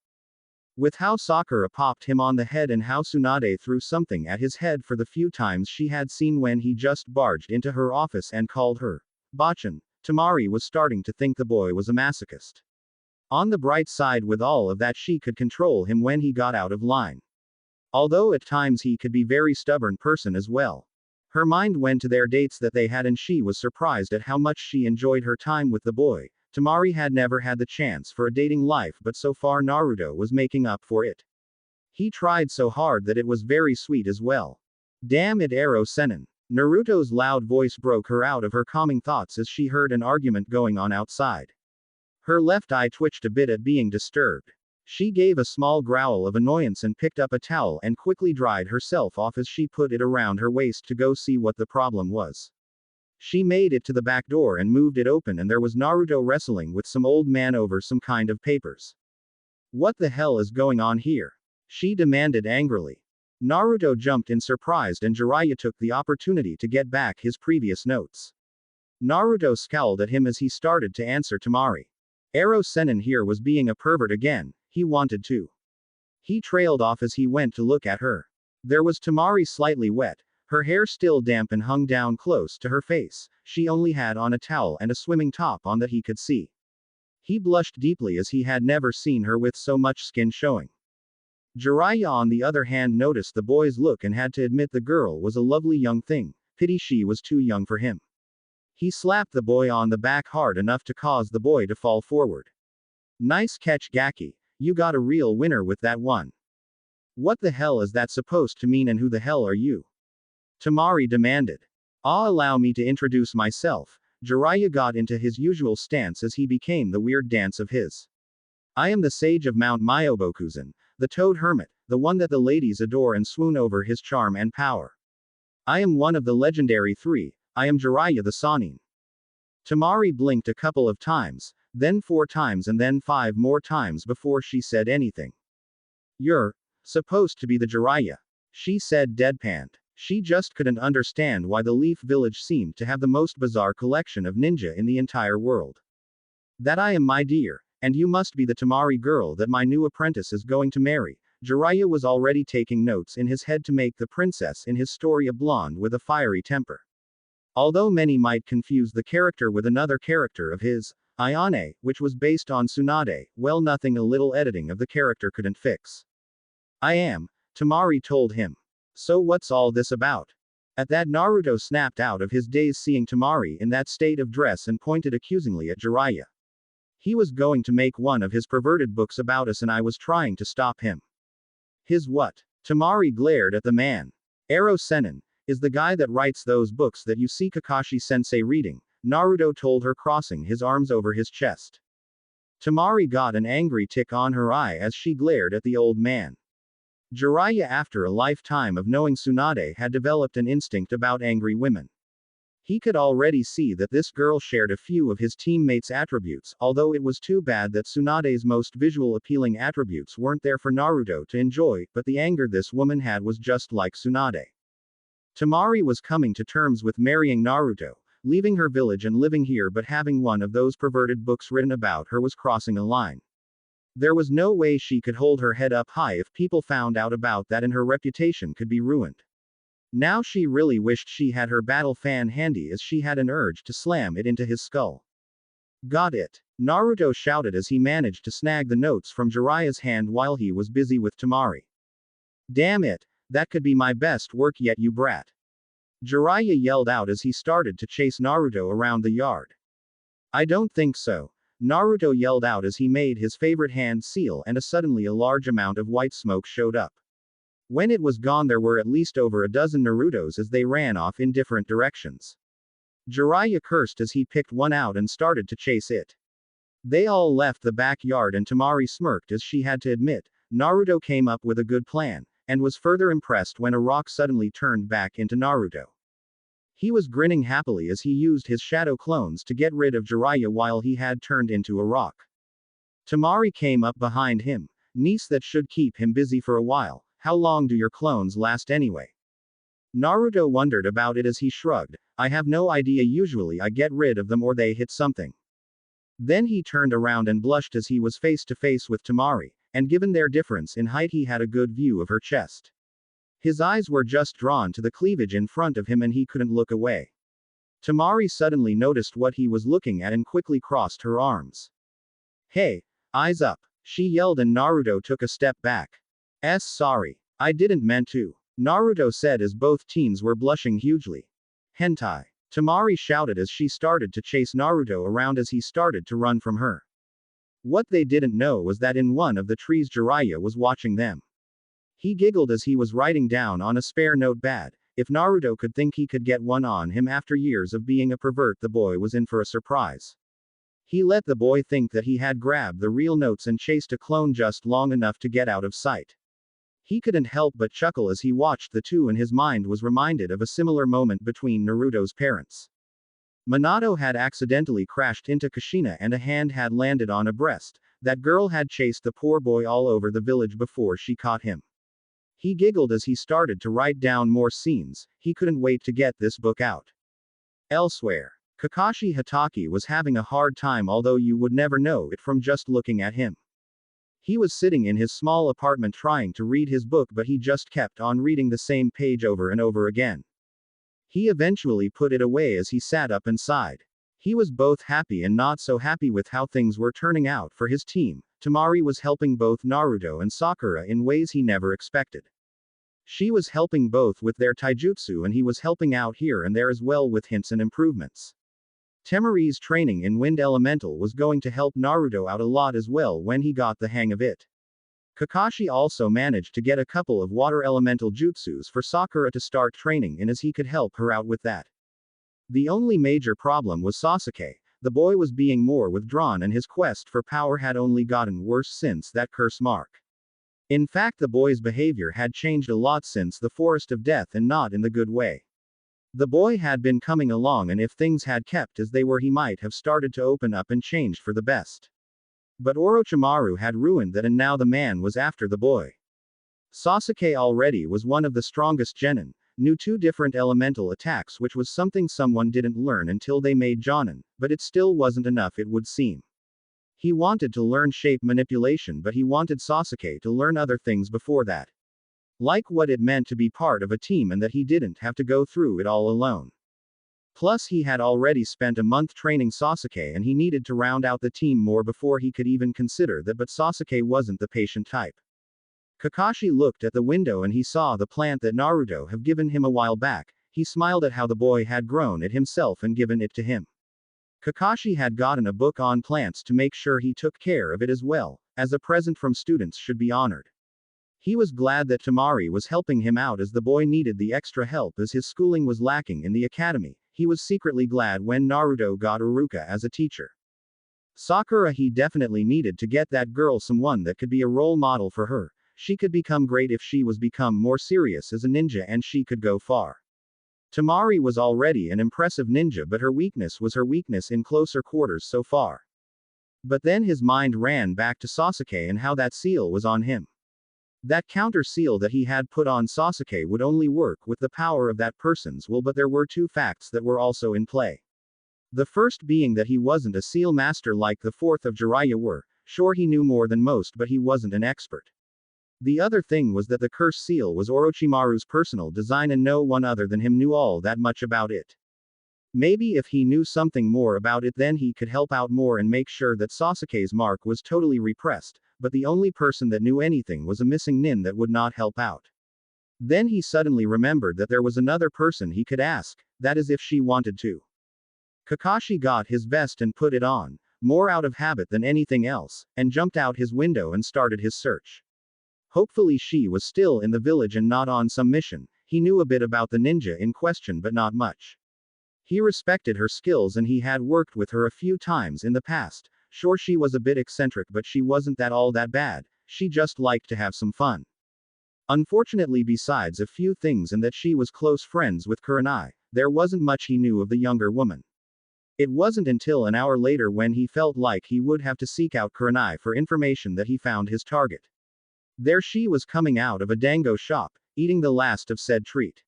With how Sakura popped him on the head and how Tsunade threw something at his head for the few times she had seen when he just barged into her office and called her Bachan, Tamari was starting to think the boy was a masochist. On the bright side, with all of that, she could control him when he got out of line. Although at times he could be very stubborn person as well. Her mind went to their dates that they had, and she was surprised at how much she enjoyed her time with the boy. Tamari had never had the chance for a dating life, but so far Naruto was making up for it. He tried so hard that it was very sweet as well. Damn it, Ero Sennin. Naruto's loud voice broke her out of her calming thoughts as she heard an argument going on outside. Her left eye twitched a bit at being disturbed. She gave a small growl of annoyance and picked up a towel and quickly dried herself off as she put it around her waist to go see what the problem was. She made it to the back door and moved it open, and there was Naruto wrestling with some old man over some kind of papers. What the hell is going on here? She demanded angrily. Naruto jumped in surprised, and Jiraiya took the opportunity to get back his previous notes. Naruto scowled at him as he started to answer Tamari. Ero Sennin here was being a pervert again. He wanted to. He trailed off as he went to look at her. There was Tamari, slightly wet, her hair still damp and hung down close to her face. She only had on a towel and a swimming top on that he could see. He blushed deeply as he had never seen her with so much skin showing. Jiraiya, on the other hand, noticed the boy's look and had to admit the girl was a lovely young thing. Pity she was too young for him. He slapped the boy on the back hard enough to cause the boy to fall forward. Nice catch, Gaki. You got a real winner with that one. What the hell is that supposed to mean, and who the hell are you? Tamari demanded. Allow me to introduce myself. Jiraiya got into his usual stance as he became the weird dance of his. I am the sage of Mount Myobokuzan, the toad hermit, the one that the ladies adore and swoon over his charm and power. I am one of the legendary three. I am Jiraiya the Sannin. Tamari blinked a couple of times, then 4 times, and then 5 more times before she said anything. You're supposed to be the Jiraiya, she said deadpanned. She just couldn't understand why the Leaf Village seemed to have the most bizarre collection of ninja in the entire world. That I am, my dear, and you must be the Tamari girl that my new apprentice is going to marry. Jiraiya was already taking notes in his head to make the princess in his story a blonde with a fiery temper. Although many might confuse the character with another character of his, Ayane, which was based on Tsunade, well, nothing a little editing of the character couldn't fix. I am, Tamari told him. So what's all this about? At that, Naruto snapped out of his daze seeing Tamari in that state of dress and pointed accusingly at Jiraiya. He was going to make one of his perverted books about us and I was trying to stop him. His what? Tamari glared at the man. Ero Sennin is the guy that writes those books that you see Kakashi-sensei reading, Naruto told her, crossing his arms over his chest. Tamari got an angry tick on her eye as she glared at the old man. Jiraiya, after a lifetime of knowing Tsunade, had developed an instinct about angry women. He could already see that this girl shared a few of his teammates' attributes, although it was too bad that Tsunade's most visual appealing attributes weren't there for Naruto to enjoy, but the anger this woman had was just like Tsunade. Tamari was coming to terms with marrying Naruto, leaving her village and living here, but having one of those perverted books written about her was crossing a line. There was no way she could hold her head up high if people found out about that, and her reputation could be ruined. Now she really wished she had her battle fan handy, as she had an urge to slam it into his skull. Got it! Naruto shouted as he managed to snag the notes from Jiraiya's hand while he was busy with Tamari. Damn it! That could be my best work yet, you brat! Jiraiya yelled out as he started to chase Naruto around the yard. I don't think so. Naruto yelled out as he made his favorite hand seal, and suddenly a large amount of white smoke showed up. When it was gone, there were at least over a dozen Narutos as they ran off in different directions. Jiraiya cursed as he picked one out and started to chase it. They all left the backyard and Tamari smirked as she had to admit, Naruto came up with a good plan, and was further impressed when a rock suddenly turned back into Naruto. He was grinning happily as he used his shadow clones to get rid of Jiraiya while he had turned into a rock. Tamari came up behind him. Niece, that should keep him busy for a while. How long do your clones last anyway? Naruto wondered about it as he shrugged. I have no idea, usually I get rid of them or they hit something. Then he turned around and blushed as he was face to face with Tamari, and given their difference in height he had a good view of her chest. His eyes were just drawn to the cleavage in front of him and he couldn't look away. Tamari suddenly noticed what he was looking at and quickly crossed her arms. Hey, eyes up, she yelled, and Naruto took a step back. Sorry. I didn't meant to, Naruto said as both teens were blushing hugely. Hentai. Tamari shouted as she started to chase Naruto around as he started to run from her. What they didn't know was that in one of the trees Jiraiya was watching them. He giggled as he was writing down on a spare notepad, if Naruto could think he could get one on him after years of being a pervert, the boy was in for a surprise. He let the boy think that he had grabbed the real notes and chased a clone just long enough to get out of sight. He couldn't help but chuckle as he watched the two, and his mind was reminded of a similar moment between Naruto's parents. Minato had accidentally crashed into Kushina and a hand had landed on a breast. That girl had chased the poor boy all over the village before she caught him. He giggled as he started to write down more scenes. He couldn't wait to get this book out. Elsewhere, Kakashi Hatake was having a hard time, although you would never know it from just looking at him. He was sitting in his small apartment trying to read his book, but he just kept on reading the same page over and over again. He eventually put it away as he sat up and sighed. He was both happy and not so happy with how things were turning out for his team. Tamari was helping both Naruto and Sakura in ways he never expected. She was helping both with their taijutsu, and he was helping out here and there as well with hints and improvements. Temari's training in Wind Elemental was going to help Naruto out a lot as well when he got the hang of it. Kakashi also managed to get a couple of Water Elemental jutsus for Sakura to start training in, as he could help her out with that. The only major problem was Sasuke. The boy was being more withdrawn and his quest for power had only gotten worse since that curse mark. In fact, the boy's behavior had changed a lot since the Forest of Death, and not in the good way. The boy had been coming along, and if things had kept as they were he might have started to open up and changed for the best. But Orochimaru had ruined that, and now the man was after the boy. Sasuke already was one of the strongest genin, knew 2 different elemental attacks, which was something someone didn't learn until they made Jonin, but it still wasn't enough, it would seem. He wanted to learn shape manipulation, but he wanted Sasuke to learn other things before that. Like what it meant to be part of a team and that he didn't have to go through it all alone. Plus he had already spent a month training Sasuke and he needed to round out the team more before he could even consider that, but Sasuke wasn't the patient type. Kakashi looked at the window and he saw the plant that Naruto had given him a while back. He smiled at how the boy had grown it himself and given it to him. Kakashi had gotten a book on plants to make sure he took care of it as well, as a present from students should be honored. He was glad that Tamari was helping him out as the boy needed the extra help as his schooling was lacking in the academy. He was secretly glad when Naruto got Iruka as a teacher. Sakura, he definitely needed to get that girl someone that could be a role model for her. She could become great if she was become more serious as a ninja and she could go far. Tamari was already an impressive ninja, but her weakness was her weakness in closer quarters so far. But then his mind ran back to Sasuke and how that seal was on him. That counter seal that he had put on Sasuke would only work with the power of that person's will, but there were two facts that were also in play. The first being that he wasn't a seal master like the fourth of Jiraiya were. Sure, he knew more than most, but he wasn't an expert. The other thing was that the curse seal was Orochimaru's personal design and no one other than him knew all that much about it. Maybe if he knew something more about it, then he could help out more and make sure that Sasuke's mark was totally repressed, but the only person that knew anything was a missing nin that would not help out. Then he suddenly remembered that there was another person he could ask, that is if she wanted to. Kakashi got his vest and put it on, more out of habit than anything else, and jumped out his window and started his search. Hopefully she was still in the village and not on some mission. He knew a bit about the ninja in question but not much. He respected her skills and he had worked with her a few times in the past. Sure, she was a bit eccentric, but she wasn't all that bad. She just liked to have some fun. Unfortunately, besides a few things and that she was close friends with Kurenai, there wasn't much he knew of the younger woman. It wasn't until an hour later when he felt like he would have to seek out Kurenai for information that he found his target. There she was coming out of a dango shop, eating the last of said treat.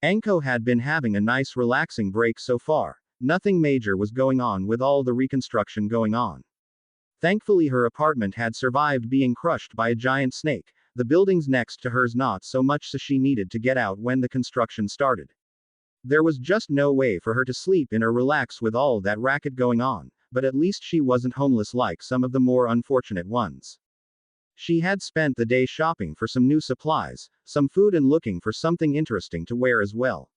Anko had been having a nice relaxing break so far. Nothing major was going on with all the reconstruction going on. Thankfully her apartment had survived being crushed by a giant snake, the buildings next to hers not so much, so she needed to get out when the construction started. There was just no way for her to sleep in or relax with all that racket going on, but at least she wasn't homeless like some of the more unfortunate ones. She had spent the day shopping for some new supplies, some food and looking for something interesting to wear as well.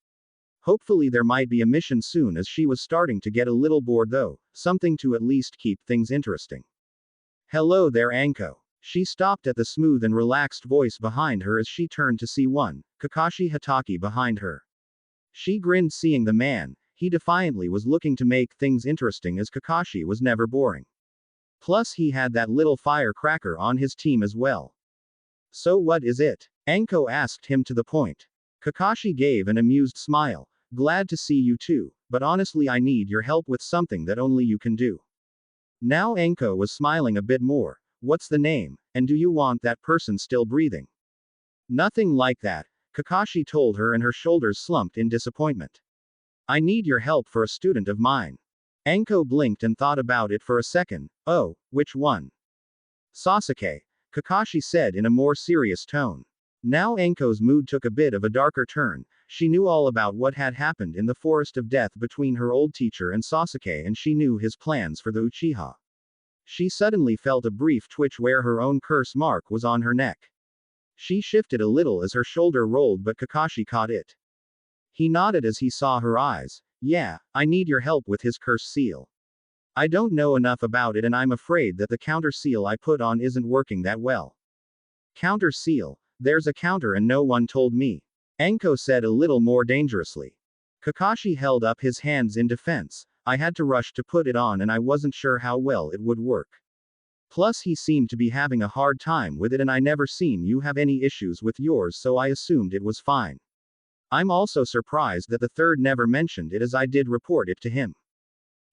Hopefully there might be a mission soon as she was starting to get a little bored though, something to at least keep things interesting. Hello there Anko. She stopped at the smooth and relaxed voice behind her as she turned to see one, Kakashi Hatake behind her. She grinned seeing the man. He defiantly was looking to make things interesting as Kakashi was never boring. Plus he had that little firecracker on his team as well. So what is it? Anko asked him to the point. Kakashi gave an amused smile. Glad to see you too, but honestly I need your help with something that only you can do. Now Anko was smiling a bit more. What's the name, and do you want that person still breathing? Nothing like that, Kakashi told her and her shoulders slumped in disappointment. I need your help for a student of mine. Anko blinked and thought about it for a second. Oh, which one? Sasuke, Kakashi said in a more serious tone. Now Anko's mood took a bit of a darker turn. She knew all about what had happened in the Forest of Death between her old teacher and Sasuke, and she knew his plans for the Uchiha. She suddenly felt a brief twitch where her own curse mark was on her neck. She shifted a little as her shoulder rolled, but Kakashi caught it. He nodded as he saw her eyes. Yeah, I need your help with his curse seal. I don't know enough about it and I'm afraid that the counter seal I put on isn't working that well. Counter seal? There's a counter and no one told me. Anko said a little more dangerously. Kakashi held up his hands in defense. I had to rush to put it on and I wasn't sure how well it would work. Plus he seemed to be having a hard time with it and I never seen you have any issues with yours, so I assumed it was fine. I'm also surprised that the third never mentioned it as I did report it to him.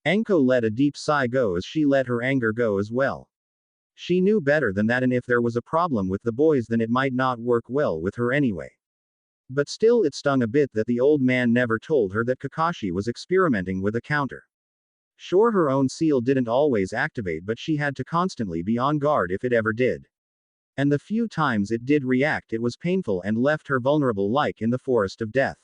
Anko let a deep sigh go as she let her anger go as well. She knew better than that, and if there was a problem with the boys then it might not work well with her anyway. But still it stung a bit that the old man never told her that Kakashi was experimenting with a counter. Sure, her own seal didn't always activate, but she had to constantly be on guard if it ever did. And the few times it did react, it was painful and left her vulnerable like in the Forest of Death.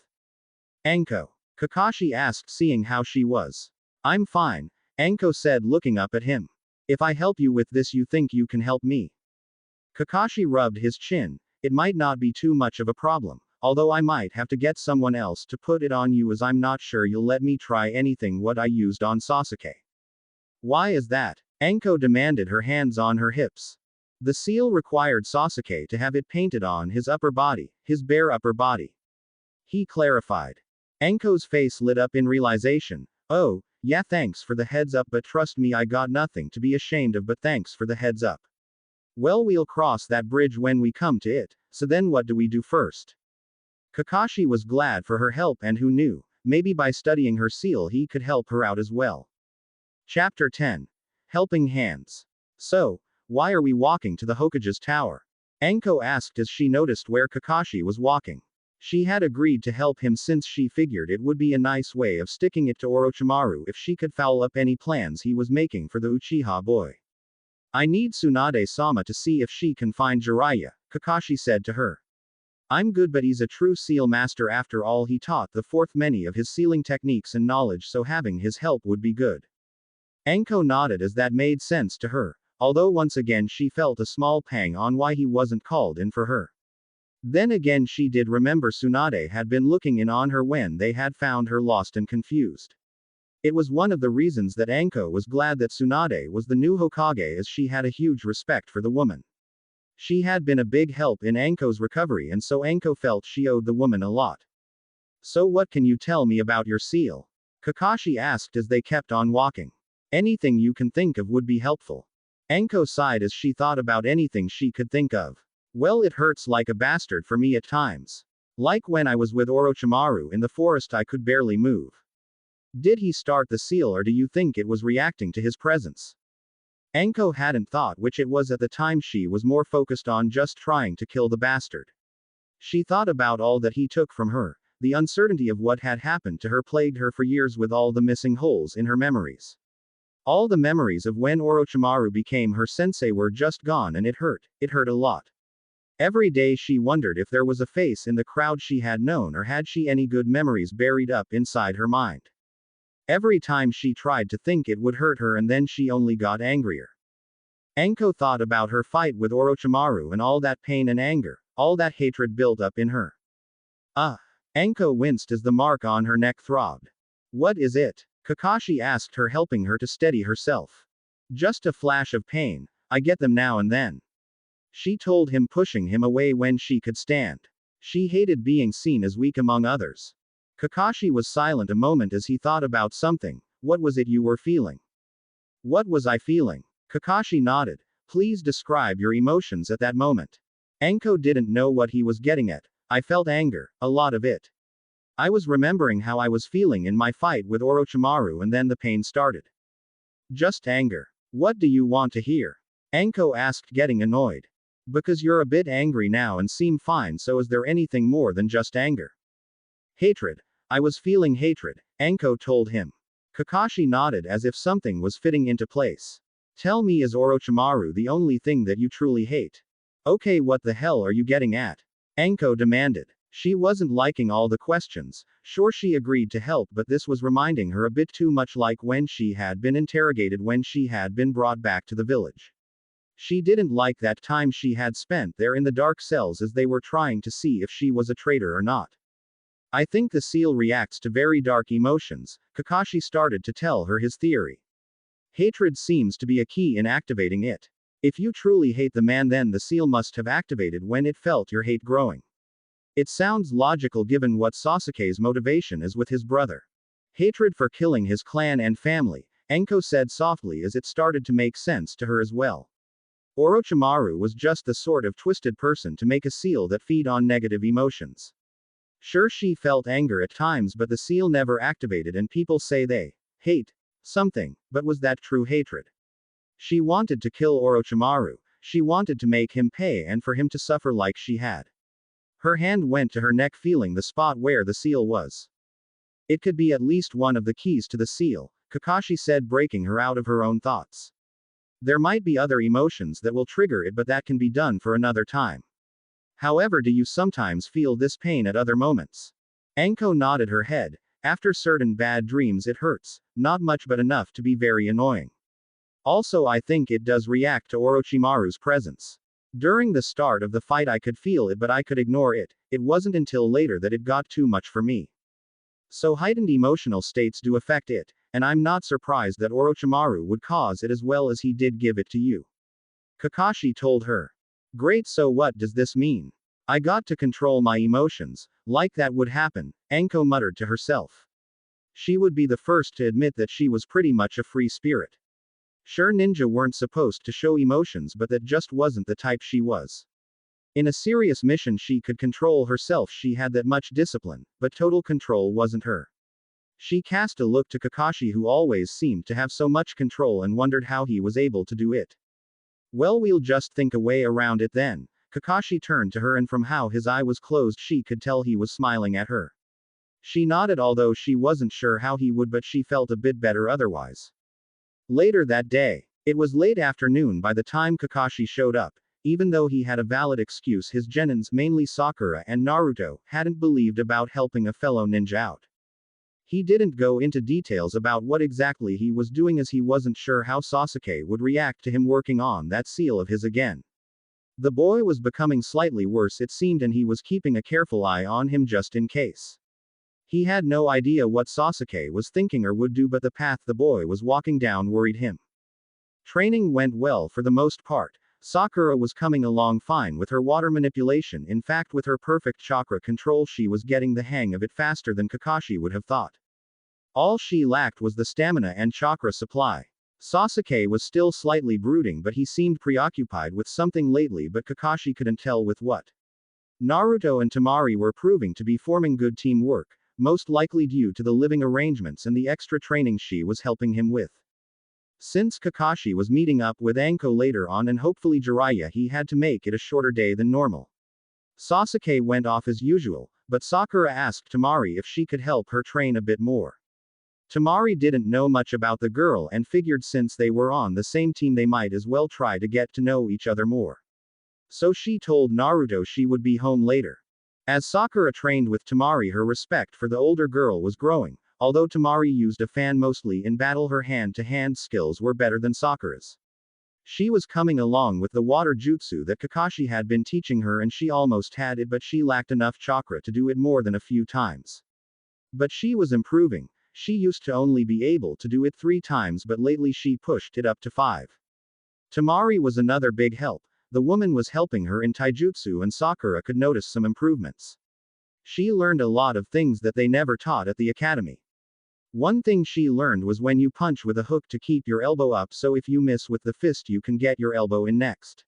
Anko. Kakashi asked, seeing how she was. I'm fine, Anko said, looking up at him. If I help you with this, you think you can help me? Kakashi rubbed his chin. It might not be too much of a problem, although I might have to get someone else to put it on you, as I'm not sure you'll let me try anything what I used on Sasuke. Why is that? Anko demanded, her hands on her hips. The seal required Sasuke to have it painted on his upper body, his bare upper body. He clarified. Anko's face lit up in realization. Oh, yeah, thanks for the heads up, but trust me, I got nothing to be ashamed of, but thanks for the heads up. Well, we'll cross that bridge when we come to it, so then what do we do first? Kakashi was glad for her help, and who knew, maybe by studying her seal he could help her out as well. Chapter 10. Helping Hands. So, why are we walking to the Hokage's tower? Anko asked as she noticed where Kakashi was walking. She had agreed to help him since she figured it would be a nice way of sticking it to Orochimaru if she could foul up any plans he was making for the Uchiha boy. I need Tsunade-sama to see if she can find Jiraiya, Kakashi said to her. I'm good, but he's a true seal master after all. He taught the fourth many of his sealing techniques and knowledge, so having his help would be good. Anko nodded as that made sense to her, although once again she felt a small pang on why he wasn't called in for her. Then again she did remember Tsunade had been looking in on her when they had found her lost and confused. It was one of the reasons that Anko was glad that Tsunade was the new Hokage, as she had a huge respect for the woman. She had been a big help in Anko's recovery, and so Anko felt she owed the woman a lot. So what can you tell me about your seal? Kakashi asked as they kept on walking. Anything you can think of would be helpful. Anko sighed as she thought about anything she could think of. Well, it hurts like a bastard for me at times. Like when I was with Orochimaru in the forest, I could barely move. Did he start the seal, or do you think it was reacting to his presence? Anko hadn't thought which it was at the time. She was more focused on just trying to kill the bastard. She thought about all that he took from her. The uncertainty of what had happened to her plagued her for years, with all the missing holes in her memories. All the memories of when Orochimaru became her sensei were just gone, and it hurt a lot. Every day she wondered if there was a face in the crowd she had known, or had she any good memories buried up inside her mind. Every time she tried to think, it would hurt her, and then she only got angrier. Anko thought about her fight with Orochimaru and all that pain and anger, all that hatred built up in her. Anko winced as the mark on her neck throbbed. What is it? Kakashi asked her, helping her to steady herself. Just a flash of pain. I get them now and then. She told him, pushing him away when she could stand. She hated being seen as weak among others. Kakashi was silent a moment as he thought about something. What was it you were feeling? What was I feeling? Kakashi nodded. Please describe your emotions at that moment. Anko didn't know what he was getting at. I felt anger, a lot of it. I was remembering how I was feeling in my fight with Orochimaru, and then the pain started. Just anger. What do you want to hear? Anko asked, getting annoyed. Because you're a bit angry now and seem fine, so is there anything more than just anger? Hatred. I was feeling hatred, Anko told him. Kakashi nodded as if something was fitting into place. Tell me, is Orochimaru the only thing that you truly hate? Okay, what the hell are you getting at? Anko demanded. She wasn't liking all the questions. Sure, she agreed to help, but this was reminding her a bit too much like when she had been interrogated when she had been brought back to the village. She didn't like that time she had spent there in the dark cells as they were trying to see if she was a traitor or not. I think the seal reacts to very dark emotions, Kakashi started to tell her his theory. Hatred seems to be a key in activating it. If you truly hate the man, then the seal must have activated when it felt your hate growing. It sounds logical given what Sasuke's motivation is with his brother. Hatred for killing his clan and family, Anko said softly as it started to make sense to her as well. Orochimaru was just the sort of twisted person to make a seal that feed on negative emotions. Sure, she felt anger at times, but the seal never activated, and people say they hate something, but was that true hatred? She wanted to kill Orochimaru, she wanted to make him pay and for him to suffer like she had. Her hand went to her neck, feeling the spot where the seal was. It could be at least one of the keys to the seal, Kakashi said, breaking her out of her own thoughts. There might be other emotions that will trigger it, but that can be done for another time. However, do you sometimes feel this pain at other moments? Anko nodded her head. After certain bad dreams it hurts, not much but enough to be very annoying. Also I think it does react to Orochimaru's presence. During the start of the fight I could feel it but I could ignore it, it wasn't until later that it got too much for me. So heightened emotional states do affect it, and I'm not surprised that Orochimaru would cause it as well as he did give it to you. Kakashi told her. Great, so what does this mean? I got to control my emotions, like that would happen, Anko muttered to herself. She would be the first to admit that she was pretty much a free spirit. Sure, ninja weren't supposed to show emotions, but that just wasn't the type she was. In a serious mission she could control herself, she had that much discipline, but total control wasn't her. She cast a look to Kakashi, who always seemed to have so much control, and wondered how he was able to do it. Well, we'll just think a way around it then. Kakashi turned to her, and from how his eye was closed she could tell he was smiling at her. She nodded, although she wasn't sure how he would, but she felt a bit better otherwise. Later that day, it was late afternoon by the time Kakashi showed up. Even though he had a valid excuse, his genins, mainly Sakura and Naruto, hadn't believed about helping a fellow ninja out. He didn't go into details about what exactly he was doing, as he wasn't sure how Sasuke would react to him working on that seal of his again. The boy was becoming slightly worse, it seemed, and he was keeping a careful eye on him just in case. He had no idea what Sasuke was thinking or would do, but the path the boy was walking down worried him. Training went well for the most part. Sakura was coming along fine with her water manipulation. In fact, with her perfect chakra control she was getting the hang of it faster than Kakashi would have thought. All she lacked was the stamina and chakra supply. Sasuke was still slightly brooding, but he seemed preoccupied with something lately, but Kakashi couldn't tell with what. Naruto and Temari were proving to be forming good teamwork, most likely due to the living arrangements and the extra training she was helping him with. Since Kakashi was meeting up with Anko later on and hopefully Jiraiya, he had to make it a shorter day than normal. Sasuke went off as usual, but Sakura asked Temari if she could help her train a bit more. Temari didn't know much about the girl and figured since they were on the same team they might as well try to get to know each other more. So she told Naruto she would be home later. As Sakura trained with Temari, her respect for the older girl was growing. Although Temari used a fan mostly in battle, her hand-to-hand skills were better than Sakura's. She was coming along with the water jutsu that Kakashi had been teaching her, and she almost had it, but she lacked enough chakra to do it more than a few times. But she was improving. She used to only be able to do it 3 times, but lately she pushed it up to 5. Temari was another big help. The woman was helping her in taijutsu, and Sakura could notice some improvements. She learned a lot of things that they never taught at the academy. One thing she learned was when you punch with a hook to keep your elbow up, so if you miss with the fist you can get your elbow in next.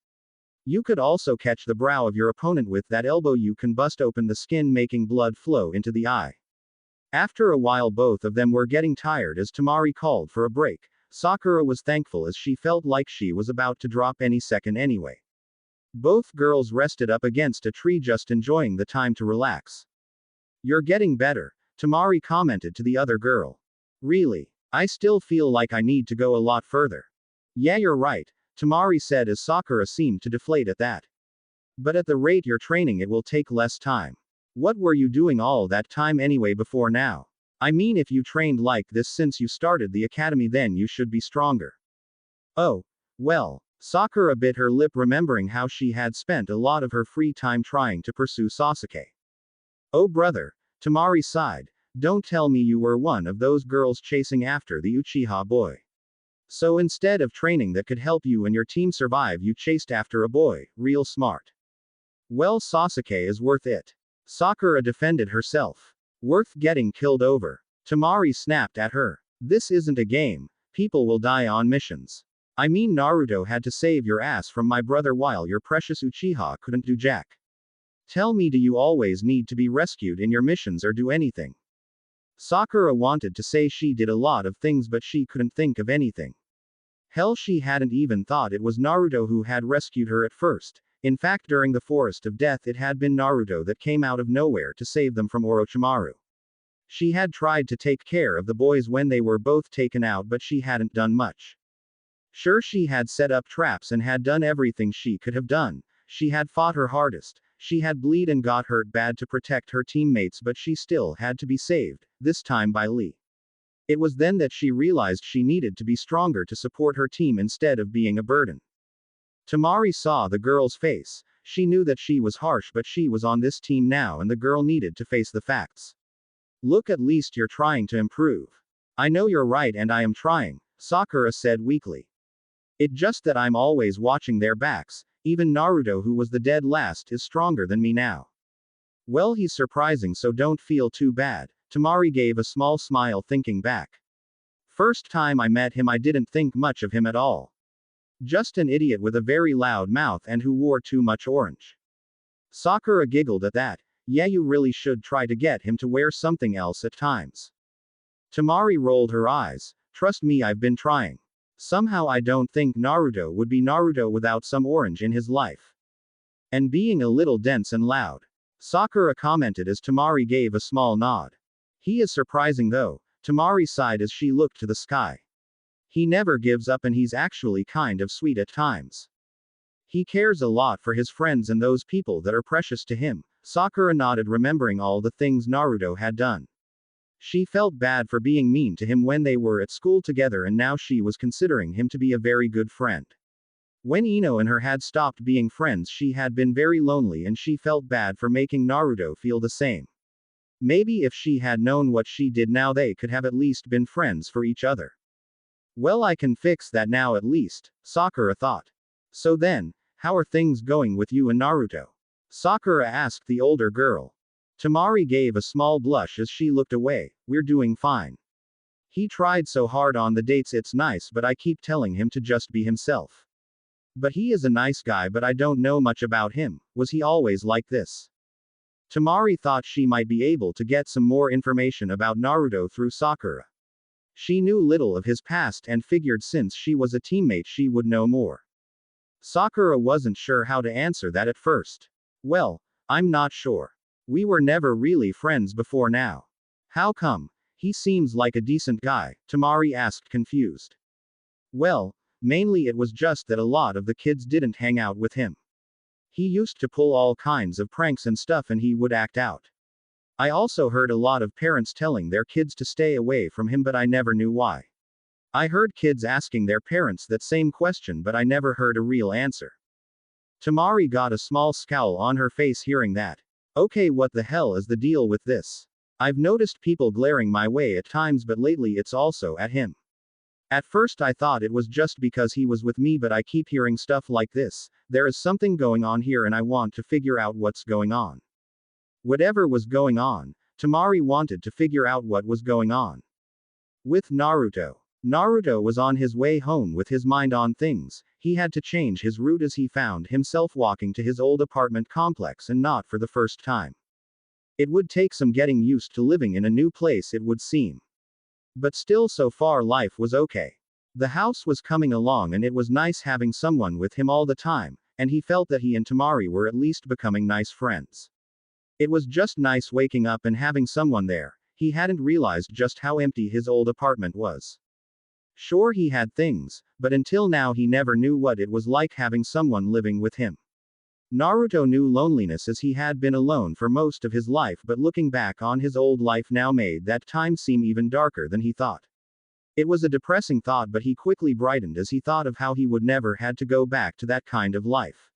You could also catch the brow of your opponent with that elbow, you can bust open the skin making blood flow into the eye. After a while both of them were getting tired as Temari called for a break. Sakura was thankful as she felt like she was about to drop any second anyway. Both girls rested up against a tree, just enjoying the time to relax. You're getting better, Temari commented to the other girl. Really? I still feel like I need to go a lot further. Yeah, you're right, Temari said as Sakura seemed to deflate at that. But at the rate you're training it will take less time. What were you doing all that time anyway before now? I mean, if you trained like this since you started the academy then you should be stronger. Oh, well, Sakura bit her lip, remembering how she had spent a lot of her free time trying to pursue Sasuke. Oh brother, Temari sighed. Don't tell me you were one of those girls chasing after the Uchiha boy. So instead of training that could help you and your team survive, you chased after a boy. Real smart. Well, Sasuke is worth it. Sakura defended herself. Worth getting killed over? Temari snapped at her. This isn't a game. People will die on missions. I mean, Naruto had to save your ass from my brother while your precious Uchiha couldn't do jack. Tell me, do you always need to be rescued in your missions or do anything? Sakura wanted to say she did a lot of things, but she couldn't think of anything. Hell, she hadn't even thought it was Naruto who had rescued her at first. In fact, during the Forest of Death it had been Naruto that came out of nowhere to save them from Orochimaru. She had tried to take care of the boys when they were both taken out, but she hadn't done much. Sure, she had set up traps and had done everything she could have done. She had fought her hardest. She had bled and got hurt bad to protect her teammates, but she still had to be saved, this time by Lee. It was then that she realized she needed to be stronger to support her team instead of being a burden. Tamari saw the girl's face. She knew that she was harsh, but she was on this team now and the girl needed to face the facts. Look, at least you're trying to improve. I know you're right and I am trying, Sakura said weakly. It just that I'm always watching their backs. Even Naruto, who was the dead last, is stronger than me now. Well, he's surprising, so don't feel too bad. Tamari gave a small smile thinking back. First time I met him I didn't think much of him at all. Just an idiot with a very loud mouth and who wore too much orange. Sakura giggled at that. Yeah, you really should try to get him to wear something else at times. Tamari rolled her eyes. Trust me, I've been trying. Somehow I don't think Naruto would be Naruto without some orange in his life. And being a little dense and loud. Sakura commented as Tamari gave a small nod. He is surprising though, Tamari sighed as she looked to the sky. He never gives up and he's actually kind of sweet at times. He cares a lot for his friends and those people that are precious to him. Sakura nodded, remembering all the things Naruto had done. She felt bad for being mean to him when they were at school together, and now she was considering him to be a very good friend. When Ino and her had stopped being friends, she had been very lonely and she felt bad for making Naruto feel the same. Maybe if she had known what she did now, they could have at least been friends for each other. Well, I can fix that now at least, Sakura thought. So then, how are things going with you and Naruto? Sakura asked the older girl. Tamari gave a small blush as she looked away. We're doing fine. He tried so hard on the dates, it's nice, but I keep telling him to just be himself. But he is a nice guy, but I don't know much about him. Was he always like this? Tamari thought she might be able to get some more information about Naruto through Sakura. She knew little of his past and figured since she was a teammate she would know more. Sakura wasn't sure how to answer that at first. Well, I'm not sure. We were never really friends before now. How come? He seems like a decent guy, Tamari asked, confused. Well, mainly it was just that a lot of the kids didn't hang out with him. He used to pull all kinds of pranks and stuff and he would act out. I also heard a lot of parents telling their kids to stay away from him, but I never knew why. I heard kids asking their parents that same question, but I never heard a real answer. Tamari got a small scowl on her face hearing that. Okay, what the hell is the deal with this? I've noticed people glaring my way at times, but lately it's also at him. At first I thought it was just because he was with me, but I keep hearing stuff like this. There is something going on here and I want to figure out what's going on. Whatever was going on, Tamari wanted to figure out what was going on. With Naruto. Naruto was on his way home with his mind on things. He had to change his route as he found himself walking to his old apartment complex, and not for the first time. It would take some getting used to living in a new place, it would seem. But still, so far life was okay. The house was coming along and it was nice having someone with him all the time, and he felt that he and Tamari were at least becoming nice friends. It was just nice waking up and having someone there. He hadn't realized just how empty his old apartment was. Sure, he had things, but until now he never knew what it was like having someone living with him. Naruto knew loneliness as he had been alone for most of his life, but looking back on his old life now made that time seem even darker than he thought. It was a depressing thought, but he quickly brightened as he thought of how he would never had to go back to that kind of life.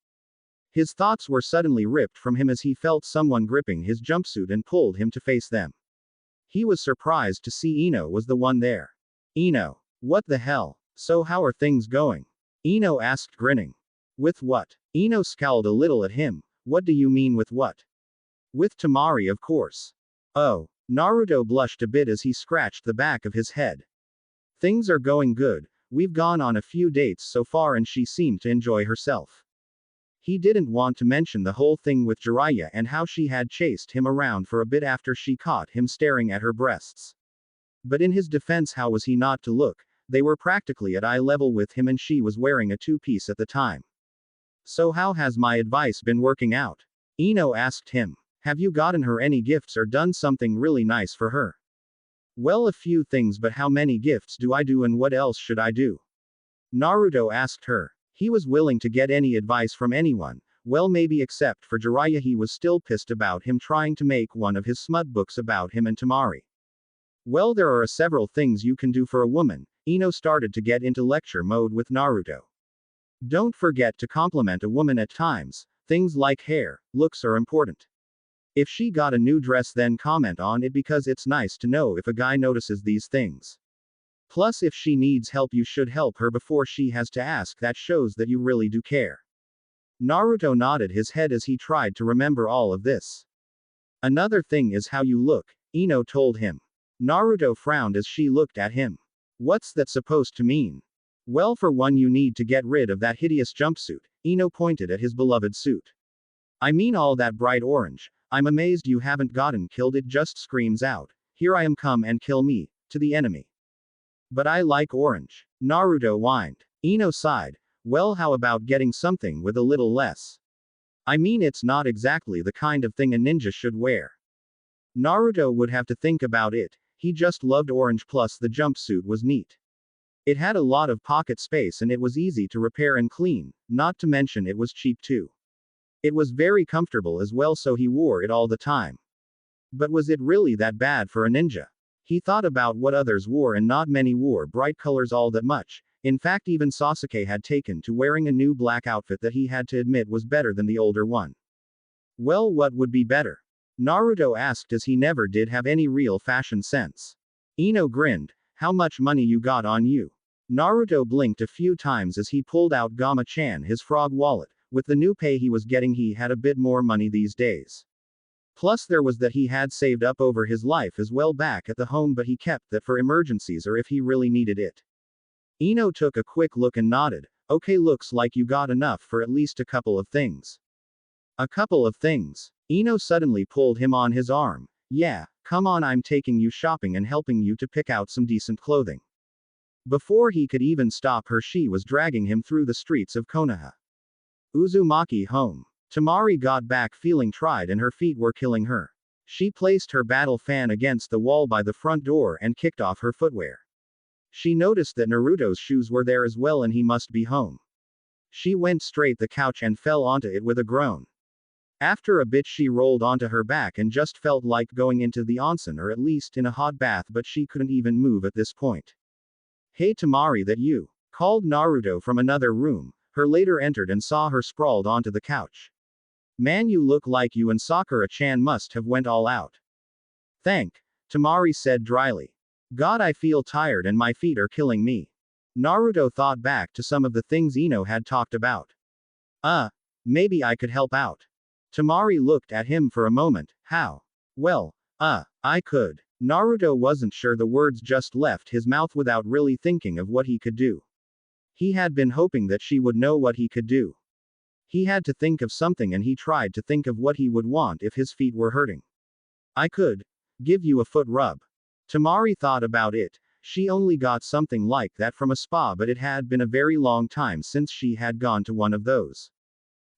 His thoughts were suddenly ripped from him as he felt someone gripping his jumpsuit and pulled him to face them. He was surprised to see Ino was the one there. Ino. What the hell? So how are things going? Ino asked, grinning. With what? Ino scowled a little at him. What do you mean with what? With Tamari, of course. Oh. Naruto blushed a bit as he scratched the back of his head. Things are going good. We've gone on a few dates so far and she seemed to enjoy herself. He didn't want to mention the whole thing with Jiraiya and how she had chased him around for a bit after she caught him staring at her breasts. But in his defense, how was he not to look? They were practically at eye level with him and she was wearing a two-piece at the time. So how has my advice been working out? Ino asked him. Have you gotten her any gifts or done something really nice for her? Well, a few things, but how many gifts do I do and what else should I do? Naruto asked her. He was willing to get any advice from anyone, Well, maybe except for Jiraiya, he was still pissed about him trying to make one of his smut books about him and Tamari. Well, there are several things you can do for a woman. Ino started to get into lecture mode with Naruto. Don't forget to compliment a woman at times. Things like hair, looks are important. If she got a new dress, then comment on it because it's nice to know if a guy notices these things. Plus, if she needs help, you should help her before she has to ask. That shows that you really do care. Naruto nodded his head as he tried to remember all of this. Another thing is how you look, Ino told him. Naruto frowned as she looked at him. What's that supposed to mean? Well, for one, you need to get rid of that hideous jumpsuit. Ino pointed at his beloved suit. I mean all that bright orange. I'm amazed you haven't gotten killed. It just screams out, here I am, come and kill me, to the enemy. But I like orange. Naruto whined. Ino sighed. Well, how about getting something with a little less? I mean, it's not exactly the kind of thing a ninja should wear. Naruto would have to think about it. He just loved orange, plus the jumpsuit was neat. It had a lot of pocket space and it was easy to repair and clean, not to mention it was cheap too. It was very comfortable as well, so he wore it all the time. But was it really that bad for a ninja? He thought about what others wore and not many wore bright colors all that much. In fact, even Sasuke had taken to wearing a new black outfit that he had to admit was better than the older one. Well, what would be better? Naruto asked, as he never did have any real fashion sense. Ino grinned. How much money you got on you? Naruto blinked a few times as he pulled out Gama-chan, his frog wallet. With the new pay he was getting, he had a bit more money these days. Plus there was that he had saved up over his life as well back at the home, but he kept that for emergencies or if he really needed it. Ino took a quick look and nodded. Okay, looks like you got enough for at least a couple of things. A couple of things. Ino suddenly pulled him on his arm. Yeah, come on, I'm taking you shopping and helping you to pick out some decent clothing. Before he could even stop her, she was dragging him through the streets of Konoha. Uzumaki home. Tamari got back feeling tried and her feet were killing her. She placed her battle fan against the wall by the front door and kicked off her footwear. She noticed that Naruto's shoes were there as well and he must be home. She went straight the couch and fell onto it with a groan. After a bit she rolled onto her back and just felt like going into the onsen or at least in a hot bath, but she couldn't even move at this point. Hey Tamari, that you? Called Naruto from another room. Her later entered and saw her sprawled onto the couch. Man, you look like you and Sakura-chan must have went all out. Tamari said dryly. God, I feel tired and my feet are killing me. Naruto thought back to some of the things Ino had talked about. Maybe I could help out. Tamari looked at him for a moment. How? Well, I could. Naruto wasn't sure. The words just left his mouth without really thinking of what he could do. He had been hoping that she would know what he could do. He had to think of something and he tried to think of what he would want if his feet were hurting. I could give you a foot rub. Tamari thought about it. She only got something like that from a spa, but it had been a very long time since she had gone to one of those.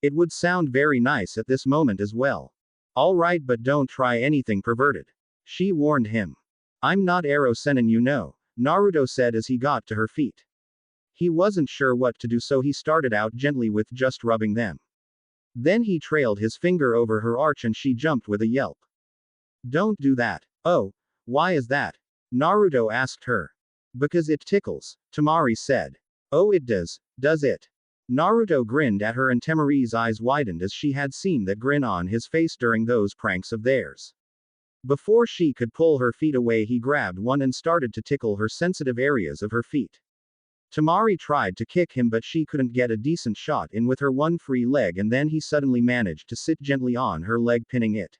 It would sound very nice at this moment as well. Alright, but don't try anything perverted. She warned him. I'm not Ero Sennin, you know, Naruto said as he got to her feet. He wasn't sure what to do, so he started out gently with just rubbing them. Then he trailed his finger over her arch and she jumped with a yelp. Don't do that. Oh, why is that? Naruto asked her. Because it tickles, Tamari said. Oh, it does it? Naruto grinned at her and Tamari's eyes widened as she had seen that grin on his face during those pranks of theirs. Before she could pull her feet away, he grabbed one and started to tickle her sensitive areas of her feet. Tamari tried to kick him, but she couldn't get a decent shot in with her one free leg, and then he suddenly managed to sit gently on her leg, pinning it.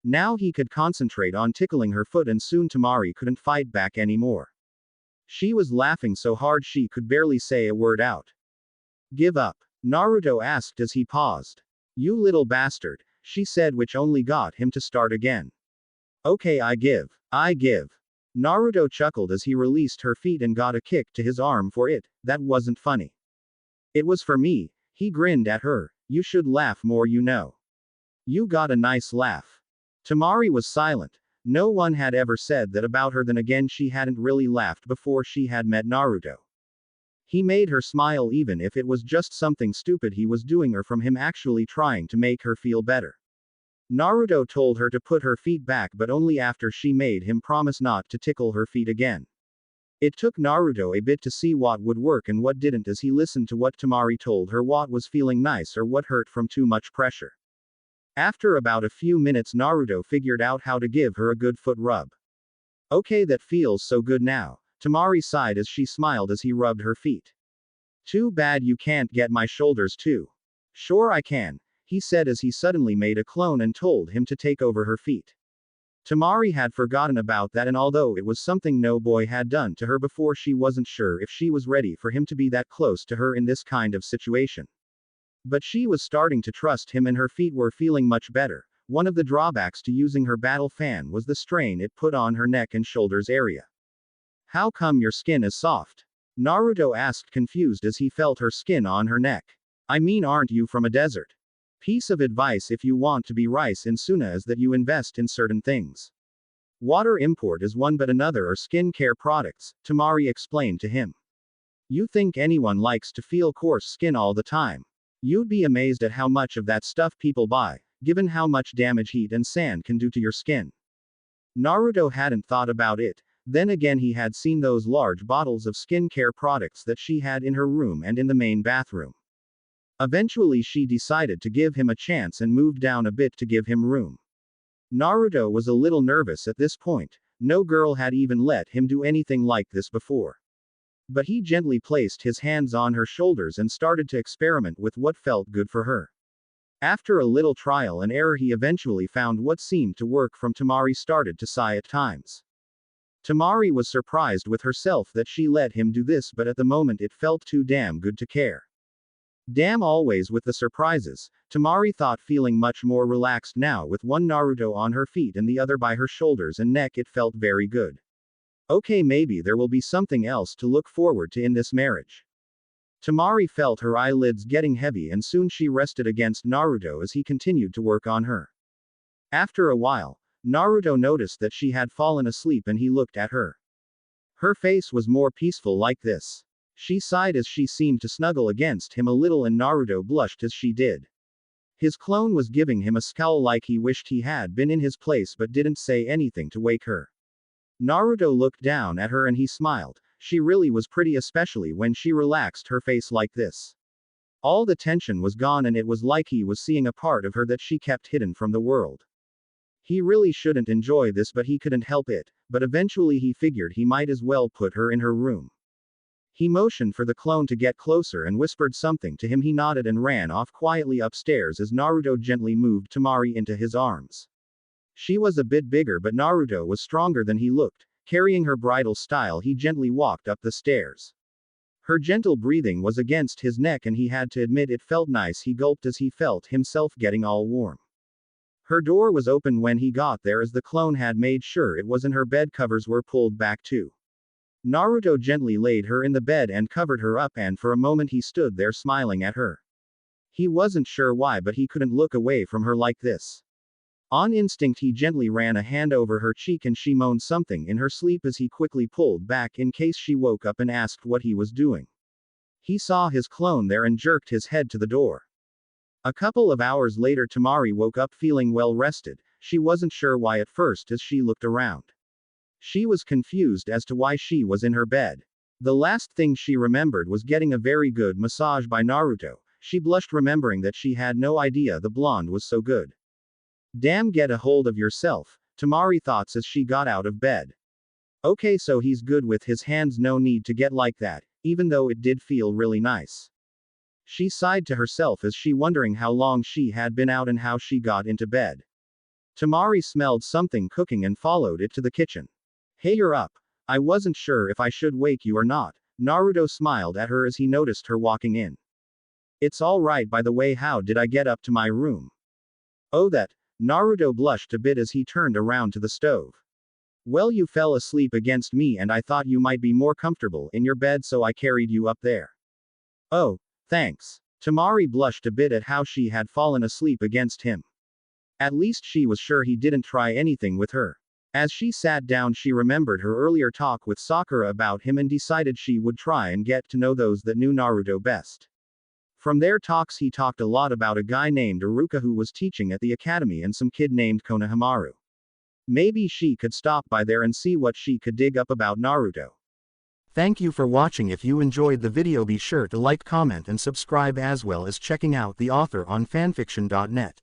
Now he could concentrate on tickling her foot, and soon Tamari couldn't fight back anymore. She was laughing so hard she could barely say a word out. Give up? Naruto asked as he paused. You little bastard, she said, which only got him to start again. Okay, I give. Naruto chuckled as he released her feet and got a kick to his arm for it. That wasn't funny. It was for me, he grinned at her. You should laugh more, you know. You got a nice laugh. Tamari was silent. No one had ever said that about her. Then again, she hadn't really laughed before she had met Naruto. He made her smile even if it was just something stupid he was doing or from him actually trying to make her feel better. Naruto told her to put her feet back but only after she made him promise not to tickle her feet again. It took Naruto a bit to see what would work and what didn't as he listened to what Tamari told her what was feeling nice or what hurt from too much pressure. After about a few minutes Naruto figured out how to give her a good foot rub. Okay, that feels so good now, Tamari sighed as she smiled as he rubbed her feet. Too bad you can't get my shoulders too. Sure I can, he said as he suddenly made a clone and told him to take over her feet. Tamari had forgotten about that, and although it was something no boy had done to her before, she wasn't sure if she was ready for him to be that close to her in this kind of situation. But she was starting to trust him and her feet were feeling much better. One of the drawbacks to using her battle fan was the strain it put on her neck and shoulders area. How come your skin is soft? Naruto asked, confused as he felt her skin on her neck. I mean, aren't you from a desert? Piece of advice if you want to be rice in Suna is that you invest in certain things. Water import is one, but another are skin care products, Tamari explained to him. You think anyone likes to feel coarse skin all the time? You'd be amazed at how much of that stuff people buy, given how much damage heat and sand can do to your skin. Naruto hadn't thought about it. Then again, he had seen those large bottles of skincare products that she had in her room and in the main bathroom. Eventually she decided to give him a chance and moved down a bit to give him room. Naruto was a little nervous at this point. No girl had even let him do anything like this before. But he gently placed his hands on her shoulders and started to experiment with what felt good for her. After a little trial and error he eventually found what seemed to work. From Tamari started to sigh at times. Tamari was surprised with herself that she let him do this, but at the moment it felt too damn good to care. Damn, always with the surprises, Tamari thought, feeling much more relaxed now with one Naruto on her feet and the other by her shoulders and neck. It felt very good. Okay, maybe there will be something else to look forward to in this marriage. Tamari felt her eyelids getting heavy and soon she rested against Naruto as he continued to work on her. After a while, Naruto noticed that she had fallen asleep and he looked at her. Her face was more peaceful like this. She sighed as she seemed to snuggle against him a little and Naruto blushed as she did. His clone was giving him a scowl like he wished he had been in his place but didn't say anything to wake her. Naruto looked down at her and he smiled. She really was pretty, especially when she relaxed her face like this. All the tension was gone and it was like he was seeing a part of her that she kept hidden from the world. He really shouldn't enjoy this but he couldn't help it, but eventually he figured he might as well put her in her room. He motioned for the clone to get closer and whispered something to him. He nodded and ran off quietly upstairs as Naruto gently moved Tamari into his arms. She was a bit bigger but Naruto was stronger than he looked. Carrying her bridal style he gently walked up the stairs. Her gentle breathing was against his neck and he had to admit it felt nice. He gulped as he felt himself getting all warm. Her door was open when he got there as the clone had made sure it was, and her bed covers were pulled back too. Naruto gently laid her in the bed and covered her up, and for a moment he stood there smiling at her. He wasn't sure why, but he couldn't look away from her like this. On instinct he gently ran a hand over her cheek and she moaned something in her sleep as he quickly pulled back in case she woke up and asked what he was doing. He saw his clone there and jerked his head to the door. A couple of hours later Tamari woke up feeling well rested. She wasn't sure why at first as she looked around. She was confused as to why she was in her bed. The last thing she remembered was getting a very good massage by Naruto. She blushed remembering that she had no idea the blonde was so good. Damn, get a hold of yourself, Tamari thought as she got out of bed. Okay, so he's good with his hands, no need to get like that, even though it did feel really nice. She sighed to herself as she wondering how long she had been out and how she got into bed. Tamari smelled something cooking and followed it to the kitchen. Hey, you're up. I wasn't sure if I should wake you or not. Naruto smiled at her as he noticed her walking in. It's all right, by the way, how did I get up to my room? Oh, that. Naruto blushed a bit as he turned around to the stove. Well, you fell asleep against me and I thought you might be more comfortable in your bed, so I carried you up there. Oh, thanks. Tamari blushed a bit at how she had fallen asleep against him. At least she was sure he didn't try anything with her. As she sat down, she remembered her earlier talk with Sakura about him and decided she would try and get to know those that knew Naruto best. From their talks, he talked a lot about a guy named Iruka who was teaching at the academy and some kid named Konohamaru. Maybe she could stop by there and see what she could dig up about Naruto. Thank you for watching. If you enjoyed the video, be sure to like, comment and subscribe, as well as checking out the author on fanfiction.net.